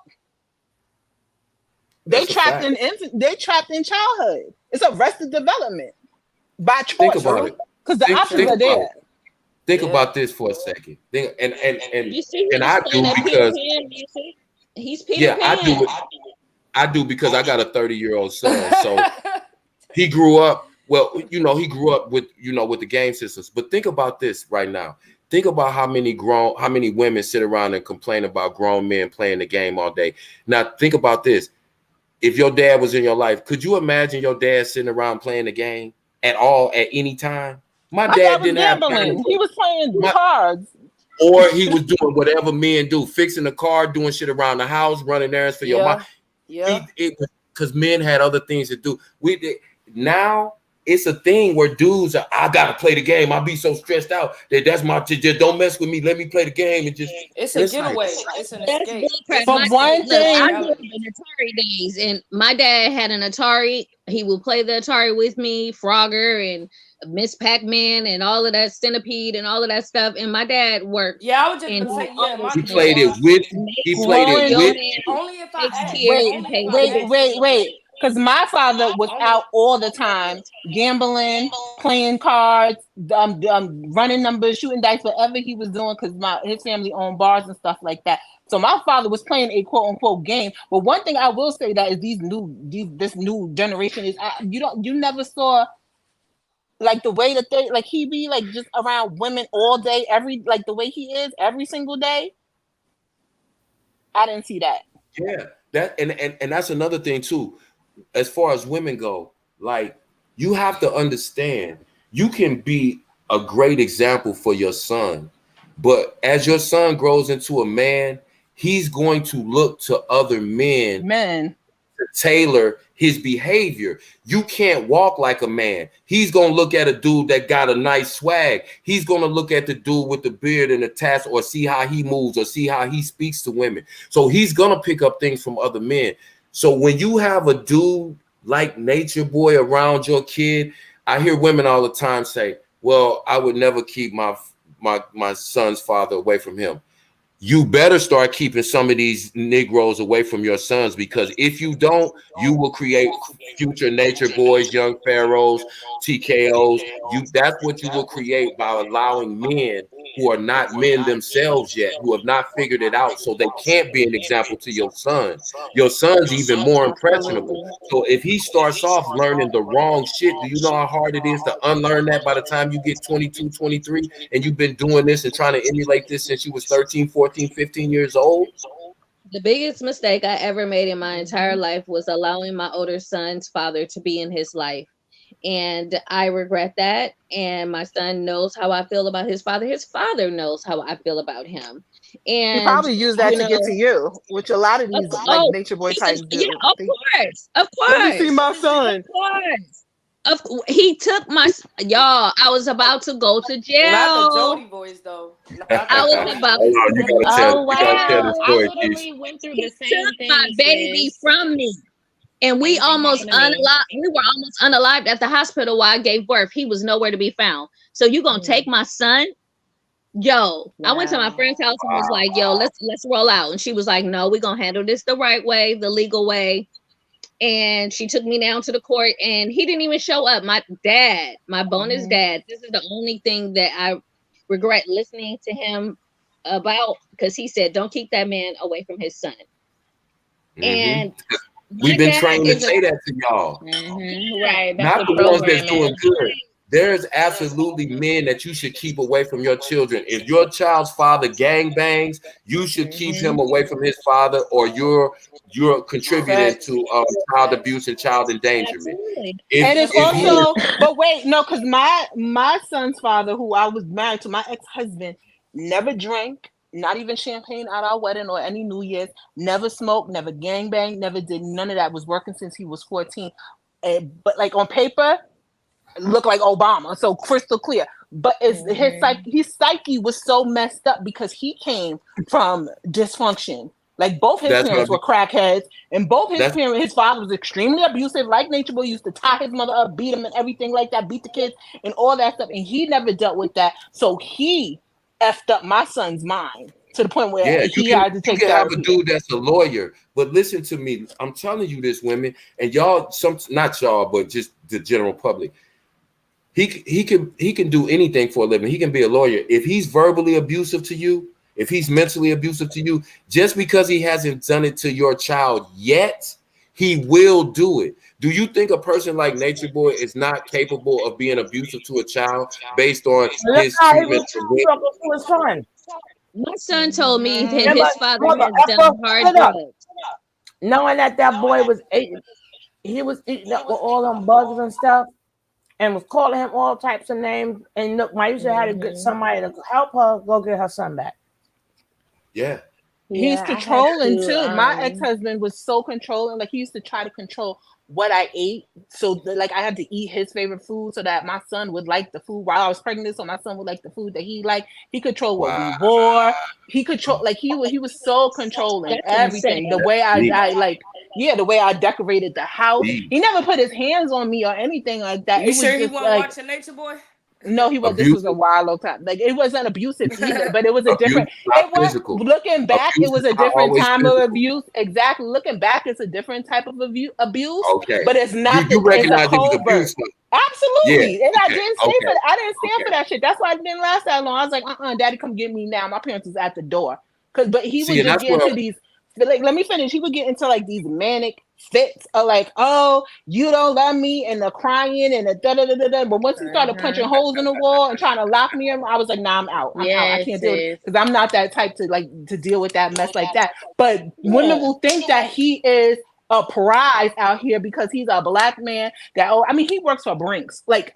They trapped in childhood. It's arrested development by choice.
Think about it.
Because the options are there.
Think about this for a second. And
you see
I do because
he's Peter Pan.
I do because I got a 30-year-old son. So he grew up. Well, he grew up with the game systems. But think about this right now. Think about how many women sit around and complain about grown men playing the game all day. Now think about this. If your dad was in your life, could you imagine your dad sitting around playing the game at all at any time? My dad didn't have time.
He was playing cards.
Or he was doing whatever men do, fixing the car, doing shit around the house, running errands for your mom.
Yeah.
Because men had other things to do. Now it's a thing where dudes are, I gotta play the game. I'll be so stressed out that's my just don't mess with me. Let me play the game and just.
It's a getaway. It's an escape.
For one thing,
I grew up in Atari days, and my dad had an Atari. He would play the Atari with me, Frogger, and Miss Pac-Man and all of that, Centipede and all of that stuff. And my dad worked.
Yeah, I was just
and
gonna say, yeah,
He played it with. He played it with.
Only if I ask.
Wait. Because my father was out all the time, gambling, playing cards, running numbers, shooting dice, whatever he was doing. Because his family owned bars and stuff like that. So my father was playing a quote unquote game. But one thing I will say that is this new generation is you never saw like the way that they like he be like just around women all day, like the way he is every single day. I didn't see that.
Yeah, that and that's another thing too. As far as women go, like you have to understand, you can be a great example for your son, but as your son grows into a man, he's going to look to other men to tailor his behavior. You can't walk like a man. He's gonna look at a dude that got a nice swag. He's gonna look at the dude with the beard and the tats, or see how he moves, or see how he speaks to women. So he's gonna pick up things from other men. So when you have a dude like Nature Boy around your kid, I hear women all the time say, well, I would never keep my son's father away from him. You better start keeping some of these Negroes away from your sons, because if you don't, you will create future Nature Boys, young Pharaohs, TKOs. That's what you will create by allowing men who are not men themselves yet, who have not figured it out, so they can't be an example to your son. Your son's even more impressionable. So if he starts off learning the wrong shit, do you know how hard it is to unlearn that by the time you get 22, 23, and you've been doing this and trying to emulate this since you was 13, 14, 15 years old?
The biggest mistake I ever made in my entire life was allowing my older son's father to be in his life. And I regret that. And my son knows how I feel about his father. His father knows how I feel about him. And
he probably used that to get to you, which a lot of these Nature Boy types do.
Yeah, of course.
Let me see my son.
Of course. He took y'all. I was about to go to jail.
Not the Jody boys though.
I was about to.
I literally went through the same thing.
My baby from me. And we were almost unalived at the hospital while I gave birth. He was nowhere to be found. So you gonna take my son? Yo, I went to my friend's house and was like, yo, let's roll out. And she was like, no, we're gonna handle this the right way, the legal way. And she took me down to the court, and he didn't even show up. My dad, my bonus dad, this is the only thing that I regret listening to him about, because he said, don't keep that man away from his son. And
we've been trained to say that to y'all.
Right.
Not the ones that's doing good. There's absolutely men that you should keep away from your children. If your child's father gang bangs, you should keep him away from his father, or you're contributing to child abuse and child endangerment.
And it's also, but wait, no, because my son's father, who I was married to, my ex-husband, never drank, not even champagne at our wedding or any New Year's, never smoked, never gangbanged, never did none of that. Was working since he was 14. But like on paper, looked like Obama, so crystal clear. But his psyche was so messed up because he came from dysfunction. Like both his parents were crackheads, and both his father was extremely abusive. Like Nature Boy used to tie his mother up, beat him, and everything like that, beat the kids and all that stuff. And he never dealt with that, so he effed up my son's mind to the point where he had to take
care. You can have a dude that's a lawyer, but listen to me. I'm telling you this, women, and y'all, not y'all, but just the general public. He can do anything for a living. He can be a lawyer. If he's verbally abusive to you, if he's mentally abusive to you, just because he hasn't done it to your child yet, he will do it. Do you think a person like Nature Boy is not capable of being abusive to a child based on his treatment?
My son told me that his father has done hard drugs.
Knowing that boy was he was eating up with all them bugs and stuff, and was calling him all types of names. And look, Maisha had to get somebody to help her go get her son back.
Yeah.
He's controlling too. My ex-husband was so controlling. Like he used to try to control what I ate. So like I had to eat his favorite food so that my son would like the food while I was pregnant. So my son would like the food that he liked. He controlled what we wore. He controlled, like he was so controlling. That's everything. Insane. The way I like the way I decorated the house. He never put his hands on me or anything like that.
You sure he wasn't watching Nature Boy?
No, he was. This was a while time. Like it wasn't abusive either, but it was a different. It was
physical.
Looking back, it was a different time of abuse. Exactly. Looking back, it's a different type of abuse.
Okay,
but it's not.
You recognize it was abuse.
Absolutely,
Yeah.
and I didn't stay for that. I didn't stand for that shit. That's why it didn't last that long. I was like, Daddy, come get me now. My parents was at the door. But he would just get into these. Like, let me finish. He would get into like these manic fits of like, oh, you don't love me, and the crying and the da da da da da. But once he started punching holes in the wall and trying to lock me in, I was like, nah, I'm out. I'm out. I can't do it because I'm not that type to deal with that mess like that. But women will think that he is a prize out here because he's a black man he works for Brinks. Like,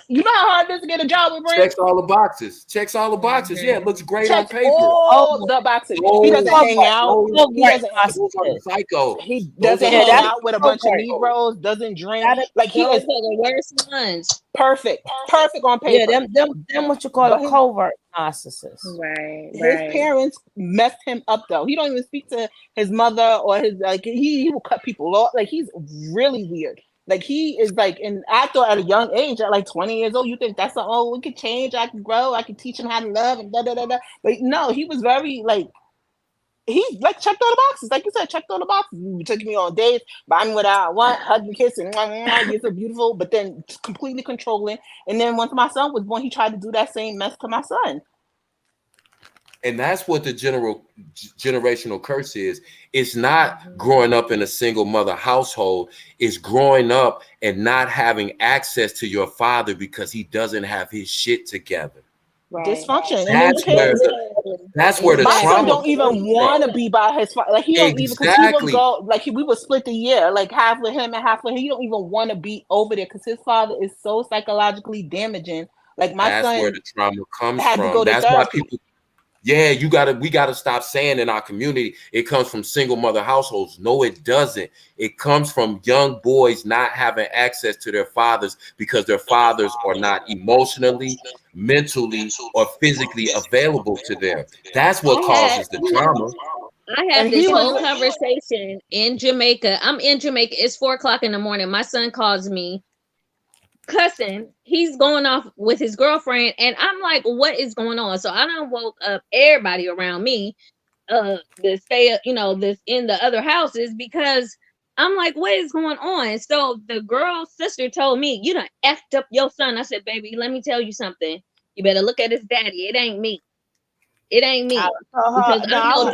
you know how hard it is to get a job with Brinks?
Checks all the boxes. Yeah, it looks great on paper.
All the boxes. He doesn't hang out. He doesn't
psycho.
He doesn't hang out with a bunch of Negroes, doesn't drink. Like he is
the worst ones.
Perfect on paper.
Yeah, them what you call a covert narcissist.
Right.
His parents messed him up though. He don't even speak to his mother or his he will cut people off. Like he's really weird. Like he is like, and I thought at a young age, at like 20 years old, you think that's we could change, I can grow, I can teach him how to love and da da da da. But no, he was very like. He like checked all the boxes, like you said, checked all the boxes. He took me on dates, buy me what I want, hug me, kiss, and you're so beautiful. But then completely controlling. And then once my son was born, he tried to do that same mess to my son.
And that's what the generational curse is. It's not growing up in a single mother household. It's growing up and not having access to your father because he doesn't have his shit together.
Right. Dysfunction.
That's where the
my
trauma
son don't even want to be by his father. Like he don't even, because he would go, like we would split the year, like half with him and half with him. He don't even want to be over there because his father is so psychologically damaging. Like my son,
that's where the trauma comes
had
from.
To go to
that's
therapy.
Why people. Yeah, we gotta stop saying in our community it comes from single mother households. No, it doesn't. It comes from young boys not having access to their fathers because their fathers are not emotionally, mentally, or physically available to them. That's what causes the trauma.
I had this whole conversation in Jamaica. I'm in Jamaica. It's 4:00 in the morning. My son calls me cussing. He's going off with his girlfriend, and I'm like, what is going on? So I done woke up everybody around me to stay, this in the other houses, because I'm like, what is going on? So the girl's sister told me, you done effed up your son. I said, baby, let me tell you something. You better look at his daddy. It ain't me. Because I know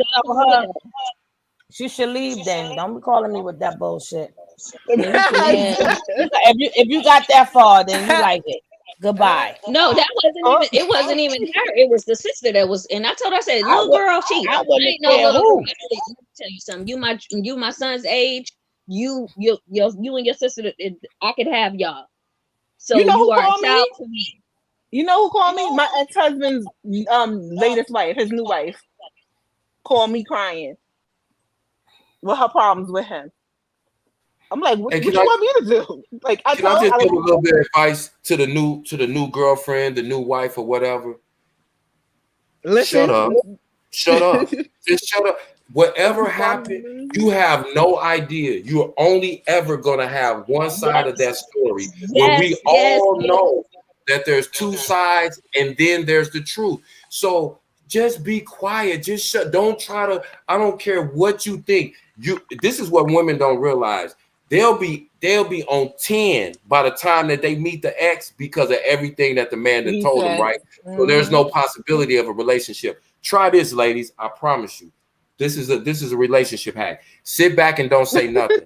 she should leave then. Don't be calling me with that bullshit. If you got that far, then you like it. Goodbye.
No, that wasn't even her. It was the sister that was, and I told her, I said, little girl, I ain't no little girl. Let me tell you something. You my son's age. You and your sister, I could have y'all. So
you know who
are
called
a child
me?
to me.
You know who called me? My ex-husband's latest wife, his new wife, called me crying with her problems with him. I'm like, what you want me to do? Like,
I just give a little bit of advice to the new girlfriend, the new wife, or whatever.
Listen.
Shut up. Just shut up. Whatever happened, you have no idea. You're only ever gonna have one side of that story where we all know that there's two sides, and then there's the truth. So just be quiet. Just don't try to. I don't care what you think. This is what women don't realize. They'll be on 10 by the time that they meet the ex because of everything that the man that told them, right? So there's no possibility of a relationship. Try this, ladies. I promise you. This is a relationship hack. Sit back and don't say nothing.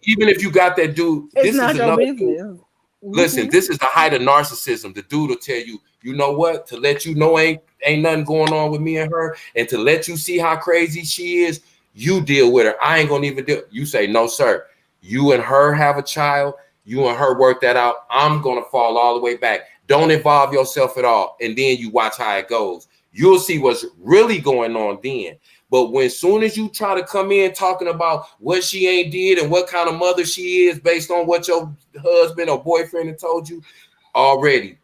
Even if you got that dude, this is another dude. Listen, this is the height of narcissism. The dude will tell you, you know what? To let you know ain't nothing going on with me and her, and to let you see how crazy she is, you deal with her. I ain't gonna even deal. You say, no, sir. You and her have a child. You and her work that out. I'm gonna fall all the way back. Don't involve yourself at all, and then you watch how it goes. You'll see what's really going on then. But when soon as you try to come in talking about what she ain't did and what kind of mother she is based on what your husband or boyfriend had told you, already,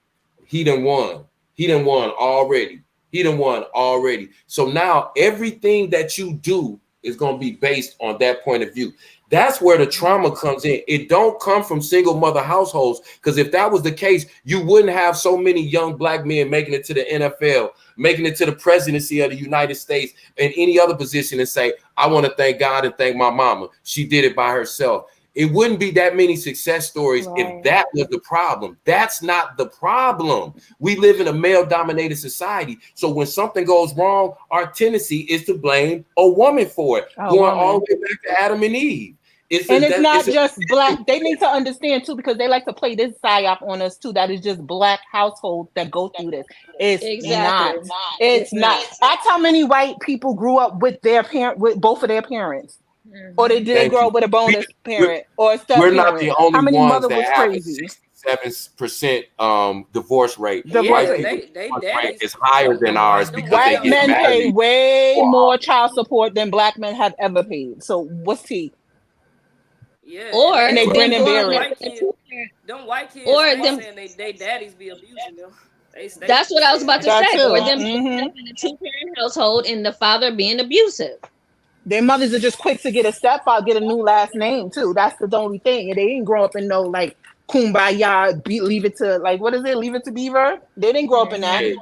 he done won. He done won already. He done won already. So now everything that you do is going to be based on that point of view. That's where the trauma comes in. It don't come from single mother households, because if that was the case, you wouldn't have so many young black men making it to the NFL, making it to the presidency of the United States and any other position and say, I want to thank God and thank my mama. She did it by herself. It wouldn't be that many success stories if that was the problem. That's not the problem. We live in a male-dominated society. So when something goes wrong, our tendency is to blame a woman for it, going all the way back to Adam and Eve.
It's not just black. They need to understand too, because they like to play this psyop on us too. That is just black households that go through this. It's not. It's not. That's how many white people grew up with their parent, with both of their parents. Or they didn't grow up with a bonus parent or a step
parent.
We're
not the only ones that have a 67% divorce rate. White people's rate is higher than ours because
white men pay way more child support than black men have ever paid. So what's tea?
Yeah,
and
they
bring and bear
it. Them white kids, or them saying they daddies be abusing them.
That's what I was about to say. Or them in a 2-parent household and the father being abusive.
Their mothers are just quick to get a stepfather, get a new last name too. That's the only thing. And they didn't grow up in no like kumbaya, leave it to like, what is it? Leave it to Beaver. They didn't grow up in that.
Hey,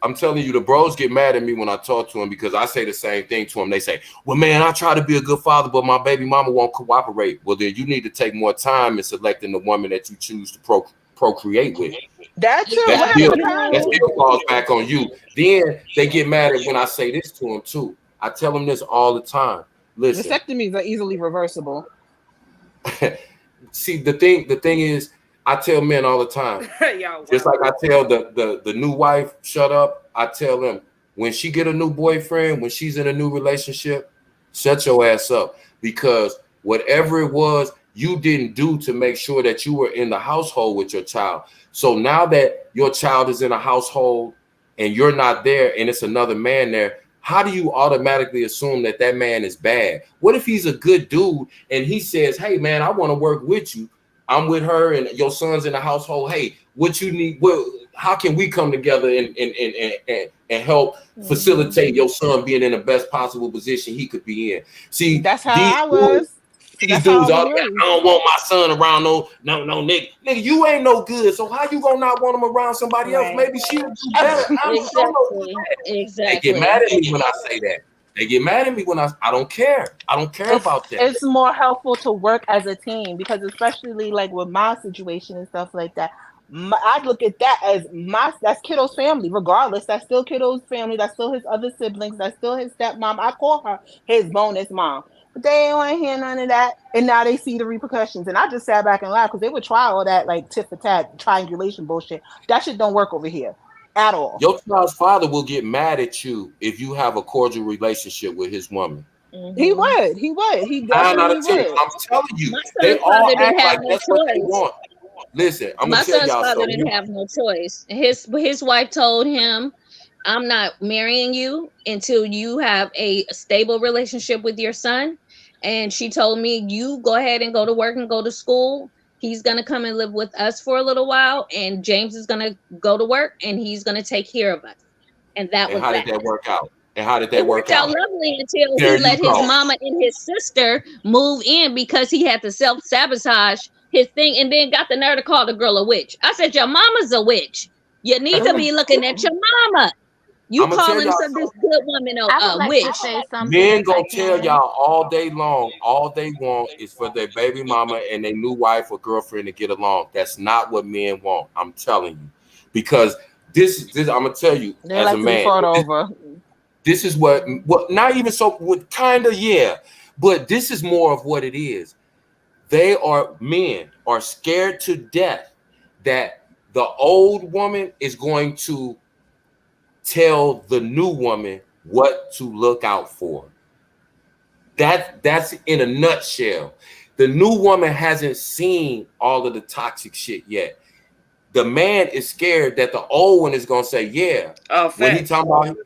I'm telling you, the bros get mad at me when I talk to them because I say the same thing to them. They say, well, man, I try to be a good father, but my baby mama won't cooperate. Well, then you need to take more time in selecting the woman that you choose to procreate with.
That's true.
That still falls back on you. Then they get mad at when I say this to them too. I tell them this all the time. Listen,
vasectomies are easily reversible.
See, the thing is, I tell men all the time, just like I tell the new wife, shut up. I tell them when she get a new boyfriend, when she's in a new relationship, shut your ass up, because whatever it was you didn't do to make sure that you were in the household with your child. So now that your child is in a household and you're not there and it's another man there, how do you automatically assume that that man is bad? What if he's a good dude and he says, hey, man, I want to work with you. I'm with her and your son's in the household. Hey, what you need? How can we come together and help facilitate your son being in the best possible position he could be in? See,
that's how I was.
These dudes I don't want my son around no nigga. Nigga, you ain't no good. So how you gonna not want him around somebody else? Maybe she'll do better. They get mad at me when I say that. They get mad at me when I don't care. I don't care about that.
It's more helpful to work as a team, because especially like with my situation and stuff like that, I look at that as that's Kiddo's family. Regardless, that's still Kiddo's family. That's still his other siblings. That's still his stepmom. I call her his bonus mom. But they ain't want to hear none of that. And now they see the repercussions. And I just sat back and laughed, because they would try all that like tit for tat, triangulation bullshit. That shit don't work over here at all.
Your child's father will get mad at you if you have a cordial relationship with his woman.
He would. He definitely would.
I'm telling you, they all act like that's what they want. Listen, I'm gonna tell y'all something. My son's father
didn't have no choice. His wife told him, I'm not marrying you until you have a stable relationship with your son. And she told me, you go ahead and go to work and go to school. He's going to come and live with us for a little while. And James is going to go to work and he's going to take care of us. And that was
how did that work out? And how did that work out?
It worked out lovely until he let his mama and his sister move in, because he had to self-sabotage his thing and then got the nerve to call the girl a witch. I said, your mama's a witch. You need to be looking at your mama. You calling this good woman a witch.
Men gonna tell y'all all day long, all they want is for their baby mama and their new wife or girlfriend to get along. That's not what men want. I'm telling you, because this I'm gonna tell you,
they
as
like
a man, this is what not even so with kind of but this is more of what it is. Men are scared to death that the old woman is going to tell the new woman what to look out for. That's in a nutshell. The new woman hasn't seen all of the toxic shit yet. The man is scared that the old one is gonna say, yeah. When he talking about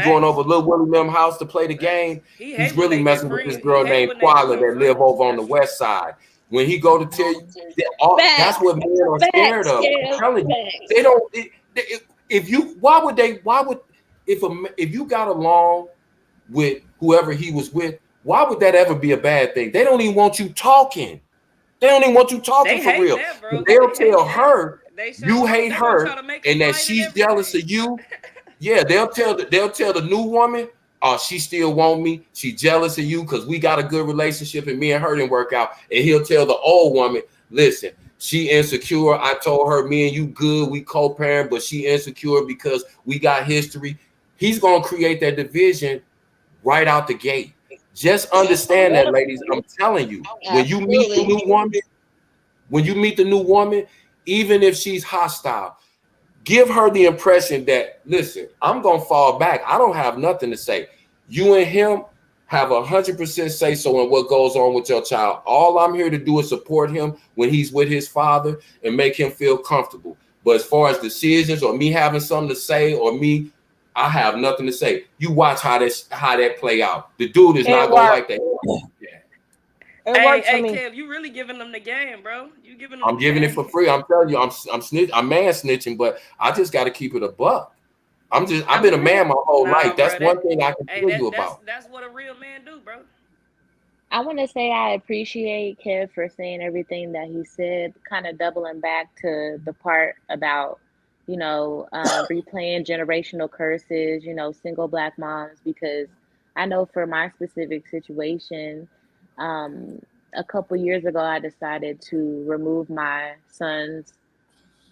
going over Lil Willie Lim house to play the game, he's really messing with this girl named Quala that live over on the west side. When he go to tell you, that's what men are scared of. I'm telling you, they don't. If you got along with whoever he was with, Why would that ever be a bad thing? They don't even want you talking. They don't even want you talking for real.
That, bro.
They'll tell her you
they
hate her and that she's jealous of you. Yeah, they'll tell the new woman, oh, she still want me. She jealous of you because we got a good relationship and me and her didn't work out. And he'll tell the old woman, listen, she insecure. I told her me and you good. We co-parent, but she insecure because we got history. He's gonna create that division right out the gate. Just understand that, ladies. I'm telling you, when you meet the new woman, even if she's hostile, give her the impression that, listen, I'm gonna fall back. I don't have nothing to say. You and him have 100% say so in what goes on with your child. All I'm here to do is support him when he's with his father and make him feel comfortable. But as far as decisions or me having something to say or me, I have nothing to say. You watch how that play out. The dude is not gonna like that.
Hey, Kev, you really giving them the game, bro. You giving them.
I'm giving it for free. I'm telling you, I'm man snitching, but I just got to keep it a buck. I've been a man my whole life. That's one thing I can tell you about.
That's what a real man do, bro.
I want to say I appreciate Kev for saying everything that he said, kind of doubling back to the part about, replaying generational curses, single Black moms, because I know for my specific situation, a couple years ago, I decided to remove my son's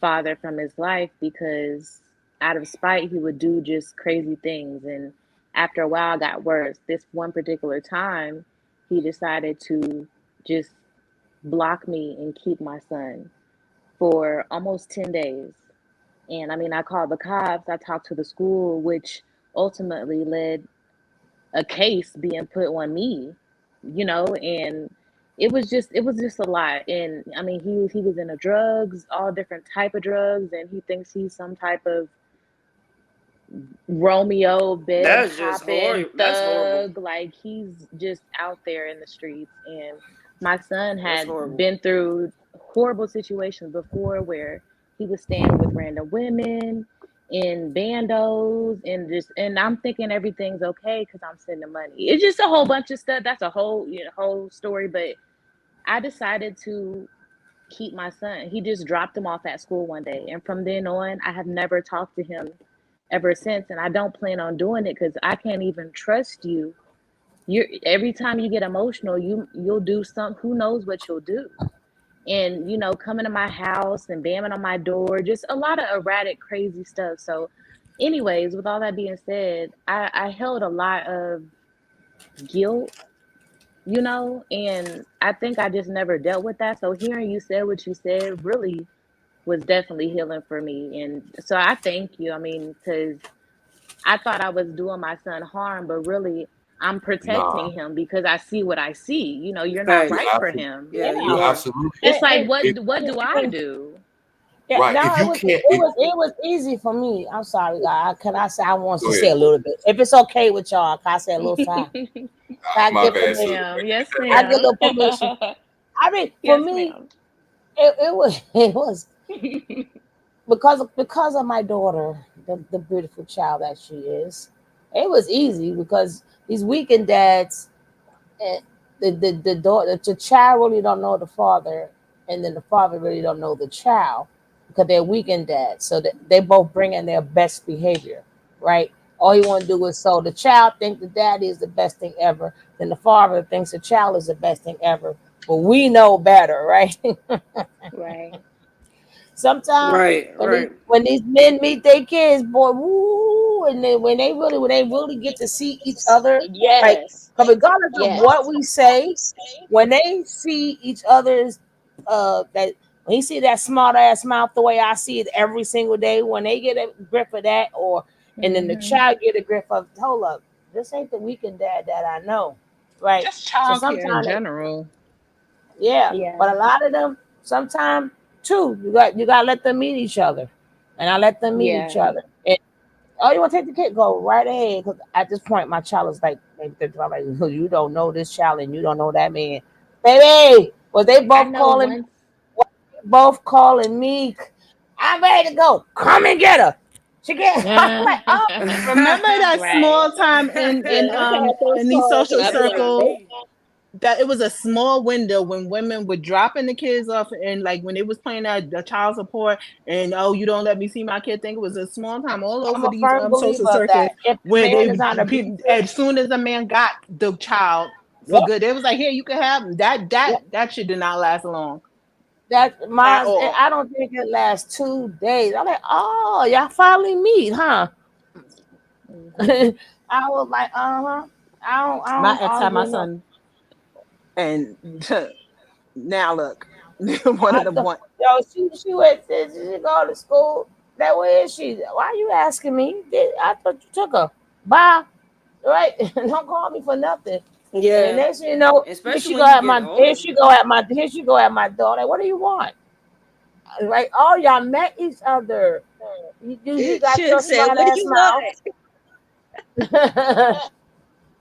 father from his life because out of spite, he would do just crazy things. And after a while, it got worse. This one particular time, he decided to just block me and keep my son for almost 10 days. And I called the cops, I talked to the school, which ultimately led a case being put on me, and it was just a lot. And he was into drugs, all different type of drugs, and he thinks he's some type of Romeo bed hopping thug. Like, he's just out there in the streets. And my son had been through horrible situations before where he was staying with random women in bandos and I'm thinking everything's okay because I'm sending money. It's just a whole bunch of stuff. That's a whole whole story. But I decided to keep my son. He just dropped him off at school one day, and from then on, I have never talked to him ever since. And I don't plan on doing it because I can't even trust you. Every time you get emotional, you'll do something. Who knows what you'll do? And coming to my house and banging on my door, just a lot of erratic, crazy stuff. So anyways, with all that being said, I held a lot of guilt, and I think I just never dealt with that. So hearing you say what you said really was definitely healing for me. And so I thank you. Because I thought I was doing my son harm, but really I'm protecting him because I see what I see. You're not right for him.
Yeah, you absolutely.
It's like, what do I do?
Yeah,
right.
No, it was easy for me. I'm sorry, God. Can I say I want to say a little bit? If it's okay with y'all, can I say a little time?
My bad.
Yes, ma'am.
I get a little permission. For me, it was because of my daughter, the beautiful child that she is. It was easy because these weekend dads, the child really don't know the father, and then the father really don't know the child because they're weekend dads. So they both bring in their best behavior, right? All you want to do is so the child thinks the daddy is the best thing ever, then the father thinks the child is the best thing ever. But we know better, right?
Right.
Sometimes when these men meet their kids, boy, woo, and when they really get to see each other,
yes,
like, regardless of what we say, when they see each other's that when you see that smart ass mouth the way I see it every single day, when they get a grip of that, and then the child get a grip of, hold up, this ain't the weekend dad that I know, right?
Just childcare in general.
Yeah, but a lot of them sometimes too. You got to let them meet each other, and I let them meet each other. And you want to take the kid, go right ahead. Because at this point, my child is like, you don't know this child, and you don't know that man, baby. Was they both calling me? I'm ready to go. Come and get her. She can't. I'm like, oh.
Remember that small time in these social circles that it was a small window when women were dropping the kids off and like when they was playing that the child support and you don't let me see my kid. Think it was a small time all over these social circuits where as soon as a man got the child for good, it was like, here, you can have them. That shit did not last long.
That mine, I don't think it lasts 2 days. I'm like, oh, y'all finally meet, huh? I was like, I don't.
My ex had my son, and now look, one of them one.
Yo, she went. Did she go to school? That way is she? Why are you asking me? I thought you took her. Bye. Right? Don't call me for nothing.
Yeah.
And next thing you know, here she go at my door. Like, what do you want? Like, oh, y'all met each other. You got your smart ass mouth.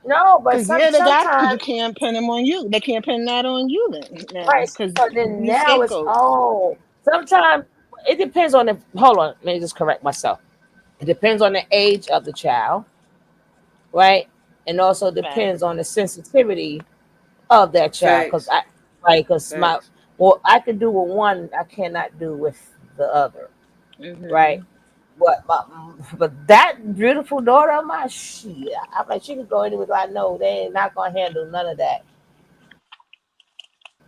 No, but sometimes
you can't pin them on you. They can't pin that on you then.
Right. So then now it's sometimes it depends on the. Hold on, let me just correct myself. It depends on the age of the child, right? And also depends on the sensitivity of that child. Because I can do with one, I cannot do with the other, right? But that beautiful daughter of mine, I'm like, she could go anywhere. I know they ain't not gonna handle none of that.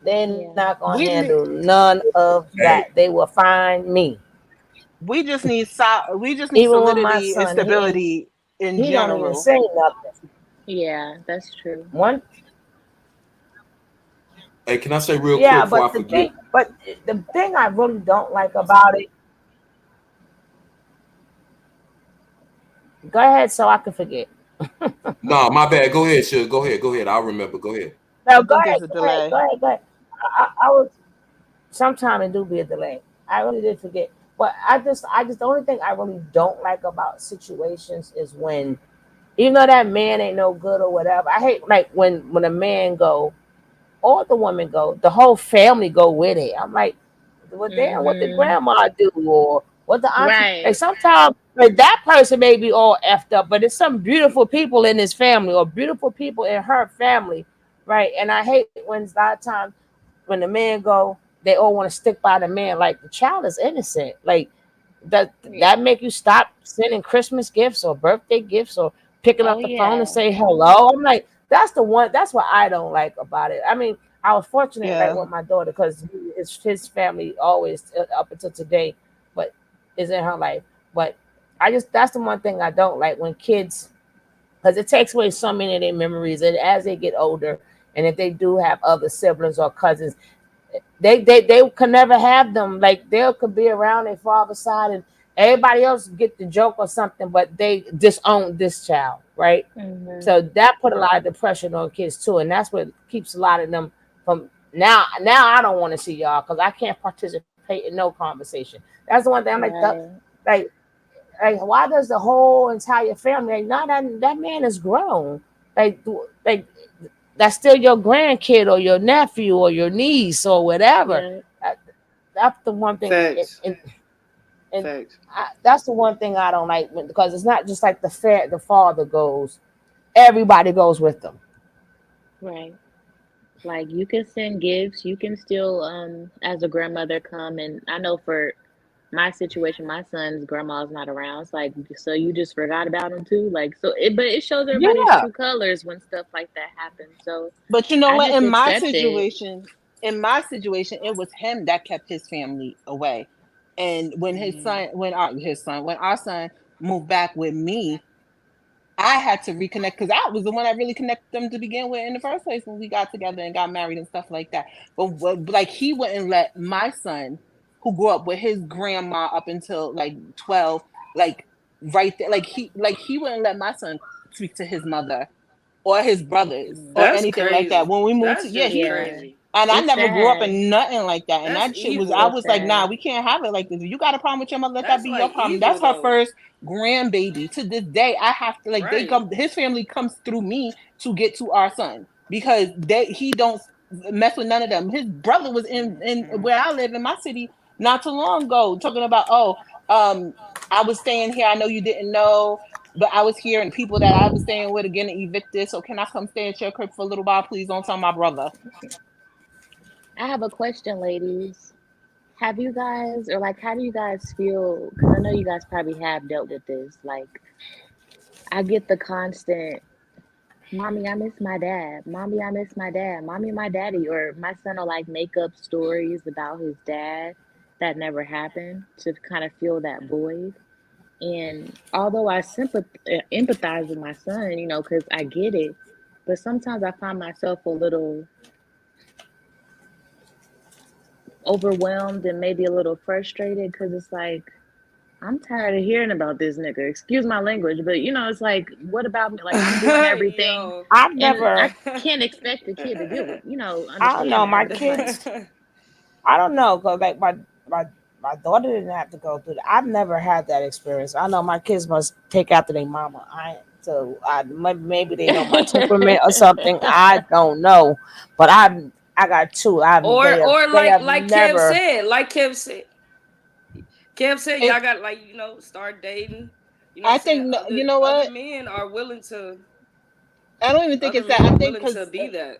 They're not gonna handle none of that. They will find me.
We just need solidity and stability in
he
general.
Don't even say nothing.
Yeah, that's true.
One.
Hey, can I say real quick before I forget?
But the thing I really don't like about it. Go ahead, so I can forget.
No, my bad. Go ahead, Suge. Go ahead. I'll remember. Go ahead.
No, go ahead. I was. Sometimes it do be a delay. I really did forget. But I just the only thing I really don't like about situations is when, even though that man ain't no good or whatever. I hate like when a man go or the woman go, the whole family go with it. I'm like, well, damn, what the grandma do or what the auntie?
Right.
Like sometimes like, that person may be all effed up, but it's some beautiful people in his family or beautiful people in her family, right? And I hate when a lot of times when the man go, they all want to stick by the man. Like the child is innocent. Like that make you stop sending Christmas gifts or birthday gifts or picking up the phone and say hello. I'm like, that's what I don't like about it. I mean, I was fortunate like with my daughter because his family always up until today, but is in her life. But that's the one thing I don't like when kids, because it takes away so many of their memories. And as they get older, and if they do have other siblings or cousins, they can never have them. Like they could be around their father's side and everybody else get the joke or something, but they disown this child, right? So that put a lot of depression on kids too, and that's what keeps a lot of them from now. I don't want to see y'all because I can't participate in no conversation. That's the one thing I'm like, why does the whole entire family that man is grown, like that's still your grandkid or your nephew or your niece or whatever. That's the one thing. And that's the one thing I don't like because it's not just like the father goes, everybody goes with them.
Right. Like you can send gifts, you can still as a grandmother come, and I know for my situation, my son's grandma's not around. It's like, so you just forgot about him too? Like, so but it shows everybody's true colors when stuff like that happens. So,
but you know what? In my situation, it was him that kept his family away. And when our son moved back with me, I had to reconnect because I was the one that really connected them to begin with in the first place when we got together and got married and stuff like that. But like he wouldn't let my son, who grew up with his grandma up until like 12, like right there, like he wouldn't let my son speak to his mother or his brothers or anything like that. When we moved
crazy.
And I never grew up in nothing like that. And that shit was, I was like, nah, we can't have it like this. If you got a problem with your mother, let that be your problem. That's her first grandbaby. To this day, I have to his family comes through me to get to our son because he don't mess with none of them. His brother was in where I live in my city not too long ago talking about,
I was staying here. I know you didn't know, but I was here, and people that I was staying with are getting evicted. So can I come stay at your crib for a little while? Please don't tell my brother.
I have a question, ladies. Have you guys, or like, how do you guys feel? Because I know you guys probably have dealt with this. Like, I get the constant, "Mommy, I miss my dad. Mommy, I miss my dad. Mommy, my daddy." Or my son will like make up stories about his dad that never happened to kind of fill that void. And although I empathize with my son, you know, because I get it, but sometimes I find myself a little overwhelmed and maybe a little frustrated because it's like, I'm tired of hearing about this nigga. Excuse my language, but you know, it's like, what about me? Like, I'm doing everything, and I can't expect the kid to deal with, you know,
I don't know,
understand that.
my
But it's like,
kids. I don't know, cause like my daughter didn't have to go through that. I've never had that experience. I know my kids must take after their mama. Maybe they know my temperament or something. I don't know, but I got two.
Or
They have
like Kev
never.
said, y'all got like, you know, start dating. You know what
I
I'm saying?
think you know
Other
what?
men are willing to.
I don't even think
Other
it's that.
men
I
are
think
willing
because
to be that.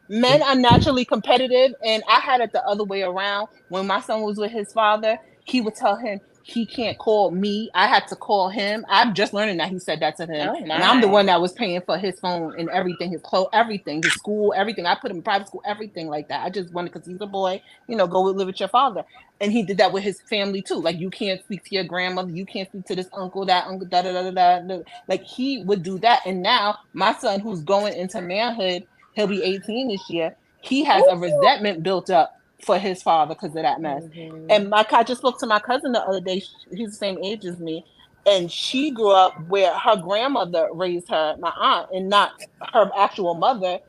men are naturally competitive, and I had it the other way around. When my son was with his father, he would tell him he can't call me. I had to call him. I'm just learning that he said that to him,
oh
and I'm the one
my.
that was paying for his phone and everything, his clothes, everything, his school, everything. I put him in private school, everything like that. I just wanted, because he's a boy, you know, go live with your father. And he did that with his family too. Like, you can't speak to your grandmother, you can't speak to this uncle, that uncle, da da da da da. Like, he would do that. And now my son, who's going into manhood, he'll be 18 this year. He has a resentment built up for his father because of that mess.
Mm-hmm.
And I just spoke to my cousin the other day. He's the same age as me, and she grew up where her grandmother raised her, my aunt, and not her actual mother.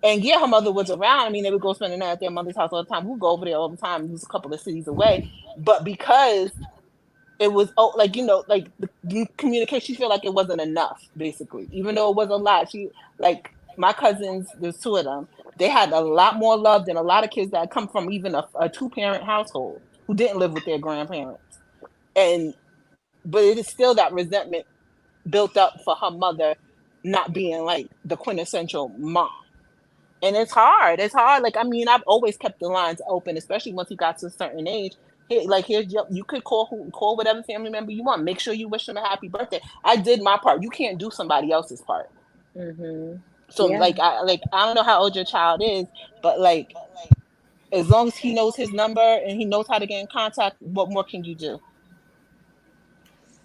And yeah, her mother was around. I mean, they would go spend the night at their mother's house all the time. We go over there all the time. It was a couple of cities away, but because it was like, you know, like the communication, she felt like it wasn't enough, basically, even though it was a lot. She, like, my cousins, there's two of them, they had a lot more love than a lot of kids that come from even a two-parent household who didn't live with their grandparents. And but it is still that resentment built up for her mother not being like the quintessential mom. And it's hard. Like, I mean, I've always kept the lines open, especially once he got to a certain age. Hey, like, here's you could call whatever family member you want. Make sure you wish them a happy birthday. I did my part. You can't do somebody else's part.
Mm-hmm.
So
Yeah.
I don't know how old your child is, but like, as long as he knows his number and he knows how to get in contact, what more can you do?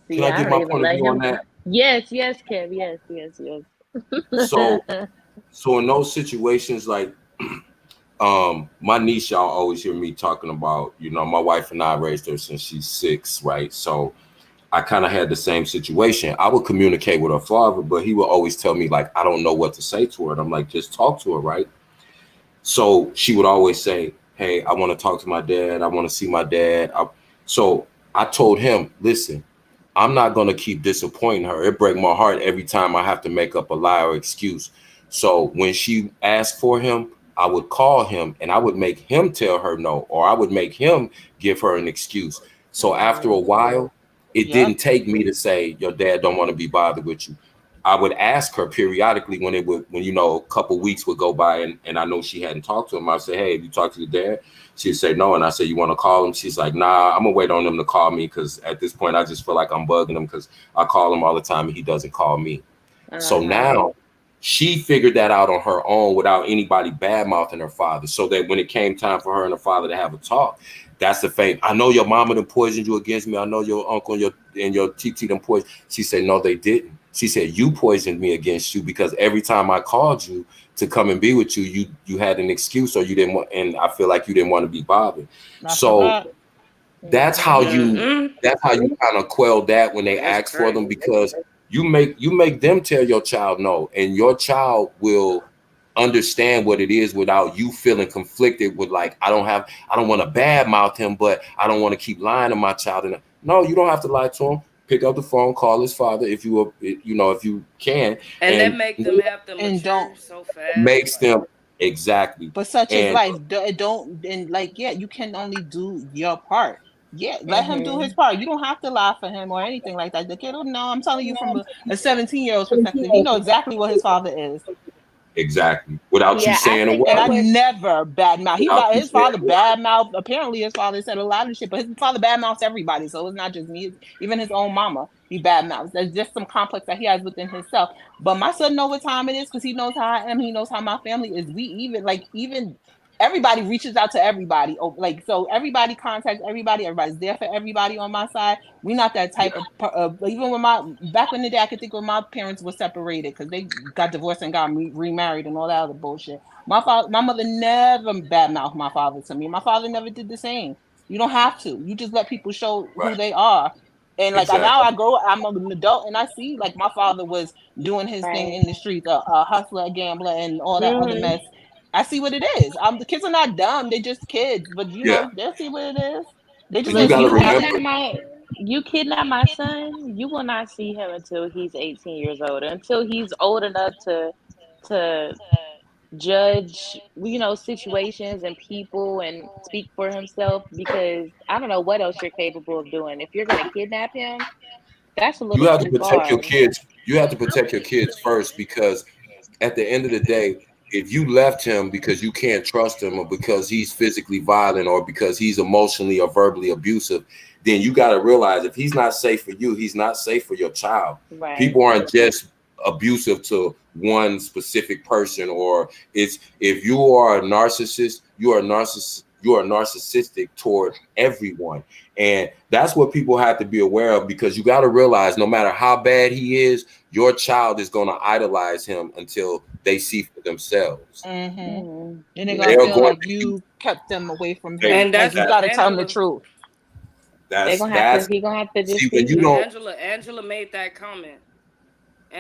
Can
See,
I
I
give
don't
my
even
point of
let
view on
him.
that?
Yes, yes, Kev. Yes, yes,
So,
yes.
so in those situations, like, my niece, y'all always hear me talking about, you know, my wife and I raised her since she's 6, right? So I kind of had the same situation. I would communicate with her father, but he would always tell me, like, I don't know what to say to her. And I'm like, just talk to her, right? So she would always say, hey, I want to talk to my dad. I want to see my dad. So I told him, listen, I'm not going to keep disappointing her. It breaks my heart every time I have to make up a lie or excuse. So when she asked for him, I would call him and I would make him tell her no, or I would make him give her an excuse. So after a while, it didn't take me to say, your dad don't want to be bothered with you. I would ask her periodically when you know, a couple weeks would go by and I know she hadn't talked to him. I'd say, hey, have you talked to your dad? She'd say no. And I said, you want to call him? She's like, nah, I'm gonna wait on him to call me, because at this point I just feel like I'm bugging him because I call him all the time and he doesn't call me. So now she figured that out on her own without anybody bad mouthing her father. So that when it came time for her and her father to have a talk, that's the fame. I know your mama done poisoned you against me. I know your uncle and your TT done poisoned. She said, no, they didn't. She said, you poisoned me against you, because every time I called you to come and be with you, you had an excuse, or you didn't want, and I feel like you didn't want to be bothered. So that's how you kind of quell that when they ask for them, because you make them tell your child no, and your child will understand what it is without you feeling conflicted with, like, I don't want to badmouth him, but I don't want to keep lying to my child. And no, you don't have to lie to him. Pick up the phone, call his father if you can,
and that make them have to mature so fast.
Makes them exactly.
But such is life. Don't, and like, yeah, you can only do your part. Yeah, let him do his part. You don't have to lie for him or anything like that. The kid will know. I'm telling you from a 17-year-old's perspective, he knows exactly what his father is.
Exactly. Without you saying a word.
And I never badmouth. His father badmouth. Apparently, his father said a lot of shit, but his father badmouths everybody. So it's not just me. Even his own mama, he badmouths. There's just some complex that he has within himself. But my son know what time it is because he knows how I am. He knows how my family is. We even everybody reaches out to everybody. So everybody contacts everybody. Everybody's there for everybody on my side. We're not that type of even when back in the day, I could think when my parents were separated because they got divorced and got remarried and all that other bullshit. My mother never badmouthed my father to me. My father never did the same. You don't have to. You just let people show who they are. And now I'm an adult and I see my father was doing his thing in the streets, a hustler, a gambler, and all that other mess. I see what it is. The kids are not dumb; they're just kids. But they'll see what it is. They just
look. You kidnap my son. You will not see him until he's 18 years old. Until he's old enough to judge, situations and people and speak for himself. Because I don't know what else you're capable of doing. If you're gonna kidnap him, that's a little
You have to
too
protect your
far.
kids. You have to protect your kids first because at the end of the day, if you left him because you can't trust him or because he's physically violent or because he's emotionally or verbally abusive, then you got to realize if he's not safe for you, he's not safe for your child.
Right.
People aren't just abusive to one specific person, or it's if you are a narcissist, you are narcissistic toward everyone. And that's what people have to be aware of, because you got to realize no matter how bad he is, your child is going to idolize him until they see for themselves.
Mm-hmm. And they're going to feel like you kept them away from him.
And that's
you got to tell them the truth.
He gonna have to just
when you don't.
Angela made that comment.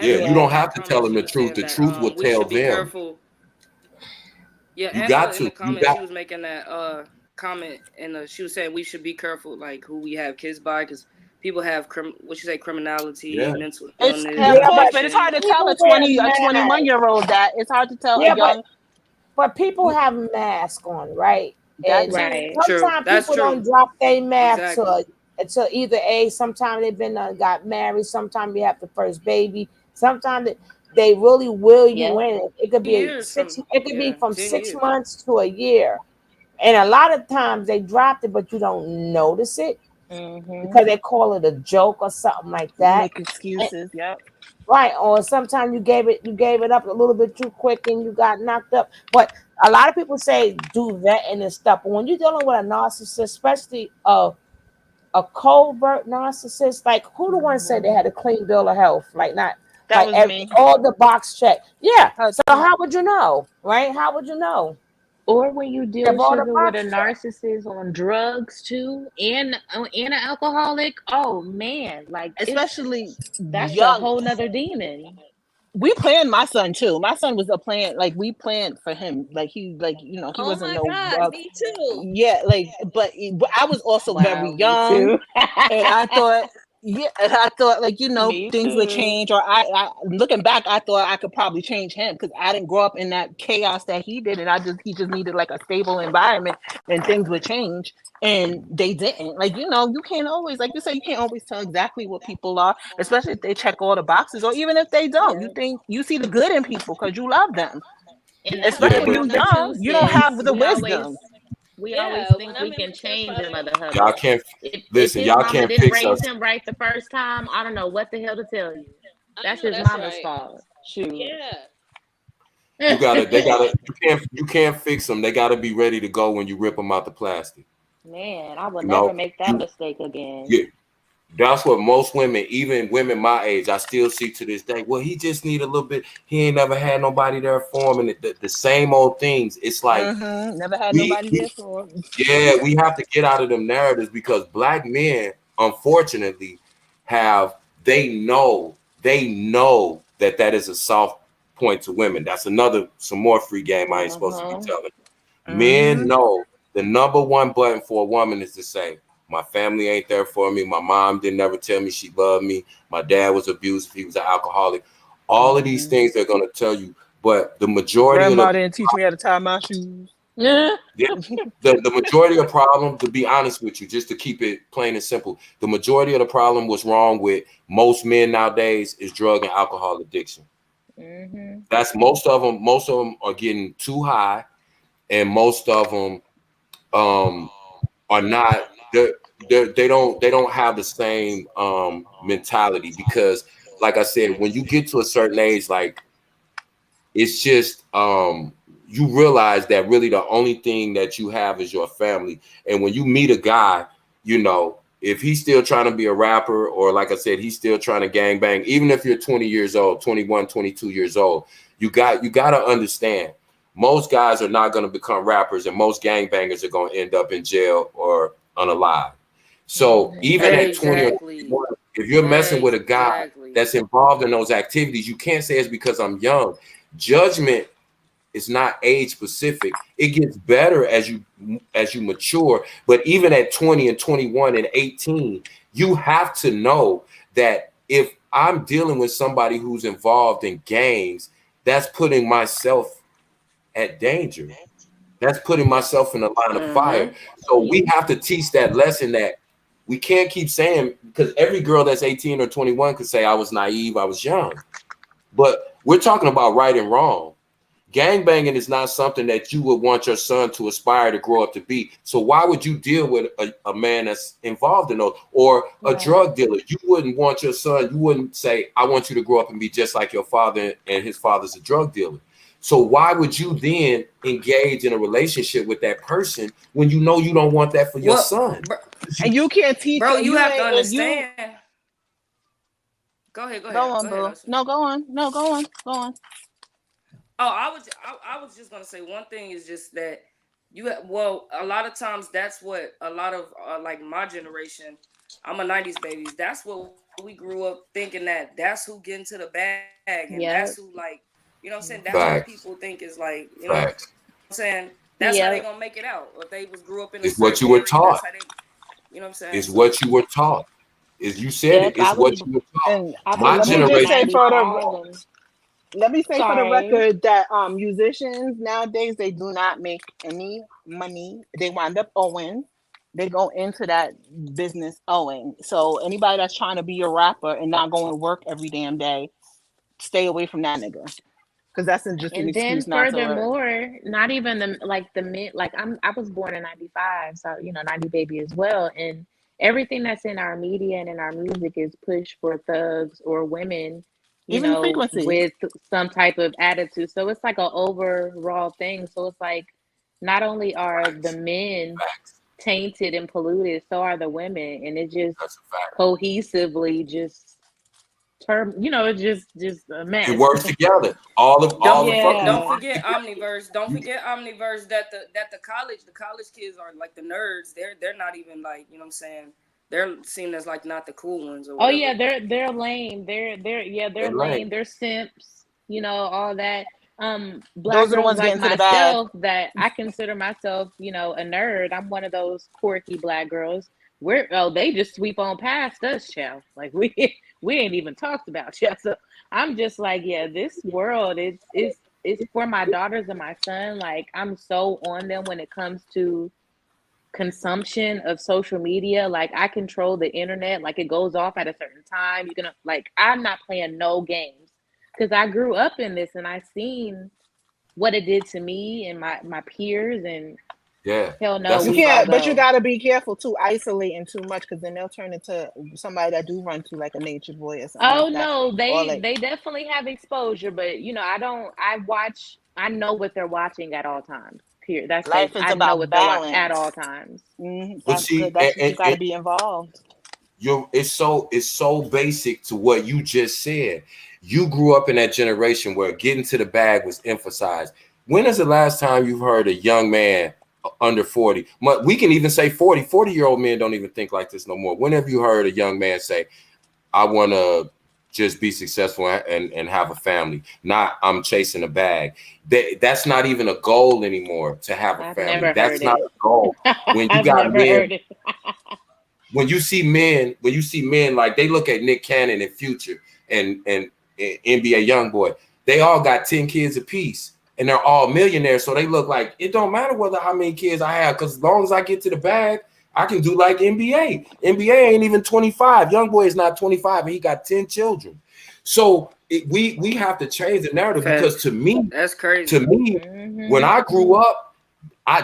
You don't have to tell them the truth. The truth will tell them.
Careful. Yeah,
you
Angela
got to.
In the comment, she was making that comment, and she was saying we should be careful, who we have kids by, because people have criminality, mental illness.
Of course, but it's hard to tell a 21-year-old that. It's hard to tell a young.
But people have masks on, right?
That's
right. Sometimes people don't drop their mask until either sometimes they've been got married, sometimes you have the first baby, sometimes they really will you in. It could be be from 6 months to a year. And a lot of times they dropped it, but you don't notice it because they call it a joke or something like that.
Make excuses,
Right, or sometimes you gave it up a little bit too quick and you got knocked up. But a lot of people say do vetting and stuff. But when you're dealing with a narcissist, especially a covert narcissist, who the one said they had a clean bill of health?
That was me.
All the box check. Yeah. So how would you know? Right? How would you know?
Or when you deal with a narcissist on drugs too, and an alcoholic, oh man,
especially
that's
young.
a whole nother demon.
We planned my son too. My son was a plan. We planned for him. He wasn't
God, me too.
Yeah, but I was also very young, and I thought. Yeah, and I thought things would change, or I looking back, I thought I could probably change him because I didn't grow up in that chaos that he did, and he just needed a stable environment, and things would change, and they didn't. You can't always, you say, you can't always tell exactly what people are, especially if they check all the boxes, or even if they don't. You think you see the good in people because you love them, especially when you're young. You don't have the wisdom.
We always think we can change a mother husband.
Y'all can't listen.
If his
y'all
mama
can't
didn't
fix
raise
us.
him right the first time, I don't know what the hell to tell you. That's his mama's fault. Shoot.
Yeah.
You can't fix them. They gotta be ready to go when you rip them out the plastic.
Man, I will never make that mistake again.
Yeah. That's what most women, even women my age, I still see to this day. Well, he just need a little bit. He ain't never had nobody there for him, and the same old things. It's like
never had nobody there for him.
Yeah, we have to get out of them narratives because black men, unfortunately, they know that is a soft point to women. That's some more free game I ain't supposed to be telling. Men know the number one button for a woman is to say, my family ain't there for me. My mom didn't ever tell me she loved me. My dad was abusive. He was an alcoholic. All of these things they're going to tell you. But the majority
Grandma didn't teach me how to tie my shoes. Yeah.
The majority of the problem, to be honest with you, just to keep it plain and simple, the majority of the problem was wrong with most men nowadays is drug and alcohol addiction. That's most of them. Most of them are getting too high, and most of them are not. They don't have the same mentality, because, like I said, when you get to a certain age, like, it's just you realize that really the only thing that you have is your family. And when you meet a guy, you know, if he's still trying to be a rapper, or like I said, he's still trying to gangbang, even if you're 20 years old, 21, 22 years old, you got to understand, most guys are not going to become rappers, and most gangbangers are going to end up in jail or unalive. So even at 20 or 21, if you're messing with a guy that's involved in those activities, you can't say it's because I'm young. Judgment is not age specific. It gets better as you mature. But even at 20 and 21 and 18, you have to know that if I'm dealing with somebody who's involved in gangs, that's putting myself at danger. That's putting myself in the line of fire. So we have to teach that lesson, that we can't keep saying, because every girl that's 18 or 21 could say, I was naive, I was young. But we're talking about right and wrong. Gangbanging is not something that you would want your son to aspire to grow up to be. So why would you deal with a man that's involved in those, or a drug dealer? You wouldn't want your son, you wouldn't say, I want you to grow up and be just like your father, and his father's a drug dealer. So why would you then engage in a relationship with that person when you know you don't want that for your son?
And you can't teach,
bro. You have to understand. Go ahead.
Go on, boo. No, go on. No, go on. Go on.
Oh, I was just gonna say one thing is just that a lot of times that's what a lot of like my generation. I'm a 90s baby. That's what we grew up thinking, that that's who get into the bag, and that's who, like, you know what I'm saying? That's what people think is like, you know what I'm saying? That's how they gonna make it out. If they grew up in
it's what you were taught.
You know what I'm saying?
It's what you were taught. As you said, it's what you were taught. My
generation. Let me say
Sorry.
for the record that musicians nowadays, they do not make any money. They wind up owing. They go into that business owing. So anybody that's trying to be a rapper and not going to work every damn day, stay away from that nigga. Because that's just an excuse not to work.
Furthermore, not even the men, like I was born in 95, so 90 baby as well. And everything that's in our media and in our music is pushed for thugs or women,
even frequency,
with some type of attitude. So it's like an overall thing. So it's like, not only are the men tainted and polluted, so are the women, and it just cohesively just it's just a mess.
It works together.
Don't forget Omniverse. Don't forget Omniverse that the college kids are like the nerds. They're not even, like, you know what I'm saying, they're seen as like not the cool ones or whatever.
Oh yeah, they're lame. They're lame. They're simps. All that. Black
those are the ones
like
getting to the bag.
that I consider myself, a nerd. I'm one of those quirky Black girls. They just sweep on past us, child. Like we ain't even talked about yet. So I'm just like, yeah, this world is for my daughters and my son. Like, I'm so on them when it comes to consumption of social media. Like, I control the internet. Like, it goes off at a certain time. You're gonna, like, I'm not playing no games, because I grew up in this and I seen what it did to me and my peers. And hell no,
you can't. But you gotta be careful too, isolating too much, because then they'll turn into somebody that do run to like a nature boy or something.
Oh
like that.
No, they definitely have exposure, but I know what they're watching at all times. Period. That's
life is
I
about
know what
balance
they're at all times.
That's good. That's what you gotta be involved.
It's so basic to what you just said. You grew up in that generation where getting to the bag was emphasized. When is the last time you've heard a young man under 40? We can even say 40-year-old men don't even think like this no more. When have you heard a young man say, I want to just be successful and have a family, not I'm chasing a bag? That's not even a goal anymore, to have a family. That's not a goal. When you got men, when you see men like, they look at Nick Cannon and Future and NBA Youngboy, they all got 10 kids apiece. and they're all millionaires. So they look like it don't matter whether how many kids I have, because as long as I get to the bag, I can do like NBA. NBA ain't even 25. Young boy is not 25, and he got 10 children. So we have to change the narrative, because to me,
that's crazy.
To me, when I grew up,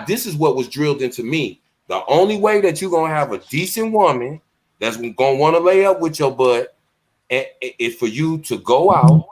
this is what was drilled into me. The only way that you're gonna have a decent woman that's gonna want to lay up with your butt is for you to go out,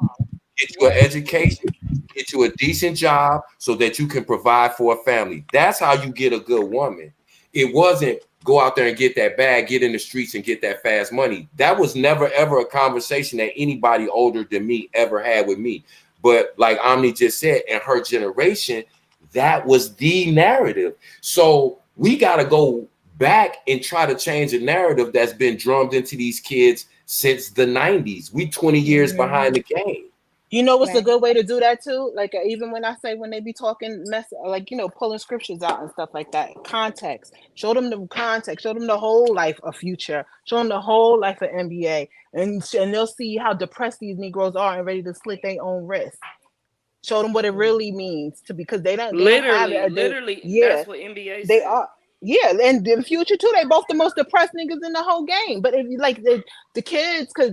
get you an education, get you a decent job, so that you can provide for a family. That's how you get a good woman. It wasn't go out there and get that bag, get in the streets and get that fast money. That was never, ever a conversation that anybody older than me ever had with me. But like Omni just said, in her generation, that was the narrative. So we got to go back and try to change the narrative that's been drummed into these kids since the 90s. We 20 years behind the game.
You know what's a good way to do that too? Like even when I say when they be talking mess, like pulling scriptures out and stuff like that. Context. Show them the context. Show them the whole life of Future. Show them the whole life of NBA, and they'll see how depressed these Negroes are and ready to slit their own wrists. Show them what it really means to, because they don't have it.
Literally,
yeah,
that's what NBA
they
said.
are. Yeah, and in Future too. They both the most depressed niggas in the whole game. But if you like the kids, because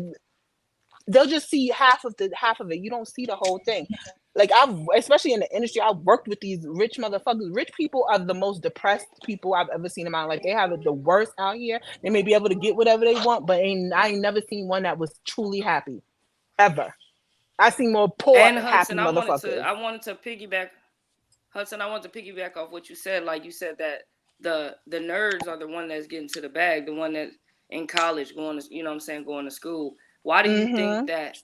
they'll just see half of it. You don't see the whole thing. Like especially in the industry, I've worked with these rich motherfuckers. Rich people are the most depressed people I've ever seen in my life. They have it the worst out here. They may be able to get whatever they want, but I ain't never seen one that was truly happy, ever. I seen more poor,
and Hudson,
happy motherfuckers.
I wanted to piggyback, Hudson. I wanted to piggyback off what you said. Like you said that the nerds are the one that's getting to the bag, the one that's in college going to, going to school. Why do you think that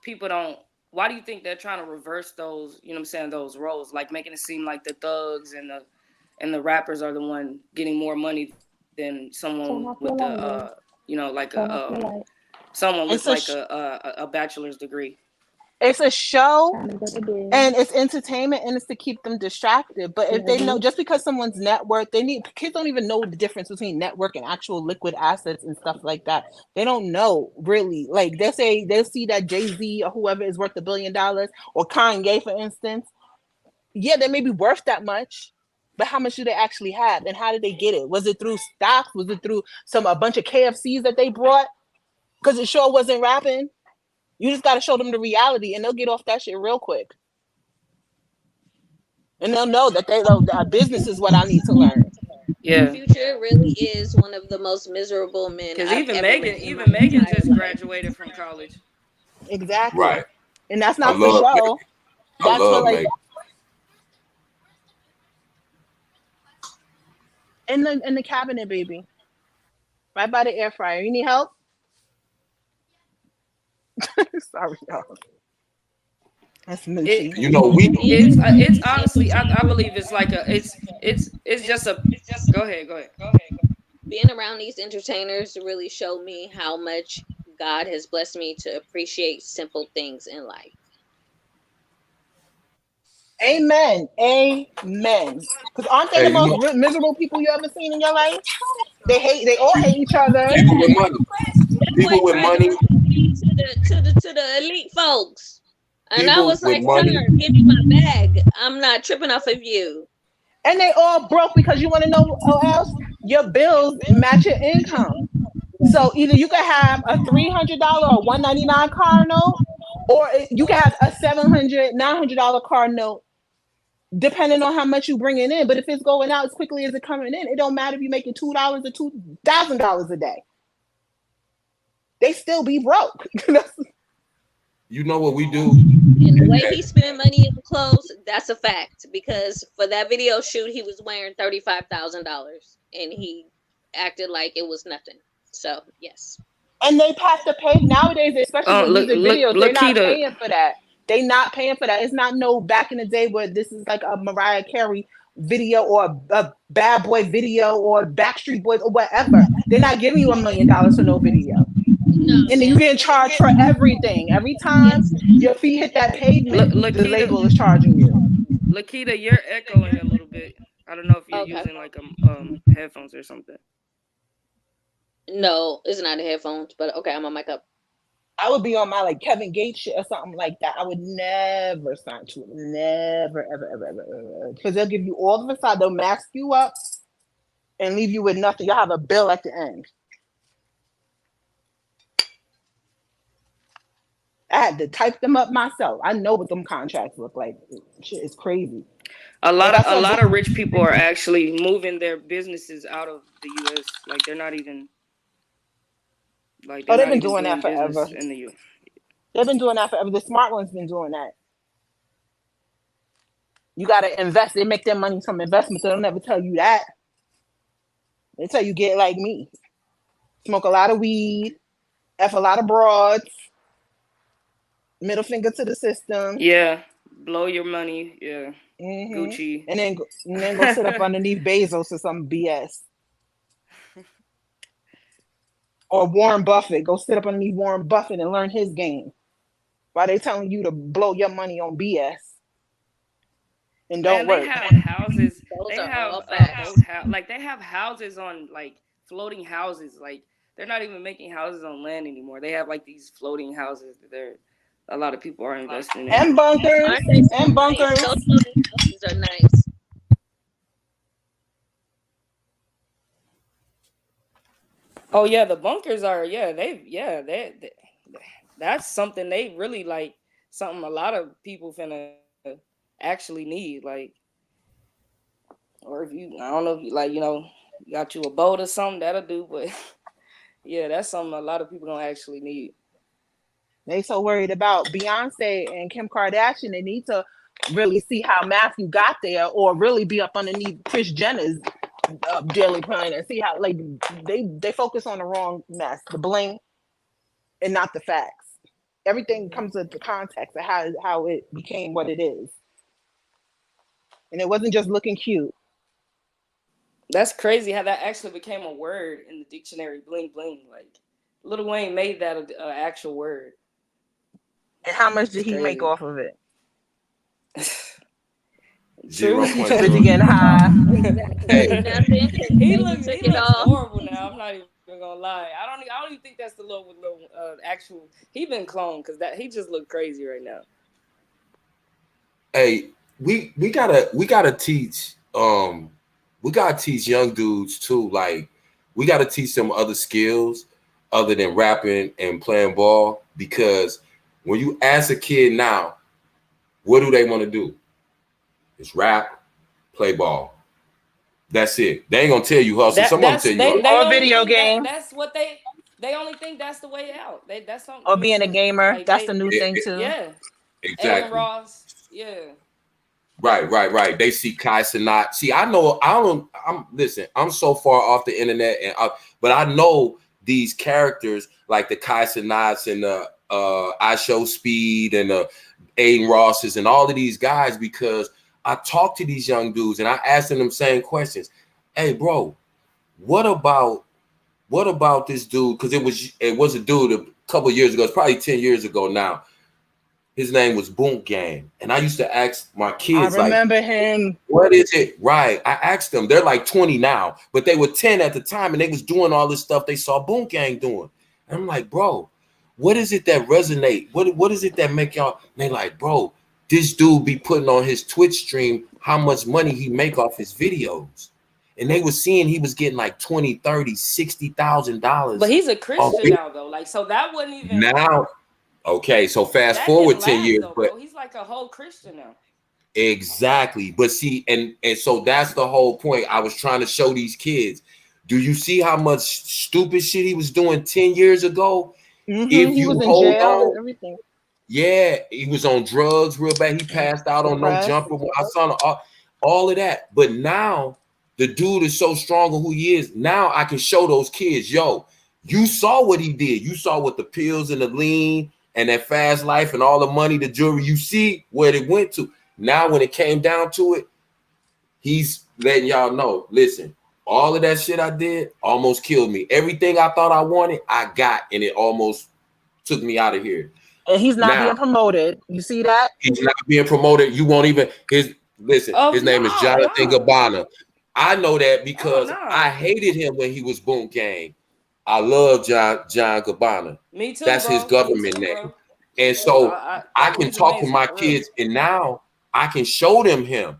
people don't? Why do you think they're trying to reverse those? Those roles, like making it seem like the thugs and the rappers are the one getting more money than someone with someone with like a bachelor's degree.
It's a show and it's entertainment and it's to keep them distracted. But if they know, just because someone's net worth, kids don't even know the difference between network and actual liquid assets and stuff like that. They don't know really. Like they'll see that Jay-Z or whoever is worth $1 billion, or Kanye, for instance. Yeah, they may be worth that much, but how much do they actually have? And how did they get it? Was it through stocks? Was it through a bunch of KFCs that they brought? Because it sure wasn't rapping. You just got to show them the reality, and they'll get off that shit real quick. And they'll know that business is what I need to learn.
Yeah.
Future really is one of the most miserable men.
Because even Megan just graduated from college.
Exactly.
Right.
And that's not for show. That's for like. In the cabinet, baby. Right by the air fryer. You need help? Sorry, y'all. That's Moochie.
It's honestly, I believe it's like it's just a. Go ahead.
Being around these entertainers really showed me how much God has blessed me to appreciate simple things in life.
Amen. Because aren't they the most miserable people you ever seen in your life? They all hate each other.
People with money. People with money.
To the elite folks. And I was like, sir, give me my bag. I'm not tripping off of you.
And they all broke because you want to know what else? Your bills match your income. So either you can have a $300 or $199 car note, or you can have a $700, $900 car note, depending on how much you bringing in. But if it's going out as quickly as it's coming in, it don't matter if you're making $2 or $2,000 a day. They still be broke.
You know what we do?
And the way he spent money on clothes, that's a fact. Because for that video shoot, he was wearing $35,000, and he acted like it was nothing. So yes.
And they have to pay nowadays, especially with music videos. They're not paying for that. They're not paying for that. It's not no back in the day where this is like a Mariah Carey video or a Bad Boy video or Backstreet Boys or whatever. They're not giving you $1 million for no video. No, and then you get charged for everything. Every time your feet hit that pavement, the label is charging you.
Lakita, you're echoing a little bit. I don't know if you're using like headphones or something.
No, it's not the headphones, but okay, I'm gonna mic up.
I would be on my like Kevin Gates shit or something like that. I would never sign to it. Never, ever. Because they'll give you all of a side, they'll mask you up and leave you with nothing. You'll have a bill at the end. I had to type them up myself. I know what them contracts look like. Shit is crazy.
A lot of rich people are actually moving their businesses out of the U.S. Like they're not even. Like
they've been doing that forever.
In the U.S.
They've been doing that forever. The smart ones been doing that. You gotta invest. They make their money from investments. They'll never tell you that. They tell you get like me. Smoke a lot of weed. F a lot of broads. Middle finger to the system.
Yeah. Blow your money. Yeah. Gucci.
And then go sit up underneath Bezos or some BS. Or Warren Buffett. Go sit up underneath Warren Buffett and learn his game. Why they telling you to blow your money on BS? And don't work.
They have houses. They have they have houses on like floating houses. Like they're not even making houses on land anymore. They have like these floating houses that a lot of people are investing in.
And bunkers. And bunkers.
Those floating houses are nice.
Oh yeah, the bunkers are that's something they really like, something a lot of people finna actually need, like, or if you, I don't know if you like, you got you a boat or something, that'll do, but yeah, that's something a lot of people don't actually need.
They so worried about Beyonce and Kim Kardashian, they need to really see how Matthew got there, or really be up underneath Kris Jenner's daily plan and see how, like, they focus on the wrong mess, the bling, and not the facts. Everything comes with the context of how it became what it is. And it wasn't just looking cute.
That's crazy how that actually became a word in the dictionary, bling bling. Like, Lil Wayne made that an actual word.
And how much did he make off of it?
0.0.
Because he getting high.
He looks horrible now. I'm not even gonna lie. I don't even think that's the little actual. He been cloned because he just look crazy right now.
Hey, we gotta teach young dudes too. Like, we gotta teach them other skills other than rapping and playing ball, because when you ask a kid now, what do they want to do? It's rap, play ball. That's it. They ain't gonna tell you hustle. Someone tell you
or video game.
That's what they only think that's the way out. That's something.
Or being a gamer. Like, that's the new thing too.
Yeah.
Exactly.
Aaron Ross. Yeah.
Right. They see Kai Cenat. See, listen, I'm so far off the internet, but I know these characters like the Kai Cenats and the I Show Speed and the Aiden Rosses and all of these guys, because I talk to these young dudes and I ask them same questions. Hey, bro, what about this dude? Because it was a dude a couple of years ago. It's probably 10 years ago now. His name was Boom Gang. And I used to ask my kids,
I remember him.
What is it? Right. I asked them. They're like 20 now, but they were 10 at the time, and they was doing all this stuff they saw Boom Gang doing. And I'm like, bro, what is it that resonate? What is it that make y'all? And they like, bro, this dude be putting on his Twitch stream how much money he make off his videos. And they were seeing he was getting like $20,000, $30,000, $60,000.
But he's a Christian now, though. Like, so that wouldn't even
now. Okay, so fast forward 10 years,
though,
but
bro. He's like a whole Christian now.
Exactly. But see, and so that's the whole point I was trying to show these kids. Do you see how much stupid shit he was doing 10 years ago?
If you hold on, and everything.
Yeah, he was on drugs real bad. He passed out on no jumper. I saw all of that. But now the dude is so strong on who he is. Now I can show those kids, yo, you saw what he did. You saw what the pills and the lean and that fast life and all the money, the jewelry, you see where it went to. Now, when it came down to it, he's letting y'all know, listen, all of that shit I did almost killed me. Everything I thought I wanted, I got, and it almost took me out of here.
And he's not being promoted. You see that?
He's not being promoted. You won't even, his name is Jonathan Gabbana. I know that because I hated him when he was Boom Gang. I love John Gabbana.
Me too,
That's his government name.
Bro.
And so I can
he's
talk to
amazing,
my
for real.
kids, and now I can show them him.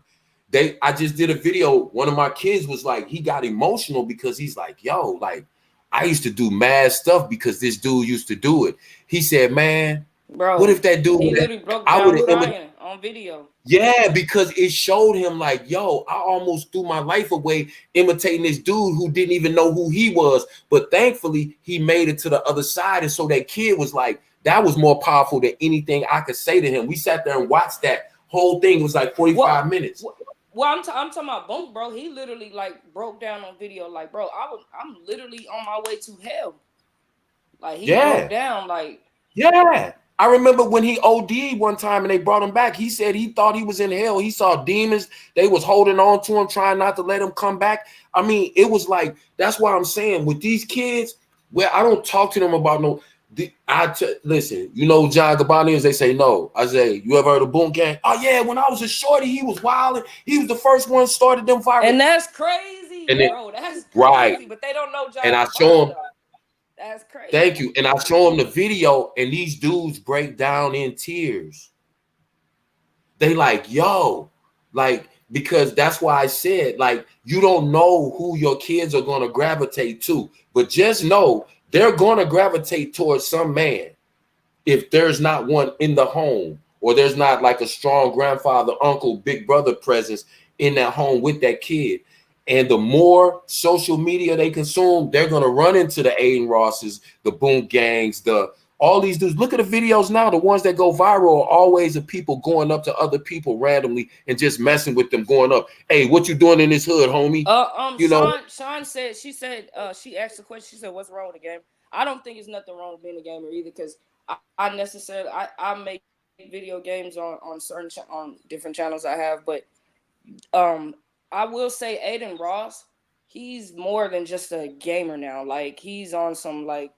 I just did a video. One of my kids was like, he got emotional because he's like, yo, like, I used to do mad stuff because this dude used to do it. He said, man,
bro,
what if that dude
he literally broke
I
down
would
crying on video.
Yeah, because it showed him like, yo, I almost threw my life away imitating this dude who didn't even know who he was. But thankfully, he made it to the other side. And so that kid was like, that was more powerful than anything I could say to him. We sat there and watched that whole thing. It was like 45 minutes.
Well, I'm talking about Bunk, bro. He literally like broke down on video, like, bro, I'm literally on my way to hell. Like he broke down, like.
Yeah. I remember when he OD'd one time and they brought him back. He said he thought he was in hell. He saw demons. They was holding on to him, trying not to let him come back. I mean, it was like, that's why I'm saying with these kids, where I don't talk to them about listen, you know, John Gabbana, they say no. I say, you ever heard of Boom Gang? Oh yeah, when I was a shorty, he was wilding. He was the first one started them fire.
And that's crazy, bro. That's crazy.
Right.
But they don't know John
And I
Gabbana,
show him.
though. That's crazy.
Thank you. And I show him the video, and these dudes break down in tears. They like, yo, like, because that's why I said, like, you don't know who your kids are going to gravitate to, but just know they're going to gravitate towards some man if there's not one in the home, or there's not like a strong grandfather, uncle, big brother presence in that home with that kid. And the more social media they consume, they're going to run into the Aiden Rosses, the Boom Gangs, all these dudes. Look at the videos now. The ones that go viral are always of people going up to other people randomly and just messing with them, going up. Hey, what you doing in this hood, homie?
Sean said, she asked the question. She said, what's wrong with the game? I don't think there's nothing wrong with being a gamer either, because I make video games on different channels I have, but I will say Aiden Ross, he's more than just a gamer now. Like, he's on some like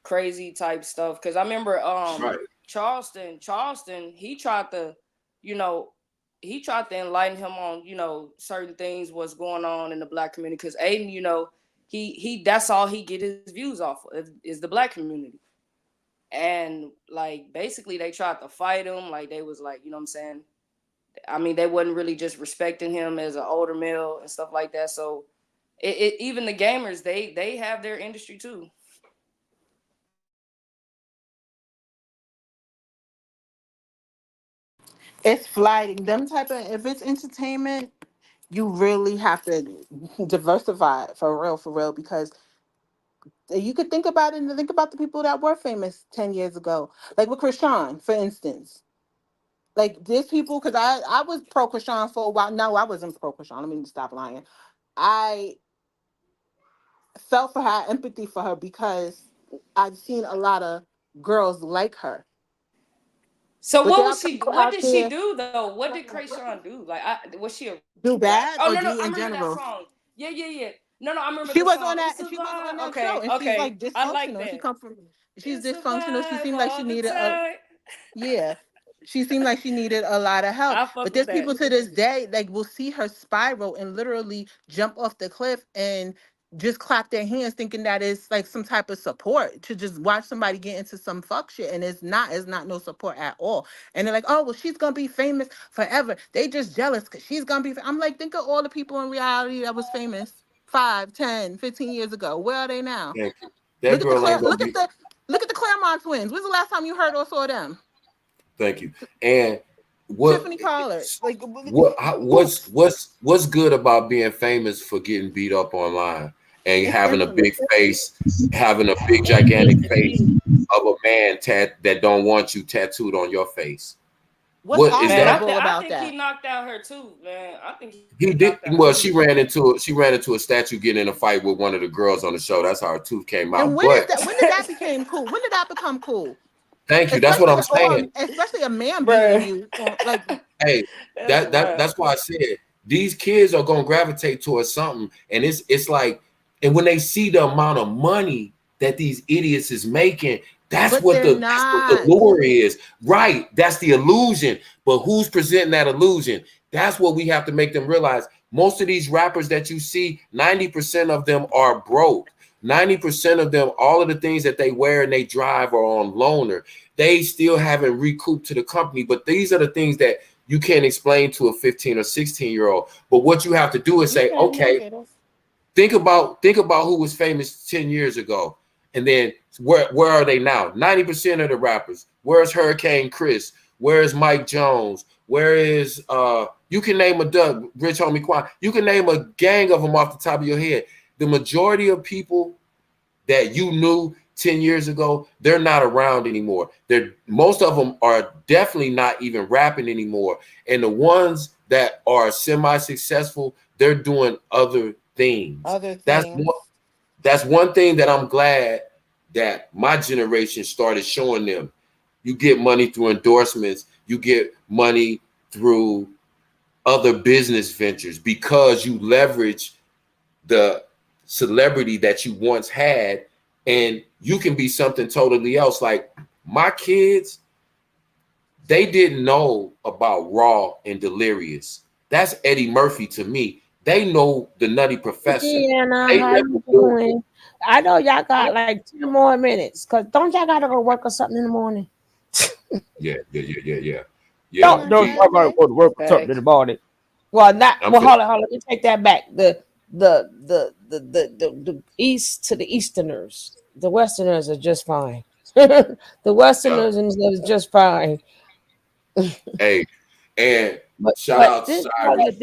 crazy type stuff. Cause I remember Charleston, he tried to enlighten him on, certain things, what's going on in the Black community. Cause Aiden, he that's all he get his views off of is the Black community. And like basically they tried to fight him. Like they was like, you know what I'm saying? I mean, they wasn't really just respecting him as an older male and stuff like that. So even the gamers, they have their industry too.
It's flighting. Them type of, if it's entertainment, you really have to diversify it for real, because you could think about it and think about the people that were famous 10 years ago. Like with Krishan, for instance. Like there's people, because I was pro Krishan for a while. No, I wasn't pro Krishan. Let me stop lying. I felt for her, empathy for her, because I've seen a lot of girls like her.
So what did she do though? What did Krishan do? Like, was she
do bad?
Oh
or
no,
do
I
in
remember
general?
that song. Yeah. No, I remember
She was
song.
on that. She was on that show, and she's like dysfunctional.
I like that.
She come from. She's dysfunctional. She seemed like she needed yeah. She seemed like she needed a lot of help. But there's people to this day, like, will see her spiral and literally jump off the cliff and just clap their hands, thinking that it's like some type of support to just watch somebody get into some fuck shit. And it's not no support at all. And they're like, oh, well, she's going to be famous forever. They just jealous because she's going to be. I'm like, think of all the people in reality that was famous 5, 10, 15 years ago. Where are they now?
Thank you. Look
at the Claremont twins. When's the last time you heard or saw them?
Thank you. And
Tiffany Pollard. Like,
what's good about being famous for getting beat up online and having a big face, having a big gigantic face of a man that don't want you tattooed on your face?
What is that?
I think he knocked out her too, man. I think
he did. Well, she ran into a statue getting in a fight with one of the girls on the show. That's how her tooth came out.
And when did that become cool? When did that become cool?
Thank you. That's what I'm saying.
Especially a man beating you. Like,
hey, that's why I said these kids are gonna gravitate towards something, and it's like, and when they see the amount of money that these idiots is making, that's what the lure is, right? That's the illusion. But who's presenting that illusion? That's what we have to make them realize. Most of these rappers that you see, 90% of them are broke. 90% of them, all of the things that they wear and they drive are on loaner. They still haven't recouped to the company, but these are the things that you can't explain to a 15 or 16-year-old. But what you have to do is say, okay, think about who was famous 10 years ago. And then where are they now? 90% of the rappers. Where's Hurricane Chris? Where's Mike Jones? Where is you can name a Doug, Rich Homie Quan. You can name a gang of them off the top of your head. The majority of people that you knew 10 years ago, they're not around anymore. Most of them are definitely not even rapping anymore. And the ones that are semi-successful, they're doing other things. That's one thing that I'm glad that my generation started showing them. You get money through endorsements, you get money through other business ventures because you leverage the celebrity that you once had, and you can be something totally else. Like my kids, they didn't know about Raw and Delirious. That's Eddie Murphy to me. They know the Nutty Professor.
How you doing? I know y'all got like 2 more minutes, because don't y'all gotta go work or something in the morning?
Yeah.
Don't I gotta go to work or something in the morning. Well, hold on. Let me take that back. The east to the Easterners, the Westerners are just fine. The Westerners are just fine.
Hey, and shout out to Cyrus.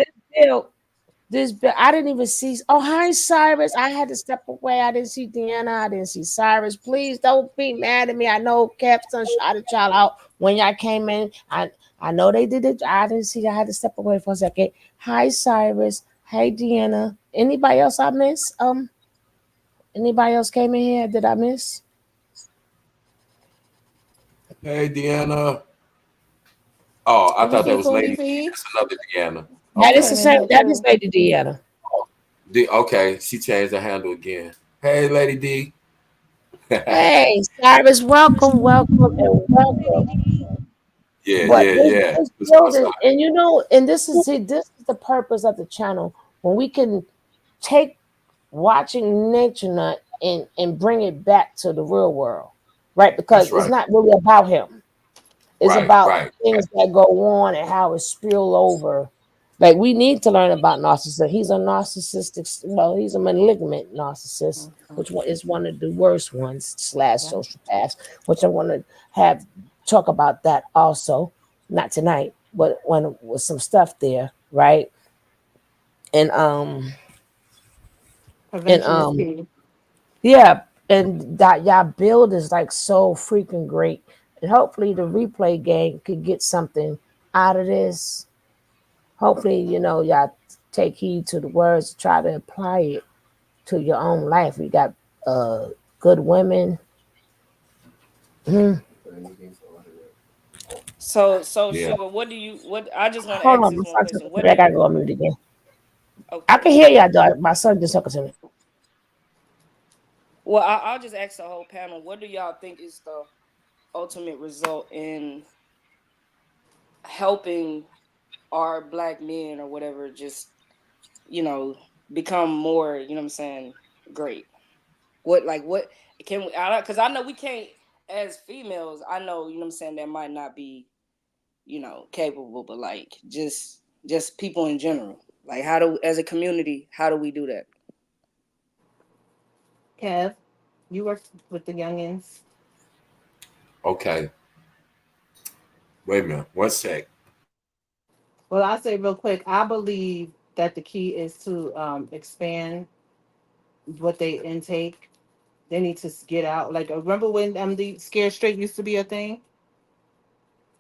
This bill, I didn't even see. Oh, hi, Cyrus. I had to step away. I didn't see Deanna. I didn't see Cyrus. Please don't be mad at me. I know Captain shot a child out when y'all came in. I know they did it. I didn't see. I had to step away for a second. Hi, Cyrus. Hey, Deanna. Anybody else I miss? Anybody else came in here? Did I miss?
Hey, Deanna. Oh, I thought that was Lady. That's another Deanna.
That is the same. That is Lady Deanna.
Okay, she changed her handle again. Hey, Lady D.
Hey, Cyrus, welcome, and welcome.
Yeah.
This building, and this is the purpose of the channel, when we can take watching Nature Nut and bring it back to the real world, right? Because it's not really about him. It's about things that go on and how it spill over. Like, we need to learn about narcissism. He's a narcissistic, well, he's a malignant narcissist, which is one of the worst ones, / sociopath, which I want to talk about that also. Not tonight, but when with some stuff there, right? And yeah, and that y'all build is like so freaking great. And hopefully the replay gang could get something out of this. Hopefully, y'all take heed to the words, try to apply it to your own life. We got good women.
So Sugar, what I just want to
Hold
ask
on,
this
my
one
son
question.
I gotta go on mute again.
Okay.
I can hear y'all, dog. My son just talking to me.
Well, I'll just ask the whole panel. What do y'all think is the ultimate result in helping our Black men or whatever just, become more, what I'm saying, great? What can we, because I know we can't, as females, I know, what I'm saying, that might not be, capable, but like just people in general. Like, as a community, how do we do that?
Kev, you work with the youngins.
Okay. Wait a minute. 1 sec.
Well, I'll say real quick, I believe that the key is to expand what they intake. They need to get out. Like, remember when the Scared Straight used to be a thing?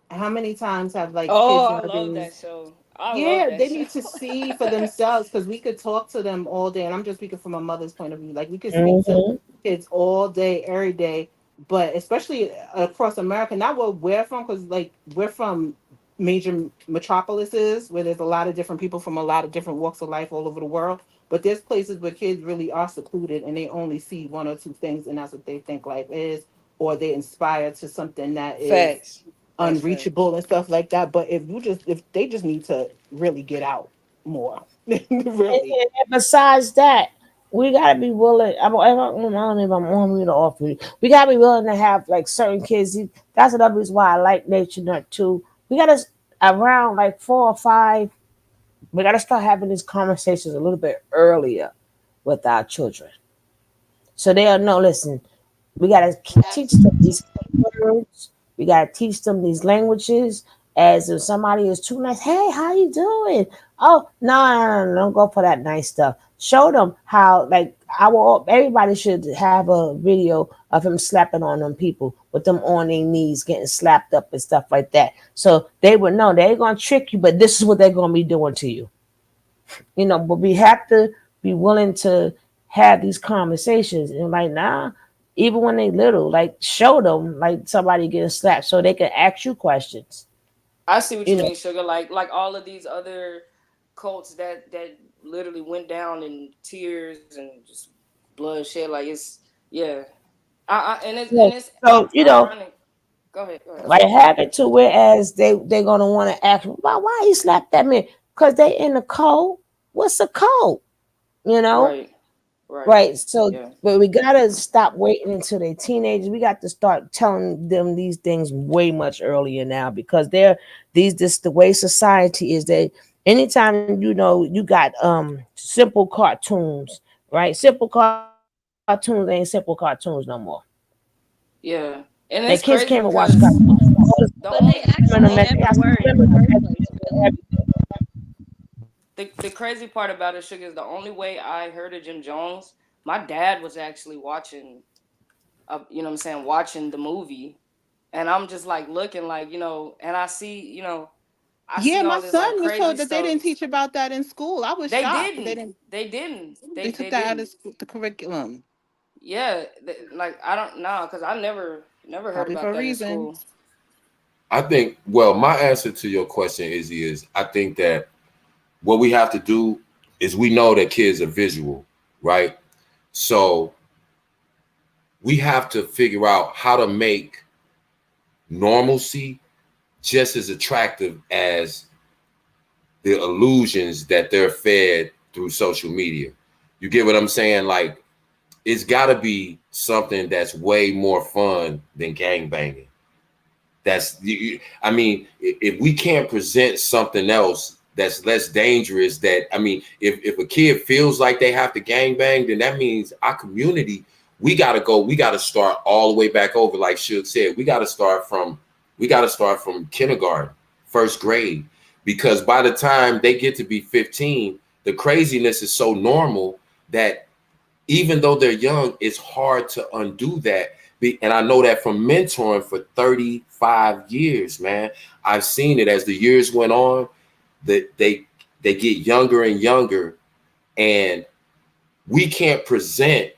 How many times have kids
I love that show.
They need to see for themselves, because we could talk to them all day, and I'm just speaking from a mother's point of view. Like, we could speak to kids all day, every day, but especially across America, not where we're from, because we're from major metropolises where there's a lot of different people from a lot of different walks of life all over the world. But there's places where kids really are secluded and they only see 1 or 2 things, and that's what they think life is, or they inspire to something that is unreachable and stuff like that. But if they just need to really get out more. Really.
And besides that, we gotta be willing. I don't know if I'm on read or off read. We gotta be willing to have like certain kids. That's another reason why I like Nature Nut too. We gotta around like 4 or 5. We gotta start having these conversations a little bit earlier with our children, so they'll know. Listen, we gotta teach them these words. We gotta teach them these languages. As if somebody is too nice, hey, how you doing? Oh, no, don't go for that nice stuff. Show them how. Like everybody should have a video of him slapping on them people with them on their knees, getting slapped up and stuff like that. So they would know they ain't gonna trick you, but this is what they're gonna be doing to you. But we have to be willing to have these conversations. And like now, even when they little, like show them like somebody getting slapped so they can ask you questions.
I see what you mean, Sugar. Like all of these other cults that literally went down in tears and just bloodshed. Like it's and it's
so
ironic. Go ahead.
Like have it to whereas they're gonna want to ask why he slapped that man, because they in the code. What's a code? Right. So, but we gotta stop waiting until they're teenagers. We got to start telling them these things way much earlier now, because this the way society is. That anytime you got simple cartoons, right? Simple cartoons ain't simple cartoons no more.
Yeah, and
Like
it's
kids
crazy
can't even watch
because
cartoons.
But they actually never were in the first place, really.
The crazy part about it, Sugar, is the only way I heard of Jim Jones. My dad was actually watching, watching the movie, and I'm just like looking like, and I see, I see all
My
this like
son was
crazy
told that they
stuff.
didn't teach about that in school. I was
They
shocked.
didn't. They didn't.
They took that out of the curriculum.
Yeah, like I don't know, because I never heard about that in school.
I think, well, my answer to your question is I think that what we have to do is, we know that kids are visual, right? So we have to figure out how to make normalcy just as attractive as the illusions that they're fed through social media. You get what I'm saying? Like, it's got to be something that's way more fun than gangbanging. I mean, if we can't present something else that's less dangerous, if a kid feels like they have to gangbang, then that means our community, we got to start all the way back over. Like Suge said, we got to start from kindergarten, first grade, because by the time they get to be 15, the craziness is so normal that even though they're young, it's hard to undo that. And I know that from mentoring for 35 years, man. I've seen it as the years went on, that they get younger and younger, and we can't present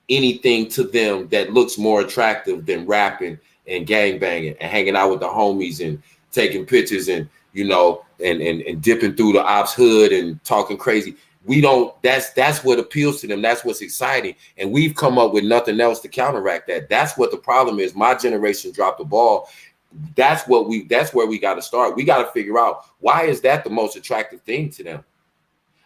anything to them that looks more attractive than rapping and gangbanging and hanging out with the homies and taking pictures and and dipping through the ops hood and talking crazy. We don't. That's what appeals to them. That's what's exciting, and we've come up with nothing else to counteract that. That's what the problem is. My generation dropped the ball. That's where we got to start. We got to figure out, why is that the most attractive thing to them?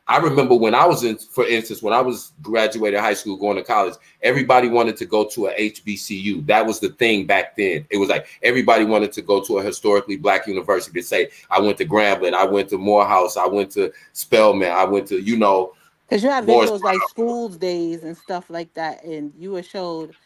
I remember when I was for instance, when I was graduating high school, going to college, everybody wanted to go to a HBCU. That was the thing back then. It was like everybody wanted to go to a historically Black university to say, I went to Grambling, I went to Morehouse, I went to Spelman, I went to,
because you have videos like schools days and stuff like that, and you were showed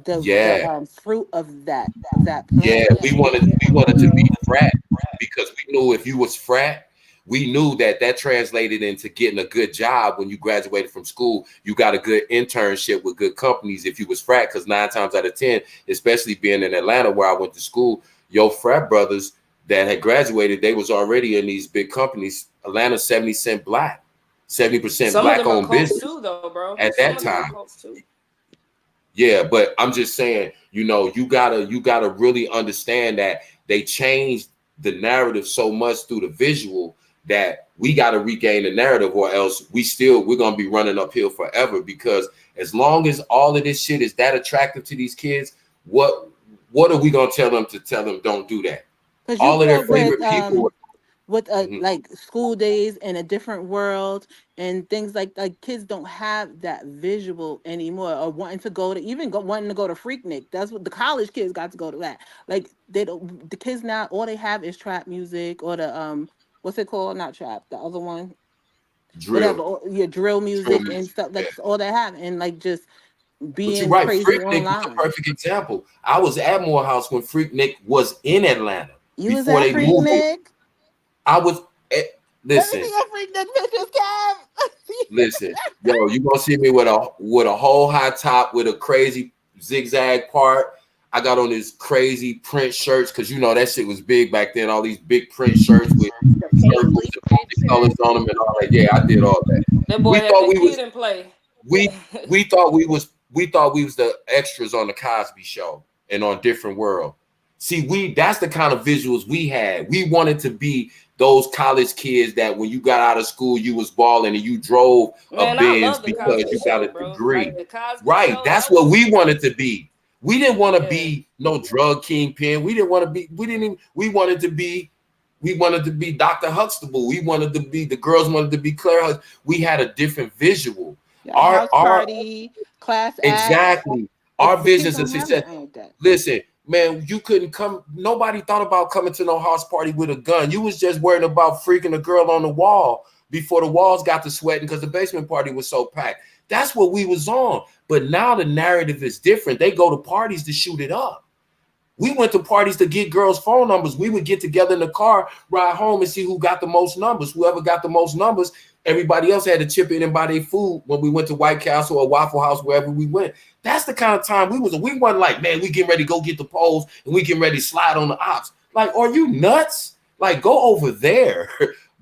the fruit of that plan.
Yeah, we wanted to be frat, because we knew if you was frat, we knew that translated into getting a good job when you graduated from school. You got a good internship with good companies if you was frat, because 9 times out of 10, especially being in Atlanta where I went to school, your frat brothers that had graduated, they was already in these big companies. Atlanta 70% Black, 70% Black owned business
too, though, bro.
At that time. Yeah, but I'm just saying, you gotta really understand that they changed the narrative so much through the visual that we got to regain the narrative, or else we're gonna be running uphill forever. Because as long as all of this shit is that attractive to these kids, what are we gonna tell them don't do that? All of their favorite people.
with like school days in a different world and things like kids don't have that visual anymore, or wanting to go to wanting to go to Freaknik. That's what the college kids got to go to that. Like they don't, the kids now all they have is trap music or the what's it called? Not trap, the other one.
Drill.
Whatever, drill music and stuff. That's all they have, and like just
but you're
being
right.
crazy
Freaknik was a
online.
perfect example. I was at Morehouse when Freaknik was in Atlanta.
You was at Freaknik?
I was. Listen.
Let me see your Freaknik pictures, Kev.
Listen, yo, you gonna see me with a whole high top with a crazy zigzag part. I got on this crazy print shirts because you know that shit was big back then. All these big print shirts with circles and colors on them and all that. Yeah, I did all that.
That boy had the kid in play.
We thought we was the extras on the Cosby Show and on Different World. See, that's the kind of visuals we had. We wanted to be those college kids that when you got out of school, you was balling and you drove a Benz because you got a degree. Right. That's what we wanted to be. We didn't want to be no drug kingpin. We wanted to be Dr. Huxtable. We wanted to be, the girls wanted to be Claire Huxtable. We had a different visual.
House party, class act.
Exactly. Our visions of success. Listen, man, you couldn't come. Nobody thought about coming to no house party with a gun. You was just worried about freaking a girl on the wall before the walls got to sweating because the basement party was so packed. That's what we was on. But now the narrative is different. They go to parties to shoot it up. We went to parties to get girls' phone numbers. We would get together in the car, ride home, and see who got the most numbers. Whoever got the most numbers, everybody else had to chip in and buy their food when we went to White Castle or Waffle House, wherever we went. That's the kind of time we was. We wasn't like, man, we getting ready to go get the poles and we getting ready to slide on the ops. Like, are you nuts? Like, go over there.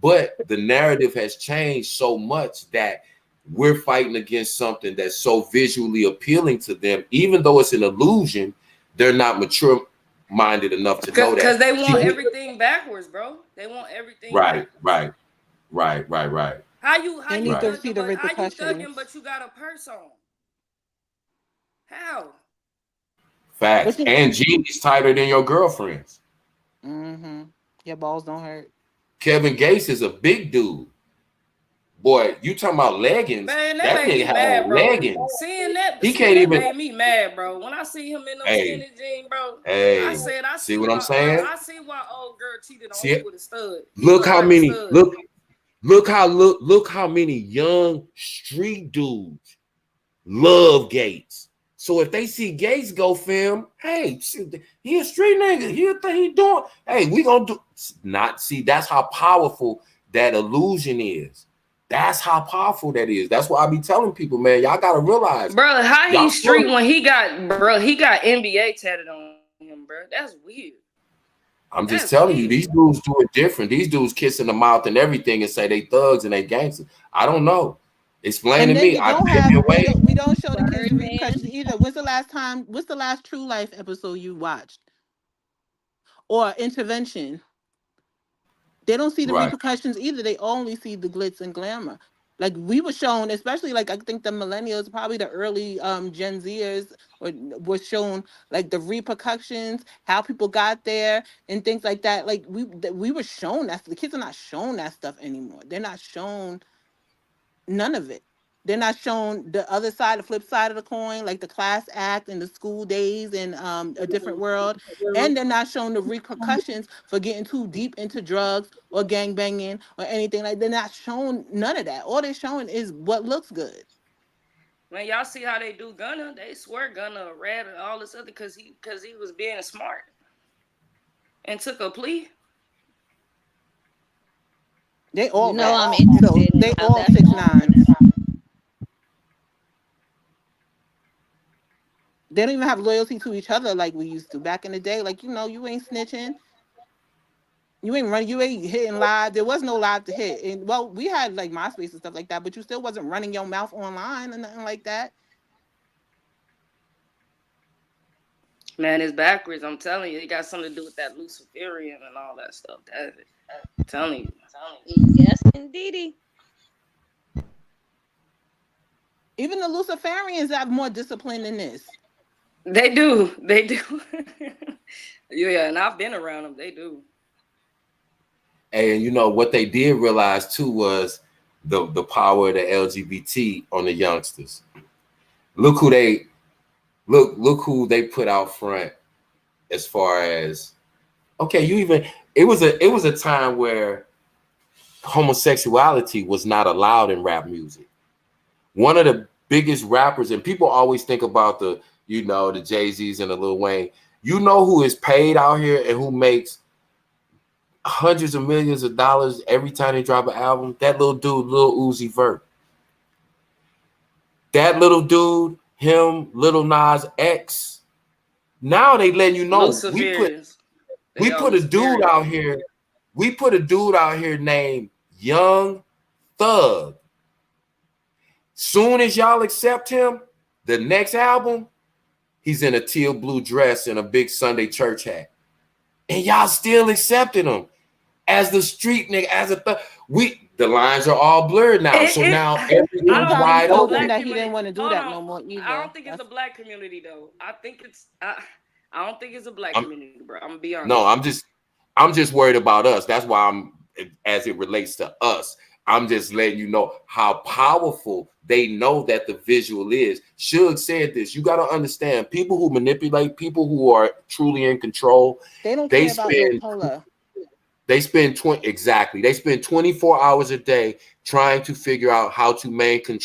But the narrative has changed so much that we're fighting against something that's so visually appealing to them, even though it's an illusion. They're not mature-minded enough to know that.
Because they want everything backwards, bro. They want everything backwards.
Right.
How you
need to see the repercussions.
How you thugging, but you got a purse on? How?
Facts. And jeans tighter than your girlfriend's.
Mm-hmm. Your balls don't hurt.
Kevin Gates is a big dude. Boy, you talking about leggings?
Man, that nigga had leggings. Seeing that, made me mad, bro. When I see him in those skinny jeans, bro, I said, I see
what I'm saying.
I see why old girl cheated on me with a stud.
Look how many. Look how many young street dudes love Gates. So if they see Gates go film, hey, he a street nigga. He doing. Hey, we gonna do. Not see. That's how powerful that illusion is. That's how powerful that is. That's why I be telling people, man, y'all gotta realize,
bro, how he street when he got NBA tatted on him, bro. That's weird.
I'm just telling you, these dudes do it different. These dudes kiss in the mouth and everything and say they thugs and they gangsters. I don't know. Explain to me.
We don't show the kids repercussions either. What's the last True Life episode you watched? Or Intervention? They don't see the repercussions either. They only see the glitz and glamour. Like we were shown, especially like I think the millennials, probably the early Gen Zers, were shown like the repercussions, how people got there, and things like that. Like we were shown that. The kids are not shown that stuff anymore. They're not shown none of it. They're not shown the other side, the flip side of the coin, like the class act and the school days and a different world. And they're not shown the repercussions for getting too deep into drugs or gangbanging or anything. Like they're not shown none of that. All they're showing is what looks good.
Man, y'all see how they do Gunna? They swear Gunna rat and all this other because he was being smart and took a plea.
They all
I'm interested.
They all 6'9". They don't even have loyalty to each other like we used to back in the day. Like, you ain't snitching. You ain't running. You ain't hitting live. There was no live to hit. And well, we had like MySpace and stuff like that, but you still wasn't running your mouth online and nothing like that.
Man, it's backwards. I'm telling you, it got something to do with that Luciferian and all that stuff. That's it. I'm telling you.
Yes, indeedy.
Even the Luciferians have more discipline than this.
They do. Yeah, and I've been around them. They do.
And you know what they did realize too was the power of the LGBT on the youngsters. Look who they put out front as far as okay, it was a time where homosexuality was not allowed in rap music. One of the biggest rappers, and people always think about the Jay-Z's and the Lil Wayne. You know who is paid out here and who makes hundreds of millions of dollars every time they drop an album? That little dude, Lil Uzi Vert. That little dude, him, Lil Nas X. Now they letting you know we put a dude out here. We put a dude out here named Young Thug. Soon as y'all accept him, the next album, he's in a teal blue dress and a big Sunday church hat. And y'all still accepting him as the street nigga, as a thug. The lines are all blurred now. So now everything's wide open.
That he didn't want to do that no more either.
I don't think it's a black community though. I think it's I don't think it's a black community, bro. I'm gonna be honest.
No, I'm just worried about us. That's why as it relates to us. I'm just letting you know how powerful they know that the visual is. Suge said this. You got to understand, people who manipulate, people who are truly in control,
they don't care about your color.
They spend 24 hours a day trying to figure out how to maintain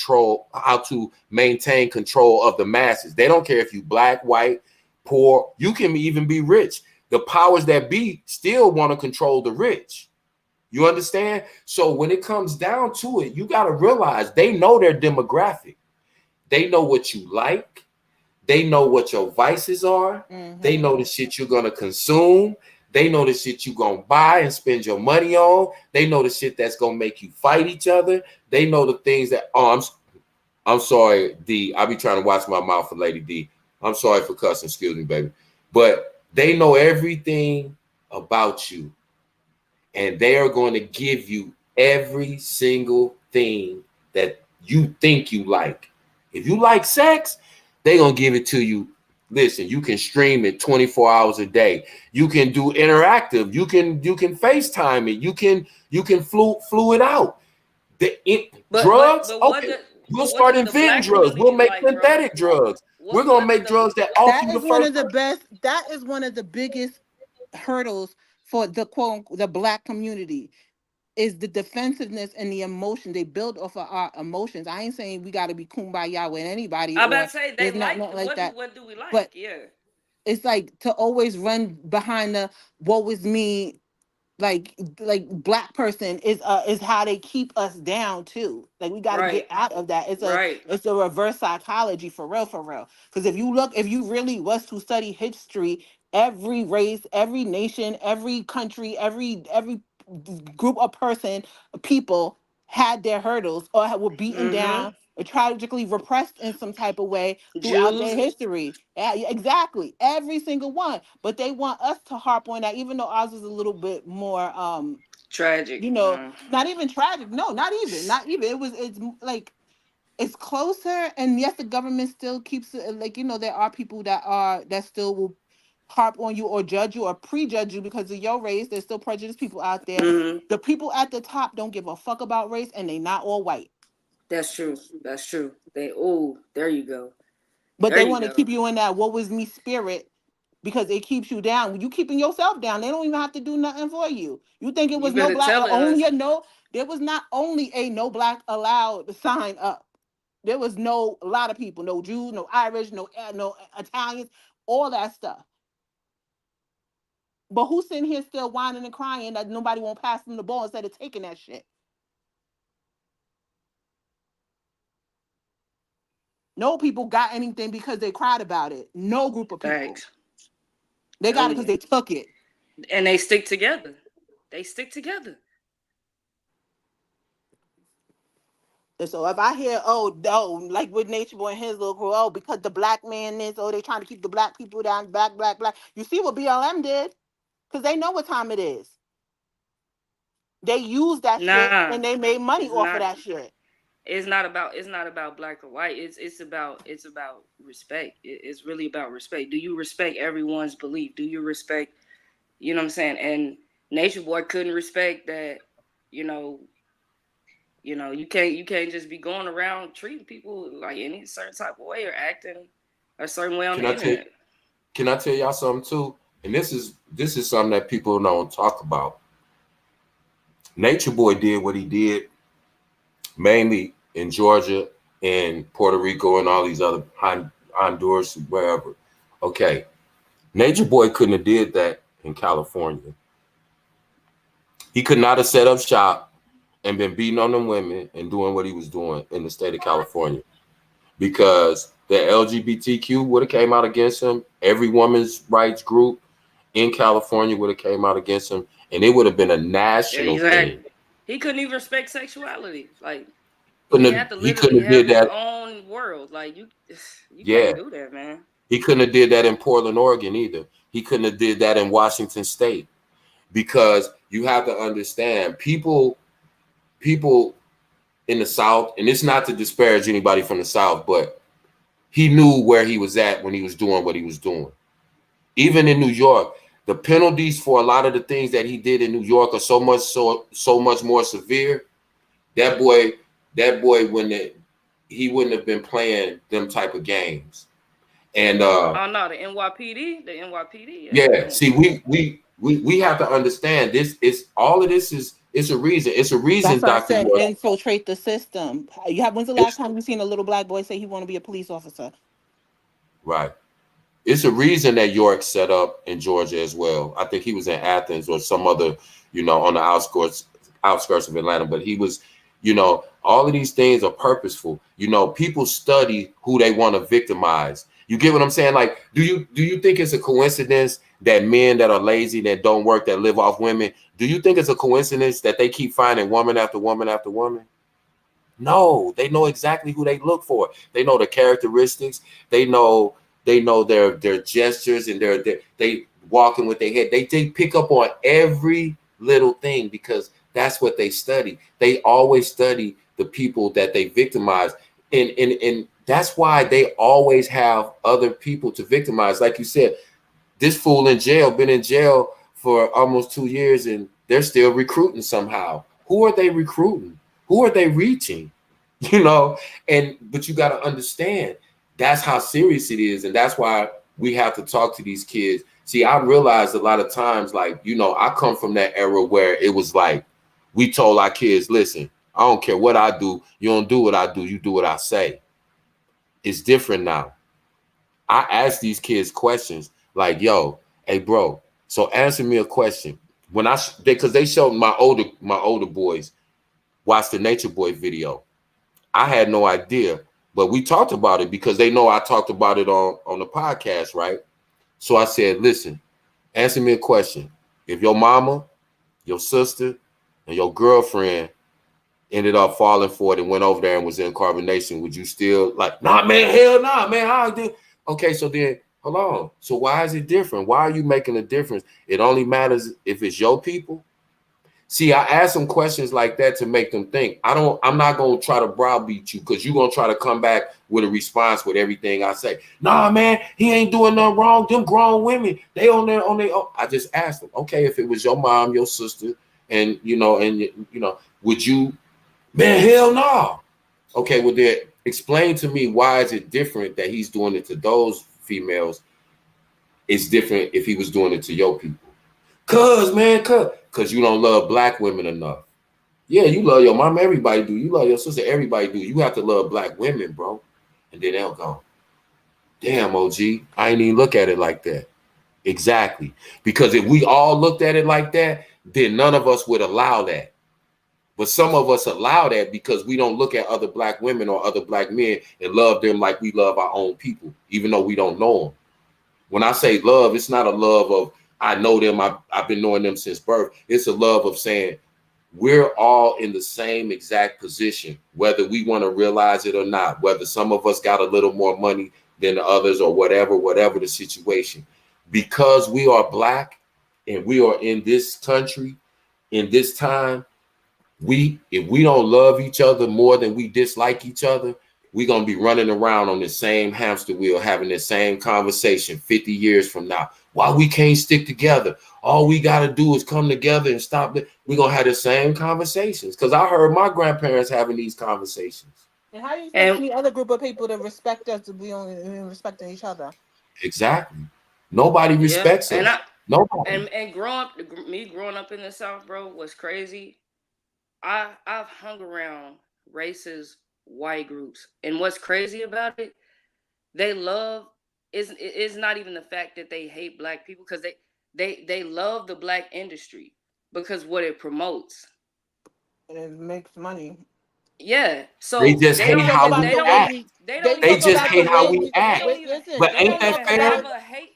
control of the masses. They don't care if you black, white, poor. You can even be rich. The powers that be still want to control the rich. You understand? So when it comes down to it, you got to realize they know their demographic. They know what you like. They know what your vices are. Mm-hmm. They know the shit you're going to consume. They know the shit you're going to buy and spend your money on. They know the shit that's going to make you fight each other. They know the things that, I'm sorry, D. I be trying to watch my mouth for Lady D. I'm sorry for cussing. Excuse me, baby. But they know everything about you. And they are going to give you every single thing that you think you like. If you like sex, they're going to give it to you. Listen, you can stream it 24 hours a day. You can do interactive. You can FaceTime it. You can flew it out. Drugs? Okay. We'll start inventing drugs. We'll make synthetic drugs. We're going to make drugs that offer you the first.
That is one of the biggest hurdles for the the black community is the defensiveness and the emotion they build off of our emotions. I ain't saying we got to be kumbaya with anybody.
I'm about to say they like that. What do we like?
But
yeah,
it's like to always run behind the woe is me. Like black person is how they keep us down too. Like we got to get out of that. It's a reverse psychology for real. Because if you really was to study history, every race, every nation, every country, every group of people had their hurdles or were beaten down or tragically repressed in some type of way throughout their history. Yeah, exactly. Every single one. But they want us to harp on that, even though ours is a little bit more
tragic.
Not even tragic. No, not even. It's like it's closer, and yes, the government still keeps it like, there are people that still will harp on you or judge you or prejudge you because of your race. There's still prejudiced people out there. The people at the top don't give a fuck about race, and they not all white.
That's true. There you go.
But they want to keep you in that woe is me spirit because it keeps you down. When you keeping yourself down, they don't even have to do nothing for you. You think it was no black there was not only a no black allowed sign up. There was a lot of people, no Jews, no Irish, no Italians, all that stuff. But who's sitting here still whining and crying that nobody won't pass them the ball instead of taking that shit? No people got anything because they cried about it. No group of people.
Thanks.
They got it because they took it.
And they stick together.
And so if I hear, like with Natureboy and his little crew, because the black man is, they trying to keep the black people down, black. You see what BLM did? Because they know what time it is. They used that shit and they made money off of that shit.
It's not about black or white. It's about respect. It's really about respect. Do you respect everyone's belief? Do you respect, you know what I'm saying? And Nature Boy couldn't respect that, you know, you can't just be going around treating people like any certain type of way or acting a certain way on the internet.
Can I tell y'all something too? And this is something that people don't talk about. Nature Boy did what he did mainly in Georgia and Puerto Rico and all these other Honduras, wherever. Okay. Nature Boy couldn't have did that in California. He could not have set up shop and been beating on them women and doing what he was doing in the state of California, because the LGBTQ would have came out against him. Every women's rights group in California would have came out against him, and it would have been a national thing.
He couldn't even respect sexuality. Like,
he had to literally have his
own world. Like, you can't do that, man.
He couldn't have did that in Portland, Oregon either. He couldn't have did that in Washington State, because you have to understand people in the South, and it's not to disparage anybody from the South, but he knew where he was at when he was doing what he was doing. Even in New York, the penalties for a lot of the things that he did in New York are so much more severe. That boy he wouldn't have been playing them type of games. And
oh no, the NYPD.
Yeah, see, we have to understand this is all of this is it's a reason. It's a reason,
Dr. Infiltrate the system. When's the last time you seen a little black boy say he want to be a police officer?
Right. It's a reason that York set up in Georgia as well. I think he was in Athens or some other, on the outskirts of Atlanta, but he was, all of these things are purposeful. People study who they want to victimize. You get what I'm saying? Like, do you think it's a coincidence that men that are lazy, that don't work, that live off women, do you think it's a coincidence that they keep finding woman after woman after woman? No, they know exactly who they look for. They know the characteristics. They know their gestures and they walking with their head. They pick up on every little thing because that's what they study. They always study the people that they victimize. And that's why they always have other people to victimize. Like you said, this fool in jail, been in jail for almost 2 years, and they're still recruiting somehow. Who are they recruiting? Who are they reaching? But you got to understand, that's how serious it is. And that's why we have to talk to these kids. See, I realized a lot of times, like, I come from that era where it was like, we told our kids, listen, I don't care what I do. You don't do what I do. You do what I say. It's different now. I ask these kids questions like, yo, hey, bro, so answer me a question. Because they showed my older boys watch the Nature Boy video. I had no idea, but we talked about it because they know I talked about it on the podcast, right? So I said, listen, answer me a question. If your mama, your sister, and your girlfriend ended up falling for it and went over there and was in carbonation, would you still like, nah, man, hell nah, man, I did. Okay, so then, hold on. So why is it different? Why are you making a difference? It only matters if it's your people. See, I ask them questions like that to make them think. I'm not going to try to browbeat you because you're going to try to come back with a response with everything I say. Nah, man, he ain't doing nothing wrong. Them grown women, they on their own. I just asked them, okay, if it was your mom, your sister, and, would you, man, hell no. Okay, well, then explain to me, why is it different that he's doing it to those females? It's different if he was doing it to your people. Because you don't love black women enough. Yeah, you love your mom, everybody do. You love your sister, everybody do. You have to love black women, bro. And then they'll go, damn, OG, I ain't even look at it like that. Exactly. Because if we all looked at it like that, then none of us would allow that. But some of us allow that because we don't look at other black women or other black men and love them like we love our own people, even though we don't know them. When I say love, it's not a love of, I know them, I've been knowing them since birth. It's a love of saying we're all in the same exact position, whether we want to realize it or not, whether some of us got a little more money than the others or whatever the situation. Because we are black and we are in this country, in this time, if we don't love each other more than we dislike each other, we're going to be running around on the same hamster wheel, having the same conversation 50 years from now. Why we can't stick together? All we got to do is come together and stop it. We're going to have the same conversations. Because I heard my grandparents having these conversations.
And how do you expect any other group of people to respect us if we only respecting each other?
Exactly. Nobody respects us. Nobody.
And growing up in the South, bro, was crazy. I've hung around racist white groups. And what's crazy about it, it's not even the fact that they hate black people, because they love the black industry because what it promotes.
And it makes money.
Yeah. So
they just hate how we act. They just hate how we act. But ain't that fair?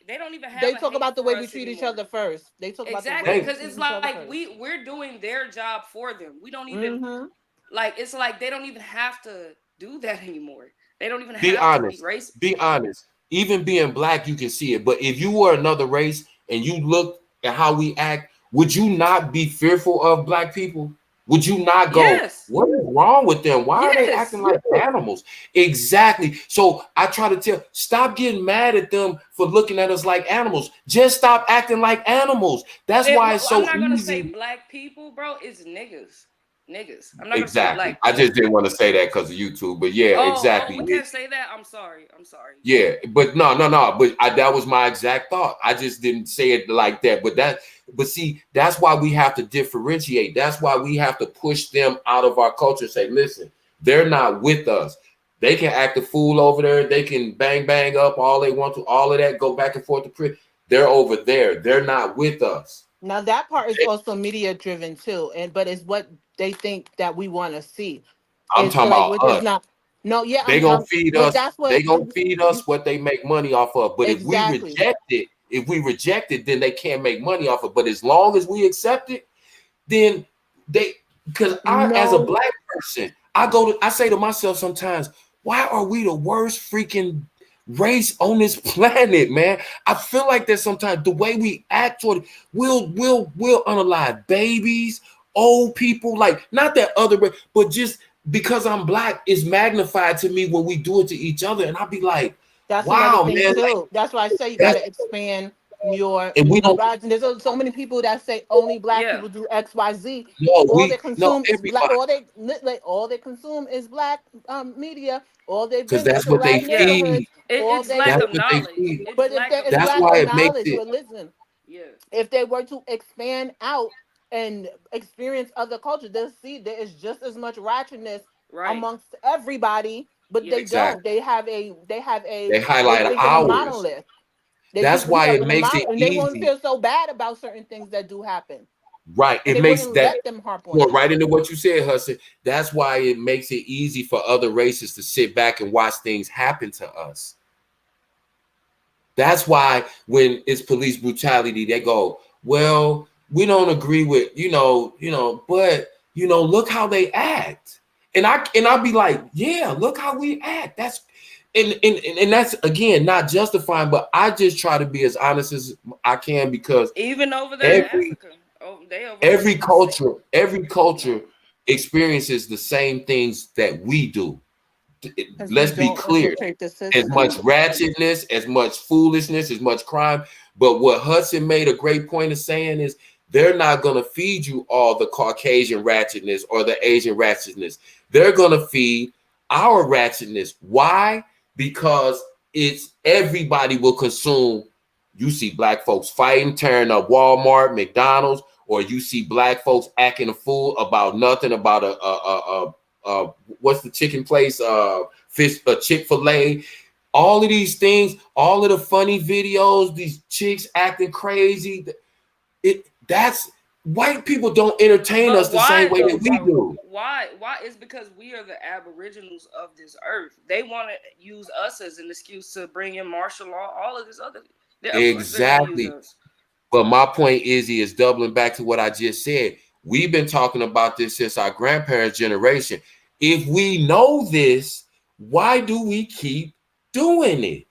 They don't even have.
They talk about the way we treat each other first. They talk about the way
because it's like we're doing their job for them. We don't even like. It's like they don't even have to do that anymore. They don't even have to be racist.
Be honest. Even being black, you can see it. But if you were another race and you look at how we act, would you not be fearful of black people? Would you not go, what is wrong with them? Why are they acting like animals? Exactly. So I try to stop getting mad at them for looking at us like animals. Just stop acting like animals. That's why it's so easy.
I'm not going to say black people, bro. It's niggas. I'm not
exactly.
Gonna say black
I just didn't want to say that because of YouTube. But yeah, exactly.
We can't say that. I'm sorry.
Yeah, but no. But that was my exact thought. I just didn't say it like that. But see, that's why we have to differentiate. That's why we have to push them out of our culture. Say, listen, they're not with us. They can act a fool over there. They can bang up all they want to. All of that, go back and forth to prison. They're over there. They're not with us.
Now that part is also media driven too, but it's what they think that we want to see.
I'm talking about us.
They
gonna feed us. They gonna feed us what they make money off of. But if we reject it, then they can't make money off of it. But as long as we accept it, then as a black person, I say to myself sometimes, why are we the worst freaking race on this planet, man? I feel like that sometimes the way we act toward it, we'll unalive babies, old people, like not that other, but just because I'm black is magnified to me when we do it to each other, and I'll be like,
that's
wow,
man. Too. Like, that's why I say you gotta expand your. And we don't. There's so many people that say only black people do X, Y, Z. All they consume is black. All they consume is black media. All they've been
that's what they feed.
It's lack of knowledge.
But if that's why it makes it. But listen, if they were to expand out and experience other cultures, they'll see there is just as much ratchetness amongst everybody, but they don't. They highlight ours. Monolith.
That's why it makes it easy.
They won't feel so bad about certain things that do happen.
Right. It makes that right into what you said, Hudson. That's why it makes it easy for other races to sit back and watch things happen to us. That's why when it's police brutality, they go, well, we don't agree with, but look how they act. And I'll be like, yeah, look how we act. That's and that's again not justifying, but I just try to be as honest as I can, because
even over there in Africa,
every culture experiences the same things that we do. Let's be clear. As much ratchetness, as much foolishness, as much crime. But what Hudson made a great point of saying is they're not going to feed you all the Caucasian ratchetness or the Asian ratchetness. They're going to feed our ratchetness. Why? Because it's everybody will consume. You see black folks fighting, tearing up Walmart, McDonald's, or you see black folks acting a fool about nothing, about what's the chicken place? Chick-fil-A. All of these things, all of the funny videos, these chicks acting crazy. That's white people don't entertain us the same way that we do.
Why? It's because we are the aboriginals of this earth. They want to use us as an excuse to bring in martial law, all of this other.
Exactly. But my point is doubling back to what I just said. We've been talking about this since our grandparents' generation. If we know this, why do we keep doing it?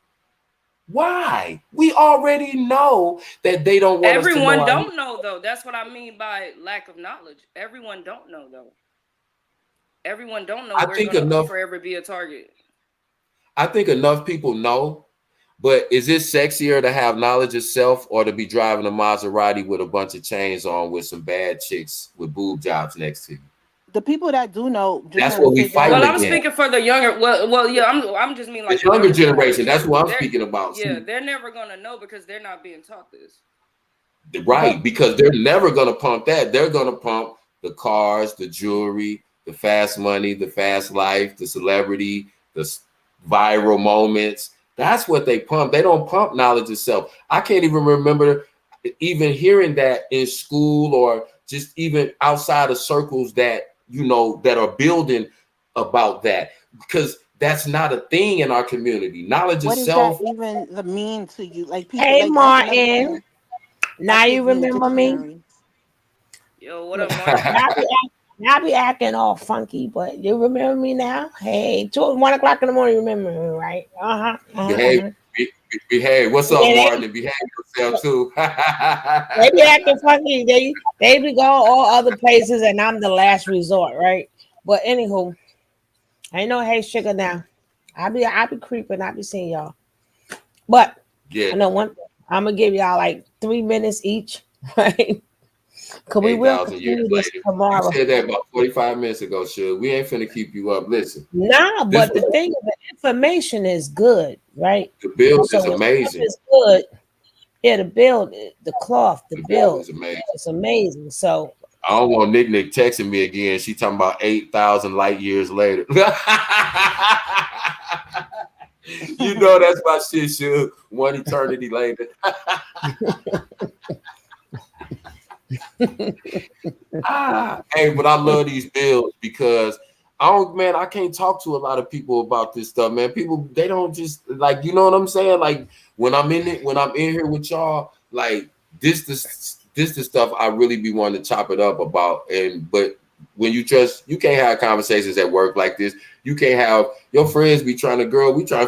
Why? We already know that they don't want
Everyone don't know, though. That's what I mean by lack of knowledge. Everyone don't know, though. Everyone don't know we're going to forever be a target.
I think enough people know, But is it sexier to have knowledge of self or to be driving a Maserati with a bunch of chains on with some bad chicks with boob jobs next to you?
The people that do know, just
that's what we fight
Well,
against.
I'm speaking for the younger. Well, yeah. I'm just mean like
the younger generation. That's what I'm speaking about.
Yeah, they're never gonna know because they're not being taught this.
Right, because they're never gonna pump that. They're gonna pump the cars, the jewelry, the fast money, the fast life, the celebrity, the viral moments. That's what they pump. They don't pump knowledge of self. I can't even remember even hearing that in school or just even outside of circles that that are building about that, because that's not a thing in our community. Knowledge of self.
What does that even mean to you? Like people.
Hey,
like
Martin. Now you remember me?
Yo, what up, Martin?
Y'all be acting all funky, but you remember me now? Hey, 1 o'clock in the morning, you remember me, right?
Behave. What's up, Martin? Behave yourself too.
They be acting funky. They be going all other places, and I'm the last resort, right? But anywho, I know. Hey, sugar. Now, I be creeping. I be seeing y'all. But I know one. I'm gonna give y'all like 3 minutes each, right? Cause we will continue this tomorrow.
You said that about 45 minutes ago, Suge. We ain't finna keep you up. Listen.
Nah, but the thing is, the information is good, right?
The build is amazing.
It's good. Yeah, the build, the cloth, the build is amazing. It's amazing. So
I don't want Nick texting me again. She talking about 8,000 light years later. You know that's my shit, Suge. 1 eternity later. Hey, but I love these builds because I can't talk to a lot of people about this stuff, man. People, they don't just like, you know what I'm saying? Like when I'm in here with y'all, like this the stuff I really be wanting to chop it up about. But when you can't have conversations at work like this. You can't have your friends be trying to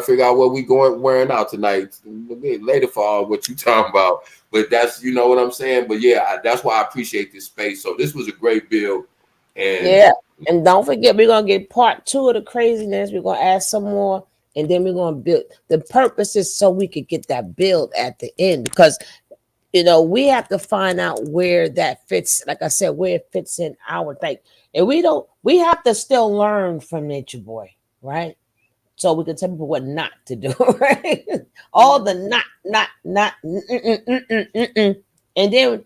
figure out what we wearing out tonight later for all what you talking about. But that's, you know what I'm saying? But yeah, that's why I appreciate this space. So this was a great build.
And don't forget, we're going to get part 2 of the craziness. We're going to add some more, and then we're going to build. The purpose is so we could get that build at the end, because, we have to find out where that fits. Like I said, where it fits in our thing. And we have to still learn from Nature Boy, right? So we can tell people what not to do, right? All the not, and then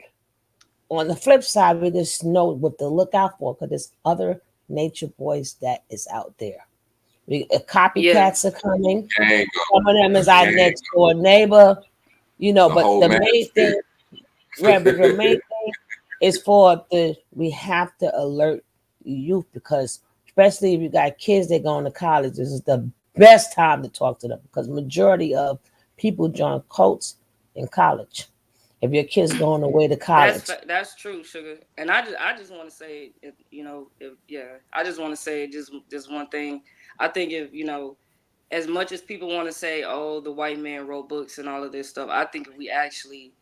on the flip side, we just know what to look out for, because there's other Nature Boys that is out there. Copycats are coming. Some of them is our next door neighbor, but the main thing, but the main thing is we have to alert youth, because especially if you got kids that going to college, this is the best time to talk to them, because majority of people join cults in college. If your kids going away to college,
that's true, Sugar. And I just want to say, I just want to say just one thing. I think if as much as people want to say, oh, the white man wrote books and all of this stuff, I think if we actually,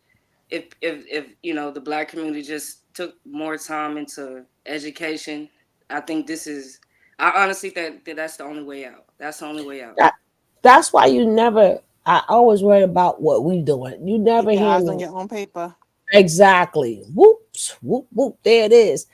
if the Black community just took more time into education, I think I honestly think that's the only way out. That's the only way out.
That's why I always worry about what we doing. You never hear
eyes on your own paper.
Exactly. Whoops, whoop, whoop. There it is.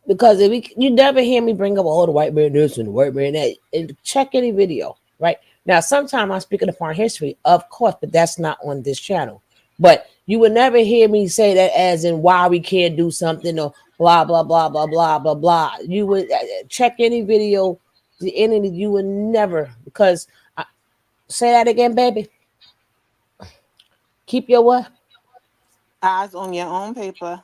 Because you never hear me bring up all the white man this and the white man that. And check any video, right? Now, sometimes I'm speaking upon history, of course, but that's not on this channel. But you would never hear me say that as in why we can't do something or blah, blah, blah, blah, blah, blah, blah. You would check any video, you would never, because say that again, baby. Keep your what?
Eyes on your own paper.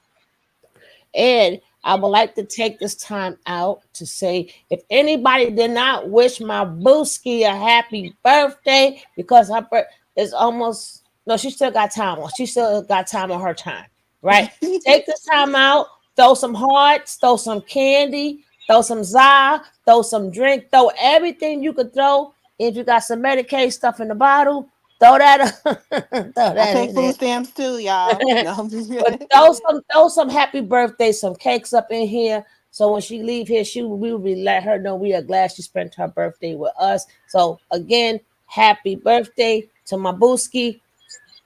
And I would like to take this time out to say, if anybody did not wish my Booski a happy birthday, because her birthday is almost, no, she still got time. She still got time on her time, right? Take this time out, throw some hearts, throw some candy, throw some za, throw some drink, throw everything you could throw. If you got some Medicaid stuff in the bottle, throw that.
I take food stamps too, y'all. No,
but throw some happy birthday, some cakes up in here. So when she leave here, we will be let her know we are glad she spent her birthday with us. So again, happy birthday, to my booski,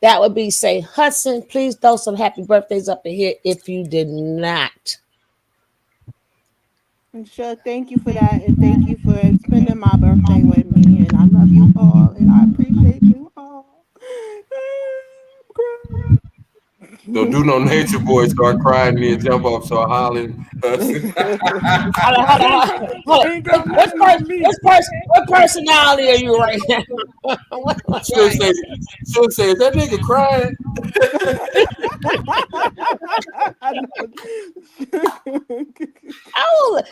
that would be say, Hudson, please throw some happy birthdays up in here if you did not.
Sure, thank you for that, and thank you for spending my birthday with me. And I love you all, and I appreciate you all.
Don't do no nature boy. Start crying and then jump off. So hollering.
Hold on. What personality are you right now?
She'll say, is that nigga crying?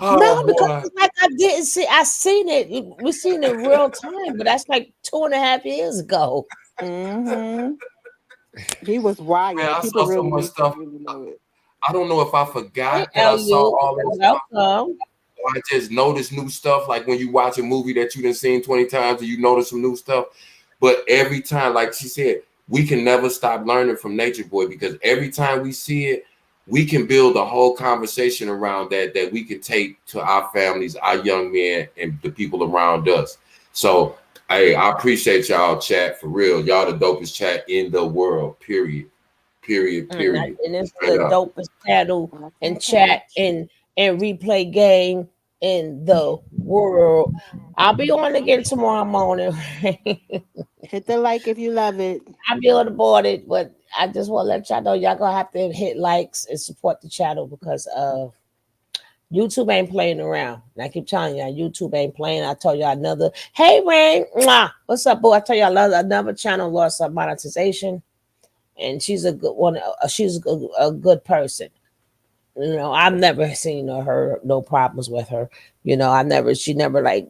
No, because it's like I didn't see. I seen it. We seen it real time, but that's like 2.5 years ago.
Mm-hmm. He was wild.
Man, I
People
saw so
really
much stuff.
Really know it.
I don't know if I forgot that I saw all that stuff. Or I just noticed new stuff. Like when you watch a movie that you done seen 20 times and you notice some new stuff. But every time, like she said, we can never stop learning from Nature Boy, because every time we see it, we can build a whole conversation around that we can take to our families, our young men, and the people around us. So, hey, I appreciate y'all, chat, for real. Y'all the dopest chat in the world, period. Period.
And it's the dopest channel and chat and replay game in the world. I'll be on again tomorrow morning.
Hit the like if you love it.
I'll be on board it, but I just want to let y'all know y'all gonna have to hit likes and support the channel, because YouTube ain't playing around. And I keep telling y'all, YouTube ain't playing. I told y'all another. Hey, Rain, what's up, boo? I tell y'all another channel lost some monetization, and she's a good one. She's a good person. You know, I've never seen or heard no problems with her. You know, she never like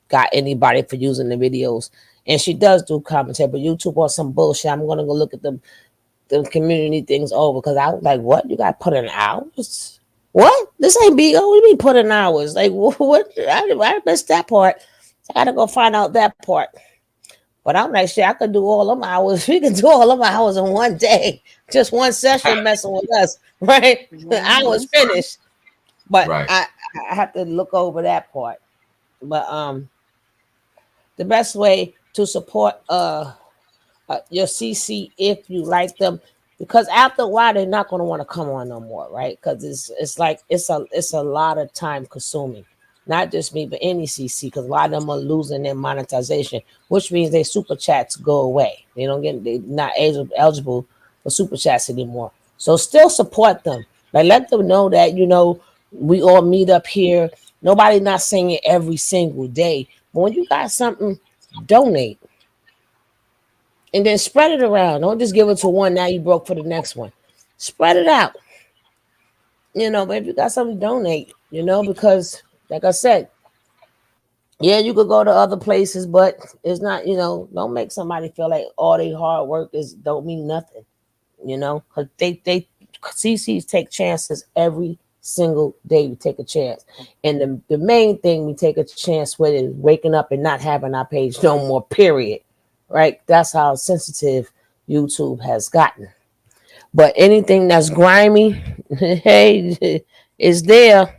got anybody for using the videos. And she does do commentary, but YouTube wants some bullshit. I'm gonna go look at the community things over, because I was like, what? You got to put in hours? What? This ain't BO. What do you mean put in hours? Like, what? I missed that part. I got to go find out that part. But I'm like, shit, I could do all them hours. We can do all them hours in one day. Just one session messing with us, right? The hours finished. But I have to look over that part. But the best way to support your CC, if you like them, because after a while they're not going to want to come on no more, right? Because it's like it's a lot of time consuming. Not just me, but any CC, because a lot of them are losing their monetization, which means their super chats go away. They're not eligible for super chats anymore. So still support them. Like, let them know that, we all meet up here. Nobody's not saying it every single day. But when you got something, donate. And then spread it around. Don't just give it to one, now you broke for the next one. Spread it out. But if you got something, donate, because like I said, yeah, you could go to other places, but it's not, don't make somebody feel like all their hard work don't mean nothing, because they CCs take chances every single day. We take a chance. And the main thing we take a chance with is waking up and not having our page no more, period. Right? That's how sensitive YouTube has gotten. But anything that's grimy, hey, is there.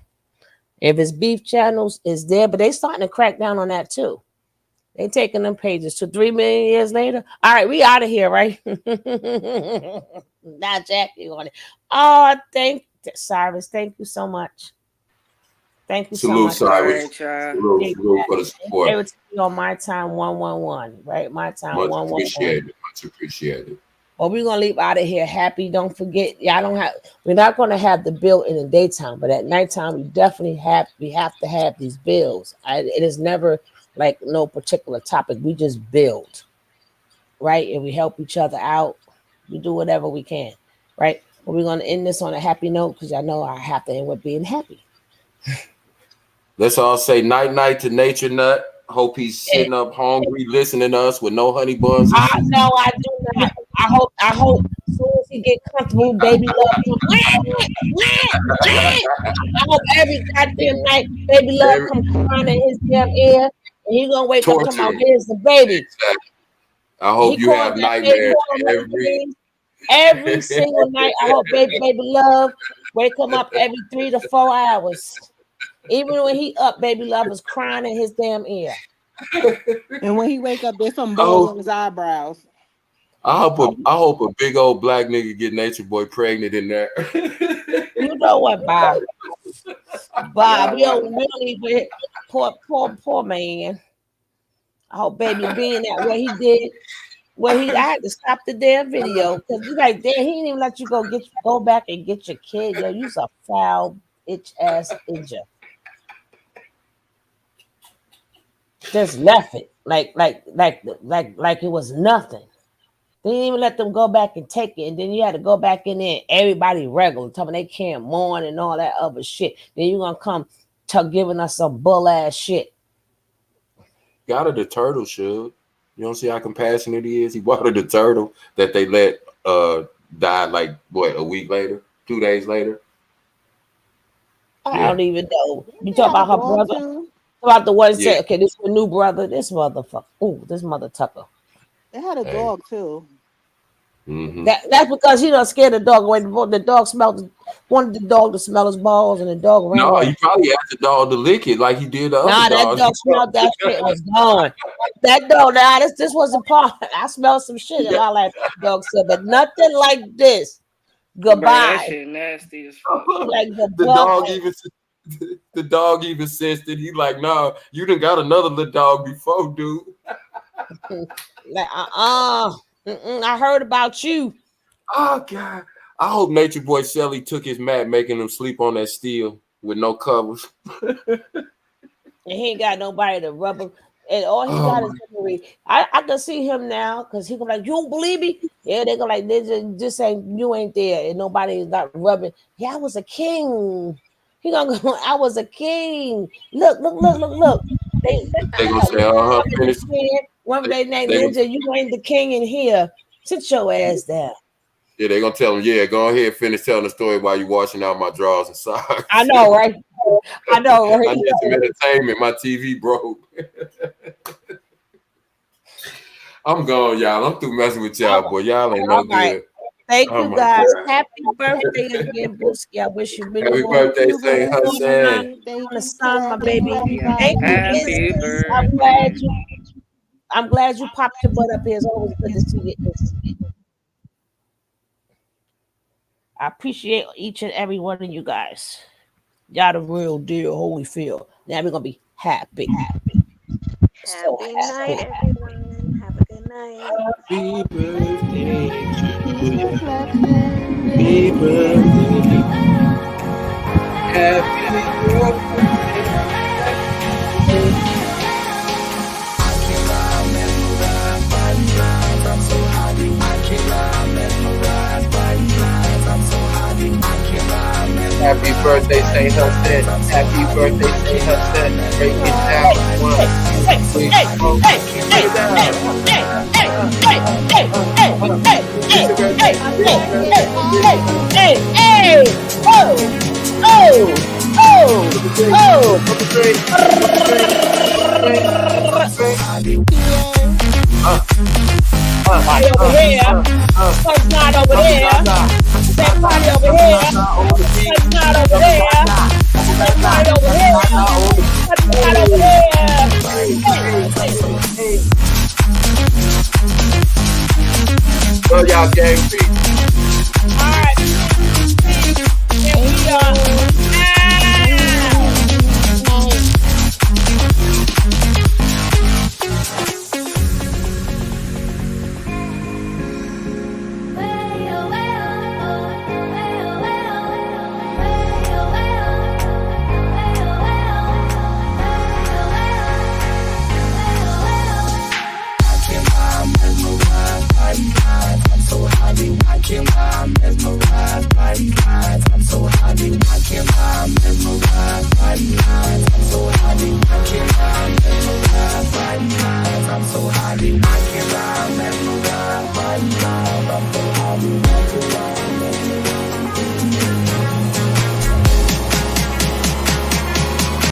If it's beef channels, it's there. But they starting to crack down on that too. They taking them pages to 3 million years later. All right, we out of here, right? Not Jackie on it. Oh, Cyrus. Thank you so much. Thank you so much.
Cyrus. Salute for the support.
They would be on My Time 111, right? My Time 111.
Much appreciated.
Well, we're gonna leave out of here happy. Don't forget, we're not gonna have the bill in the daytime, but at nighttime we definitely have to have these bills. It is never like no particular topic. We just build, right? And we help each other out. We do whatever we can, right? But we're gonna end this on a happy note, because I know I have to end with being happy.
Let's all say night to Nature Nut. Hope he's sitting up hungry, listening to us with no honey buns.
No, I do not. I hope as soon as he get comfortable, baby love come. I hope every goddamn night, baby love come crying in his damn ear, and he gonna wake up talking about here's the baby.
I hope you have nightmares
every single night. I hope baby love wake him up every 3 to 4 hours. Even when he up, baby love is crying in his damn ear.
And when he wake up, there's some balls on his eyebrows.
I hope a big old black nigga get Nature Boy pregnant in there.
You know what, Bob? Bob, you don't really poor man. I hope baby being that way he did. Well, I had to stop the damn video because he's like, damn, he didn't even let you go back and get your kid. Yo, you's a foul bitch ass idiot. Just left it like it was nothing. They didn't even let them go back and take it, and then you had to go back in there. Everybody regular, telling they can't mourn and all that other shit. Then you gonna come giving us some bull ass shit.
Got it, the turtle should. You don't see how compassionate he is. He watered the turtle that they let die like what, a week later, 2 days later.
I don't even know. You talk about her brother. Too? About the one said, okay, this is a new brother. This motherfucker. Oh, this mother Tucker.
They had a dog too.
Mm-hmm.
That's because he done scared the dog away. The dog wanted the dog to smell his balls, and the dog ran away.
He probably asked the dog to lick it like he did the other dog.
That dog smelled that shit was gone. That dog, this wasn't part. I smelled some shit, and I like the dog said, but nothing like this. Goodbye.
Bro, that shit nasty as fuck.
Like
the dog even sensed it. He like, nah, you done got another little dog before, dude.
Like, I heard about you.
Oh God. I hope Nature Boy Shelly took his mat, making him sleep on that steel with no covers.
And he ain't got nobody to rub him. And all he got is memory. I can see him now because he gonna like, you don't believe me? Yeah, they go like, just saying you ain't there, and nobody is not rubbing. Yeah, I was a king. He gonna go, I was a king. Look. They
gonna say,
one day named Ninja, you ain't the king in here. Sit your ass down.
Yeah, they gonna tell him, yeah, go ahead, finish telling the story while you washing out my drawers and socks.
I know, right? I
need some entertainment. My TV broke. I'm gone, y'all. I'm through messing with y'all, boy. Y'all ain't no good.
Thank you, guys. God. Happy birthday again, Booski. I wish you many
happy
more.
Birthday, Saint Hassan.
On the sun, my baby. Thank
you.
I'm glad you popped your butt up here. It's always good to see you. I appreciate each and every one of you guys. Y'all the real deal, Holyfield. Now we're gonna be happy.
So happy night, everyone. Have a good night.
Happy birthday to you. Happy birthday. Happy birthday. I'm so happy. Happy birthday, Saint Hassan. Happy birthday, Saint Hassan. Break it down.
Party over here. Sun's not over there. That party over here. Sun's not over there. That party over here. Sun's not over there.
Love y'all, gang.
All right. Here we are.
I'm so happy.